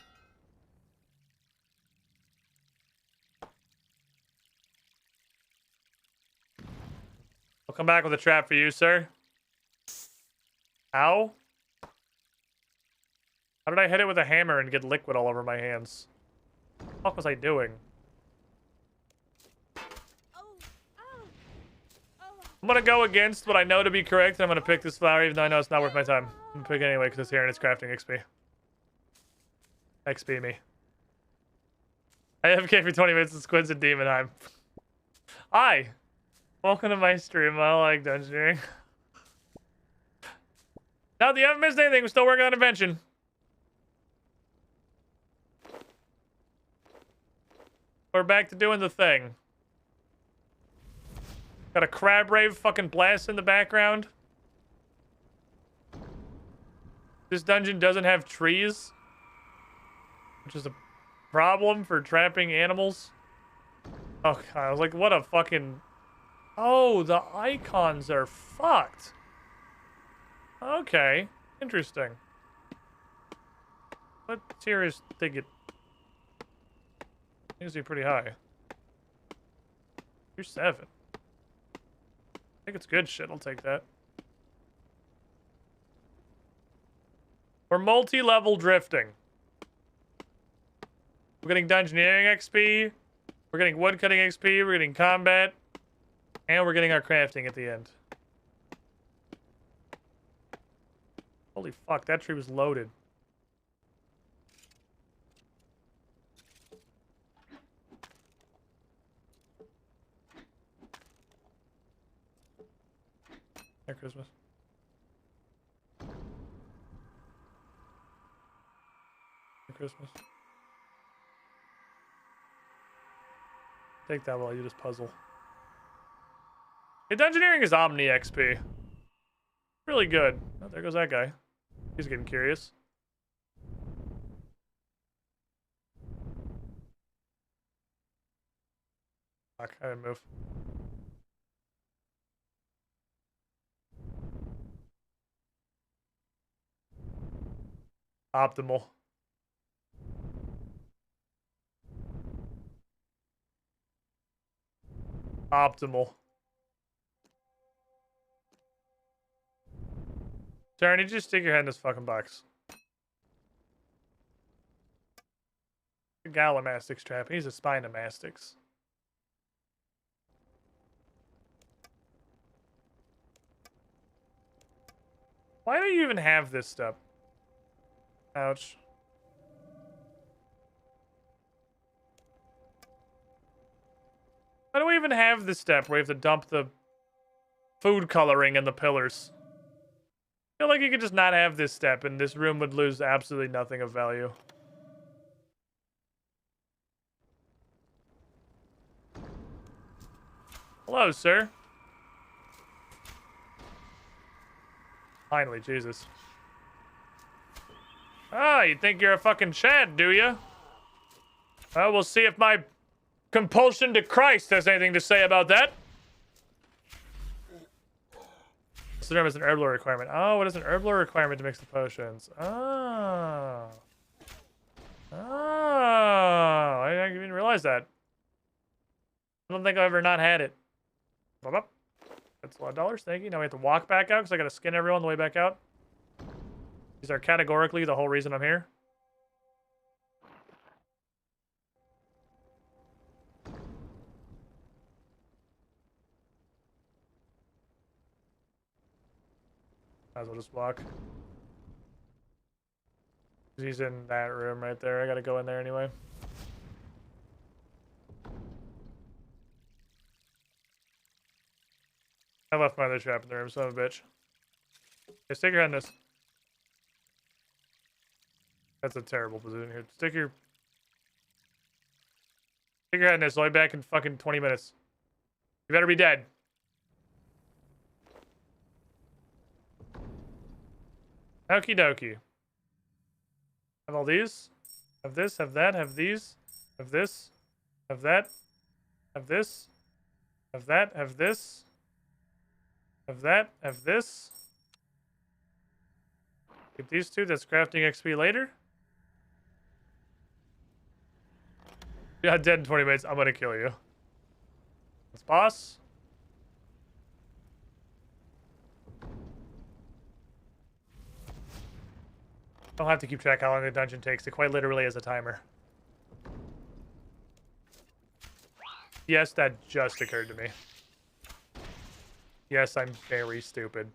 I'll come back with a trap for you, sir. How? How did I hit it with a hammer and get liquid all over my hands? What the fuck was I doing? I'm gonna go against what I know to be correct, and I'm gonna pick this flower even though I know it's not worth my time. I'm gonna pick it anyway because it's here and it's crafting XP. XP me. I have AFK for 20 minutes with Squids and Demonheim. Hi! Welcome to my stream. I like dungeoneering. Now that you haven't missed anything, we're still working on invention. We're back to doing the thing. Got a crab rave fucking blast in the background. This dungeon doesn't have trees, which is a problem for trapping animals. Oh god, I was like, what a fucking... Oh, the icons are fucked. Okay, interesting. What tier is it? Seems to be pretty high. You're 7. I think it's good shit, I'll take that. We're multi-level drifting. We're getting dungeoneering XP. We're getting woodcutting XP. We're getting combat. And we're getting our crafting at the end. Holy fuck, that tree was loaded. Merry Christmas. Merry Christmas. Take that while you just puzzle. Hey, dungeoneering is Omni XP. Really good. Oh, there goes that guy. He's getting curious. Fuck, I didn't move. Optimal. Optimal. Darren, you just stick your head in this fucking box. The Gallamastics trap. He's a Spinomastics. Why do you even have this stuff? Ouch. Why do we even have this step where we have to dump the food coloring in the pillars? I feel like you could just not have this step and this room would lose absolutely nothing of value. Hello, sir. Finally, Jesus. Ah, you think you're a fucking Chad, do you? Well, we'll see if my compulsion to Christ has anything to say about that. This term is an herb lore requirement. Oh, what is an herb lore requirement to mix the potions? Oh. Oh. I didn't even realize that. I don't think I've ever not had it. That's a lot of dollars. Thank you. Now we have to walk back out because I got to skin everyone on the way back out. These are categorically the whole reason I'm here. Might as well just walk. He's in that room right there. I gotta go in there anyway. I left my other trap in the room, son of a bitch. Okay, stick your head in this. That's a terrible position here. Stick your head in this. I'll be back in fucking 20 minutes. You better be dead. Okie dokie. Have all these. Have this, have that, have these. Have this. Have that. Have this. Have that, have this. Have that, have this. Keep these two. That's crafting XP later. Yeah, dead in 20 minutes. I'm gonna kill you. Let's boss. I'll have to keep track how long the dungeon takes. It quite literally is a timer. Yes, that just occurred to me. Yes, I'm very stupid.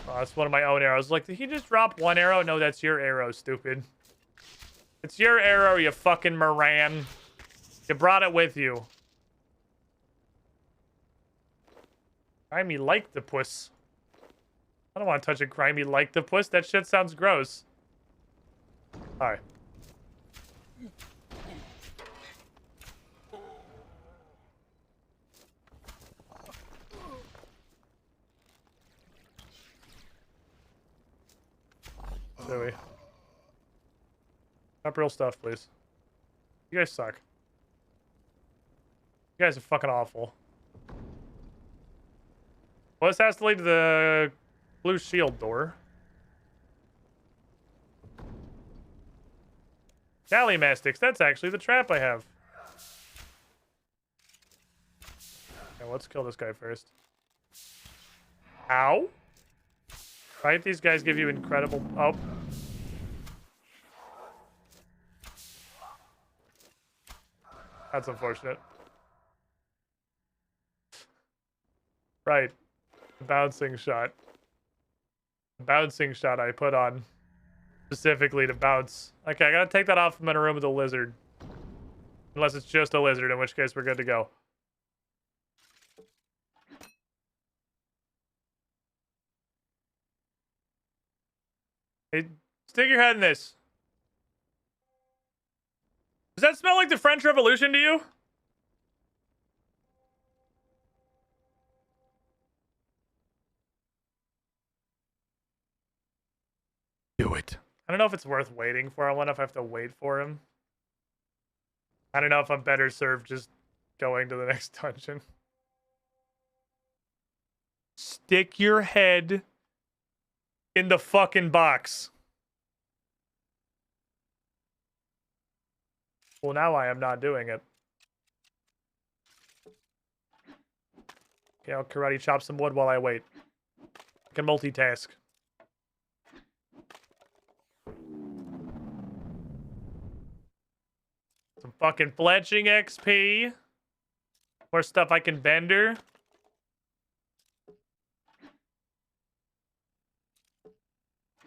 Oh, that's one of my own arrows. Like, did he just drop one arrow? No, that's your arrow, stupid. It's your arrow, you fucking Moran. You brought it with you. Crimey like the puss. I don't want to touch a Crimey like the puss. That shit sounds gross. Alright. Zoe. Not real stuff, please. You guys suck. You guys are fucking awful. Well, this has to lead to the blue shield door. Galley mastics. That's actually the trap I have. Okay, let's kill this guy first. Ow. Right? These guys give you incredible... Oh. That's unfortunate. Right. Bouncing shot. Bouncing shot I put on specifically to bounce. Okay, I gotta take that off. I'm in a room with a lizard. Unless it's just a lizard, in which case we're good to go. Hey, stick your head in this. Does that smell like the French Revolution to you? Do it. I don't know if it's worth waiting for. I wonder if I have to wait for him. I don't know if I'm better served just going to the next dungeon. Stick your head in the fucking box. Well, now I am not doing it. Okay, I'll karate chop some wood while I wait. I can multitask. Some fucking fletching XP. More stuff I can vendor.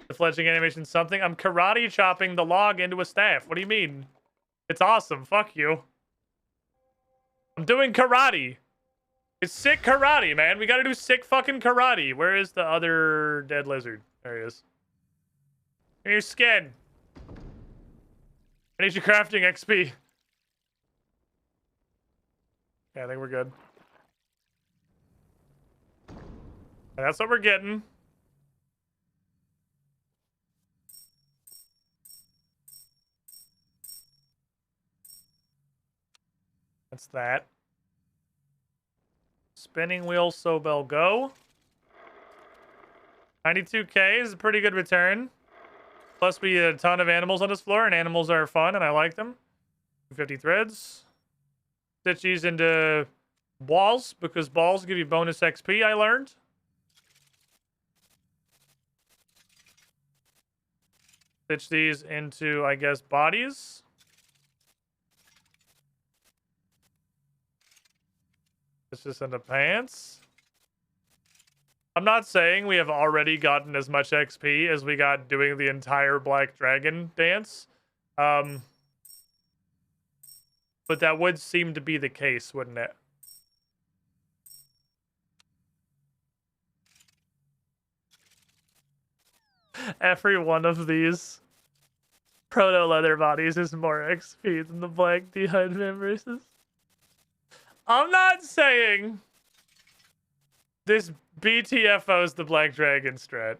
The fletching animation something. I'm karate chopping the log into a staff. What do you mean? It's awesome. Fuck you. I'm doing karate. It's sick karate, man. We gotta do sick fucking karate. Where is the other dead lizard? There he is. Give me your skin. I need your crafting XP. Yeah, I think we're good. And that's what we're getting. That's that. Spinning wheel, Sobel, go. 92k is a pretty good return. Plus, we had a ton of animals on this floor, and animals are fun, and I like them. 50 threads. Stitch these into balls, because balls give you bonus XP, I learned. Stitch these into, I guess, bodies. Stitch this into pants. I'm not saying we have already gotten as much XP as we got doing the entire Black Dragon dance. But that would seem to be the case, wouldn't it? Every one of these proto-leather bodies is more XP than the Black D'Hide members. I'm not saying this BTFO's the Black Dragon strat.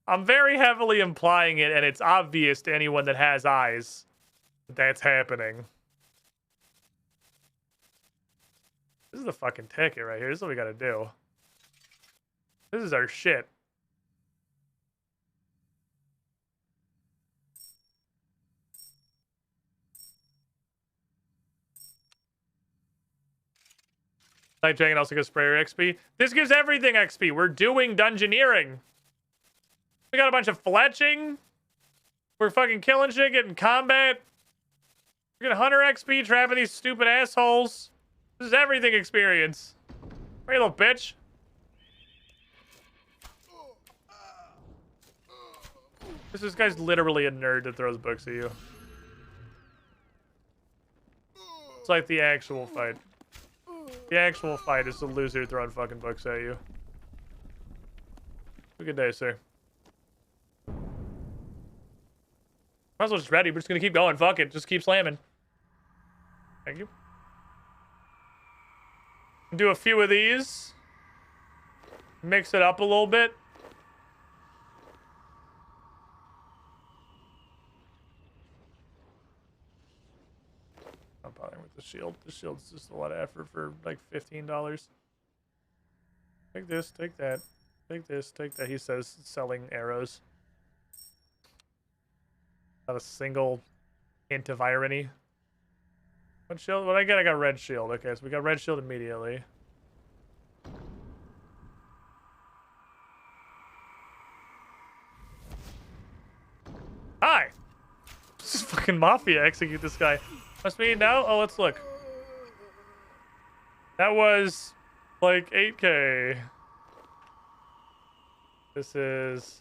I'm very heavily implying it, and it's obvious to anyone that has eyes that that's happening. This is the fucking ticket right here. This is what we gotta do. This is our shit. Night Dragon also gives sprayer XP. This gives everything XP. We're doing dungeoneering. We got a bunch of fletching. We're fucking killing shit, getting combat. We're getting hunter XP, trapping these stupid assholes. This is everything experience. Hey, little bitch. This guy's literally a nerd that throws books at you. It's like the actual fight. The actual fight is the loser throwing fucking books at you. Have a good day, sir. Might as well just ready. We're just gonna keep going. Fuck it. Just keep slamming. Thank you. Do a few of these. Mix it up a little bit. I'm bothering with the shield. The shield's just a lot of effort for like $15. Take this, take that. Take this, take that. He says selling arrows. Not a single hint of irony. What shield? What I get? I got red shield. Okay, so we got red shield immediately. Hi! Just fucking mafia execute this guy. Must be now? Oh, let's look. That was like 8K. This is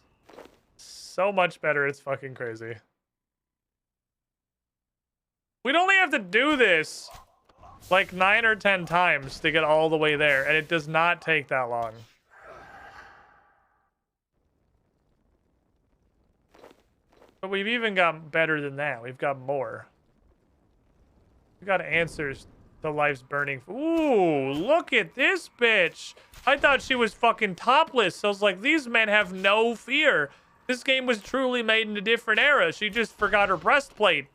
so much better. It's fucking crazy. We'd only have to do this like 9 or 10 times to get all the way there, and it does not take that long. But we've even got better than that. We've got more. We got answers to life's burning. Ooh, look at this bitch. I thought she was fucking topless. So I was like, these men have no fear. This game was truly made in a different era. She just forgot her breastplate.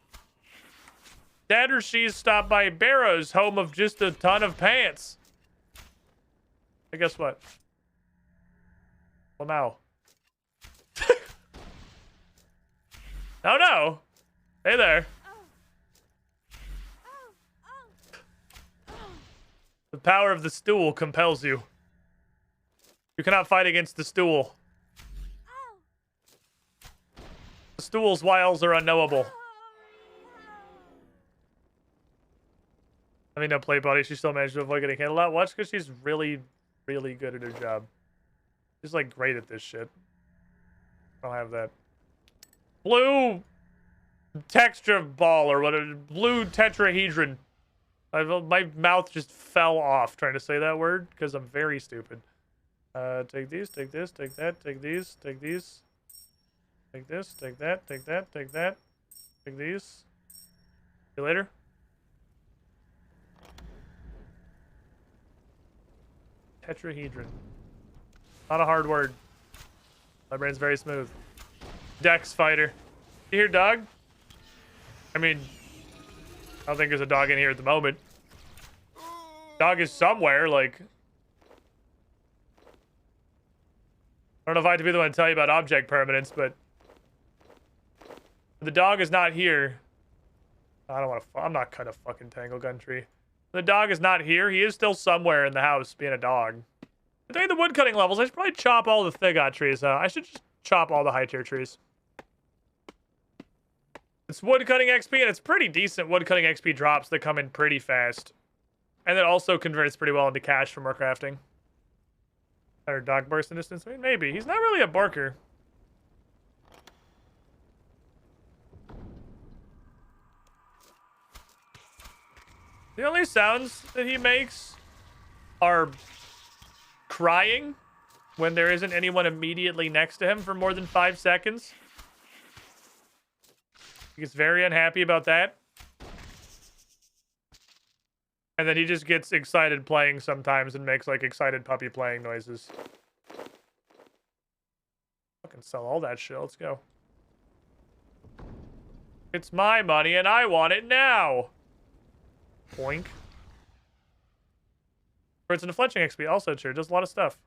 That or she's stopped by Barrow's, home of just a ton of pants. And guess what? Well, now. Oh, no. Hey there. The power of the stool compels you. You cannot fight against the stool. The stool's wiles are unknowable. I mean, no play body. She still managed to avoid getting hit a lot. Watch, because she's really, really good at her job. She's like great at this shit. I don't have that. Blue texture ball or whatever. Blue tetrahedron. My mouth just fell off trying to say that word because I'm very stupid. Take these, take this, take that, take these, take these. Take this, take that, take that, take that. Take these. See you later. Tetrahedron. Not a hard word. My brain's very smooth. Dex fighter. You hear dog? I mean, I don't think there's a dog in here at the moment. Dog is somewhere, like... I don't know if I have to be the one to tell you about object permanence, but... The dog is not here. I don't want to... I'm not cutting a fucking tangle gun tree. The dog is not here. He is still somewhere in the house being a dog. I think the woodcutting levels, I should probably chop all the Thigot trees. I should just chop all the high tier trees. It's woodcutting XP, and it's pretty decent woodcutting XP drops that come in pretty fast. And it also converts pretty well into cash for more crafting. Or dog barks in distance? I mean, maybe. He's not really a barker. The only sounds that he makes are crying when there isn't anyone immediately next to him for more than 5 seconds. He gets very unhappy about that. And then he just gets excited playing sometimes and makes like excited puppy playing noises. Fucking sell all that shit. Let's go. It's my money and I want it now. Boink. Or it's in a fletching XP. Also true. Does a lot of stuff.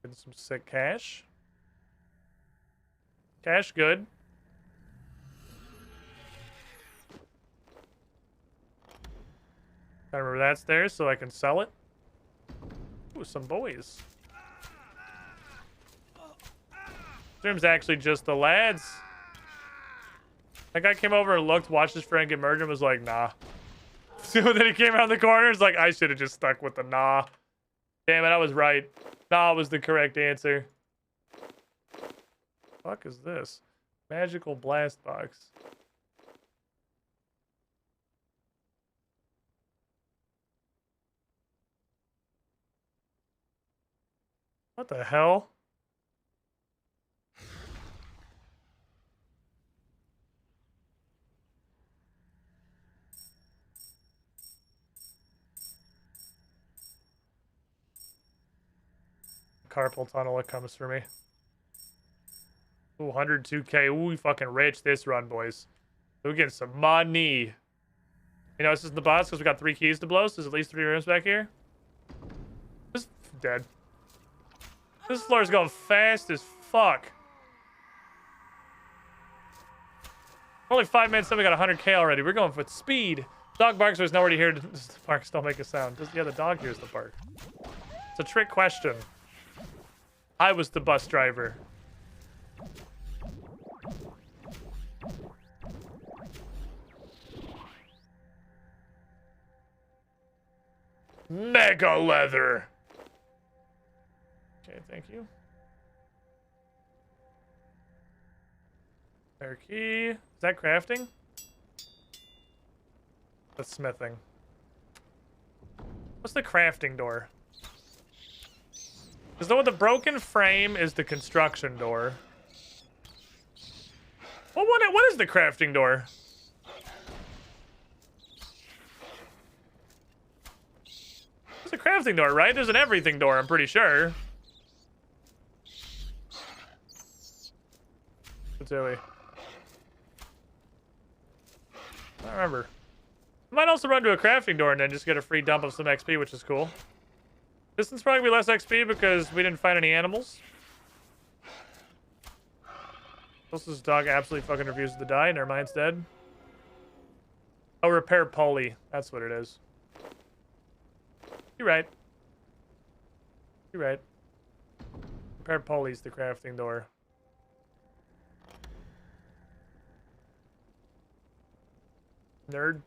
Getting some sick cash. Cash good. I remember that's there so I can sell it. Ooh, some boys. Stream's actually just the lads. That guy came over and looked, watched his friend get murdered, and was like, nah. So then he came around the corner, it's like, I should have just stuck with the nah. Damn it, I was right. Nah was the correct answer. Fuck is this? Magical blast box. What the hell? Carpal tunnel, it comes for me. Ooh, 102k. Ooh, we fucking rich this run, boys. We're getting some money. You know, this is the boss because we got 3 keys to blow, so there's at least 3 rooms back here. This is dead. This floor is going fast as fuck. Only 5 minutes in, we got 100k already. We're going for speed. Dog barks, there's nowhere to hear. Does the barks don't make a sound? Yeah, the dog hears the bark. It's a trick question. I was the bus driver. Mega leather. Okay, thank you. Spare key. Is that crafting? That's smithing. What's the crafting door? Because the one with the broken frame is the construction door. Well, what is the crafting door? It's a crafting door, right? There's an everything door, I'm pretty sure. What's Zoe? I don't remember. I might also run to a crafting door and then just get a free dump of some XP, which is cool. Distance probably be less XP because we didn't find any animals. This dog absolutely fucking refuses to die. Never mind, it's dead. Oh, repair pulley. That's what it is. You're right. You're right. Repair pulley's the crafting door. Nerd.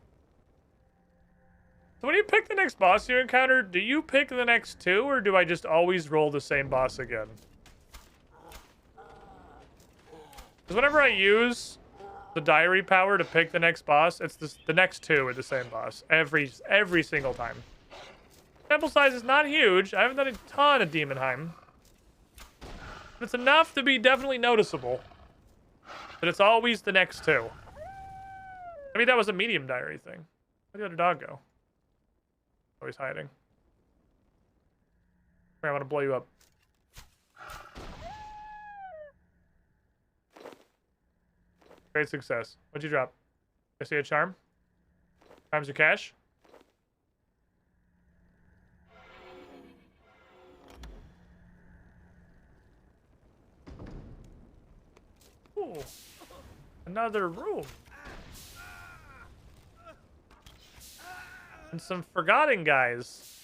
So when you pick the next boss you encounter, do you pick the next 2, or do I just always roll the same boss again? Because whenever I use the diary power to pick the next boss, it's the next 2 are the same boss. Every single time. Sample size is not huge. I haven't done a ton of Demonheim. But it's enough to be definitely noticeable. But it's always the next 2. I mean, that was a medium diary thing. Where'd the other dog go? Oh, he's hiding. Here, I want to blow you up. Great success. What'd you drop? I see a charm. Times your cash. Ooh. Another room. And some forgotten guys.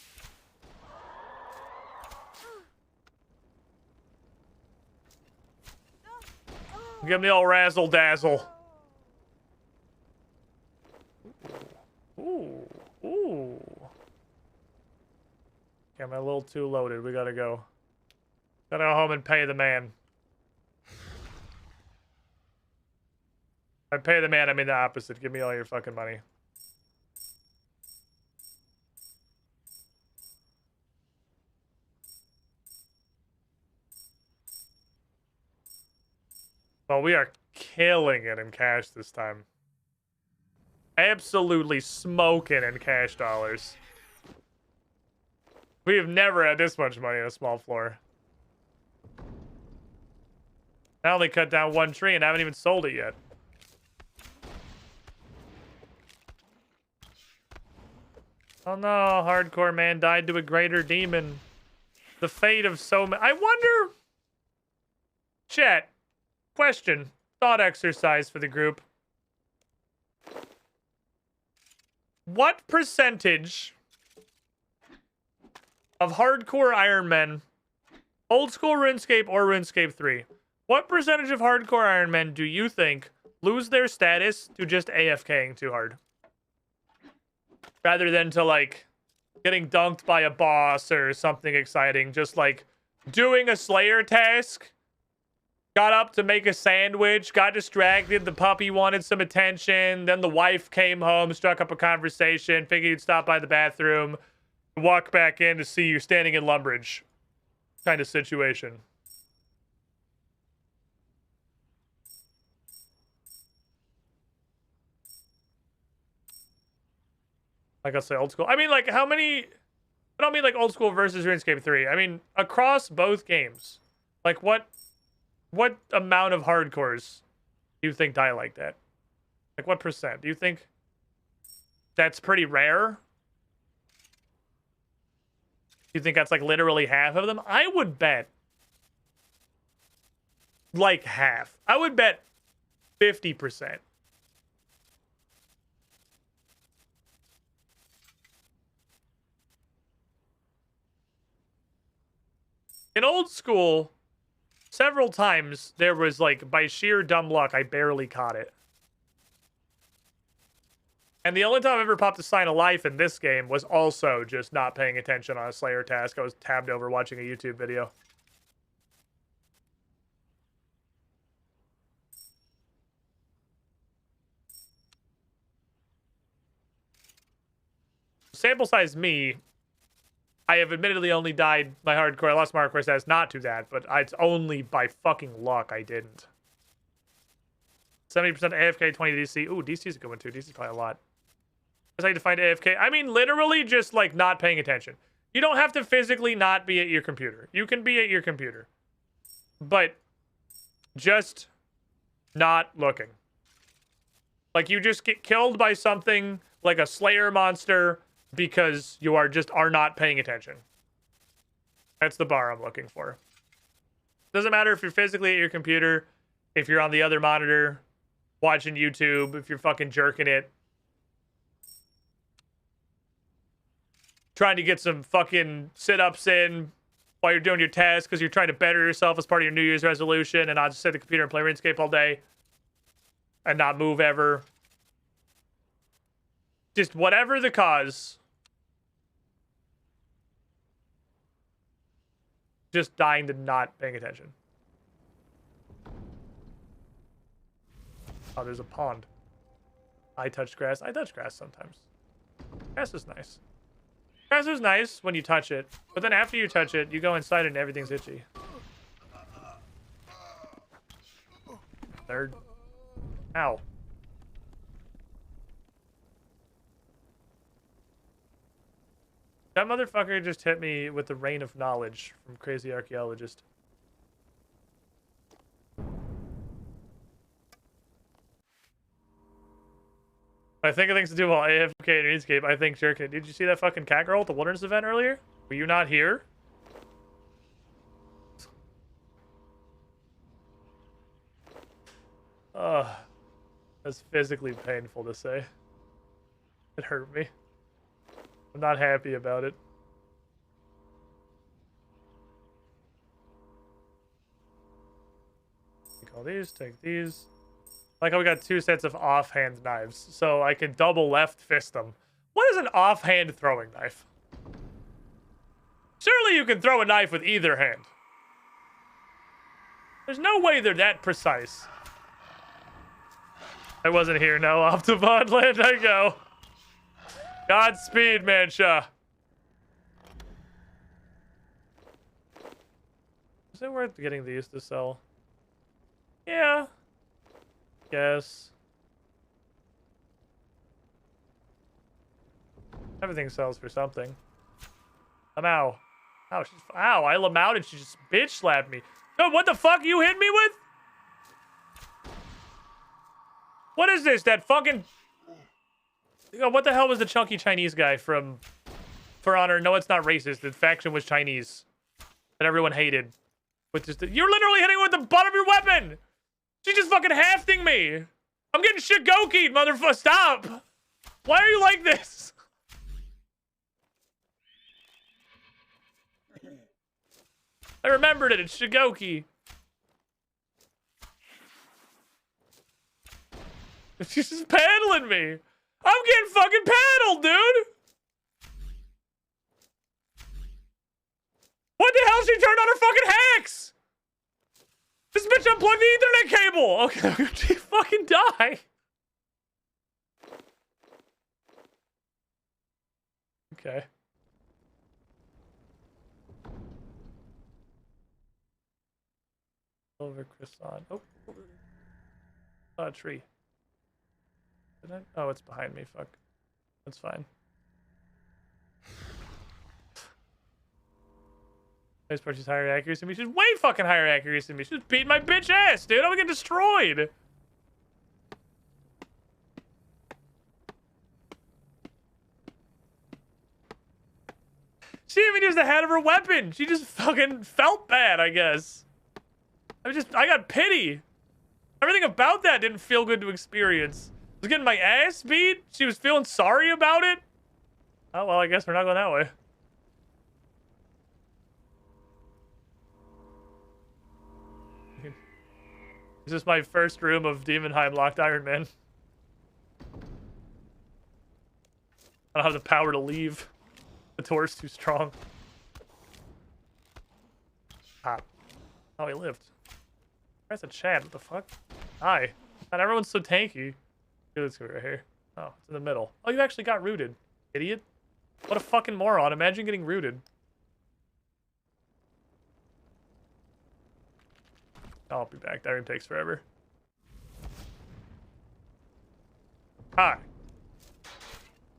Give me the old razzle dazzle. I'm a little too loaded. We gotta go. Gotta go home and pay the man. I pay the man, I mean the opposite. Give me all your fucking money. Well, we are killing it in cash this time. Absolutely smoking in cash dollars. We have never had this much money on a small floor. I only cut down one tree and I haven't even sold it yet. Oh no, hardcore man died to a greater demon. The fate of so many. I wonder... Chat. Question. Thought exercise for the group. What percentage of hardcore Iron Men, old school RuneScape or RuneScape 3, what percentage of hardcore Iron Men do you think lose their status to just AFKing too hard? Rather than to, like, getting dunked by a boss or something exciting. Just, like, doing a Slayer task. Got up to make a sandwich. Got distracted. The puppy wanted some attention. Then the wife came home, struck up a conversation. Figured you'd stop by the bathroom. Walk back in to see you standing in Lumbridge. Kind of situation. Like I say, old school. I mean, like, how many... I don't mean, like, old school versus RuneScape 3. I mean, across both games. Like, what amount of hardcores do you think die like that? Like, what percent? Do you think that's pretty rare? Do you think that's, like, literally half of them? I would bet, like, half. I would bet 50%. In old school, several times there was, like, by sheer dumb luck, I barely caught it. And the only time I ever popped a sign of life in this game was also just not paying attention on a Slayer task. I was tabbed over watching a YouTube video. Sample size me, I have admittedly only died by hardcore. I lost my hardcore status not to that, but it's only by fucking luck I didn't. 70% AFK, 20 DC. Ooh, DC's a good one too. DC's probably a lot. That's how you define AFK. I mean, literally just, like, not paying attention. You don't have to physically not be at your computer. You can be at your computer. But just not looking. Like, you just get killed by something like a Slayer monster because you are not paying attention. That's the bar I'm looking for. Doesn't matter if you're physically at your computer, if you're on the other monitor, watching YouTube, if you're fucking jerking it. Trying to get some fucking sit-ups in while you're doing your task because you're trying to better yourself as part of your New Year's resolution and not just sit at the computer and play RuneScape all day and not move ever. Just whatever the cause. Just dying to not paying attention. Oh, there's a pond. I touch grass. I touch grass sometimes. Grass is nice. Grass is nice when you touch it, but then after you touch it, you go inside and everything's itchy. Third. Ow. That motherfucker just hit me with the rain of knowledge from Crazy Archaeologist. I think of things to do while AFK in RuneScape. I think jerking. Did you see that fucking cat girl at the Wilderness event earlier? Were you not here? Ugh. That's physically painful to say. It hurt me. I'm not happy about it. Take all these, take these. Like how we got 2 sets of offhand knives, so I can double left fist them. What is an offhand throwing knife? Surely you can throw a knife with either hand. There's no way they're that precise. I wasn't here. No, off to Bondland I go. Godspeed, Mancha. Is it worth getting these to sell? Yeah. Guess. Everything sells for something. Ow. Ow, ow, I lamouted and she just bitch slapped me. No, what the fuck you hit me with? What is this? That fucking... What the hell was the chunky Chinese guy from For Honor? No, it's not racist. The faction was Chinese. That everyone hated. With just you're literally hitting with the butt of your weapon! She's just fucking hafting me! I'm getting Shigoki'd, motherfucker! Stop! Why are you like this? I remembered it. It's Shigoki. She's just paddling me. I'm getting fucking paddled, dude. What the hell? She turned on her fucking hacks. This bitch unplugged the Ethernet cable. Okay, she fucking die. Okay. Over croissant. Oh, a tree. Did I? Oh, it's behind me. Fuck. That's fine. This person's higher accuracy than me. She's way fucking higher accuracy than me. She's beating my bitch ass, dude. I'm gonna get destroyed. She didn't even use the head of her weapon. She just fucking felt bad, I guess. I got pity. Everything about that didn't feel good to experience. I was getting my ass beat. She was feeling sorry about it. Oh, well, I guess we're not going that way. This is my first room of Demonheim locked Iron Man. I don't have the power to leave. The door's too strong. Ah. Oh, he lived. That's a chat. What the fuck? Hi. God, everyone's so tanky. Let's go right here. Oh, it's in the middle. Oh, you actually got rooted. Idiot. What a fucking moron. Imagine getting rooted. I'll be back. That room takes forever. Hi.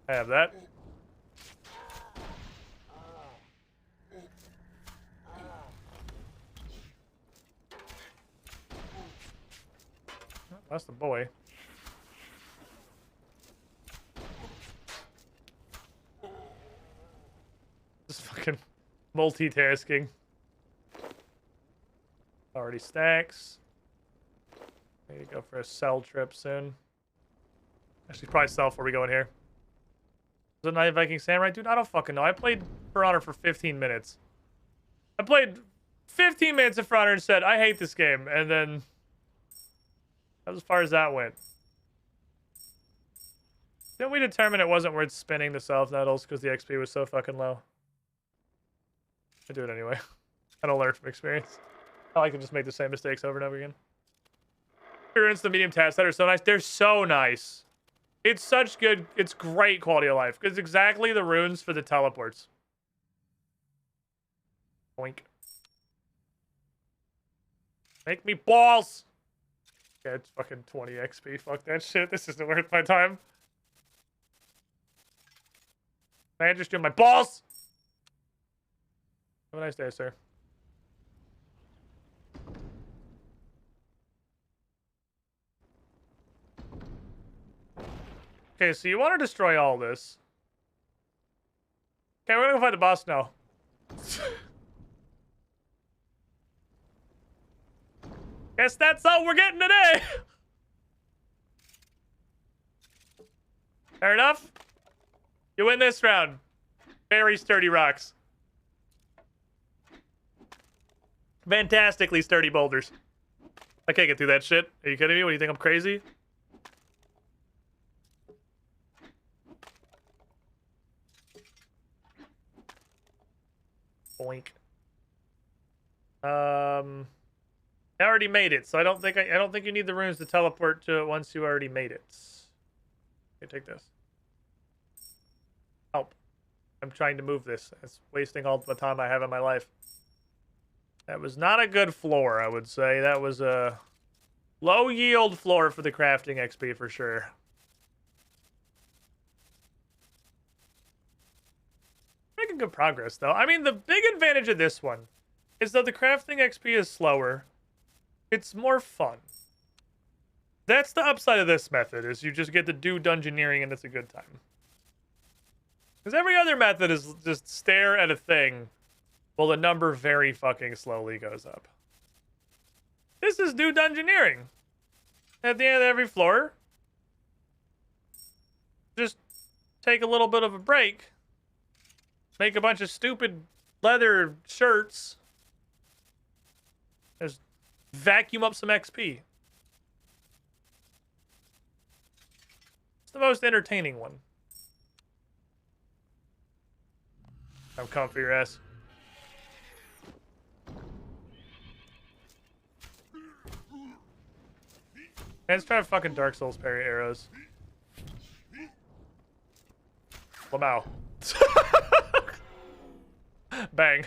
I have that. That's the boy. Just fucking multitasking. Already stacks. Need to go for a sell trip soon. Actually, probably sell before we go in here. Was it Night Viking Samurai? Dude, I don't fucking know. I played For Honor for 15 minutes. I played 15 minutes of For Honor and said, I hate this game. And then... that was as far as that went. Didn't we determine it wasn't worth spinning the self-nettles because the XP was so fucking low? I do it anyway. I don't learn from experience. I can just make the same mistakes over and over again. Experience the medium tabs that are so nice. They're so nice. It's such good. It's great quality of life. It's exactly the runes for the teleports. Boink. Make me balls. Yeah, it's fucking 20 XP. Fuck that shit. This isn't worth my time. Man, just doing my balls. Have a nice day, sir. Okay, so you want to destroy all this. Okay, we're gonna go fight the boss now. Guess that's all we're getting today. Fair enough. You win this round. Very sturdy rocks. Fantastically sturdy boulders. I can't get through that shit. Are you kidding me? What, do you think I'm crazy? Boink. I already made it, so I don't think you need the runes to teleport to it once you already made it. Okay, take this. Help. I'm trying to move this. It's wasting all the time I have in my life. That was not a good floor, I would say. That was a low yield floor for the crafting XP for sure. Making good progress, though. I mean, the big advantage of this one is that the crafting XP is slower. It's more fun. That's the upside of this method, is you just get to do dungeoneering and it's a good time. Because every other method is just stare at a thing while the number very fucking slowly goes up. This is do dungeoneering. At the end of every floor, just take a little bit of a break, make a bunch of stupid leather shirts, just vacuum up some XP. It's the most entertaining one. I'm comfy your ass. Let's try to fucking Dark Souls parry arrows. Lamau. Bang.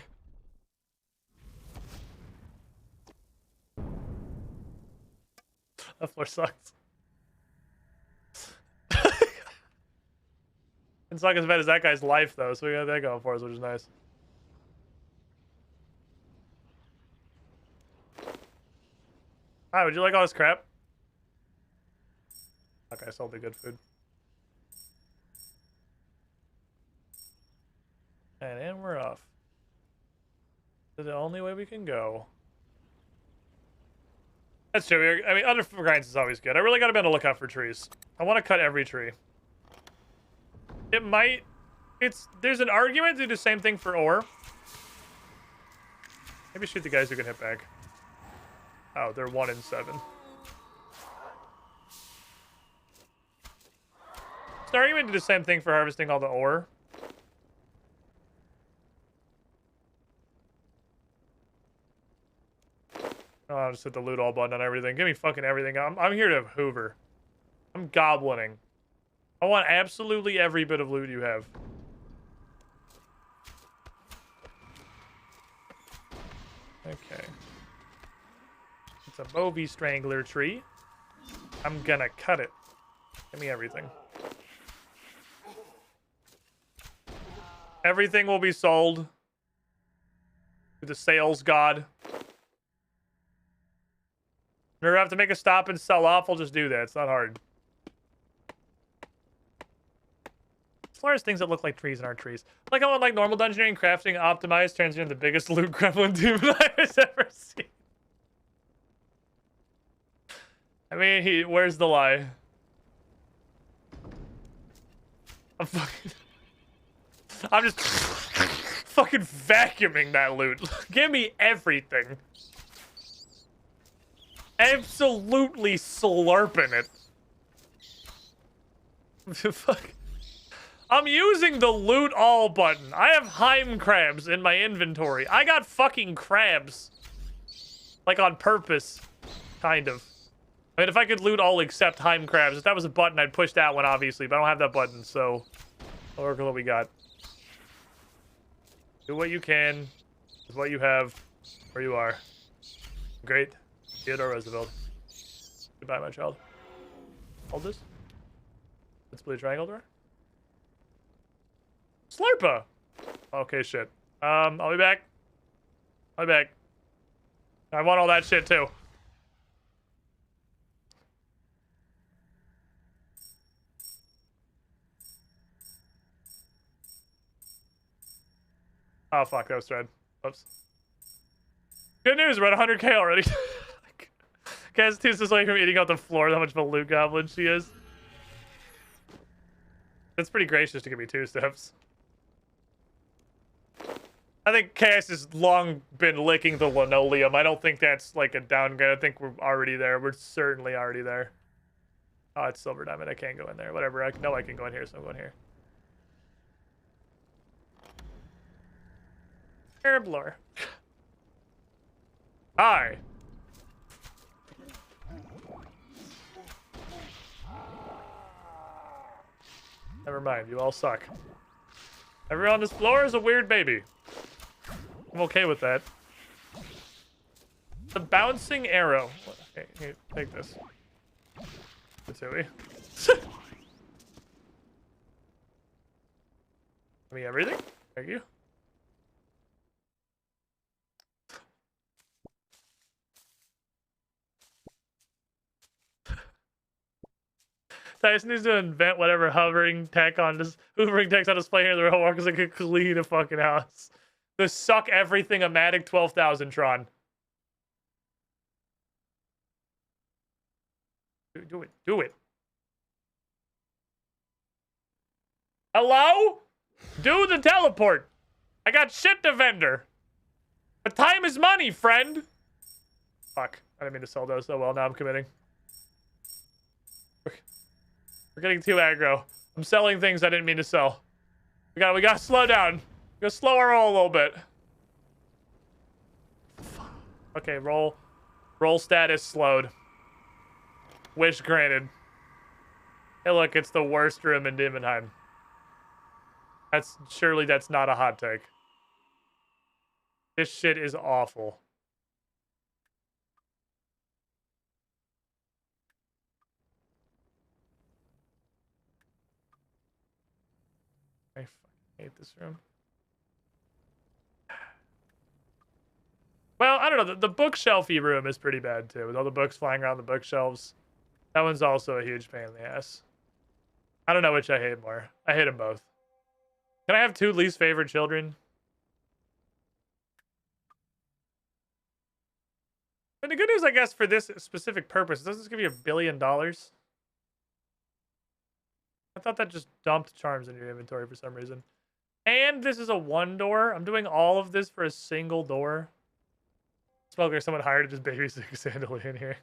That floor sucks. It's not as bad as that guy's life, though, so we got that going for us, which is nice. Hi, would you like all this crap? Okay, I sold the good food. And then we're off. This is the only way we can go. That's true. I mean, other grinds is always good. I really gotta be on the lookout for trees. I want to cut every tree. It might... There's an argument to do the same thing for ore. Maybe shoot the guys who can hit back. Oh, they're 1 in 7. It's an argument to do the same thing for harvesting all the ore. Oh, I'll just hit the loot all button on everything. Give me fucking everything. I'm here to hoover. I'm goblining. I want absolutely every bit of loot you have. Okay. It's a Bovie Strangler tree. I'm gonna cut it. Give me everything. Everything will be sold to the sales god. If I have to make a stop and sell off, I'll just do that. It's not hard. As far as things that look like trees and aren't trees. Like how on like normal dungeoneering crafting optimized turns into the biggest loot gremlin demon I've ever seen. I mean, where's the lie? I'm just fucking vacuuming that loot. Give me everything. Absolutely slurping it. Fuck. I'm using the loot all button. I have Heim crabs in my inventory. I got fucking crabs. Like on purpose. Kind of. I mean, if I could loot all except Heim crabs, if that was a button, I'd push that one, obviously. But I don't have that button, so I'll work with what we got. Do what you can with what you have, where you are. Great. Theodore Roosevelt. Goodbye, my child. Hold this. Let's play triangle door. Slurpa! Okay, shit. I'll be back. I'll be back. I want all that shit, too. Oh, fuck. That was thread. Oops. Good news. We're at 100k already. Cass2's just like from eating off the floor how much of a loot goblin she is. It's pretty gracious to give me 2 steps. I think Cass has long been licking the linoleum. I don't think that's like a downgrade. I think we're already there. We're certainly already there. Oh, it's silver diamond. I can't go in there. Whatever. I know I can go in here, so I'm going here. Herblore. Hi. Never mind, you all suck. Everyone on this floor is a weird baby. I'm okay with that. The bouncing arrow. Okay, here, take this. Matsui. Give me everything. Thank you. Tyson needs to invent whatever hovering tech on this hoovering tech's on display here in the real world because I could clean a fucking house. The suck everything a Matic 12,000 Tron. Do it. Do it. Hello? Do the teleport. I got shit to vendor. But time is money, friend. Fuck. I didn't mean to sell those so well. Now I'm committing. We're getting too aggro. I'm selling things I didn't mean to sell. We gotta slow down. We gotta slow our roll a little bit. Okay, roll status slowed. Wish granted. Hey, look, it's the worst room in Demonheim. Surely that's not a hot take. This shit is awful. I fucking hate this room. Well, I don't know. The bookshelfy room is pretty bad, too. With all the books flying around the bookshelves. That one's also a huge pain in the ass. I don't know which I hate more. I hate them both. Can I have two least favorite children? And the good news, I guess, for this specific purpose, doesn't this give you $1 billion? I thought that just dumped charms in your inventory for some reason. And this is a one door. I'm doing all of this for a single door. Smells like someone hired to just babysit Sandal in here.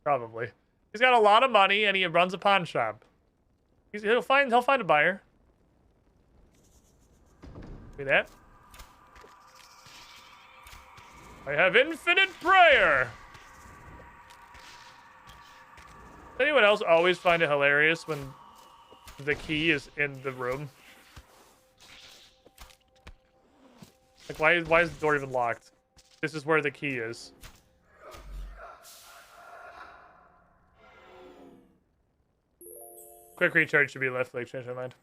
Probably. He's got a lot of money and he runs a pawn shop. He'll find a buyer. See that? I have infinite prayer. Does anyone else always find it hilarious when the key is in the room? Like, why is the door even locked? This is where the key is. Quick recharge should be left leg. Change my mind.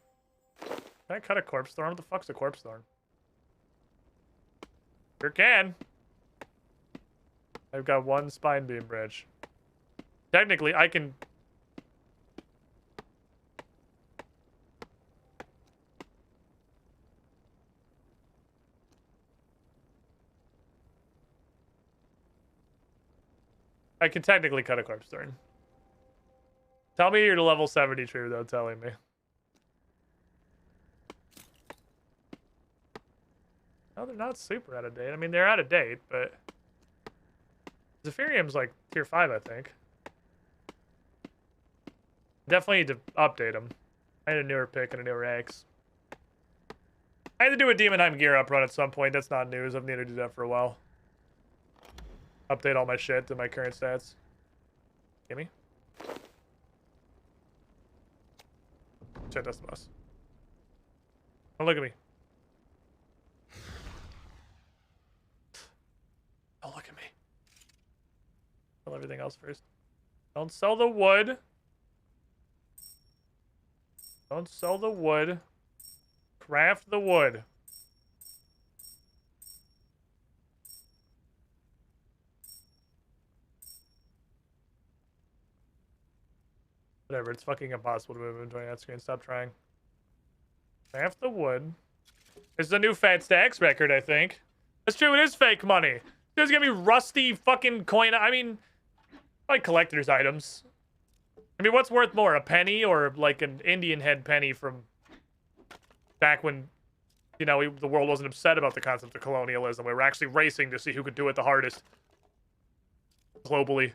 Can I cut a corpse thorn? What the fuck's a corpse thorn? Sure can. I've got one spine beam bridge. Technically, I can... I can technically cut a corpse thorn. Tell me you're to level 70 true without telling me. No, they're not super out of date. I mean, they're out of date, but... Zephyrium's like tier 5, I think. Definitely need to update them. I need a newer pick and a newer axe. I had to do a Demonheim gear up run at some point. That's not news. I've needed to do that for a while. Update all my shit to my current stats. Gimme. Shit, that's the boss. Oh, look at me. Oh, look at me. Sell everything else first. Don't sell the wood. Don't sell the wood. Craft the wood. Whatever, it's fucking impossible to move inventory on that screen. Stop trying. Craft the wood. It's the new Fat Stacks record, I think. That's true, it is fake money. You guys give me rusty fucking coin. I mean, like collector's items. I mean, what's worth more, a penny or like an Indian head penny from back when, you know, the world wasn't upset about the concept of colonialism. We were actually racing to see who could do it the hardest globally.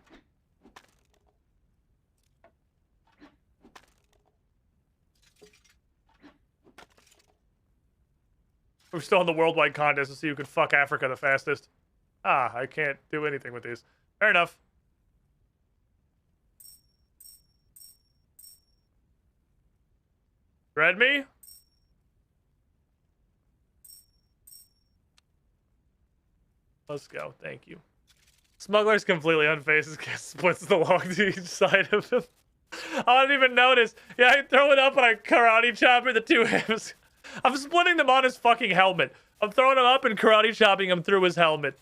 We're still in the worldwide contest to see who could fuck Africa the fastest. Ah, I can't do anything with these. Fair enough. Read me? Let's go. Thank you. Smuggler's completely unfazed. Splits the log to each side of him. I didn't even notice. Yeah, I throw it up and I karate chopper the two hips. I'm splitting them on his fucking helmet. I'm throwing him up and karate chopping him through his helmet.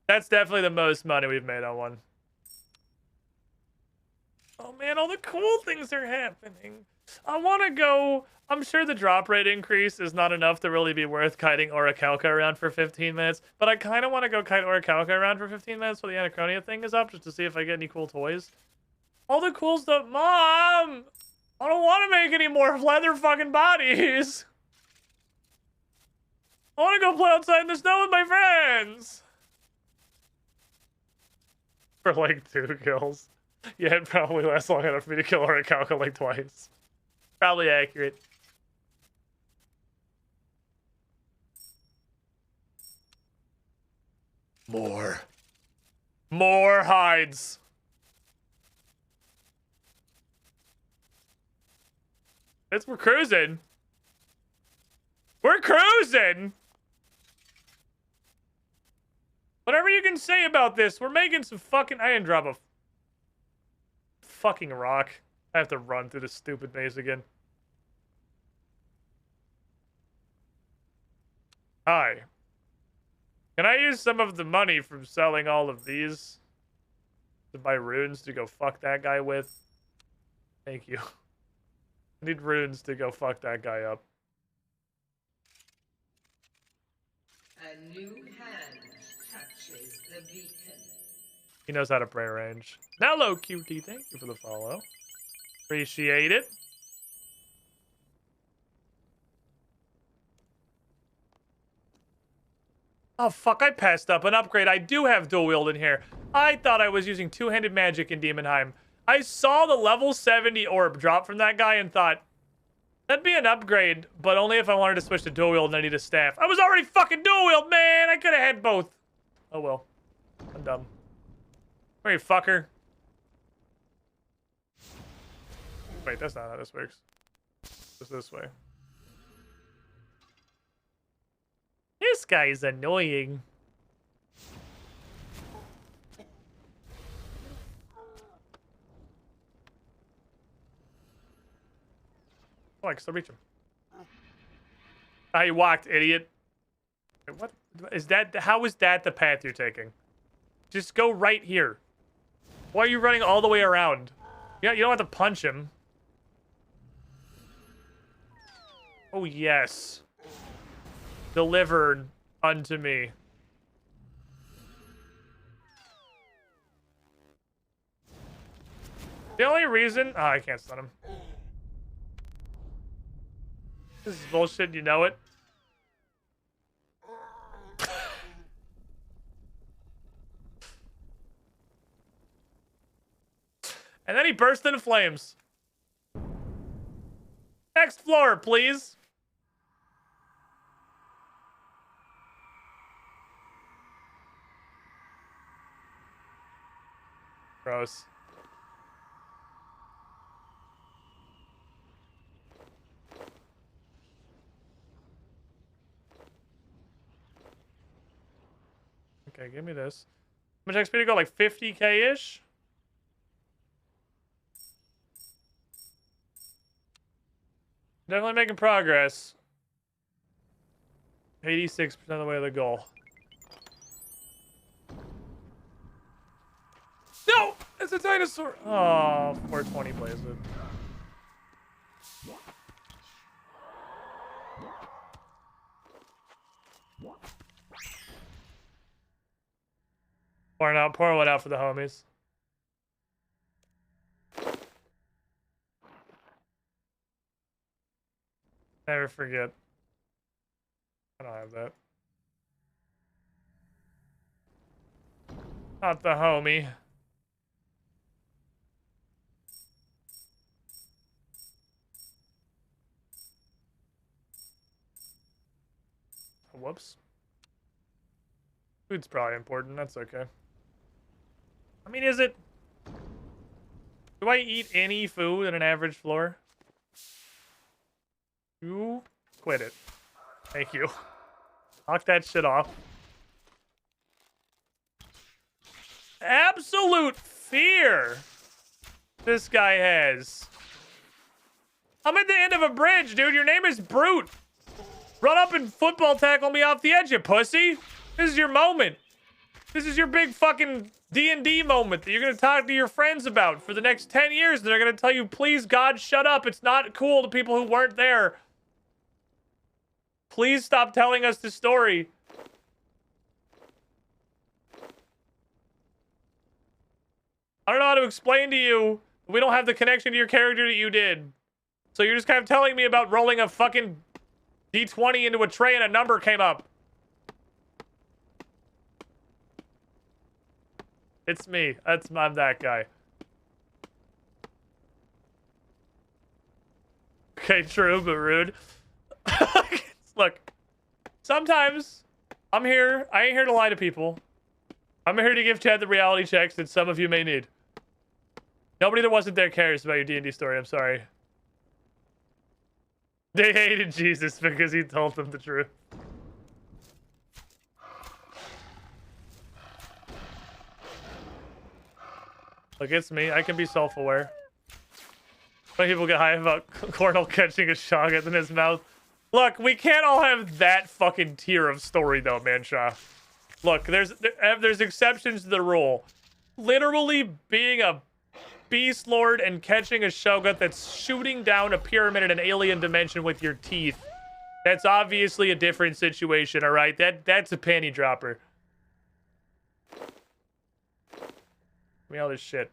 That's definitely the most money we've made on one. Oh man, all the cool things are happening. I want to go. I'm sure the drop rate increase is not enough to really be worth kiting Orichalca around for 15 minutes, but I kind of want to go kite Orichalca around for 15 minutes while the Anachronia thing is up, just to see if I get any cool toys. All the cool stuff. Mom! I don't want to make any more leather fucking bodies. I want to go play outside in the snow with my friends. For like 2 kills. Yeah, it probably lasts long enough for me to kill Orichalca like twice. Probably accurate. More hides. We're cruising. We're cruising. Whatever you can say about this, we're making some fucking... I didn't drop a fucking rock. I have to run through this stupid maze again. Hi. Can I use some of the money from selling all of these to buy runes to go fuck that guy with? Thank you. I need runes to go fuck that guy up. A new hand touches the beacon. He knows how to pray range. Hello, cutie. Thank you for the follow. Appreciate it. Oh, fuck. I passed up an upgrade. I do have dual wield in here. I thought I was using two-handed magic in Demonheim. I saw the level 70 orb drop from that guy and thought, that'd be an upgrade, but only if I wanted to switch to dual wield and I need a staff. I was already fucking dual wield, man! I could have had both. Oh, well. I'm dumb. Where you fucker? Wait, that's not how this works. It's this way. This guy is annoying. Oh, I can still reach him. I walked, idiot. Wait, what is that? How is that the path you're taking? Just go right here. Why are you running all the way around? Yeah, you don't have to punch him. Oh, yes. Delivered unto me. The only reason... Oh, I can't stun him. This is bullshit, you know it. And then he burst into flames. Next floor, please. Gross. Okay, give me this. How much XP to go? Like 50k-ish? Definitely making progress. 86% of the way to the goal. No! It's a dinosaur! Oh, 420 plays it. Pour one out for the homies. Never forget. I don't have that. Not the homie. Whoops. Food's probably important. That's okay. I mean, is it? Do I eat any food on an average floor? You quit it. Thank you. Knock that shit off. Absolute fear this guy has. I'm at the end of a bridge, dude. Your name is Brute. Run up and football tackle me off the edge, you pussy. This is your moment. This is your big fucking D&D moment that you're going to talk to your friends about for the next 10 years. They're going to tell you, please, God, shut up. It's not cool to people who weren't there. Please stop telling us the story. I don't know how to explain to you. We don't have the connection to your character that you did. So you're just kind of telling me about rolling a fucking D20 into a tray and a number came up. It's me. I'm that guy. Okay, true, but rude. Look, sometimes I'm here. I ain't here to lie to people. I'm here to give Chad the reality checks that some of you may need. Nobody that wasn't there cares about your D&D story. I'm sorry. They hated Jesus because he told them the truth. Look, it's me. I can be self-aware. When people get high about Cornell catching a shotgun in his mouth. Look, we can't all have that fucking tier of story, though, Manshaw. Look, there's exceptions to the rule. Literally being a beast lord and catching a shogun that's shooting down a pyramid in an alien dimension with your teeth. That's obviously a different situation, all right? That's a panty dropper. Give me all this shit.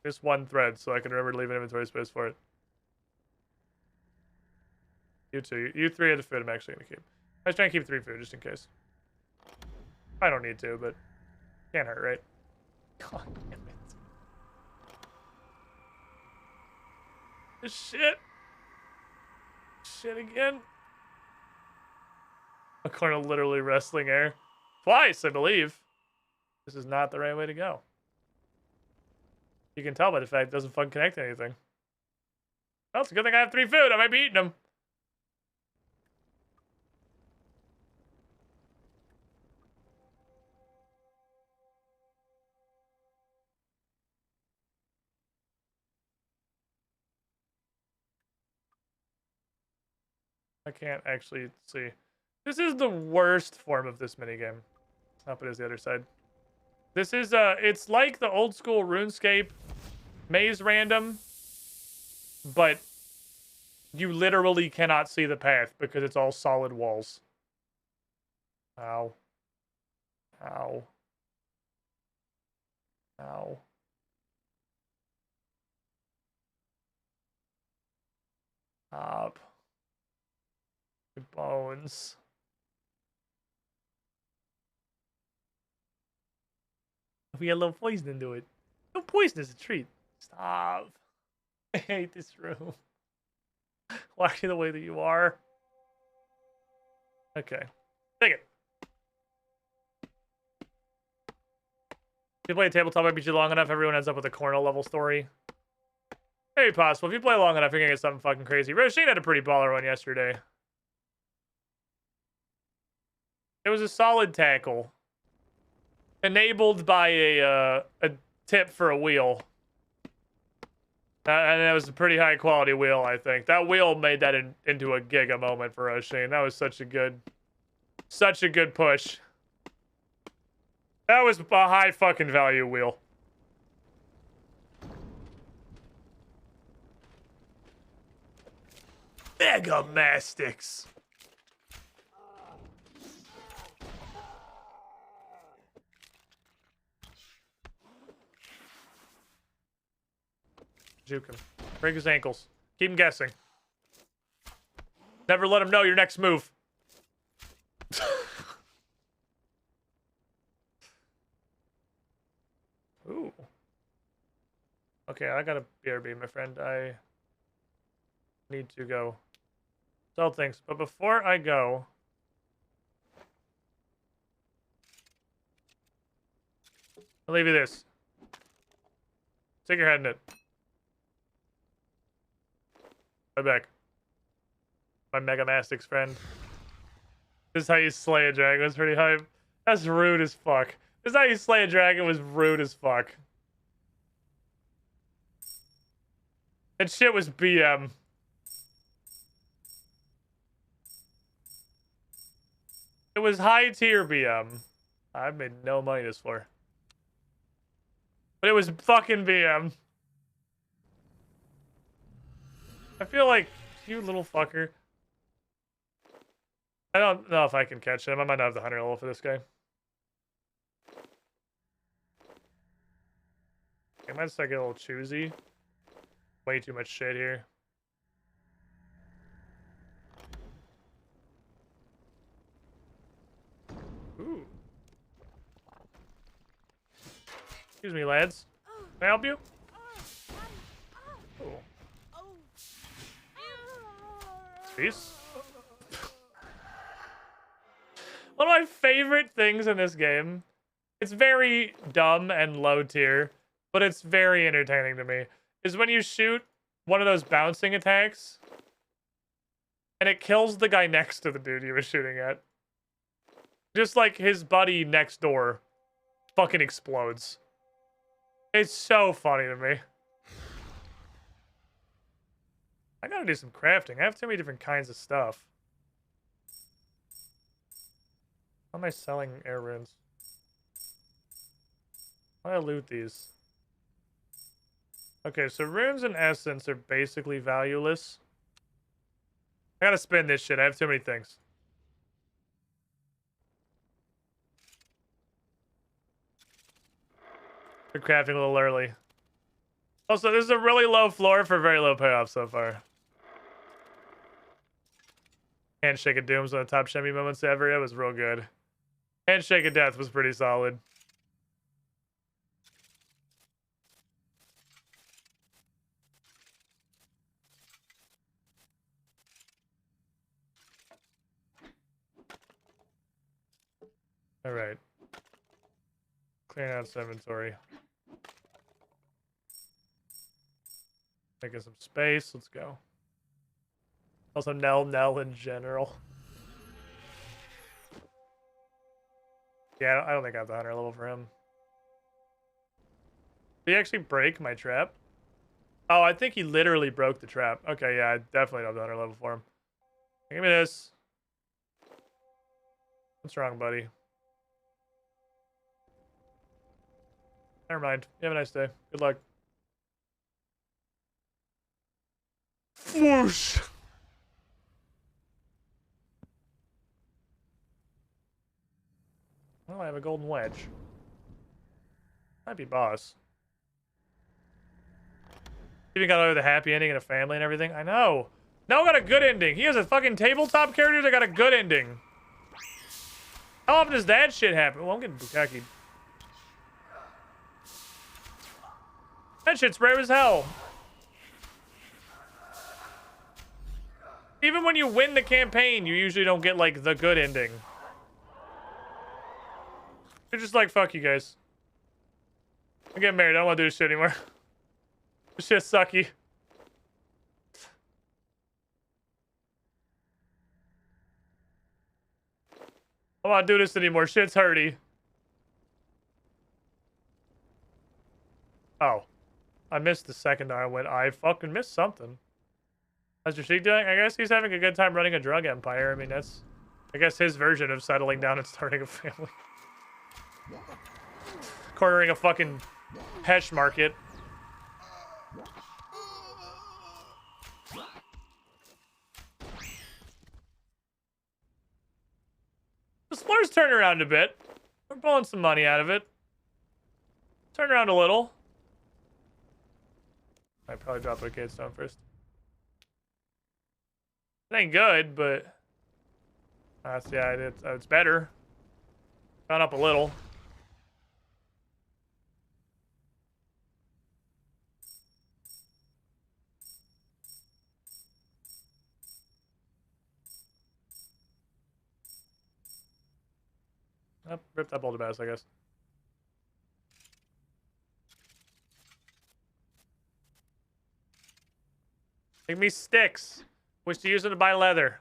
Just one thread so I can remember to leave an inventory space for it. You two. You three have the food I'm actually going to keep. I was trying to keep 3 food just in case. I don't need to, but can't hurt, right? God damn it. This shit. Shit again. A corner literally wrestling air. Twice, I believe. This is not the right way to go. You can tell by the fact it doesn't fucking connect to anything. Well, it's a good thing I have 3 food. I might be eating them. I can't actually see. This is the worst form of this minigame. I'll put it as the other side. This is, it's like the old school RuneScape maze random, but you literally cannot see the path because it's all solid walls. Ow. Ow. Ow. Up. Bones. We got a little poison into it. No poison is a treat. Stop. I hate this room. Why are you the way that you are? Okay. Take it. If you play a tabletop RPG long enough, everyone ends up with a Cornell level story. Very possible. If you play long enough, you're gonna get something fucking crazy. Roisin had a pretty baller one yesterday. It was a solid tackle. Enabled by a tip for a wheel. And that was a pretty high quality wheel, I think. That wheel made that into a giga moment for Roisin. That was such a good push. That was a high fucking value wheel. Mega Mastics. Juke him. Break his ankles. Keep him guessing. Never let him know your next move. Ooh. Okay, I got a BRB, my friend. I need to go sell things. But before I go, I'll leave you this. Stick your head in it. Right back. My Mega Mastics friend. This is how you slay a dragon. Was pretty hype. That's rude as fuck. This is how you slay a dragon was rude as fuck. That shit was BM. It was high tier BM. I made no money this floor. But it was fucking BM. I feel like, you little fucker. I don't know if I can catch him. I might not have the 100 level for this guy. I might start getting a little choosy. Way too much shit here. Ooh. Excuse me, lads. Can I help you? Cool. Peace. One of my favorite things in this game, it's very dumb and low tier, but it's very entertaining to me, is when you shoot one of those bouncing attacks and it kills the guy next to the dude you were shooting at. Just like his buddy next door fucking explodes. It's so funny to me. I gotta do some crafting. I have too many different kinds of stuff. How am I selling air runes? How do I loot these? Okay, so runes and essence are basically valueless. I gotta spend this shit. I have too many things. We're crafting a little early. Also, this is a really low floor for very low payoff so far. Handshake of Doom's one of the top shimmy moments ever. It was real good. Handshake of Death was pretty solid. All right. Clearing out some inventory. Making some space. Let's go. Also, Nell in general. Yeah, I don't think I have the 100 level for him. Did he actually break my trap? Oh, I think he literally broke the trap. Okay, yeah, I definitely don't have the 100 level for him. Give me this. What's wrong, buddy? Never mind. You have a nice day. Good luck. Whoosh! Oh, I have a golden wedge. Might be boss. Even got over the happy ending and a family and everything. I know. Noah got a good ending. He has a fucking tabletop character that got a good ending. How often does that shit happen? Well, I'm getting bukkake. That shit's rare as hell. Even when you win the campaign, you usually don't get, like, the good ending. You're just like, fuck you guys. I'm getting married. I don't want to do this shit anymore. This shit's sucky. I don't want to do this anymore. Shit's hurty. Oh. I missed the second I went. I fucking missed something. How's your Sheik doing? I guess he's having a good time running a drug empire. I mean, that's, I guess, his version of settling down and starting a family. Cornering a fucking Hesh market. The floor's turned around a bit. We're pulling some money out of it. Turn around a little. I'd probably drop a kid stone first. It ain't good, but yeah, it's better. Gone up a little. Oh, ripped up all the best, I guess. Make me sticks. Wish to use them to buy leather.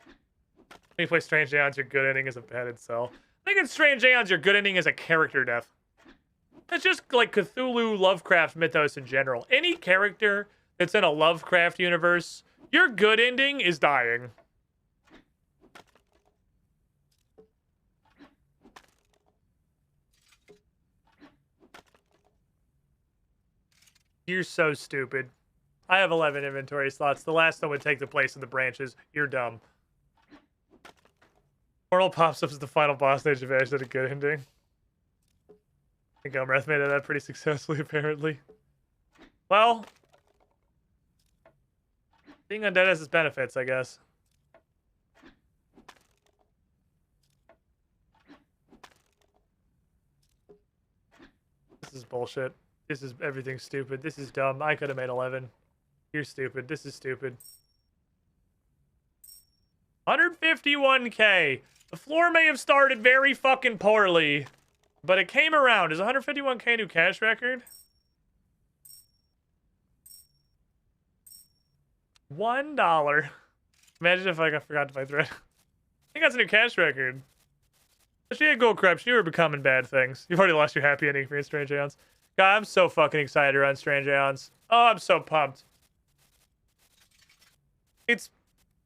When you play Strange Aeons, your good ending is a padded cell. I think in Strange Aeons, your good ending is a character death. It's just like Cthulhu, Lovecraft mythos in general. Any character that's in a Lovecraft universe, your good ending is dying. You're so stupid. I have 11 inventory slots. The last one would take the place of the branches. You're dumb. Portal pops up as the final boss stage of Ash. Had a good ending. I think Elmreth made it that pretty successfully, apparently. Well, being undead has its benefits, I guess. This is bullshit. This is everything stupid. This is dumb. I could have made 11. You're stupid. This is stupid. 151k. The floor may have started very fucking poorly, but it came around. Is 151k new cash record? $1. Imagine if I forgot to buy thread. I think that's a new cash record. She had gold corruption. You were becoming bad things. You've already lost your happy ending for your Strange Aeons. God, I'm so fucking excited to run Strange Aeons. Oh, I'm so pumped. It's...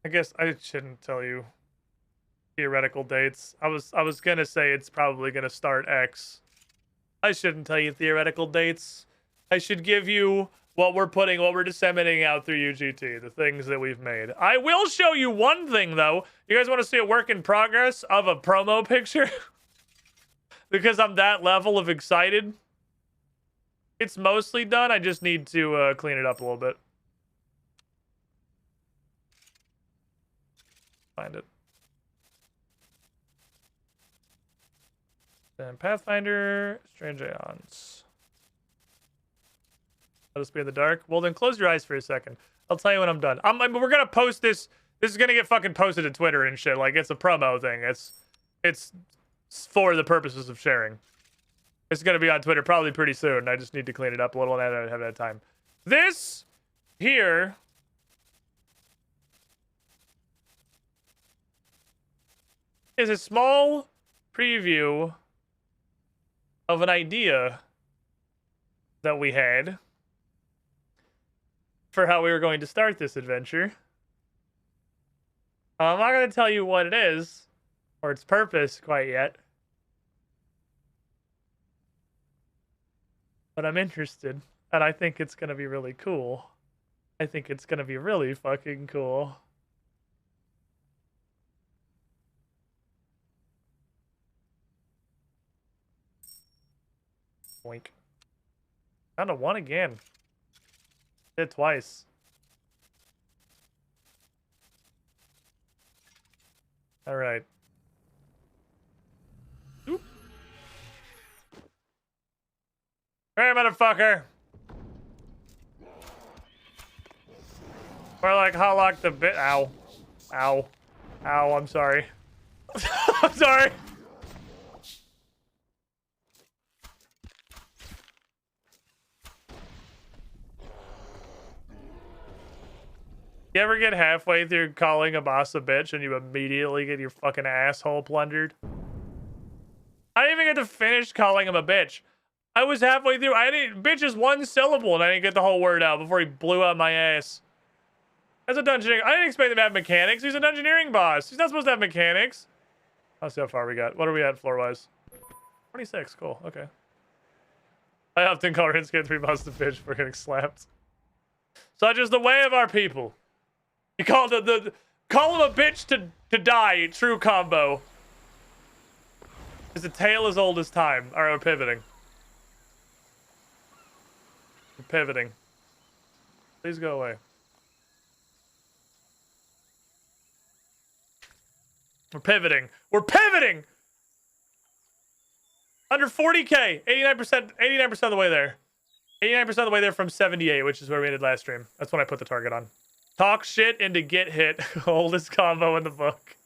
I guess I shouldn't tell you theoretical dates. I was gonna say it's probably gonna start X. I shouldn't tell you theoretical dates. I should give you what we're disseminating out through UGT, the things that we've made. I will show you one thing, though. You guys want to see a work in progress of a promo picture? Because I'm that level of excited. It's mostly done. I just need to clean it up a little bit. Find it. Then Pathfinder, Strange Aeons. Let us be in the dark. Well, then close your eyes for a second. I'll tell you when I'm done. We're gonna post this. This is gonna get fucking posted to Twitter and shit. Like, it's a promo thing. It's for the purposes of sharing. It's gonna be on Twitter probably pretty soon. I just need to clean it up a little, and I don't have that time. This here is a small preview of an idea that we had for how we were going to start this adventure. I'm not going to tell you what it is or its purpose quite yet, but I'm interested, and I think it's going to be really cool. I think it's going to be really fucking cool. Boink. Down to 1 again. Did it twice. All right. Oop. Hey, motherfucker. Or like hot lock the bit. Ow. Ow. Ow, I'm sorry. I'm sorry. You ever get halfway through calling a boss a bitch and you immediately get your fucking asshole plundered? I didn't even get to finish calling him a bitch. I was halfway through. Bitch is one syllable and I didn't get the whole word out before he blew out my ass. As a dungeoneering, I didn't expect him to have mechanics. He's a dungeoneering boss. He's not supposed to have mechanics. Let's see how far we got. What are we at floor-wise? 26. Cool. Okay. I often call Runescape 3 boss a bitch for getting slapped. Such is the way of our people. You call call him a bitch to die, true combo. Is a tale as old as time. Alright, we're pivoting. We're pivoting. Please go away. We're pivoting. We're pivoting! Under 40k. 89% of the way there. 89% of the way there from 78, which is where we ended last stream. That's when I put the target on. Talk shit into get hit. Oldest combo in the book.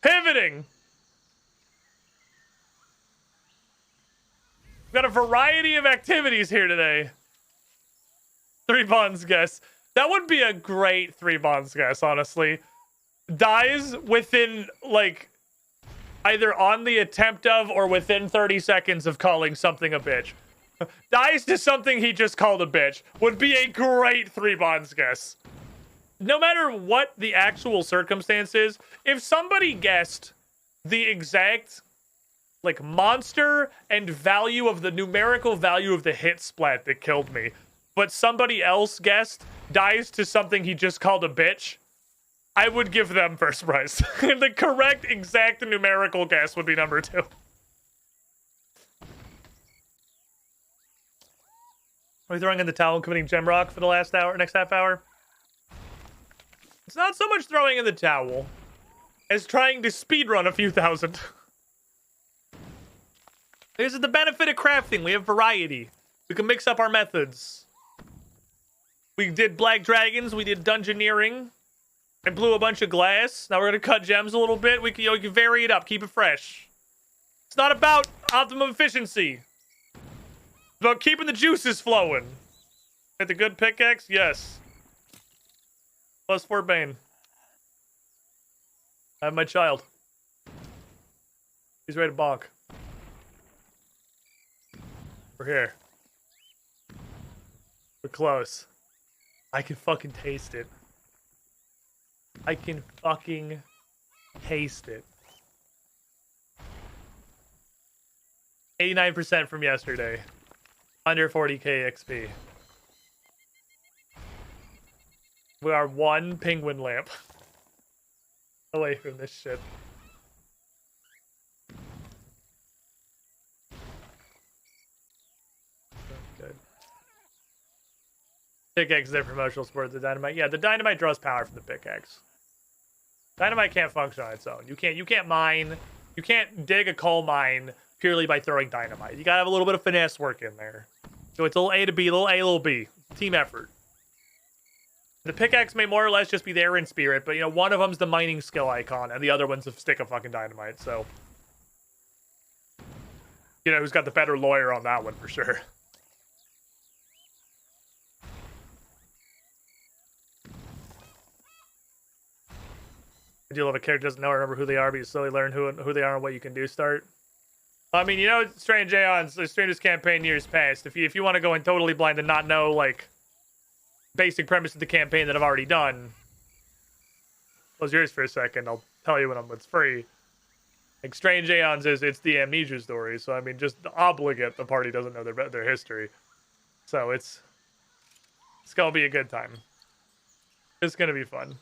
Pivoting. We've got a a variety of activities here today. 3 bonds guess. That would be a great 3 bonds guess, honestly. Dies within, like, either on the attempt of or within 30 seconds of calling something a bitch. Dies to something he just called a bitch. Would be a great 3 bonds guess. No matter what the actual circumstance is, if somebody guessed the exact, like, monster and value of the numerical value of the hit splat that killed me, but somebody else guessed dies to something he just called a bitch, I would give them first prize. The correct exact numerical guess would be number 2. Are we throwing in the towel and committing gem rock for the last hour, next half hour? It's not so much throwing in the towel as trying to speedrun a few thousand. This is the benefit of crafting. We have variety. We can mix up our methods. We did black dragons. We did dungeoneering. I blew a bunch of glass. Now we're going to cut gems a little bit. We can vary it up. Keep it fresh. It's not about optimum efficiency. It's about keeping the juices flowing. Get the good pickaxe? Yes. +4 Bane. I have my child. He's ready to bonk. We're here. We're close. I can fucking taste it. I can fucking taste it. 89% from yesterday. Under 40k XP. We are 1 penguin lamp away from this shit. Good. Pickaxe is their promotional sport. The dynamite, yeah, the dynamite draws power from the pickaxe. Dynamite can't function on its own. You can't mine. You can't dig a coal mine purely by throwing dynamite. You gotta have a little bit of finesse work in there. So it's a little A to B, little A, little B. Team effort. The pickaxe may more or less just be there in spirit, but, you know, one of them's the mining skill icon, and the other one's a stick of fucking dynamite, so... You know, who's got the better lawyer on that one, for sure. I do love a character doesn't know or remember who they are, but you slowly learn who they are and what you can do start. I mean, you know, Strange Aeons, the strangest campaign years past. If you want to go in totally blind and not know, like, basic premise of the campaign that I've already done, close yours for a second. I'll tell you when it's free. Like, Strange Aeons it's the amnesia story. So I mean, just obligate the party doesn't know their history. So it's gonna be a good time. It's gonna be fun.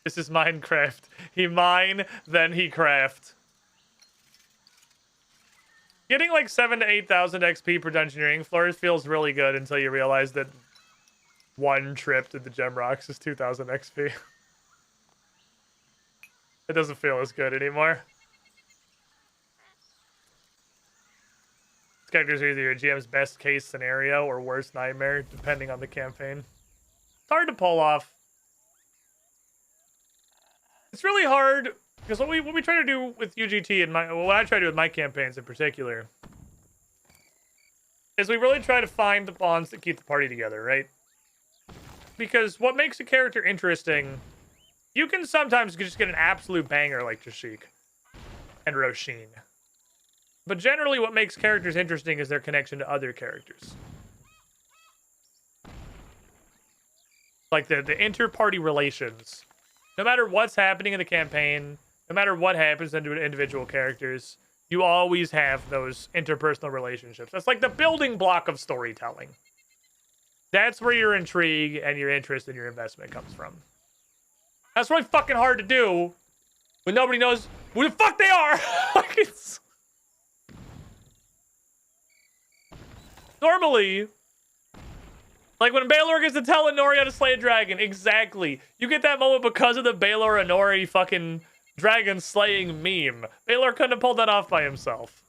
This is Minecraft. He mine, then he craft. Getting like 7,000 to 8,000 XP per dungeoneering floors feels really good until you realize that 1 trip to the gem rocks is 2,000 XP. It doesn't feel as good anymore. These characters are either your GM's best case scenario or worst nightmare, depending on the campaign. It's hard to pull off. It's really hard, because what we try to do with UGT and what I try to do with my campaigns in particular is we really try to find the bonds that keep the party together, right? Because what makes a character interesting, you can sometimes just get an absolute banger like Jashik and Roshin. But generally what makes characters interesting is their connection to other characters. Like the inter-party relations. No matter what's happening in the campaign, no matter what happens to individual characters, you always have those interpersonal relationships. That's like the building block of storytelling. That's where your intrigue and your interest and your investment comes from. That's really fucking hard to do when nobody knows who the fuck they are. Like, it's... Normally... Like when Baylor gets to tell Inori how to slay a dragon. Exactly. You get that moment because of the Baylor Inori fucking dragon slaying meme. Baylor couldn't have pulled that off by himself.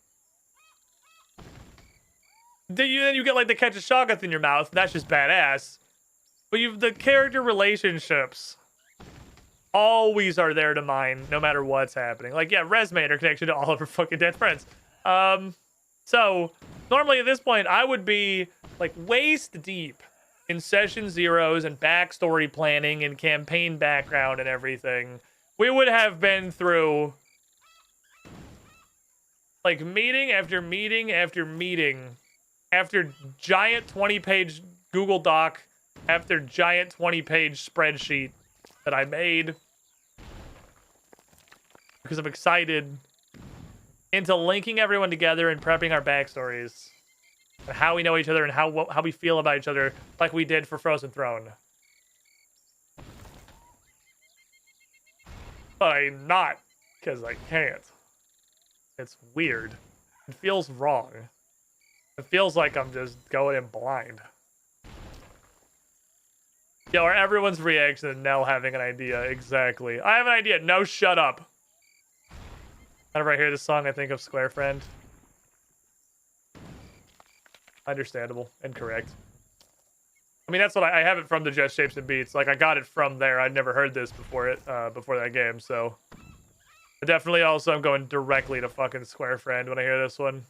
Then you get like the catch a shoggoth in your mouth. That's just badass. But the character relationships always are there to mine, no matter what's happening. Like, yeah, Res made her connection to all of her fucking dead friends. So normally at this point, I would be like waist deep in session zeros and backstory planning and campaign background and everything. We would have been through like meeting after meeting after meeting after giant 20-page Google Doc after giant 20-page spreadsheet that I made because I'm excited into linking everyone together and prepping our backstories and how we know each other and how we feel about each other, like we did for Frozen Throne. But I'm not, because I can't. It's weird. It feels wrong. It feels like I'm just going in blind. Yeah, or everyone's reaction to Nell having an idea. Exactly. I have an idea. No, shut up. Whenever I hear this song, I think of Square Friend. Understandable and correct. I mean, that's what I have it from the Just Shapes and Beats. Like, I got it from there. I'd never heard this before that game, so. But definitely also I'm going directly to fucking Square Friend when I hear this one.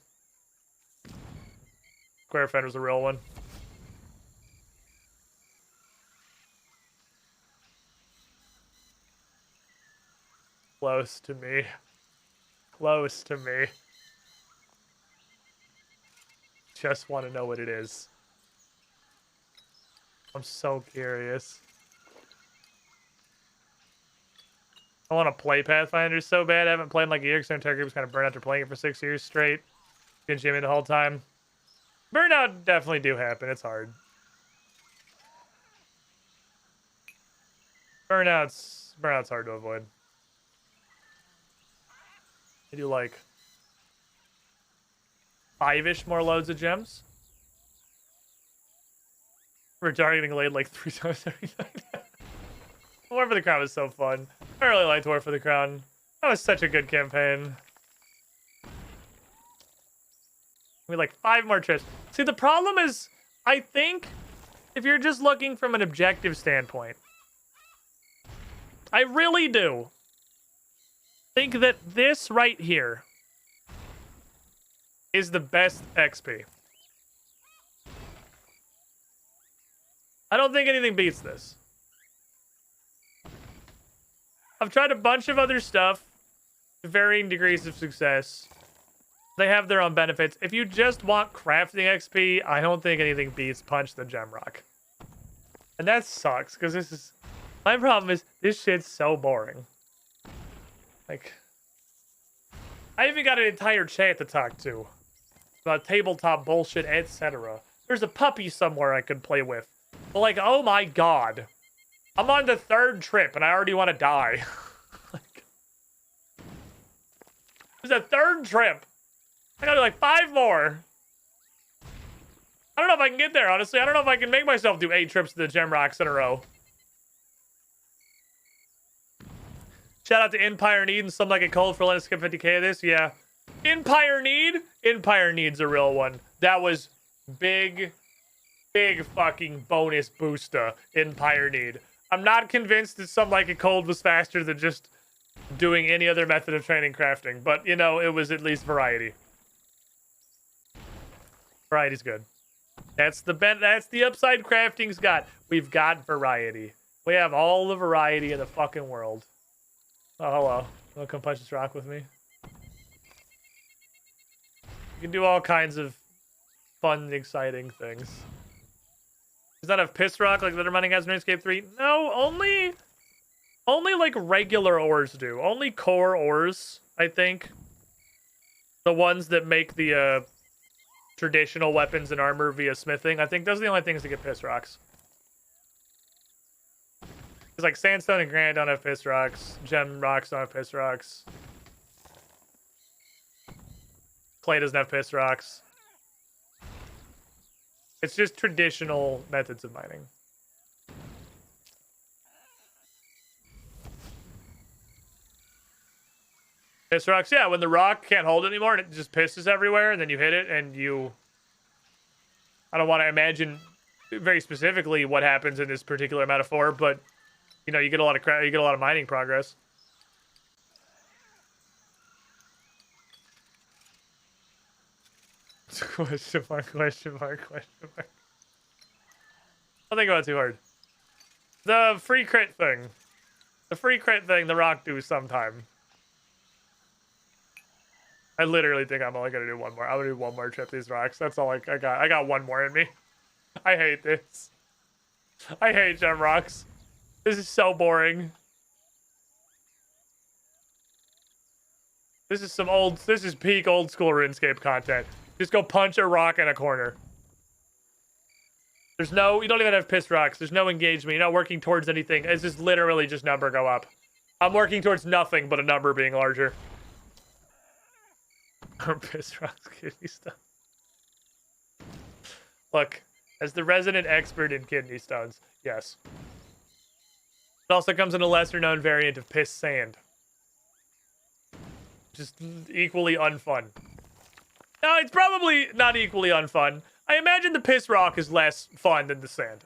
Square Friend was a real one. Close to me. Close to me. Just want to know what it is. I'm so curious. I want to play Pathfinder so bad. I haven't played in like a year because my entire group was kind of burned after playing it for 6 years straight. Didn't Jimmy the whole time. Burnout definitely do happen. It's hard. Burnout's hard to avoid. I do like 5-ish more loads of gems. We're targeting laid like 3 times every night. War for the Crown was so fun. I really liked War for the Crown. That was such a good campaign. We like 5 more trips. See, the problem is, I think, if you're just looking from an objective standpoint, I really do think that this right here is the best XP. I don't think anything beats this. I've tried a bunch of other stuff to varying degrees of success. They have their own benefits. If you just want crafting XP, I don't think anything beats Punch the Gemrock. And that sucks, because this is... My problem is, this shit's so boring. Like... I even got an entire chat to talk to. About tabletop bullshit, etc. There's a puppy somewhere I could play with. But like, oh my god. I'm on the 3rd trip and I already want to die. Like, there's a 3rd trip. I gotta do like 5 more. I don't know if I can get there, honestly. I don't know if I can make myself do 8 trips to the Gemrocks in a row. Shout out to Empire Need and Some Like It Cold for letting us skip 50k of this. Yeah. Empire Need's a real one. That was big fucking bonus booster. Empire Need. I'm not convinced that Some Like It Cold was faster than just doing any other method of training crafting, but you know, it was at least variety. Variety's good. That's the upside crafting's got. We've got variety. We have all the variety in the fucking world. Oh, hello. Wanna come punch this rock with me? You can do all kinds of fun, exciting things. Does that have Piss Rock like Litter Mining has in Runescape 3? No, only like regular ores do. Only core ores, I think. The ones that make the traditional weapons and armor via smithing. I think those are the only things that get Piss Rocks. It's like Sandstone and Granite don't have Piss Rocks. Gem Rocks don't have Piss Rocks. Clay doesn't have Piss Rocks. It's just traditional methods of mining. Piss rocks, yeah, when the rock can't hold it anymore and it just pisses everywhere and then you hit it and you... I don't want to imagine very specifically what happens in this particular metaphor, but you know, you get a lot of mining progress. 'Cause, Question mark, question mark, question mark. Don't think about it too hard. The free crit thing. The free crit thing the Rock do sometime. I literally think I'm only gonna do one more. I'm gonna do one more trip these rocks. That's all I got. I got one more in me. I hate this. I hate gem rocks. This is so boring. This is peak old school RuneScape content. Just go punch a rock in a corner. You don't even have piss rocks. There's no engagement. You're not working towards anything. It's just literally just number go up. I'm working towards nothing but a number being larger. Piss rocks, kidney stones. Look, as the resident expert in kidney stones, yes. It also comes in a lesser known variant of piss sand. Just equally unfun. No, it's probably not equally unfun. I imagine the piss rock is less fun than the sand.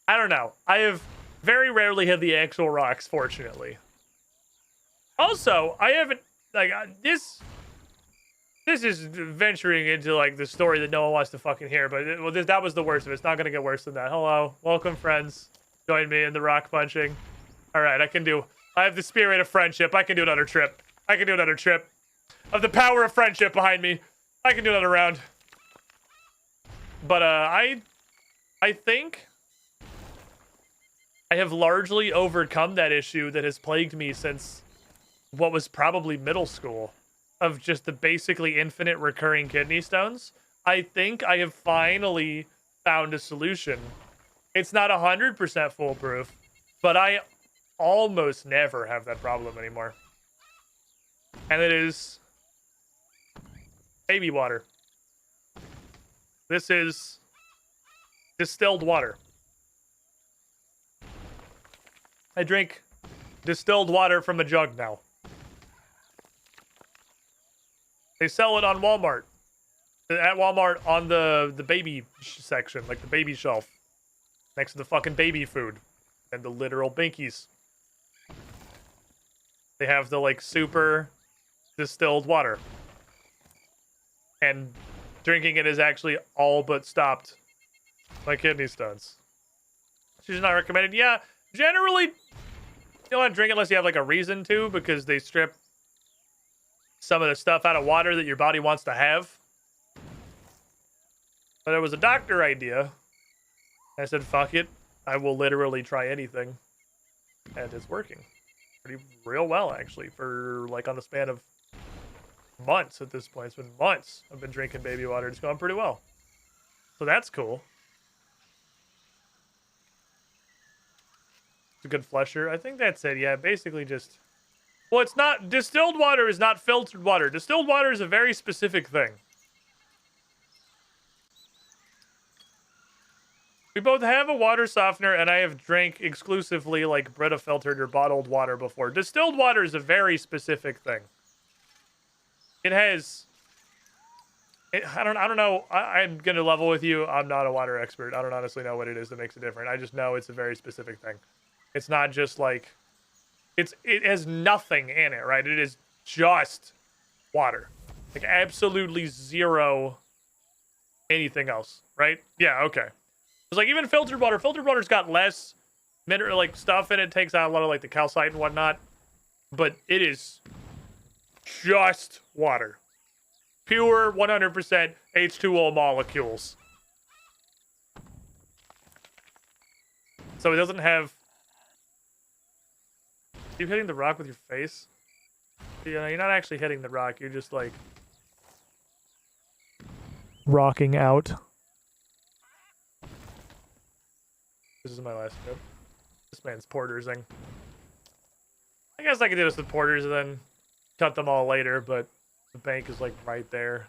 I don't know. I have very rarely had the actual rocks, fortunately. Also, I haven't, like, this is venturing into, like, the story that no one wants to fucking hear, but that was the worst of it. It's not gonna get worse than that. Hello. Welcome, friends. Join me in the rock punching. Alright, I have the spirit of friendship. I can do another trip. I can do another trip. Of the power of friendship behind me. I can do another round. But, I think I have largely overcome that issue that has plagued me since what was probably middle school, of just the basically infinite recurring kidney stones. I think I have finally found a solution. It's not 100% foolproof, but I almost never have that problem anymore. And it is baby water. This is distilled water. I drink distilled water from a jug now. They sell it on Walmart. At Walmart on the baby section, like the baby shelf. Next to the fucking baby food. And the literal binkies. They have the, like, super distilled water. And drinking it is actually all but stopped my kidney stones. She's not recommended. Yeah, generally, you don't want to drink it unless you have, like, a reason to, because they strip some of the stuff out of water that your body wants to have. But it was a doctor idea. I said, fuck it. I will literally try anything. And it's working. Real well, actually, for, like, on the span of months at this point. It's been months I've been drinking baby water. It's going pretty well. So that's cool. It's a good flusher. I think that's it. Yeah, basically just... Well, it's not... Distilled water is not filtered water. Distilled water is a very specific thing. We both have a water softener, and I have drank exclusively, like, Brita filtered or bottled water before. Distilled water is a very specific thing. It has... I don't know. I'm going to level with you. I'm not a water expert. I don't honestly know what it is that makes it different. I just know it's a very specific thing. It's not just, like... It has nothing in it, right? It is just water. Like, absolutely zero anything else, right? Yeah, okay. It's like, even filtered water's got less mineral, like, stuff in it. Takes out a lot of, like, the calcite and whatnot. But it is just water. Pure 100% H2O molecules. So it doesn't have... You hitting the rock with your face? Yeah, you're not actually hitting the rock. You're just, like... rocking out. This is my last trip. This man's portersing. I guess I could do this with porters and then cut them all later, but the bank is, like, right there.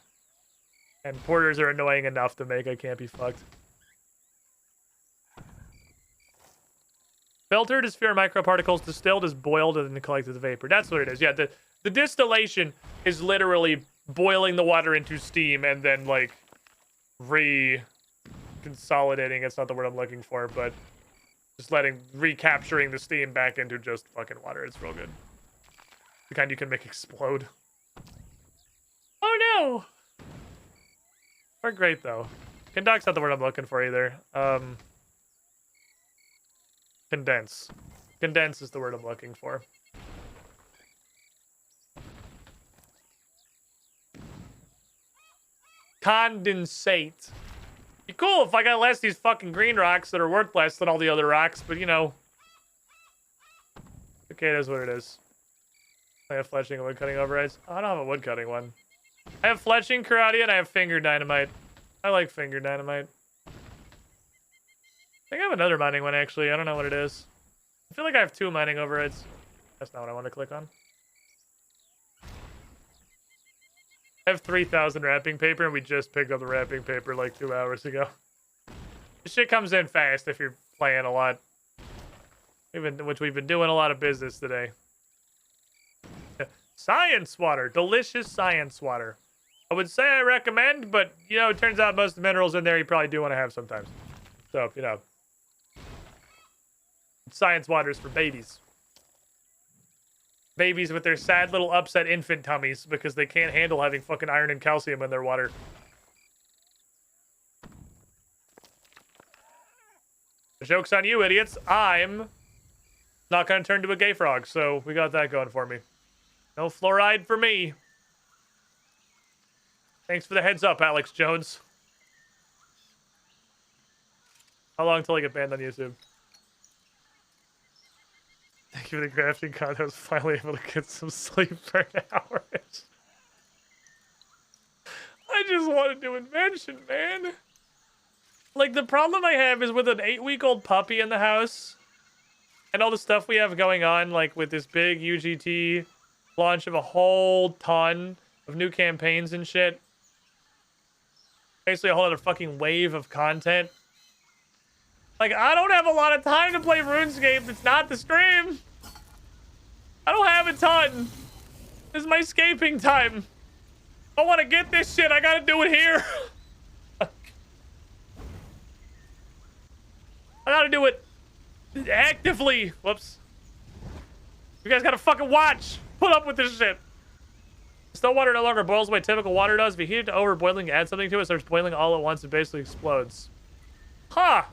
And porters are annoying enough to make I can't be fucked. Filtered is pure microparticles. Distilled is boiled and then collected the vapor. That's what it is. Yeah, the distillation is literally boiling the water into steam and then, like, consolidating. It's not the word I'm looking for, but just recapturing the steam back into just fucking water. It's real good. The kind you can make explode. Oh no! We're great, though. Conduct's not the word I'm looking for, either. Condense. Condense is the word I'm looking for. Condensate. Be cool if I got less of these fucking green rocks that are worth less than all the other rocks, but you know. Okay, it is what it is. I have fletching and wood cutting overrides. Oh, I don't have a wood cutting one. I have fletching karate and I have finger dynamite. I like finger dynamite. I think I have another mining one actually. I don't know what it is. I feel like I have 2 mining overrides. That's not what I want to click on. I have 3,000 wrapping paper, and we just picked up the wrapping paper like 2 hours ago. This shit comes in fast if you're playing a lot. Which we've been doing a lot of business today. Science water. Delicious science water. I would say I recommend, but, you know, it turns out most of the minerals in there you probably do want to have sometimes. So, you know. Science water is for babies. Babies with their sad little upset infant tummies because they can't handle having fucking iron and calcium in their water. The joke's on you, idiots. I'm not going to turn to a gay frog, so we got that going for me. No fluoride for me. Thanks for the heads up, Alex Jones. How long till I get banned on YouTube? Thank you for the crafting con. I was finally able to get some sleep for an hour. I just want to do invention, man. Like, the problem I have is with an 8-week-old puppy in the house and all the stuff we have going on, like with this big UGT launch of a whole ton of new campaigns and shit. Basically a whole other fucking wave of content. Like, I don't have a lot of time to play RuneScape. It's not the stream. I don't have a ton. This is my scaping time. I want to get this shit. I gotta do it here. I gotta do it actively. Whoops. You guys gotta fucking watch. Put up with this shit. Still water no longer boils the way typical water does. If you heat it to over boiling, add something to it, it starts boiling all at once and basically explodes. Huh.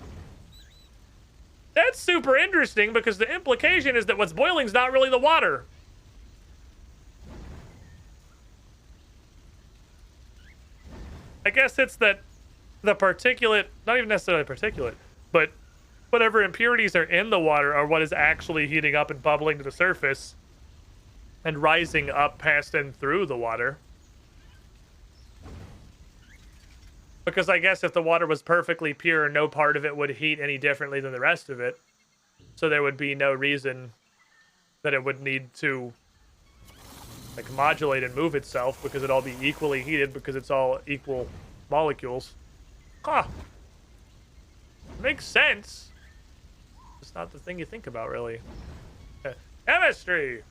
That's super interesting because the implication is that what's boiling is not really the water. I guess it's that the particulate, not even necessarily particulate, but whatever impurities are in the water are what is actually heating up and bubbling to the surface and rising up past and through the water. Because I guess if the water was perfectly pure, no part of it would heat any differently than the rest of it. So there would be no reason that it would need to like modulate and move itself because it'd all be equally heated because it's all equal molecules. Huh. Makes sense. It's not the thing you think about, really. Chemistry!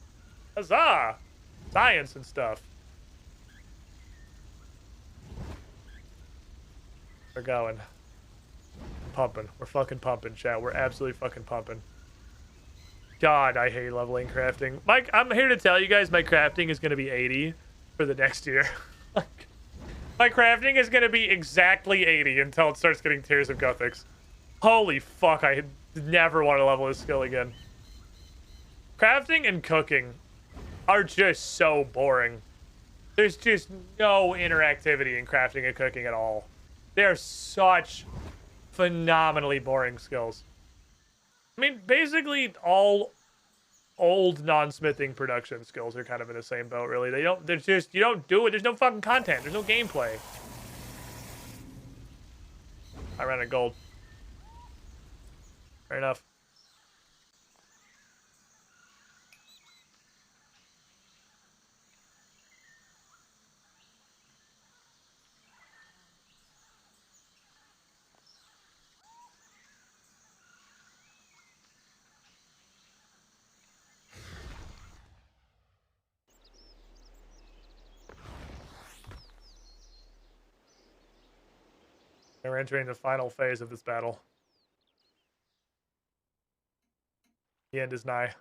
Huzzah! Science and stuff. We're going. Pumping. We're fucking pumping, chat. We're absolutely fucking pumping. God, I hate leveling crafting. Mike, I'm here to tell you guys my crafting is going to be 80 for the next year. My crafting is going to be exactly 80 until it starts getting Tears of Guthix. Holy fuck, I never want to level this skill again. Crafting and cooking are just so boring. There's just no interactivity in crafting and cooking at all. They're such phenomenally boring skills. I mean, basically all old non-smithing production skills are kind of in the same boat, really. They're just, you don't do it. There's no fucking content. There's no gameplay. I ran out of gold. Fair enough. We're entering the final phase of this battle. The end is nigh.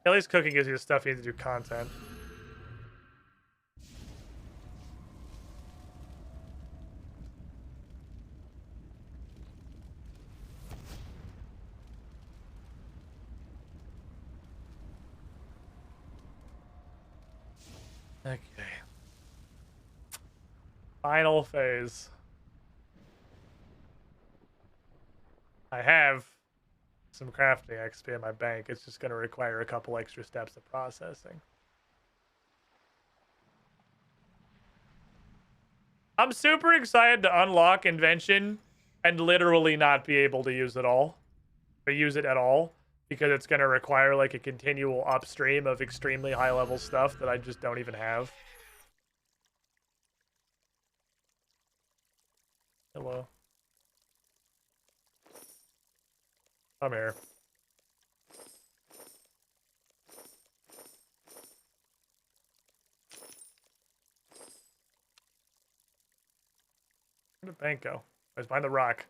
At least cooking gives you the stuff you need to do content. Okay. Final phase. I have some crafting XP in my bank. It's just going to require a couple extra steps of processing. I'm super excited to unlock Invention and literally not be able to use it all. Or use it at all. Because it's going to require like a continual upstream of extremely high level stuff that I just don't even have. Hello. Come here. Where'd the bank go? I was behind the rock.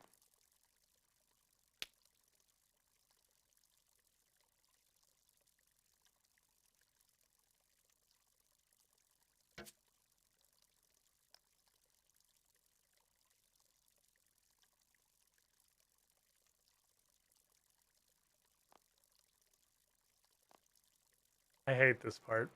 I hate this part.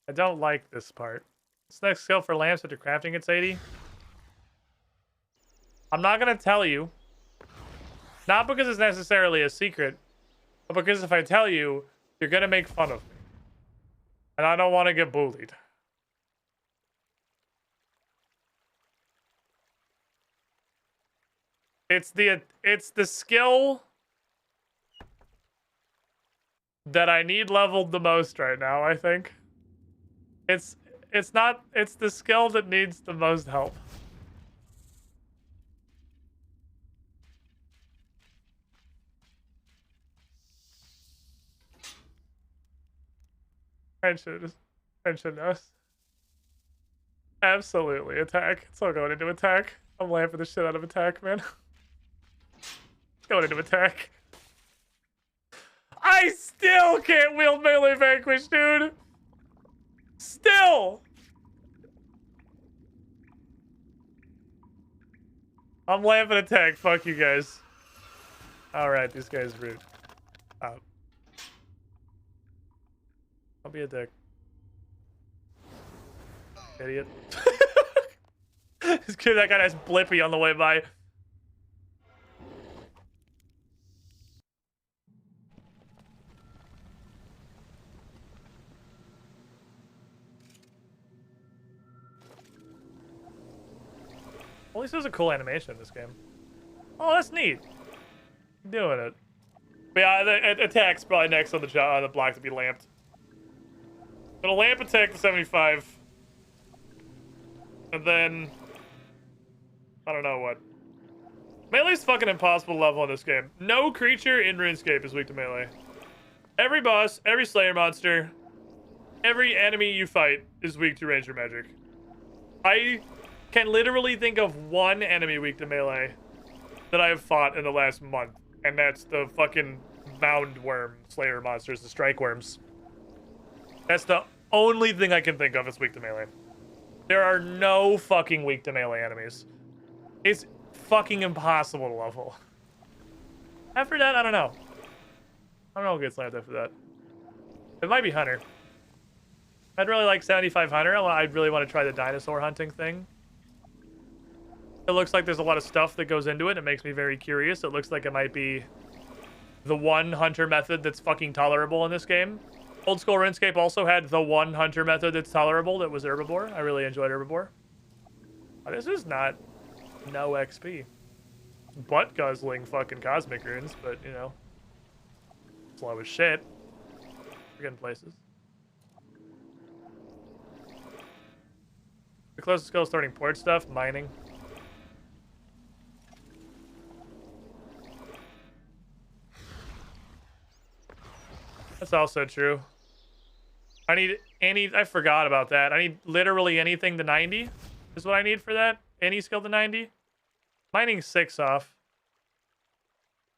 I don't like this part. What's the next skill for lamps after crafting it's 80? I'm not going to tell you. Not because it's necessarily a secret, but because if I tell you, you're going to make fun of me. And I don't want to get bullied. It's the skill that I need leveled the most right now, I think. It's the skill that needs the most help. Friendship knows. Absolutely, attack. It's all going into attack. I'm lamping the shit out of attack, man. It's going into attack. I still can't wield melee vanquish, dude. Still. I'm lamping attack. Fuck you guys. Alright, this guy's rude. Out. I'll be a dick. Idiot. This kid that got ass blippy on the way by. At least there's a cool animation in this game. Oh, that's neat. Doing it. But yeah, the attack's probably next on the block to be lamped. Gonna lamp attack to 75. And then I don't know what. Melee's fucking impossible level in this game. No creature in RuneScape is weak to melee. Every boss, every Slayer monster, every enemy you fight is weak to ranger magic. I can literally think of one enemy weak to melee that I have fought in the last month, and that's the fucking mound worm Slayer monsters, the strike worms. That's the only thing I can think of that's weak to melee. There are no fucking weak to melee enemies. It's fucking impossible to level. After that, I don't know. I don't know what gets lamped after that. It might be Hunter. I'd really like 75 Hunter. I'd really want to try the dinosaur hunting thing. It looks like there's a lot of stuff that goes into it. It makes me very curious. It looks like it might be the one hunter method that's fucking tolerable in this game. Old school RuneScape also had the one hunter method that's tolerable that was Herbivore. I really enjoyed Herbivore. This is not no XP. Butt guzzling fucking cosmic runes, but you know, slow as shit. We're getting places. The closest skill is starting port stuff, mining. That's also true. I forgot about that. I need literally anything to 90 is what I need for that. Any skill to 90. Mining 6 off.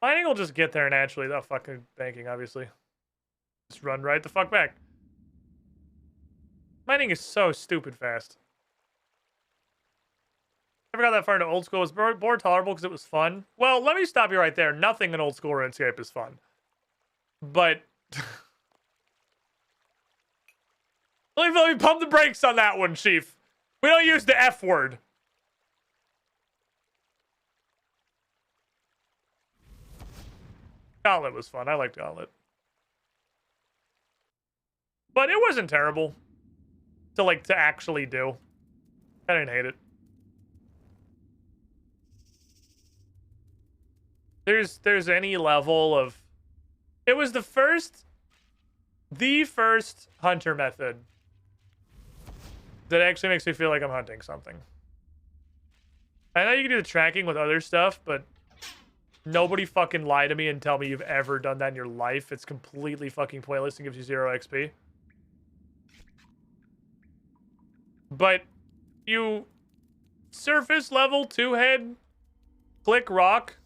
Mining will just get there naturally. Oh, fucking banking, obviously. Just run right the fuck back. Mining is so stupid fast. Never got that far into old school. It was more tolerable because it was fun. Well, let me stop you right there. Nothing in old school RuneScape is fun. But let me pump the brakes on that one, Chief. We don't use the F word. Gauntlet was fun. I liked Gauntlet. But it wasn't terrible to actually do. I didn't hate it. There's any level of... It was the first hunter method that actually makes me feel like I'm hunting something. I know you can do the tracking with other stuff, but nobody fucking lie to me and tell me you've ever done that in your life. It's completely fucking pointless and gives you 0 XP. But you surface level 2 head, click rock,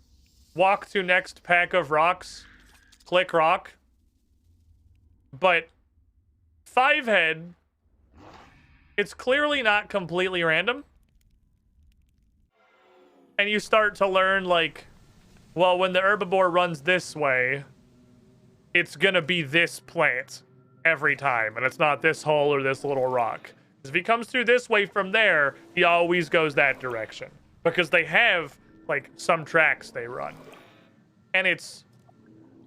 walk to next pack of rocks, click rock. But 5 head, it's clearly not completely random. And you start to learn, like, well, when the herbivore runs this way, it's gonna be this plant every time. And it's not this hole or this little rock. If he comes through this way from there, he always goes that direction. Because they have, like, some tracks they run. And it's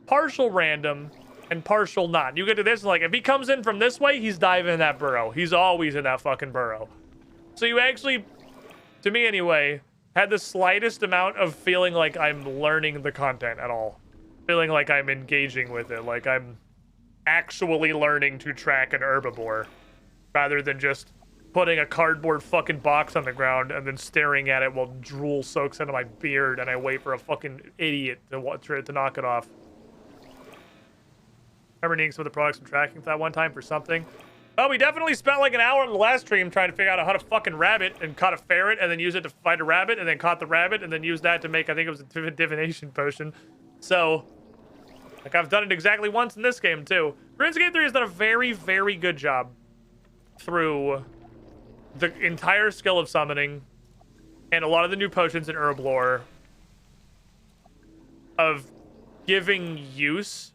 partial random and partial not. You get to this, like, if he comes in from this way, he's diving in that burrow. He's always in that fucking burrow. So you actually, to me anyway, had the slightest amount of feeling like I'm learning the content at all. Feeling like I'm engaging with it. Like I'm actually learning to track an herbivore. Rather than just putting a cardboard fucking box on the ground and then staring at it while drool soaks into my beard and I wait for a fucking idiot to knock it off. Remember needing some of the products from tracking for that one time for something? Oh, we definitely spent like an hour on the last stream trying to figure out how to fucking rabbit and caught a ferret and then use it to fight a rabbit and then caught the rabbit and then used that to make, I think it was a divination potion. So, like I've done it exactly once in this game too. Runescape 3 has done a very, very good job through the entire skill of summoning and a lot of the new potions in herb lore of giving use,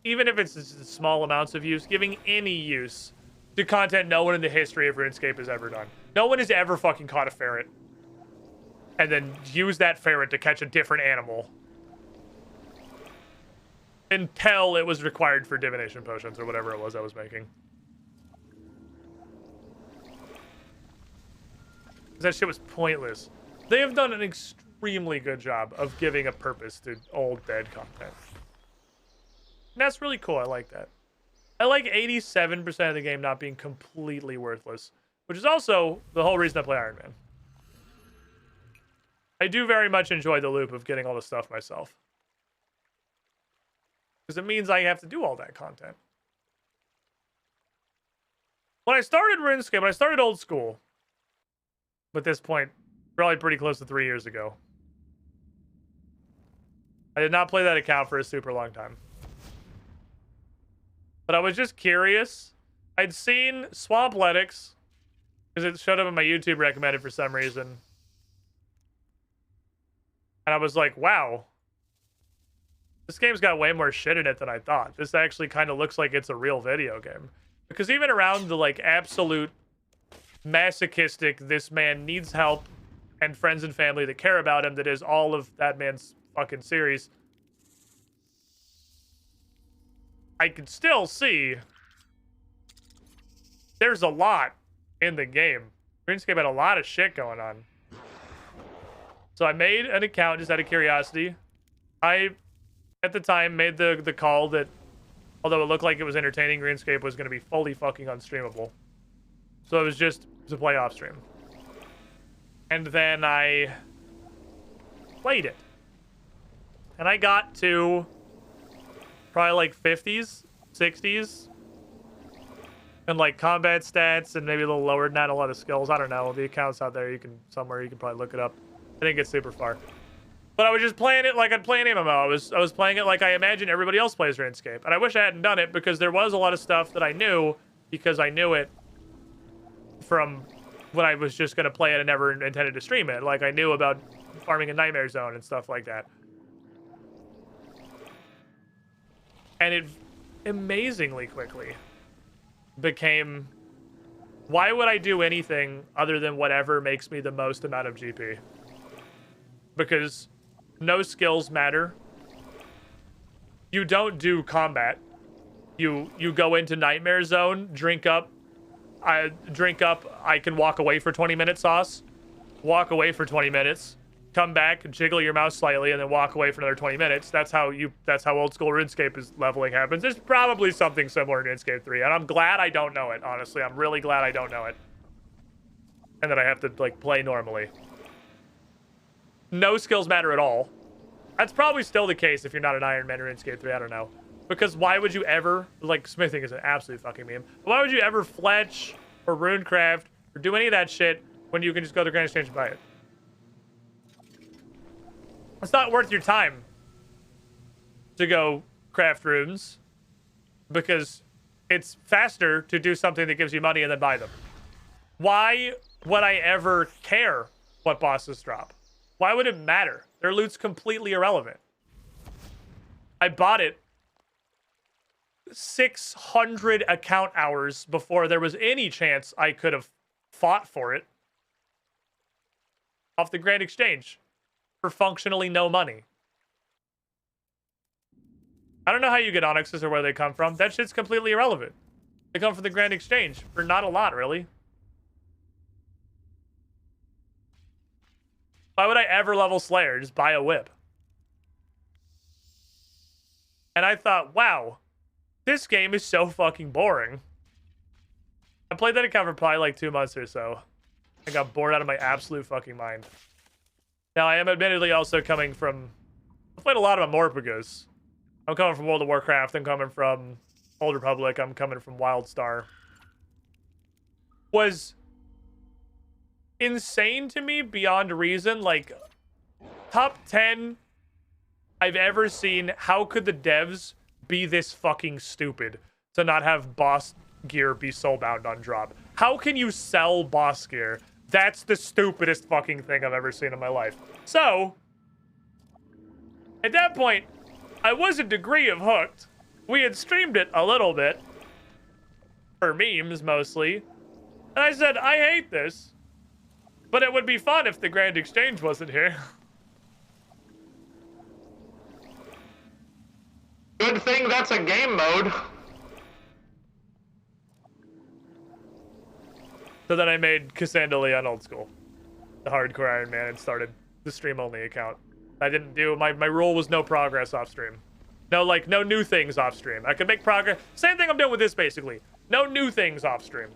even if it's small amounts of use, giving any use to content no one in the history of RuneScape has ever done. No one has ever fucking caught a ferret and then used that ferret to catch a different animal until it was required for divination potions or whatever it was I was making. That shit was pointless. They have done an extremely good job of giving a purpose to old dead content. And that's really cool. I like that. I like 87% of the game not being completely worthless, which is also the whole reason I play Iron Man. I do very much enjoy the loop of getting all the stuff myself. Because it means I have to do all that content. When I started RuneScape, when I started old school, at this point, probably pretty close to 3 years ago. I did not play that account for a super long time. But I was just curious. I'd seen Swampletics, because it showed up on my YouTube recommended for some reason. And I was like, wow. This game's got way more shit in it than I thought. This actually kind of looks like it's a real video game. Because even around the, like, absolute masochistic, this man needs help, and friends and family that care about him, that is all of that man's fucking series, I can still see there's a lot in the game. RuneScape had a lot of shit going on. So I made an account just out of curiosity. I, at the time, made the call that, although it looked like it was entertaining, RuneScape was going to be fully fucking unstreamable. So it was just to play off stream. And then I played it. And I got to probably like 50s, 60s. And like combat stats and maybe a little lower than that, a lot of skills. I don't know. The account's out there. You can probably look it up. I didn't get super far. But I was just playing it like I'd play an MMO. I was playing it like I imagine everybody else plays RuneScape. And I wish I hadn't done it because there was a lot of stuff that I knew because I knew it from when I was just going to play it and never intended to stream it. Like, I knew about farming a Nightmare Zone and stuff like that. And it amazingly quickly became, why would I do anything other than whatever makes me the most amount of GP? Because no skills matter. You don't do combat. You go into Nightmare Zone, drink up, I can walk away for 20 minutes sauce, walk away for 20 minutes, come back, jiggle your mouse slightly, and then walk away for another 20 minutes. That's how old school RuneScape leveling happens. There's probably something similar in RuneScape 3, and I'm glad I don't know it, honestly. I'm really glad I don't know it. And that I have to, like, play normally. No skills matter at all. That's probably still the case if you're not an Iron Man or RuneScape 3, I don't know. Because why would you ever, like, smithing is an absolute fucking meme. Why would you ever fletch or runecraft or do any of that shit when you can just go to the Grand Exchange and buy it? It's not worth your time to go craft runes because it's faster to do something that gives you money and then buy them. Why would I ever care what bosses drop? Why would it matter? Their loot's completely irrelevant. I bought it 600 account hours before there was any chance I could have fought for it off the Grand Exchange for functionally no money. I don't know how you get onyxes or where they come from. That shit's completely irrelevant. They come from the Grand Exchange for not a lot, really. Why would I ever level Slayer? Just buy a whip. And I thought, wow, this game is so fucking boring. I played that account for probably like 2 months or so. I got bored out of my absolute fucking mind. Now, I am admittedly also coming from... I played a lot of Amorphagus. I'm coming from World of Warcraft. I'm coming from Old Republic. I'm coming from WildStar. Was insane to me beyond reason. Like, top 10 I've ever seen. How could the devs be this fucking stupid to not have boss gear be soulbound on drop? How can you sell boss gear? That's the stupidest fucking thing I've ever seen in my life. So, at that point, I was a degree of hooked. We had streamed it a little bit. For memes, mostly. And I said, I hate this. But it would be fun if the Grand Exchange wasn't here. Good thing that's a game mode. So then I made Cassandra on Old School, the hardcore Iron Man, and started the stream-only account. I didn't do... My rule was no progress off-stream. No, like, no new things off-stream. I could make progress... Same thing I'm doing with this, basically. No new things off-stream.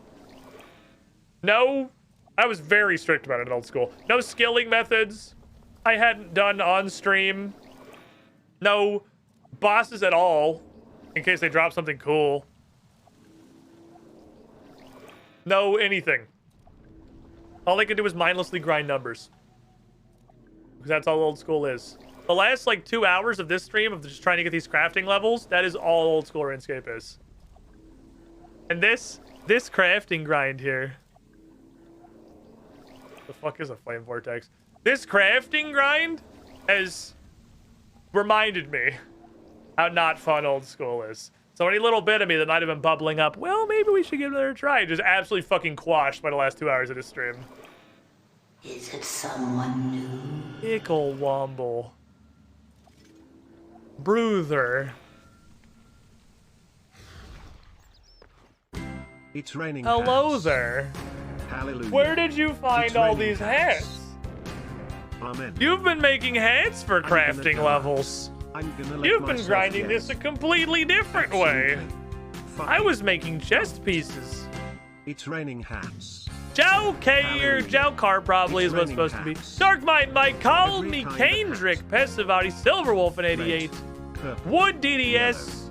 No... I was very strict about it in Old School. No skilling methods I hadn't done on-stream. No bosses at all, in case they drop something cool. No anything. All they could do was mindlessly grind numbers. Because that's all Old School is. The last, like, 2 hours of this stream of just trying to get these crafting levels, that is all Old School RuneScape is. And this crafting grind here... The fuck is a flame vortex? This crafting grind has reminded me how not fun Old School is. So any little bit of me that might have been bubbling up, well, maybe we should give it another try, just absolutely fucking quashed by the last 2 hours of this stream. Is it someone new? Ickle Womble. Bruther. It's raining. Hello hats. there. Hallelujah. Where did you find all these hats? Amen. You've been making hats for crafting levels. You've been grinding this a completely different way. I was making chest pieces. It's raining hats. Jow K or Jow Car probably is what's supposed to be. Dark Might Mike called me Kendrick, Pesavati, Silverwolf in 88, Wood DDS,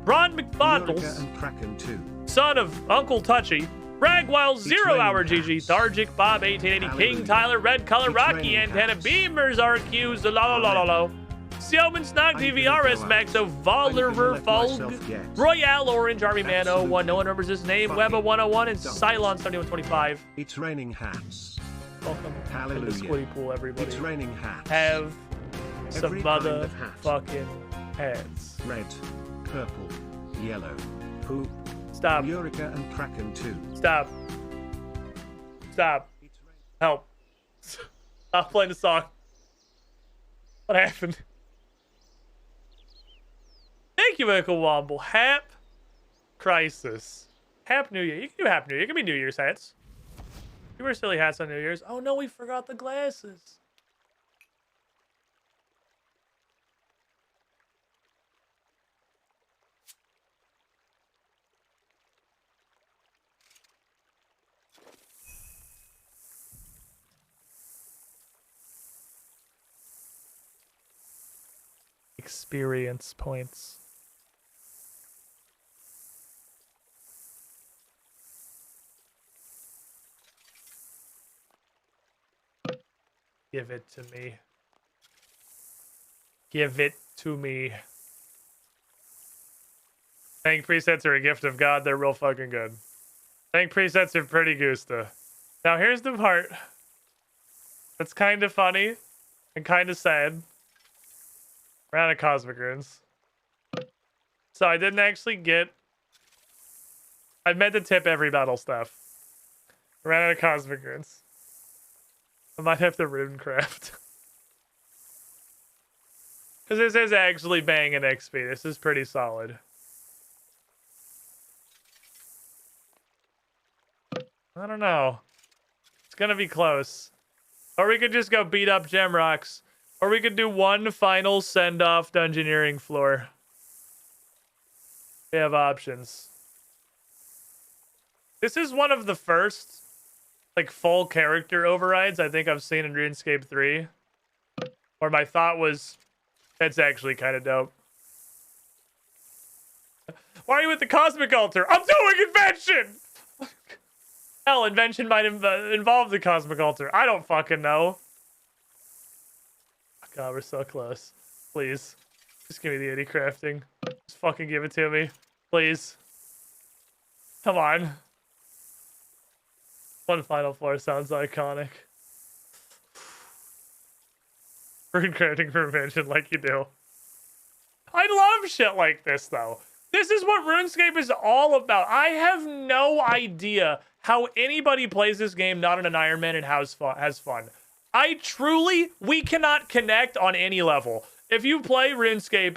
Ron McBottles, son of Uncle Touchy, Ragwild 0 Hour GG, Thargic Bob 1880, King Tyler, Red Color, Rocky Antenna, Beamers RQ, Zalolololo, Sioman Snog TV, RS Maxo, Vollerver Folg, Royale Orange, Army Man 01, no one remembers his name, Webba 101, and Cylon 7125. It's raining hats. Welcome Hallelujah. to the Squiddy Pool, everybody. It's raining hats. Have some Every kind of motherfucking hats. Red, purple, yellow, poop, Stop. Eureka and Kraken 2. Stop. Stop. Help. Stop playing the song. What happened? Thank you, Uncle Womble. Hap Crisis. Hap New Year. You can do Hap New Year. It can be New Year's hats. You wear silly hats on New Year's. Oh no, we forgot the glasses. Experience points. Give it to me. Give it to me. Tank presets are a gift of God. They're real fucking good. Tank presets are pretty gusta. Now here's the part that's kind of funny and kind of sad. We're out of Cosmic Runes. So I didn't actually get... I meant to tip every battle stuff. Ran out of Cosmic Runes. I might have to Runecraft. Because this is actually banging XP. This is pretty solid. I don't know. It's gonna be close. Or we could just go beat up Gemrocks. Or we could do one final send-off dungeoneering floor. We have options. This is one of the first, like, full character overrides I think I've seen in RuneScape 3. Or my thought was, that's actually kind of dope. Why are you with the Cosmic Altar? I'm doing Invention! Hell, Invention might involve the Cosmic Altar. I don't fucking know. God, we're so close. Please. Just give me the 80 crafting. Just fucking give it to me. Please. Come on. One final floor sounds iconic. Runecrafting for Invention like you do. I love shit like this, though. This is what RuneScape is all about. I have no idea how anybody plays this game not in an Iron Man and has fun. We cannot connect on any level. If you play RuneScape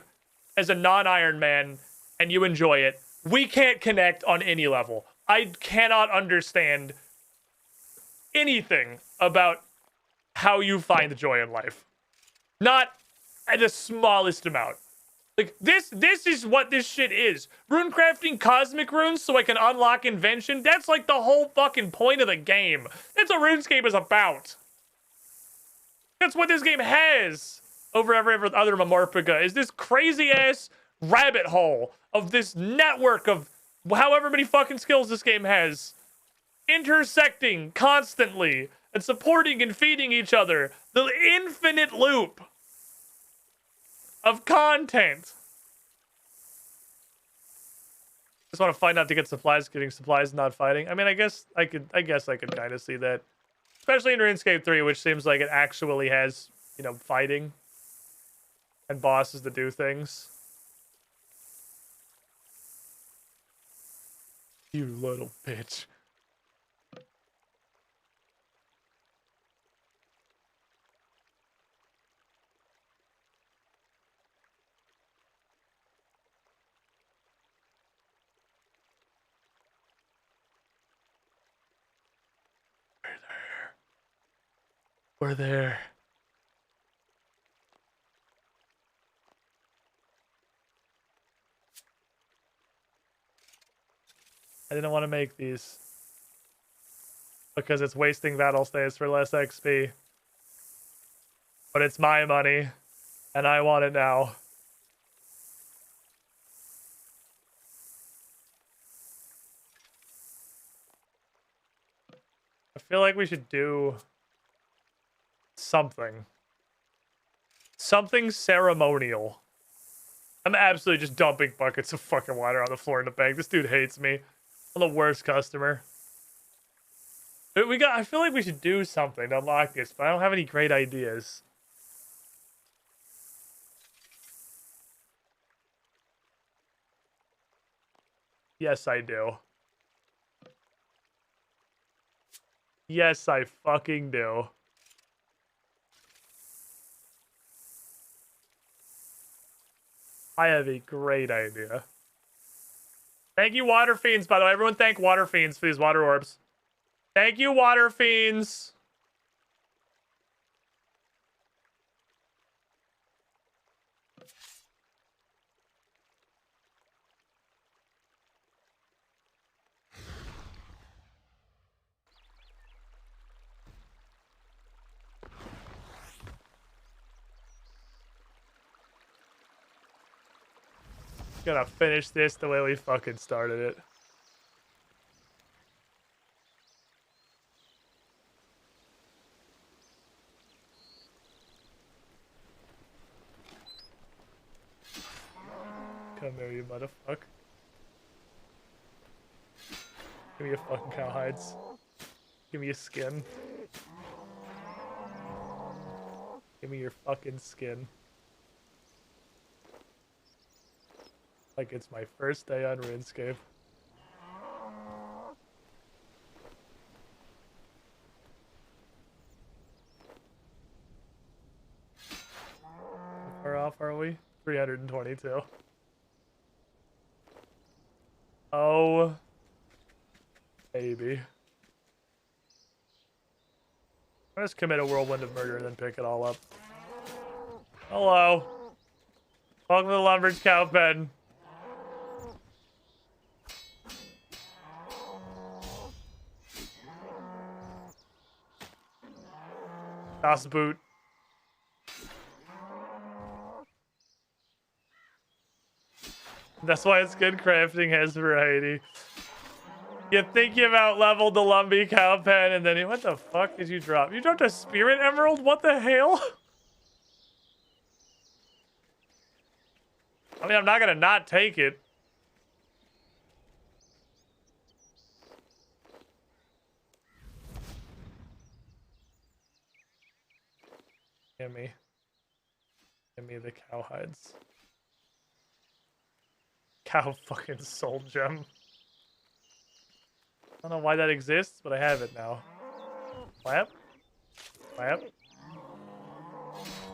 as a non-Iron Man and you enjoy it, we can't connect on any level. I cannot understand anything about how you find joy in life. Not at the smallest amount. Like, this is what this shit is. Runecrafting Cosmic Runes so I can unlock Invention, that's like the whole fucking point of the game. That's what RuneScape is about. That's what this game has over every other Memorphica, is this crazy-ass rabbit hole of this network of however many fucking skills this game has. Intersecting constantly and supporting and feeding each other. The infinite loop of content. Just want to find out to get supplies, getting supplies, not fighting. I mean, I guess I could kind of see that. Especially in RuneScape 3, which seems like it actually has, you know, fighting and bosses to do things. You little bitch. We're there. I didn't want to make these because it's wasting battle stays for less XP. But it's my money, and I want it now. I feel like we should do something ceremonial. I'm absolutely just dumping buckets of fucking water on the floor in the bank. This dude hates me. I'm the worst customer. I feel like we should do something to unlock this, but I don't have any great ideas. Yes, I do. Yes, I fucking do. I have a great idea. Thank you, Water Fiends, by the way. Everyone thank Water Fiends for these water orbs. Thank you, Water Fiends. Gonna finish this the way we fucking started it. Come here, you motherfucker. Give me your fucking cow hides. Give me your skin. Give me your fucking skin. Like it's my first day on RuneScape. How far off are we? 322. Oh, baby. I'll just commit a whirlwind of murder and then pick it all up. Hello. Welcome to the Lumber's Cow Pen. Das Boot. That's why it's good crafting has variety. You think you've out-leveled the Lumpy Cow Pen, and then what the fuck did you drop? You dropped a Spirit Emerald? What the hell? I mean, I'm not gonna not take it. Give me the cow hides. Cow fucking soul gem. I don't know why that exists, but I have it now. Slap. Slap.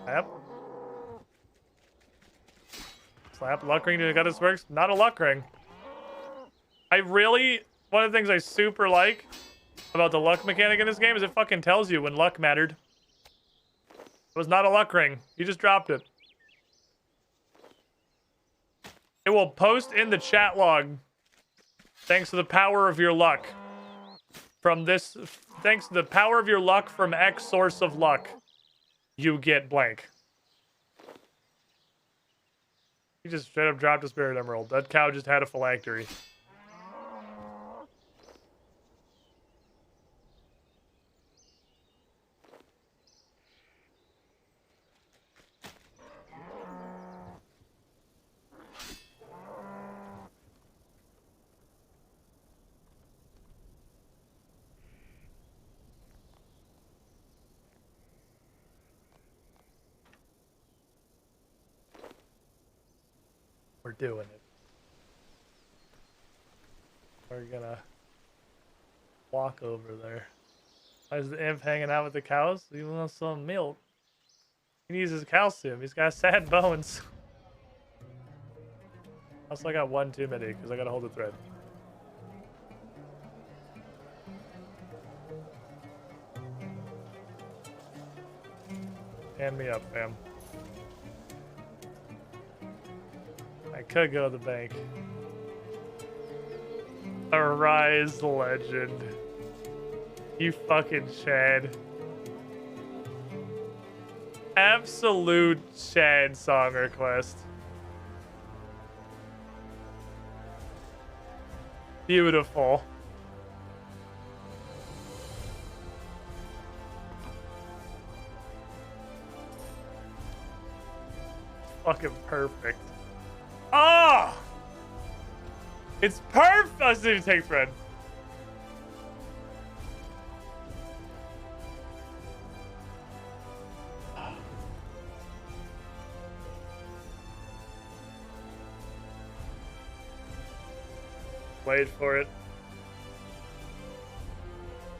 Slap. Slap. Luck ring to Goddess works. Not a luck ring. One of the things I super like about the luck mechanic in this game is it fucking tells you when luck mattered. It was not a luck ring. You just dropped it. It will post in the chat log. Thanks to the power of your luck. Thanks to the power of your luck from X source of luck. You get blank. You just straight up dropped a Spirit Emerald. That cow just had a phylactery. We're doing it. We're gonna walk over there. Why is the imp hanging out with the cows? He wants some milk. He needs his calcium. He's got sad bones. Also, I got one too many because I gotta hold the thread. Hand me up, fam. I could go to the bank. Arise, legend. You fucking Chad. Absolute Chad song request. Beautiful. Fucking perfect. Oh! It's perfect! I just need to take thread. Wait for it.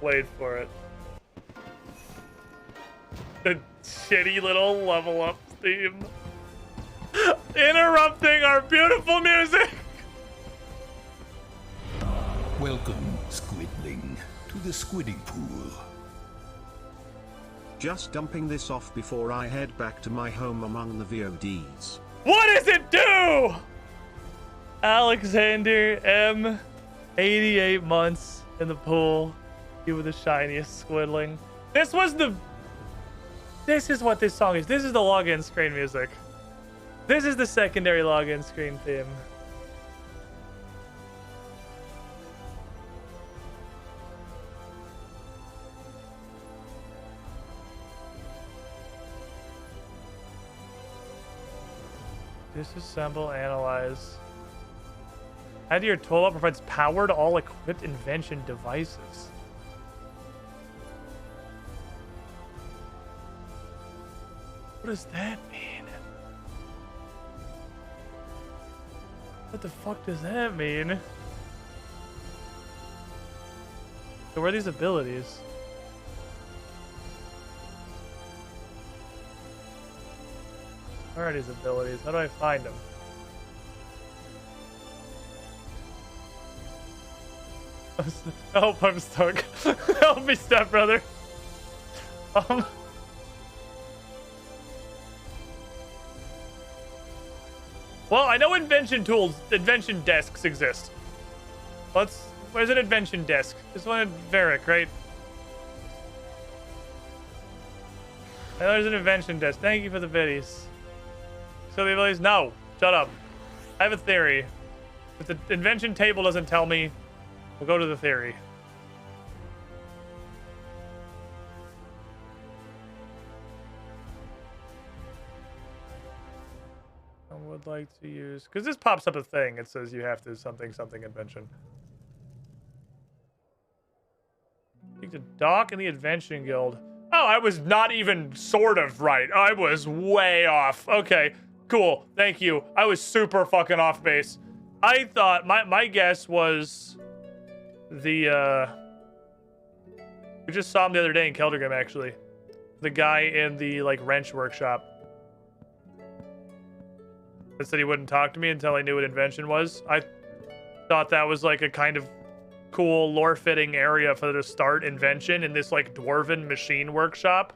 Wait for it. The shitty little level up theme. Interrupting our beautiful music! Welcome, Squidling, to the Squidding Pool. Just dumping this off before I head back to my home among the VODs. What does it do? Alexander M. 88 months in the pool. You were the shiniest Squidling. This is what this song is. This is the login screen music. This is the secondary login screen theme. Disassemble, analyze. Add to your tool provides power to all equipped invention devices. What does that mean? What the fuck does that mean? So where are these abilities? Where are these abilities? How do I find them? Help, I'm stuck. Help me, stepbrother. Well, I know invention desks exist. Where's an invention desk? This one at Varric, right? I know there's an invention desk. Thank you for the biddies. So the abilities, no, shut up. I have a theory. If the invention table doesn't tell me, we'll go to the theory. I would like to use, because this pops up a thing. It says you have to something invention. Speak to Doc in the Invention Guild. Oh, I was not even sort of right. I was way off. Okay. Cool, thank you. I was super fucking off base. I thought, my guess was the, we just saw him the other day in Keldregrim, actually. The guy in the, like, wrench workshop. That said he wouldn't talk to me until I knew what invention was. I thought that was, like, a kind of cool, lore-fitting area for the start invention in this, like, dwarven machine workshop.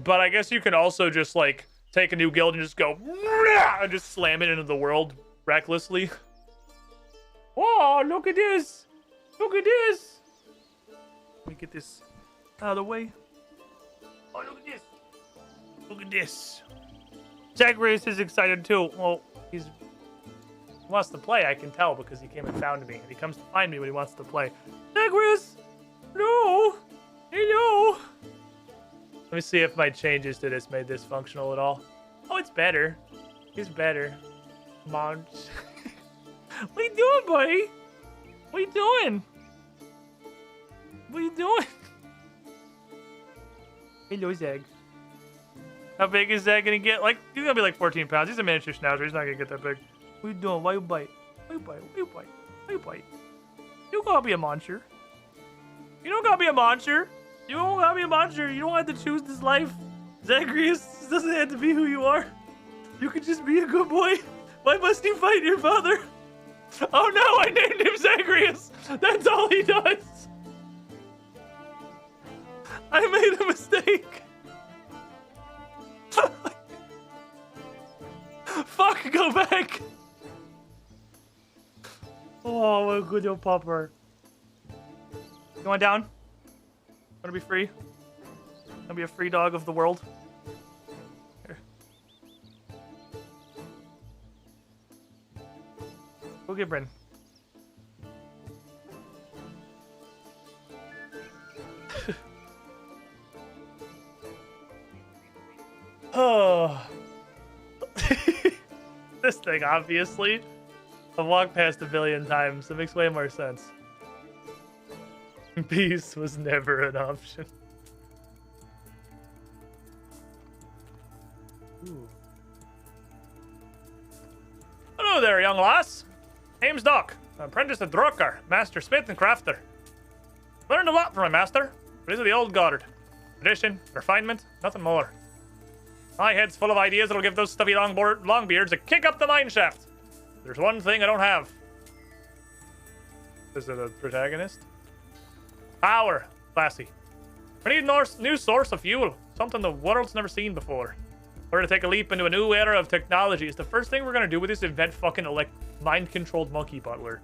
But I guess you can also just, like, take a new guild and just go and just slam it into the world recklessly. Whoa, look at this. Look at this. Let me get this out of the way. Oh, look at this. Look at this. Zagreus is excited too. Well, he wants to play, I can tell, because he came and found me. And he comes to find me when he wants to play. Zagreus! No! Hello! Let me see if my changes to this made this functional at all. Oh, it's better. It's better. Come on. What are you doing, buddy? What are you doing? What are you doing? Hello, Zag. How big is Zag gonna get? Like, he's gonna be like 14 pounds. He's a miniature schnauzer. He's not gonna get that big. What are you doing? Why you bite? Why you bite? Why you bite? Why you bite? You gotta be a monster. You don't gotta be a monster. You don't gotta be a monster. You don't have to choose this life. Zagreus doesn't have to be who you are. You can just be a good boy. Why must you fight your father? Oh no, I named him Zagreus. That's all he does. I made a mistake. Fuck, go back. Oh, what a good old pupper. You want down? Wanna be free? Wanna be a free dog of the world? Here. Go get Bryn. Oh. This thing, obviously. I've walked past a billion times. It makes way more sense. Peace was never an option. Ooh. Hello there, young lass. Name's Doc. Apprentice to Drokar, master smith and crafter. Learned a lot from my master. These are the old guard. Tradition, refinement, nothing more. My head's full of ideas that'll give those stuffy longbeards a kick up the mine shaft. There's one thing I don't have. Is it a protagonist? Power, classy. We need a new source of fuel, something the world's never seen before. We're gonna take a leap into a new era of technology. It's the first thing we're gonna do with this invent fucking mind-controlled monkey butler.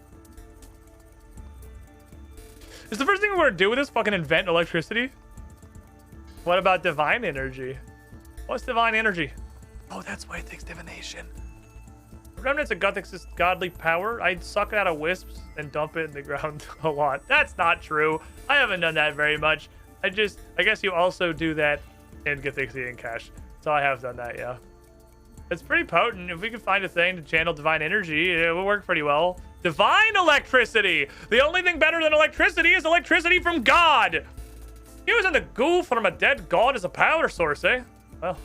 Is the first thing we're gonna do with this fucking invent electricity? What about divine energy? What's divine energy? Oh, that's why it takes divination. Remnants of Gothic's godly power. I'd suck it out of wisps and dump it in the ground a lot. That's not true. I haven't done that very much. I guess you also do that in Gothixian Cache. So I have done that, yeah. It's pretty potent. If we can find a thing to channel divine energy, it will work pretty well. Divine electricity! The only thing better than electricity is electricity from God! Using the goo from a dead god as a power source, eh? Well,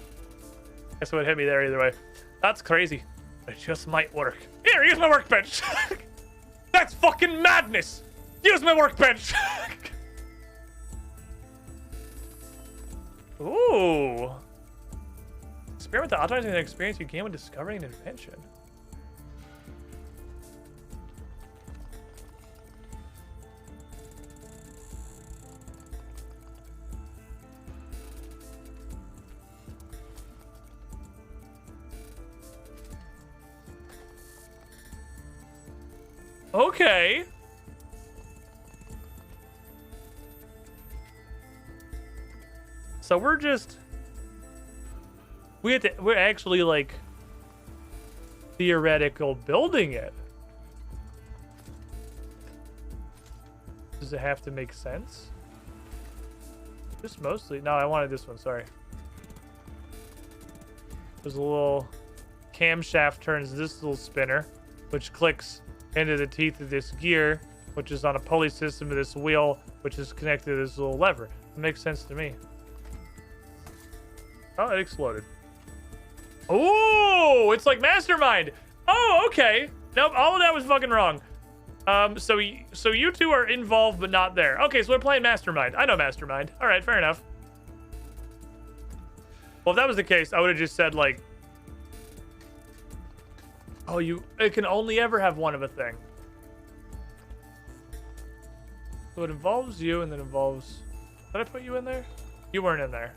guess it would hit me there either way. That's crazy. It just might work. Here, use my workbench! That's fucking madness! Use my workbench! Ooh. Experiment to optimizing the experience you gain when discovering an invention. Okay. So we're actually like theoretical building it. Does it have to make sense? Just mostly. No, I wanted this one, sorry. There's a little camshaft turns this little spinner, which clicks into the teeth of this gear, which is on a pulley system of this wheel, which is connected to this little lever. It makes sense to me. Oh, it exploded. Oh, it's like Mastermind. Oh, okay. Nope, all of that was fucking wrong. So you two are involved but not there. Okay, so we're playing Mastermind. I know Mastermind. All right, fair enough. Well, if that was the case, I would have just said like, oh, it can only ever have one of a thing. So it involves you and then involves... Did I put you in there? You weren't in there.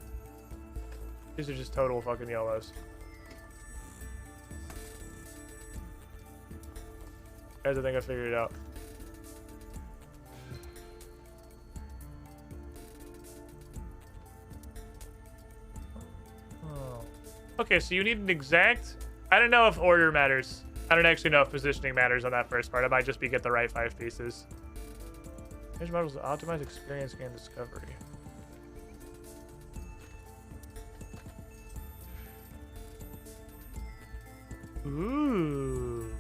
These are just total fucking yellows. Guys, I think I figured it out. Oh. Okay, so you need an exact... I don't know if order matters. I don't actually know if positioning matters on that first part. It might just be get the right 5 pieces. Change models to optimize experience and discovery. Ooh.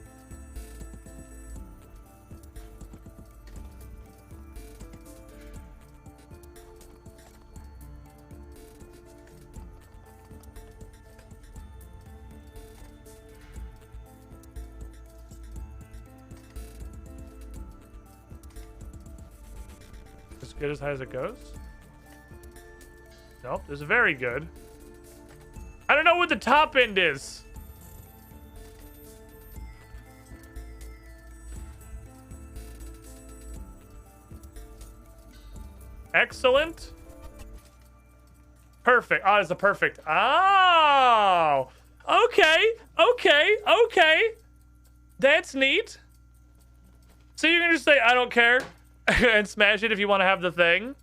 As good as high as it goes? Nope, this is very good. I don't know what the top end is. Excellent. Perfect. Oh, it's a perfect. Oh. Okay. Okay. Okay. That's neat. So you can just say, I don't care, and smash it if you want to have the thing.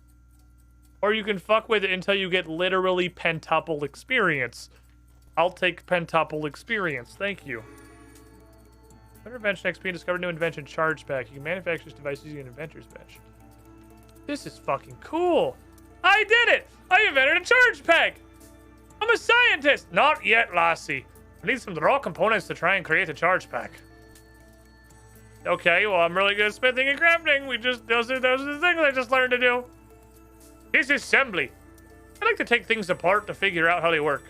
Or you can fuck with it until you get literally pentuple experience. I'll take pentuple experience. Thank you. Invention XP and discover new invention charge pack. You can manufacture this device using an inventor's bench. This is fucking cool. I did it. I invented a charge pack. I'm a scientist. Not yet, lassie. I need some raw components to try and create a charge pack. Okay, well, I'm really good at smithing and crafting. Those are the things I just learned to do. Disassembly. I like to take things apart to figure out how they work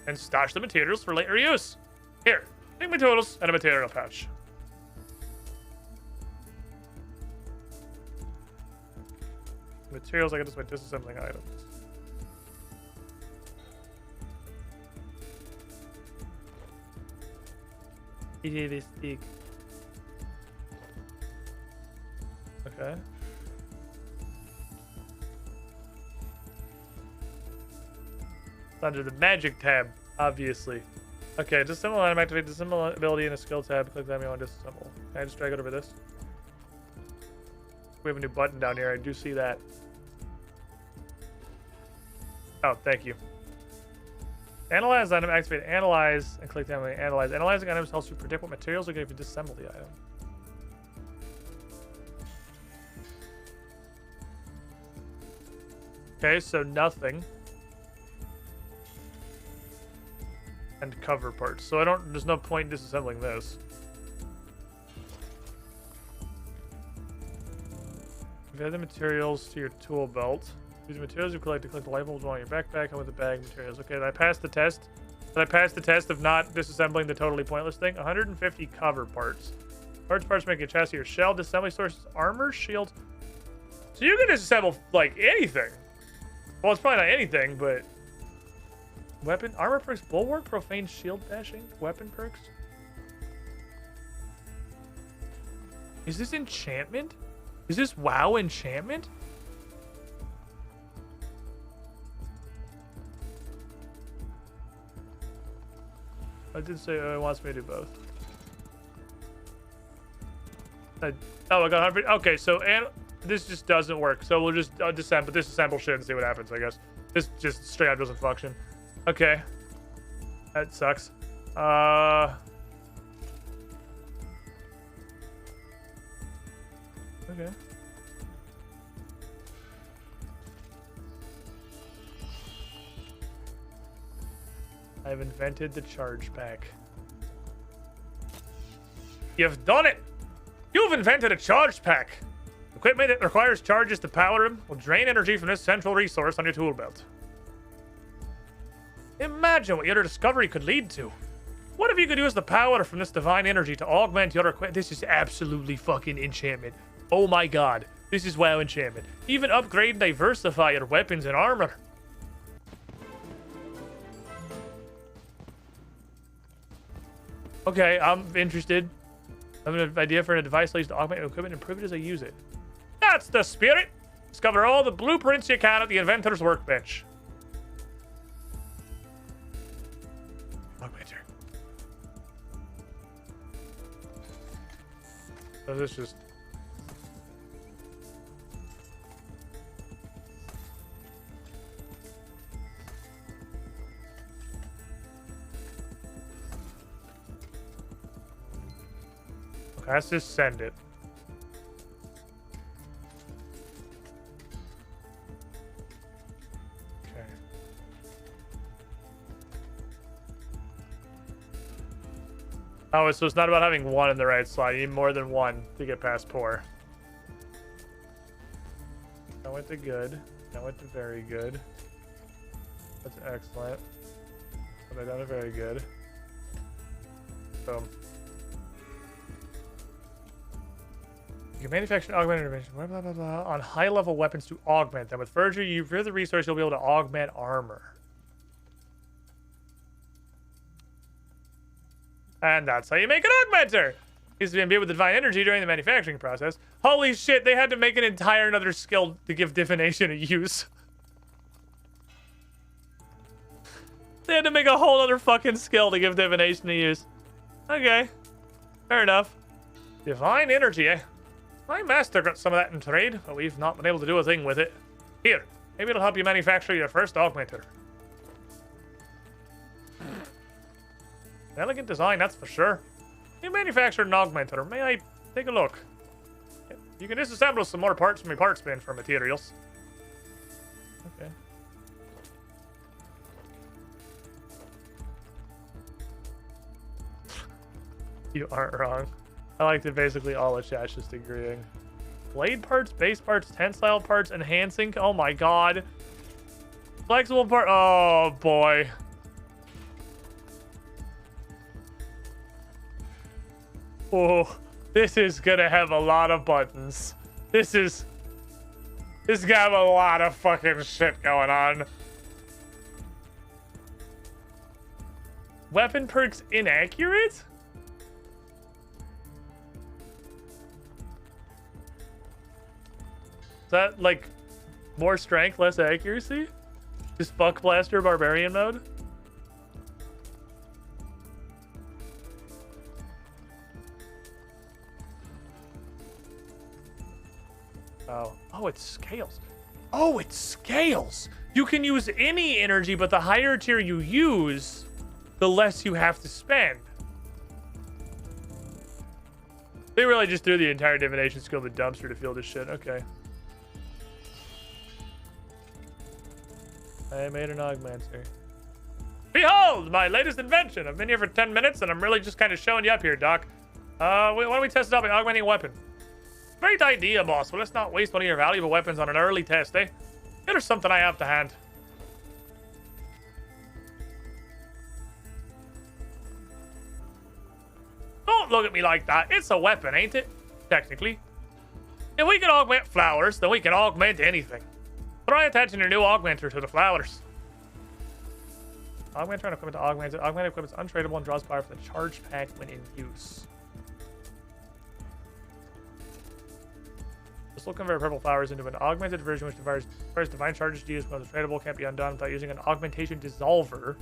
and stash the materials for later use. Here, take my tools and a material pouch. materials I get this by disassembling items. Idealistic. Okay. Under the magic tab, obviously. Okay, disassemble item, activate disassemble ability in a skill tab. Click that on disassemble. Can I just drag it over this? We have a new button down here. I do see that. Oh, thank you. Analyze item, activate analyze, and click down on analyze. Analyzing items helps you predict what materials are going to disassemble the item. Okay, so nothing. And cover parts. So there's no point in disassembling this. If you add the materials to your tool belt, use the materials you collect to collect the labels on your backpack and with the bag materials. Okay, did I pass the test? Did I pass the test of not disassembling the totally pointless thing? 150 cover parts. Parts make a chassis or shell. Disassembly sources armor, shield. So you can disassemble like anything. Well, it's probably not anything, but weapon, armor perks, bulwark, profane shield bashing, weapon perks. Is this enchantment? Is this WoW enchantment? I did say it wants me to do both. I got 100. Okay, so this just doesn't work. So we'll just disassemble shit and see what happens, I guess. This just straight up doesn't function. Okay. That sucks. Okay. I've invented the charge pack. You've done it! You've invented a charge pack! Equipment that requires charges to power them will drain energy from this central resource on your tool belt. Imagine what your discovery could lead to. What if you could use the power from this divine energy to augment your equipment? This is absolutely fucking enchantment. Oh my god. This is WoW enchantment. Even upgrade and diversify your weapons and armor. Okay, I'm interested. I have an idea for a device used to augment your equipment and improve it as I use it. That's the spirit! Discover all the blueprints you can at the inventor's workbench. Augmenter. So this just... Okay, let's just send it. Okay. Oh, so it's not about having one in the right slot. You need more than one to get past poor. That went to good. That went to very good. That's excellent. That went to very good. Boom. You can manufacture an augmented intervention, blah, blah, blah, blah, on high-level weapons to augment them. With Verger, for the resource, you'll be able to augment armor. And that's how you make an augmenter! Needs to be imbued with divine energy during the manufacturing process. Holy shit, they had to make an entire another skill to give divination a use. They had to make a whole other fucking skill to give divination a use. Okay. Fair enough. Divine energy, eh? My master got some of that in trade, but we've not been able to do a thing with it. Here, maybe it'll help you manufacture your first augmenter. Elegant design, that's for sure. You manufactured an augmenter. May I take a look? You can disassemble some more parts from your parts bin for materials. Okay. You aren't wrong. I like that basically all the chat's just agreeing. Blade parts, base parts, tensile parts, enhancing. Oh my god. Flexible part. Oh boy. Oh, this is gonna have a lot of buttons. This is This guy has a lot of fucking shit going on. Weapon perks inaccurate? Is that like more strength, less accuracy? Just fuck blaster barbarian mode? Oh, it scales. Oh, it scales. You can use any energy, but the higher tier you use, the less you have to spend. They really just threw the entire divination skill in the dumpster to feel this shit. Okay. I made an augmenter. Behold, my latest invention. I've been here for 10 minutes, and I'm really just kind of showing you up here, Doc. Why don't we test it out by augmenting a weapon? Great idea, boss, but let's not waste one of your valuable weapons on an early test, eh? Here's something I have to hand. Don't look at me like that. It's a weapon, ain't it? Technically. If we can augment flowers, then we can augment anything. Try attaching your new augmenter to the flowers. Augmenter and equipment to augment it. Augmented equipment is untradeable and draws power from the charge pack when in use. This will convert purple flowers into an augmented version which requires divine charges to use when it's tradable, can't be undone without using an augmentation dissolver.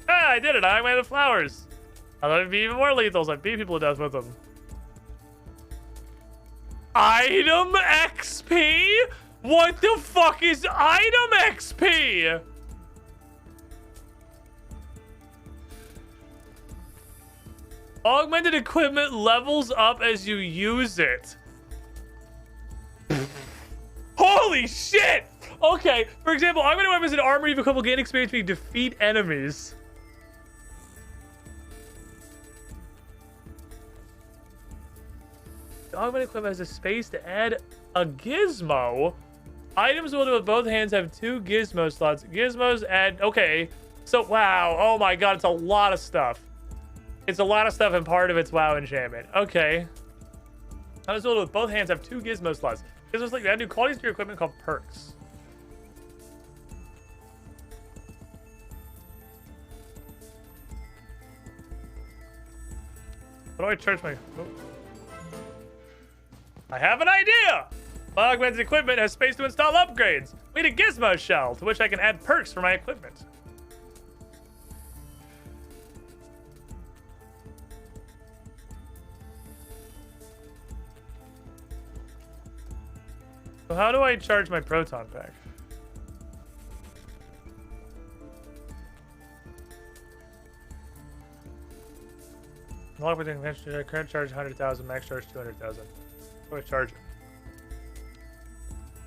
Ah, I did it! I augmented flowers! I thought it'd be even more lethal, so I beat people to death with them. Item XP? What the fuck is item XP? Augmented equipment levels up as you use it. Holy shit! Okay, for example, augmented weapons and armor even couple gain experience when you defeat enemies. The augmented equipment has a space to add a gizmo. Items wielded with both hands have 2 gizmo slots. Gizmos add... Okay, so wow. Oh my god, it's a lot of stuff. It's a lot of stuff, and part of it's WoW enchantment. Okay. Items wielded with both hands have 2 gizmo slots. Gizmos like that new qualities to your equipment called perks. How do I charge my... Oh. I have an idea! My augmented equipment has space to install upgrades. We need a gizmo shell, to which I can add perks for my equipment. So how do I charge my proton pack? Unlock with the convention, current charge 100,000, max charge 200,000. How do I charge it?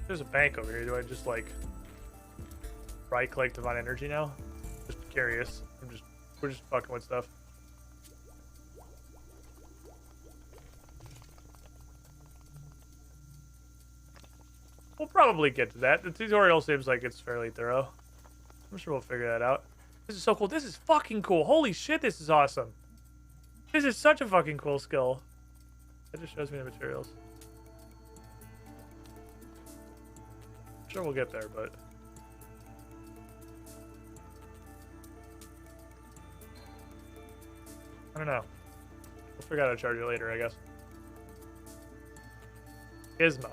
There's a bank over here. Do I just like right click divine energy now? Just curious. We're just fucking with stuff. We'll probably get to that. The tutorial seems like it's fairly thorough. I'm sure we'll figure that out. This is so cool. This is fucking cool. Holy shit, this is awesome. This is such a fucking cool skill. That just shows me the materials. I'm sure we'll get there, but... I don't know. We'll figure out how to charge it later, I guess. Gizmo.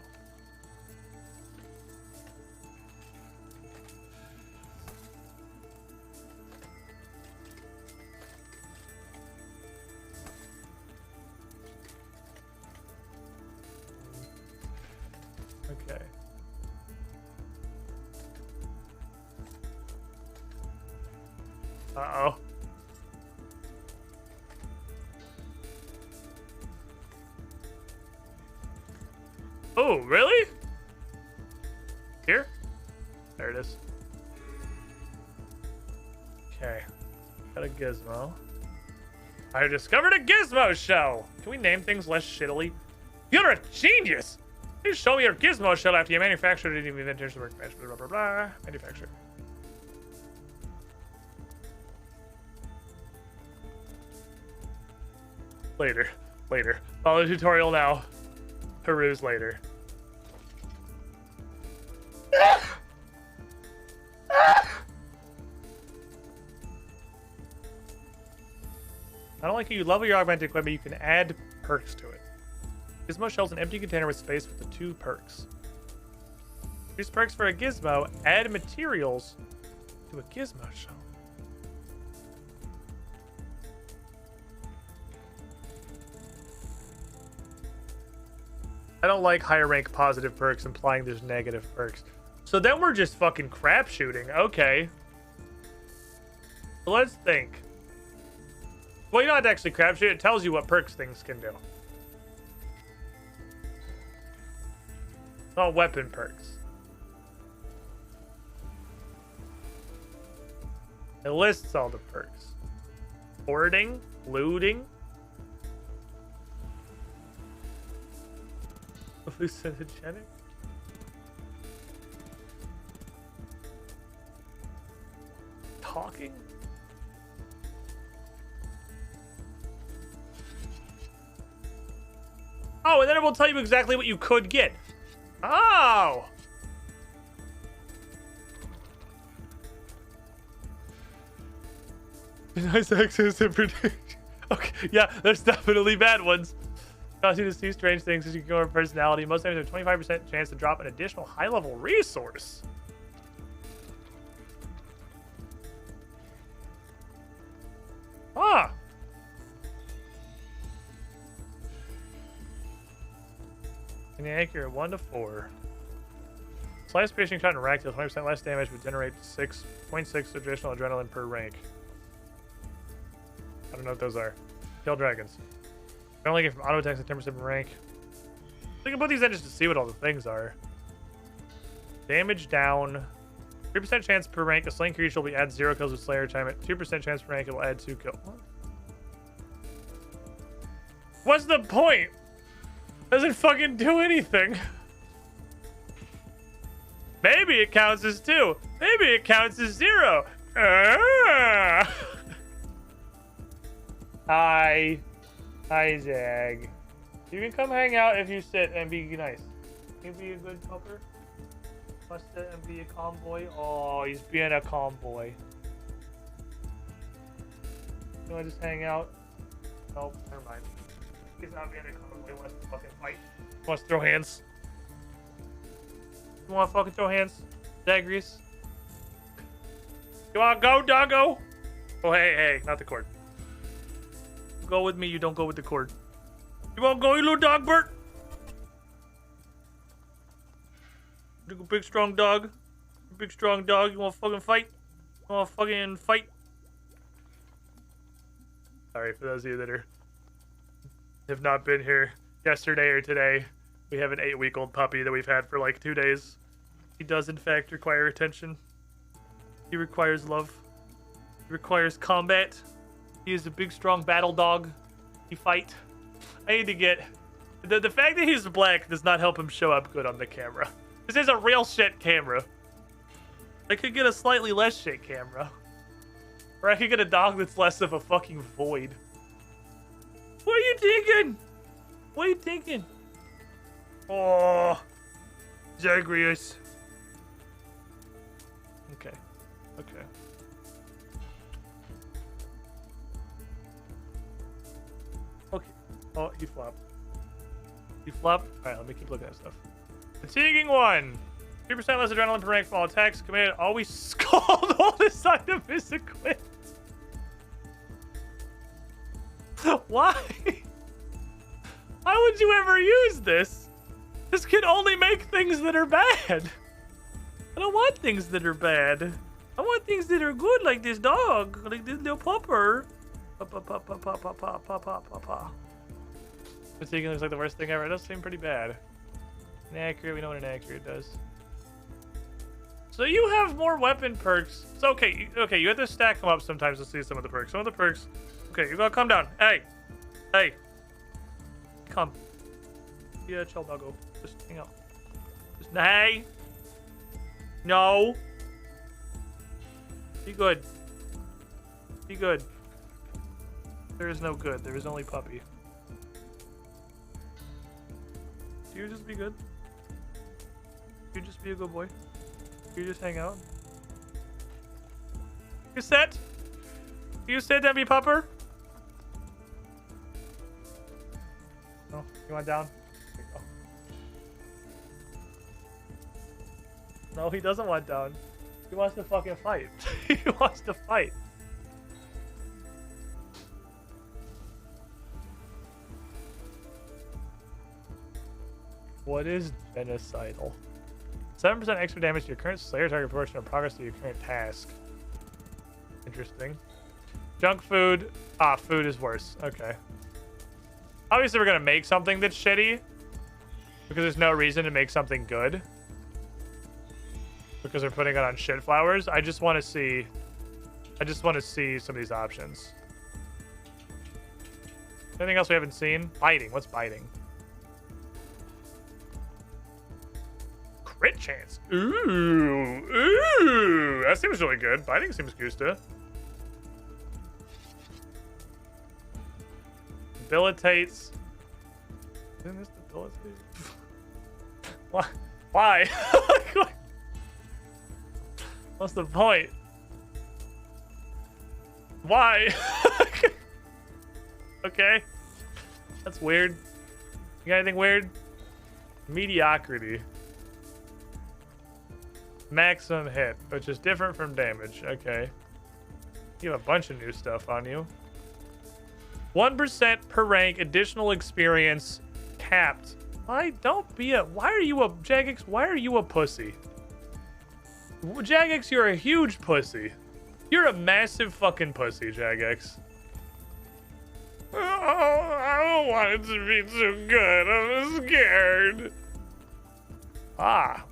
Okay. Uh-oh. Oh, really? Here? There it is. Okay. Got a gizmo. I discovered a gizmo shell! Can we name things less shittily? You're a genius! Please show me your gizmo shell after you manufactured it in the inventor's workbench. Blah, blah, blah. Manufacture. Later. Follow the tutorial now. peruse later. I don't like how you level your augmented equipment, you can add perks to it. Gizmo shell's an empty container with space with the 2 perks. Use perks for a gizmo, add materials to a gizmo shell. I don't like higher rank positive perks implying there's negative perks. So then we're just fucking crap shooting. Okay. So let's think. Well, you don't have to actually crap shoot. It tells you what perks things can do. Oh, weapon perks. It lists all the perks. Hoarding, looting. Hallucinogenic. Talking. Oh, and then it will tell you exactly what you could get. Oh! Nice access and predict. Okay, yeah, there's definitely bad ones. Cause you to see strange things as you go over personality. Most times there's a 25% chance to drop an additional high-level resource. Ah! Inaccurate 1 to 4. Slice piercing shot and rack deals 20% less damage but generate 6.6 additional adrenaline per rank. I don't know what those are. Kill dragons. I only get from auto attacks at 10% per rank. We can put these in just to see what all the things are. Damage down. 3% chance per rank. A slain creature will be add 0 kills with Slayer time. At 2% chance per rank, it will add 2 kills. What's the point? Doesn't fucking do anything. Maybe it counts as 2. Maybe it counts as 0. Hi. Hi, Zag. You can come hang out if you sit and be nice. You can be a good helper. Must sit and be a calm boy. Oh, he's being a calm boy. You wanna just hang out? Nope, never mind. He's not being a calm boy. He wants to fucking fight. He wants to throw hands. You wanna fucking throw hands? Zagreus? You wanna go, doggo? Oh, hey, not the cord. Go with me, you don't go with the cord. You won't go, you little dog, Bert? You big strong dog. Big strong dog, you wanna fucking fight? You wanna fucking fight? Sorry for those of you that have not been here yesterday or today. We have an 8-week-old puppy that we've had for like 2 days. He does in fact require attention. He requires love. He requires combat. He is a big, strong battle dog. He fight. I need to get... The fact that he's black does not help him show up good on the camera. This is a real shit camera. I could get a slightly less shit camera. Or I could get a dog that's less of a fucking void. What are you thinking? What are you thinking? Oh, Zagreus. Okay. Oh, he flopped. He flopped? Alright, let me keep looking at stuff. Fatiguing 1. 3% less adrenaline per rank from all attacks committed. Always scald while this item is equipped. Why? Why would you ever use this? This can only make things that are bad. I don't want things that are bad. I want things that are good, like this dog, like this little pupper. Fatiguing looks like the worst thing ever. It does seem pretty bad. Inaccurate, we know what inaccurate does. So you have more weapon perks. It's okay, you have to stack them up sometimes to see some of the perks. Some of the perks. Okay, you gotta calm down. Hey. Come. Yeah, chill, doggo. Just hang out. Hey. No. Be good. Be good. There is no good. There is only puppy. you just be good? You just be a good boy. You just hang out. You set? You sit, Debbie Pupper? No, you want down? There you go. No, he doesn't want down. He wants to fucking fight. He wants to fight. What is genocidal? 7% extra damage to your current Slayer target proportion of progress to your current task. Interesting. Junk food. Ah, food is worse. Okay. Obviously, we're going to make something that's shitty. Because there's no reason to make something good. Because we're putting it on shit flowers. I just want to see... some of these options. Anything else we haven't seen? Biting. What's biting? Crit chance. Ooh. Ooh. That seems really good. Biting seems Gusta. Debilitates. Isn't this debilitates? Why? Why? What's the point? Why? Okay. That's weird. You got anything weird? Mediocrity. Maximum hit, which is different from damage. Okay. You have a bunch of new stuff on you. 1% per rank, additional experience, capped. Why are you a Jagex? Why are you a pussy? Jagex, you're a huge pussy. You're a massive fucking pussy, Jagex. Oh, I don't want it to be too good. I'm scared. Ah.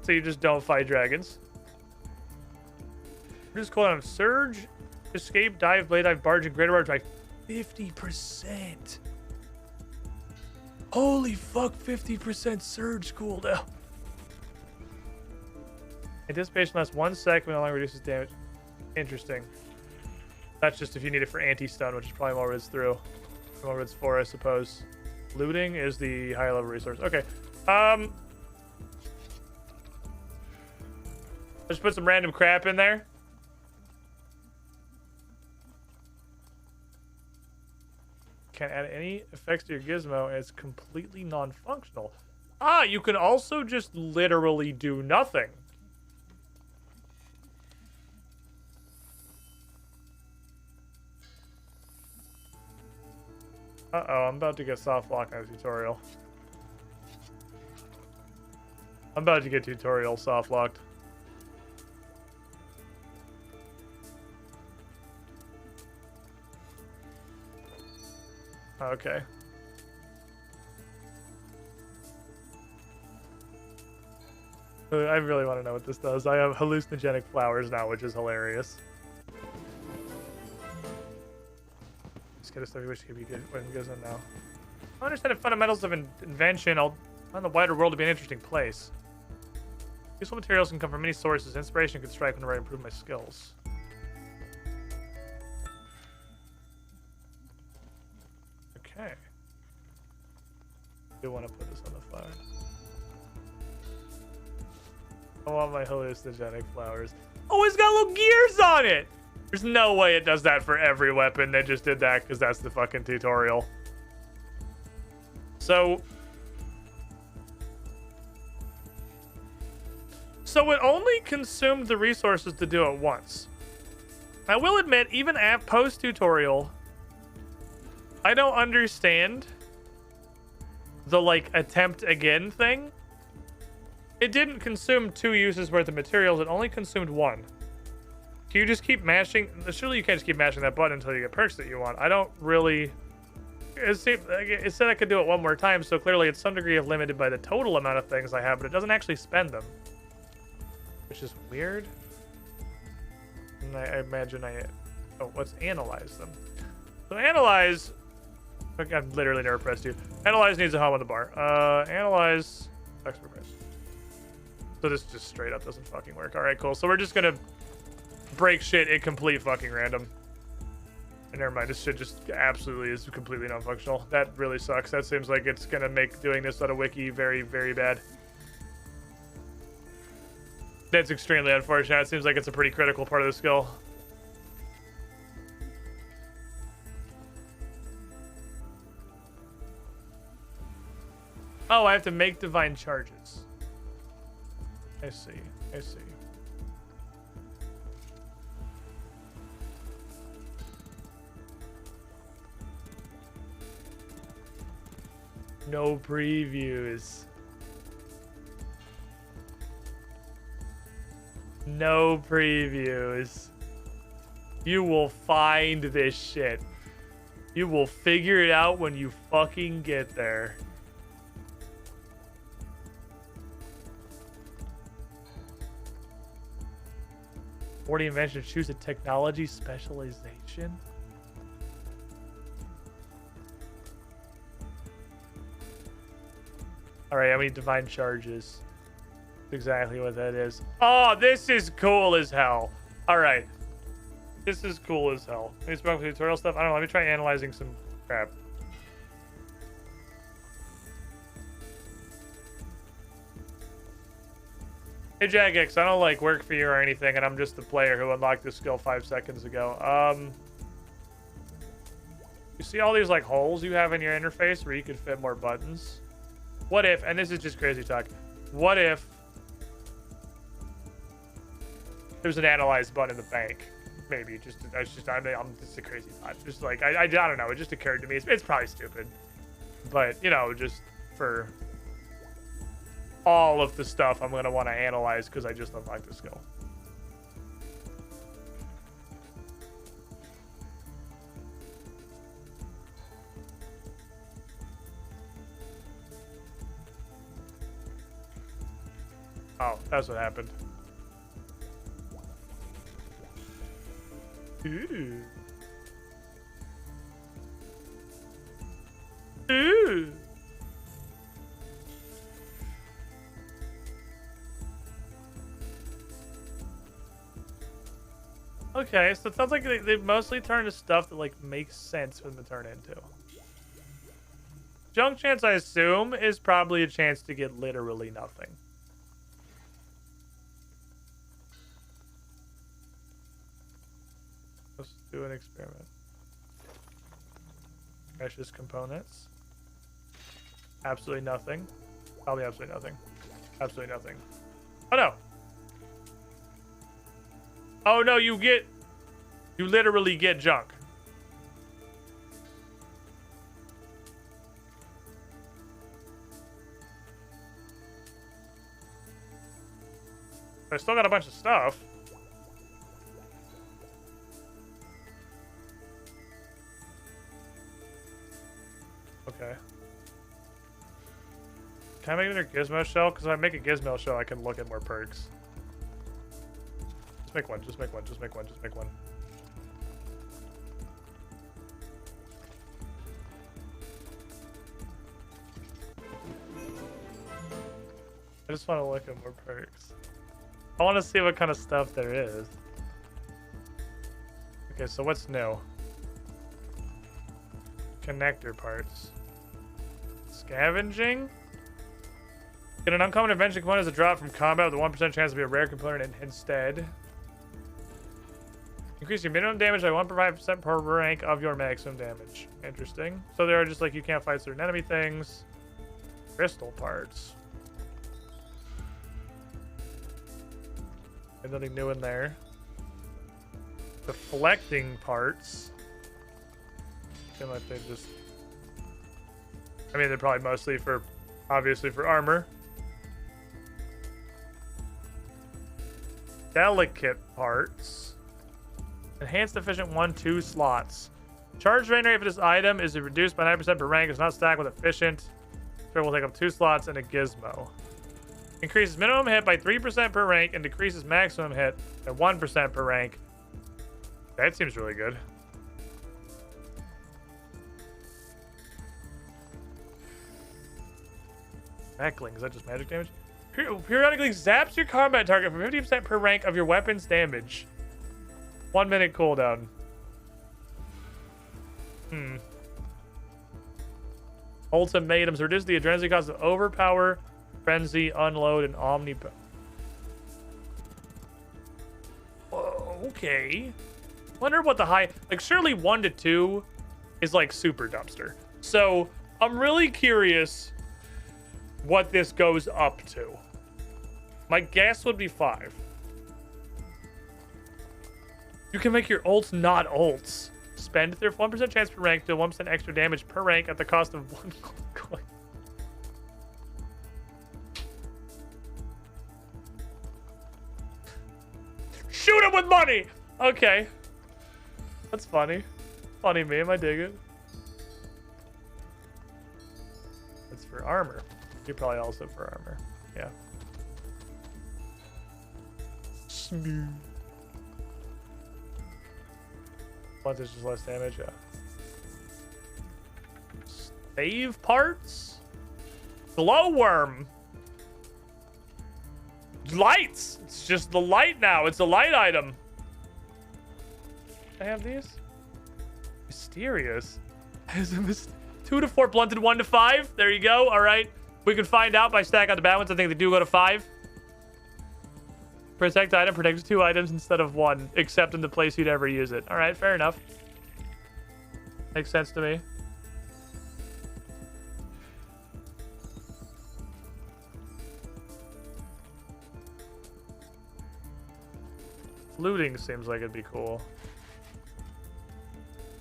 So you just don't fight dragons. We're just calling them Surge, Escape, Dive, Blade Dive, Barge, and Greater Barge by 50%. Holy fuck, 50% Surge cooldown. Anticipation lasts 1 second, no longer reduces damage. Interesting. That's just if you need it for anti-stun, which is probably more what it's through. More what it's for, I suppose. Looting is the higher level resource. Okay. Let's put some random crap in there. Can't add any effects to your gizmo, and it's completely non-functional. Ah, you can also just literally do nothing. Uh-oh, I'm about to get soft lock on a tutorial. I'm about to get tutorial soft locked. Okay. I really want to know what this does. I have hallucinogenic flowers now, which is hilarious. Just get a stuff you wish could be good when it goes in now. I understand the fundamentals of invention. I'll find the wider world to be an interesting place. Useful materials can come from many sources. Inspiration can strike whenever I improve my skills. Okay. I do want to put this on the fire. I want my hallucinogenic flowers. Oh, it's got little gears on it! There's no way it does that for every weapon. They just did that because that's the fucking tutorial. So it only consumed the resources to do it once. I will admit, even at post-tutorial, I don't understand the, like, attempt again thing. It didn't consume 2 uses worth of materials. It only consumed 1. Can you just keep mashing? Surely you can't just keep mashing that button until you get perks that you want. I don't really... It said I could do it 1 more time, so clearly it's some degree of limited by the total amount of things I have, but it doesn't actually spend them. Which is weird. And I imagine oh, let's analyze them. So analyze... I've literally never pressed you. Analyze needs a home on the bar. Analyze... Expert press. So this just straight up doesn't fucking work. Alright, cool. So we're just gonna break shit at complete fucking random. Never mind, this shit just absolutely is completely non-functional. That really sucks. That seems like it's gonna make doing this on a wiki very, very bad. That's extremely unfortunate. It seems like it's a pretty critical part of the skill. Oh, I have to make divine charges. I see. I see. No previews. No previews. You will find this shit. You will figure it out when you fucking get there. Forty inventions, choose a technology specialization. All right, I need divine charges. That's exactly what that is. Oh, this is cool as hell. All right, this is cool as hell. Let me smoke the tutorial stuff. I don't know. Let me try analyzing some crap. Hey Jagex, I don't like work for you or anything, and I'm just the player who unlocked this skill 5 seconds ago. You see all these like holes you have in your interface where you could fit more buttons? What if, and this is just crazy talk, what if there's an analyze button in the bank? Maybe I'm just a crazy thought. Just like I don't know. It just occurred to me. It's probably stupid, but you know, just for all of the stuff I'm gonna want to analyze because I just unlocked the skill. Oh, that's what happened. Ooh. Ooh. Okay, so it sounds like they mostly turn to stuff that like makes sense for them to turn into. Junk chance, I assume, is probably a chance to get literally nothing. Let's do an experiment. Precious components. Absolutely nothing. Probably absolutely nothing. Absolutely nothing. Oh no! Oh no, you literally get junk. I still got a bunch of stuff. Okay. Can I make another gizmo shell? Because if I make a gizmo shell, I can look at more perks. Just make one, just make one, just make one, just make one. I just want to look at more perks. I want to see what kind of stuff there is. Okay, so what's new? Connector parts. Scavenging? Get an uncommon invention component as a drop from combat with a 1% chance to be a rare component instead. Increase your minimum damage by 1.5% per rank of your maximum damage. Interesting. So there are just like you can't fight certain enemy things. Crystal parts. There's nothing new in there. Deflecting parts. Feel like they just... I mean, they're probably mostly for, obviously for armor. Delicate parts. Enhanced efficient 1-2 slots. Charge drain rate for this item is reduced by 9% per rank. It's not stacked with efficient. So it will take up 2 slots and a gizmo. Increases minimum hit by 3% per rank and decreases maximum hit by 1% per rank. That seems really good. Heckling, is that just magic damage? Periodically zaps your combat target for 50% per rank of your weapon's damage. 1 minute cooldown. Ultimatums. Reduce the adrenaline cost of overpower, frenzy, unload, and omni. Okay. Wonder what the high... Like, surely 1 to 2 is, like, super dumpster. So, I'm really curious what this goes up to. My guess would be 5. You can make your ults not ults. Spend their 1% chance per rank to 1% extra damage per rank at the cost of 1 coin. Shoot him with money! Okay. That's funny. Funny meme, I dig it. That's for armor. You're probably also for armor. Yeah. Smooth. Once it's just less damage, yeah. Save parts? Glowworm. Lights! It's just the light now. It's a light item. I have these? Mysterious. 2 to 4 blunted, 1 to 5. There you go. All right. We can find out by stack out the bad ones. I think they do go to 5. Protect item protects 2 items instead of 1, except in the place you'd ever use it. All right, fair enough. Makes sense to me. Looting seems like it'd be cool.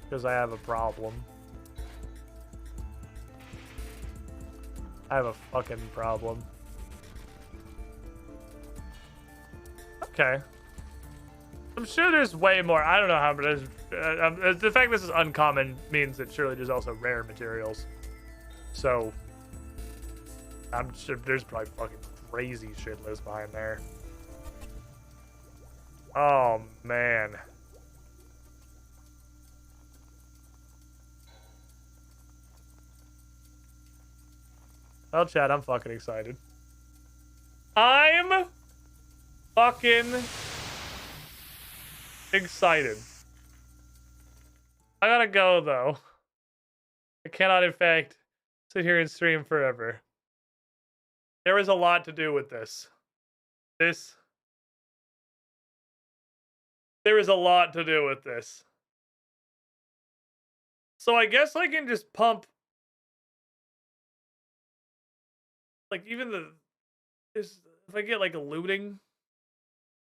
Because I have a problem. I have a fucking problem. Okay. I'm sure there's way more. I don't know how, but the fact this is uncommon means that surely there's also rare materials. So, I'm sure there's probably fucking crazy shit lives behind there. Oh, man. Well, Chad, I'm fucking excited. I'm fucking excited. I gotta go, though. I cannot, in fact, sit here and stream forever. There is a lot to do with this. There is a lot to do with this. So I guess I can just pump... Like, even if I get, like, a looting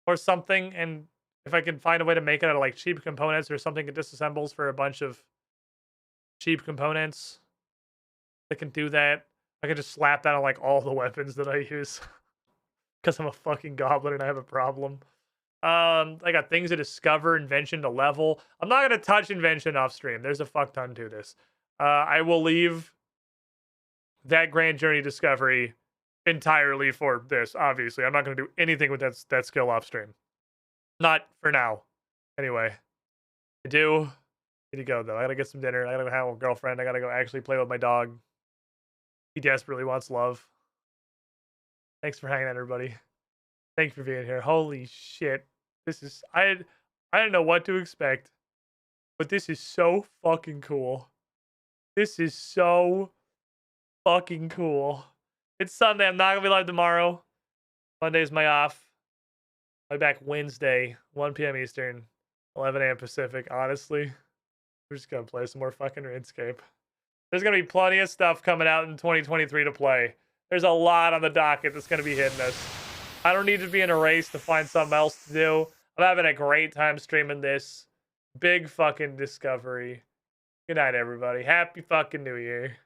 or something, and if I can find a way to make it out of, like, cheap components or something that disassembles for a bunch of cheap components that can do that, I can just slap that on, like, all the weapons that I use. Because I'm a fucking goblin and I have a problem. I got things to discover, invention to level. I'm not going to touch invention off stream. There's a fuck ton to this. I will leave that grand journey discovery entirely for this, obviously. I'm not going to do anything with that skill off stream. Not for now. Anyway, I do need to go, though. I got to get some dinner. I got to go hang out with a girlfriend. I got to go actually play with my dog. He desperately wants love. Thanks for hanging out, everybody. Thanks for being here. Holy shit. This is... I don't know what to expect. But this is so fucking cool. This is so fucking cool. It's Sunday. I'm not going to be live tomorrow. Monday's my off. I'll be back Wednesday, 1 p.m. Eastern, 11 a.m. Pacific. Honestly, we're just going to play some more fucking Runescape. There's going to be plenty of stuff coming out in 2023 to play. There's a lot on the docket that's going to be hitting us. I don't need to be in a race to find something else to do. I'm having a great time streaming this. Big fucking discovery. Good night, everybody. Happy fucking New Year.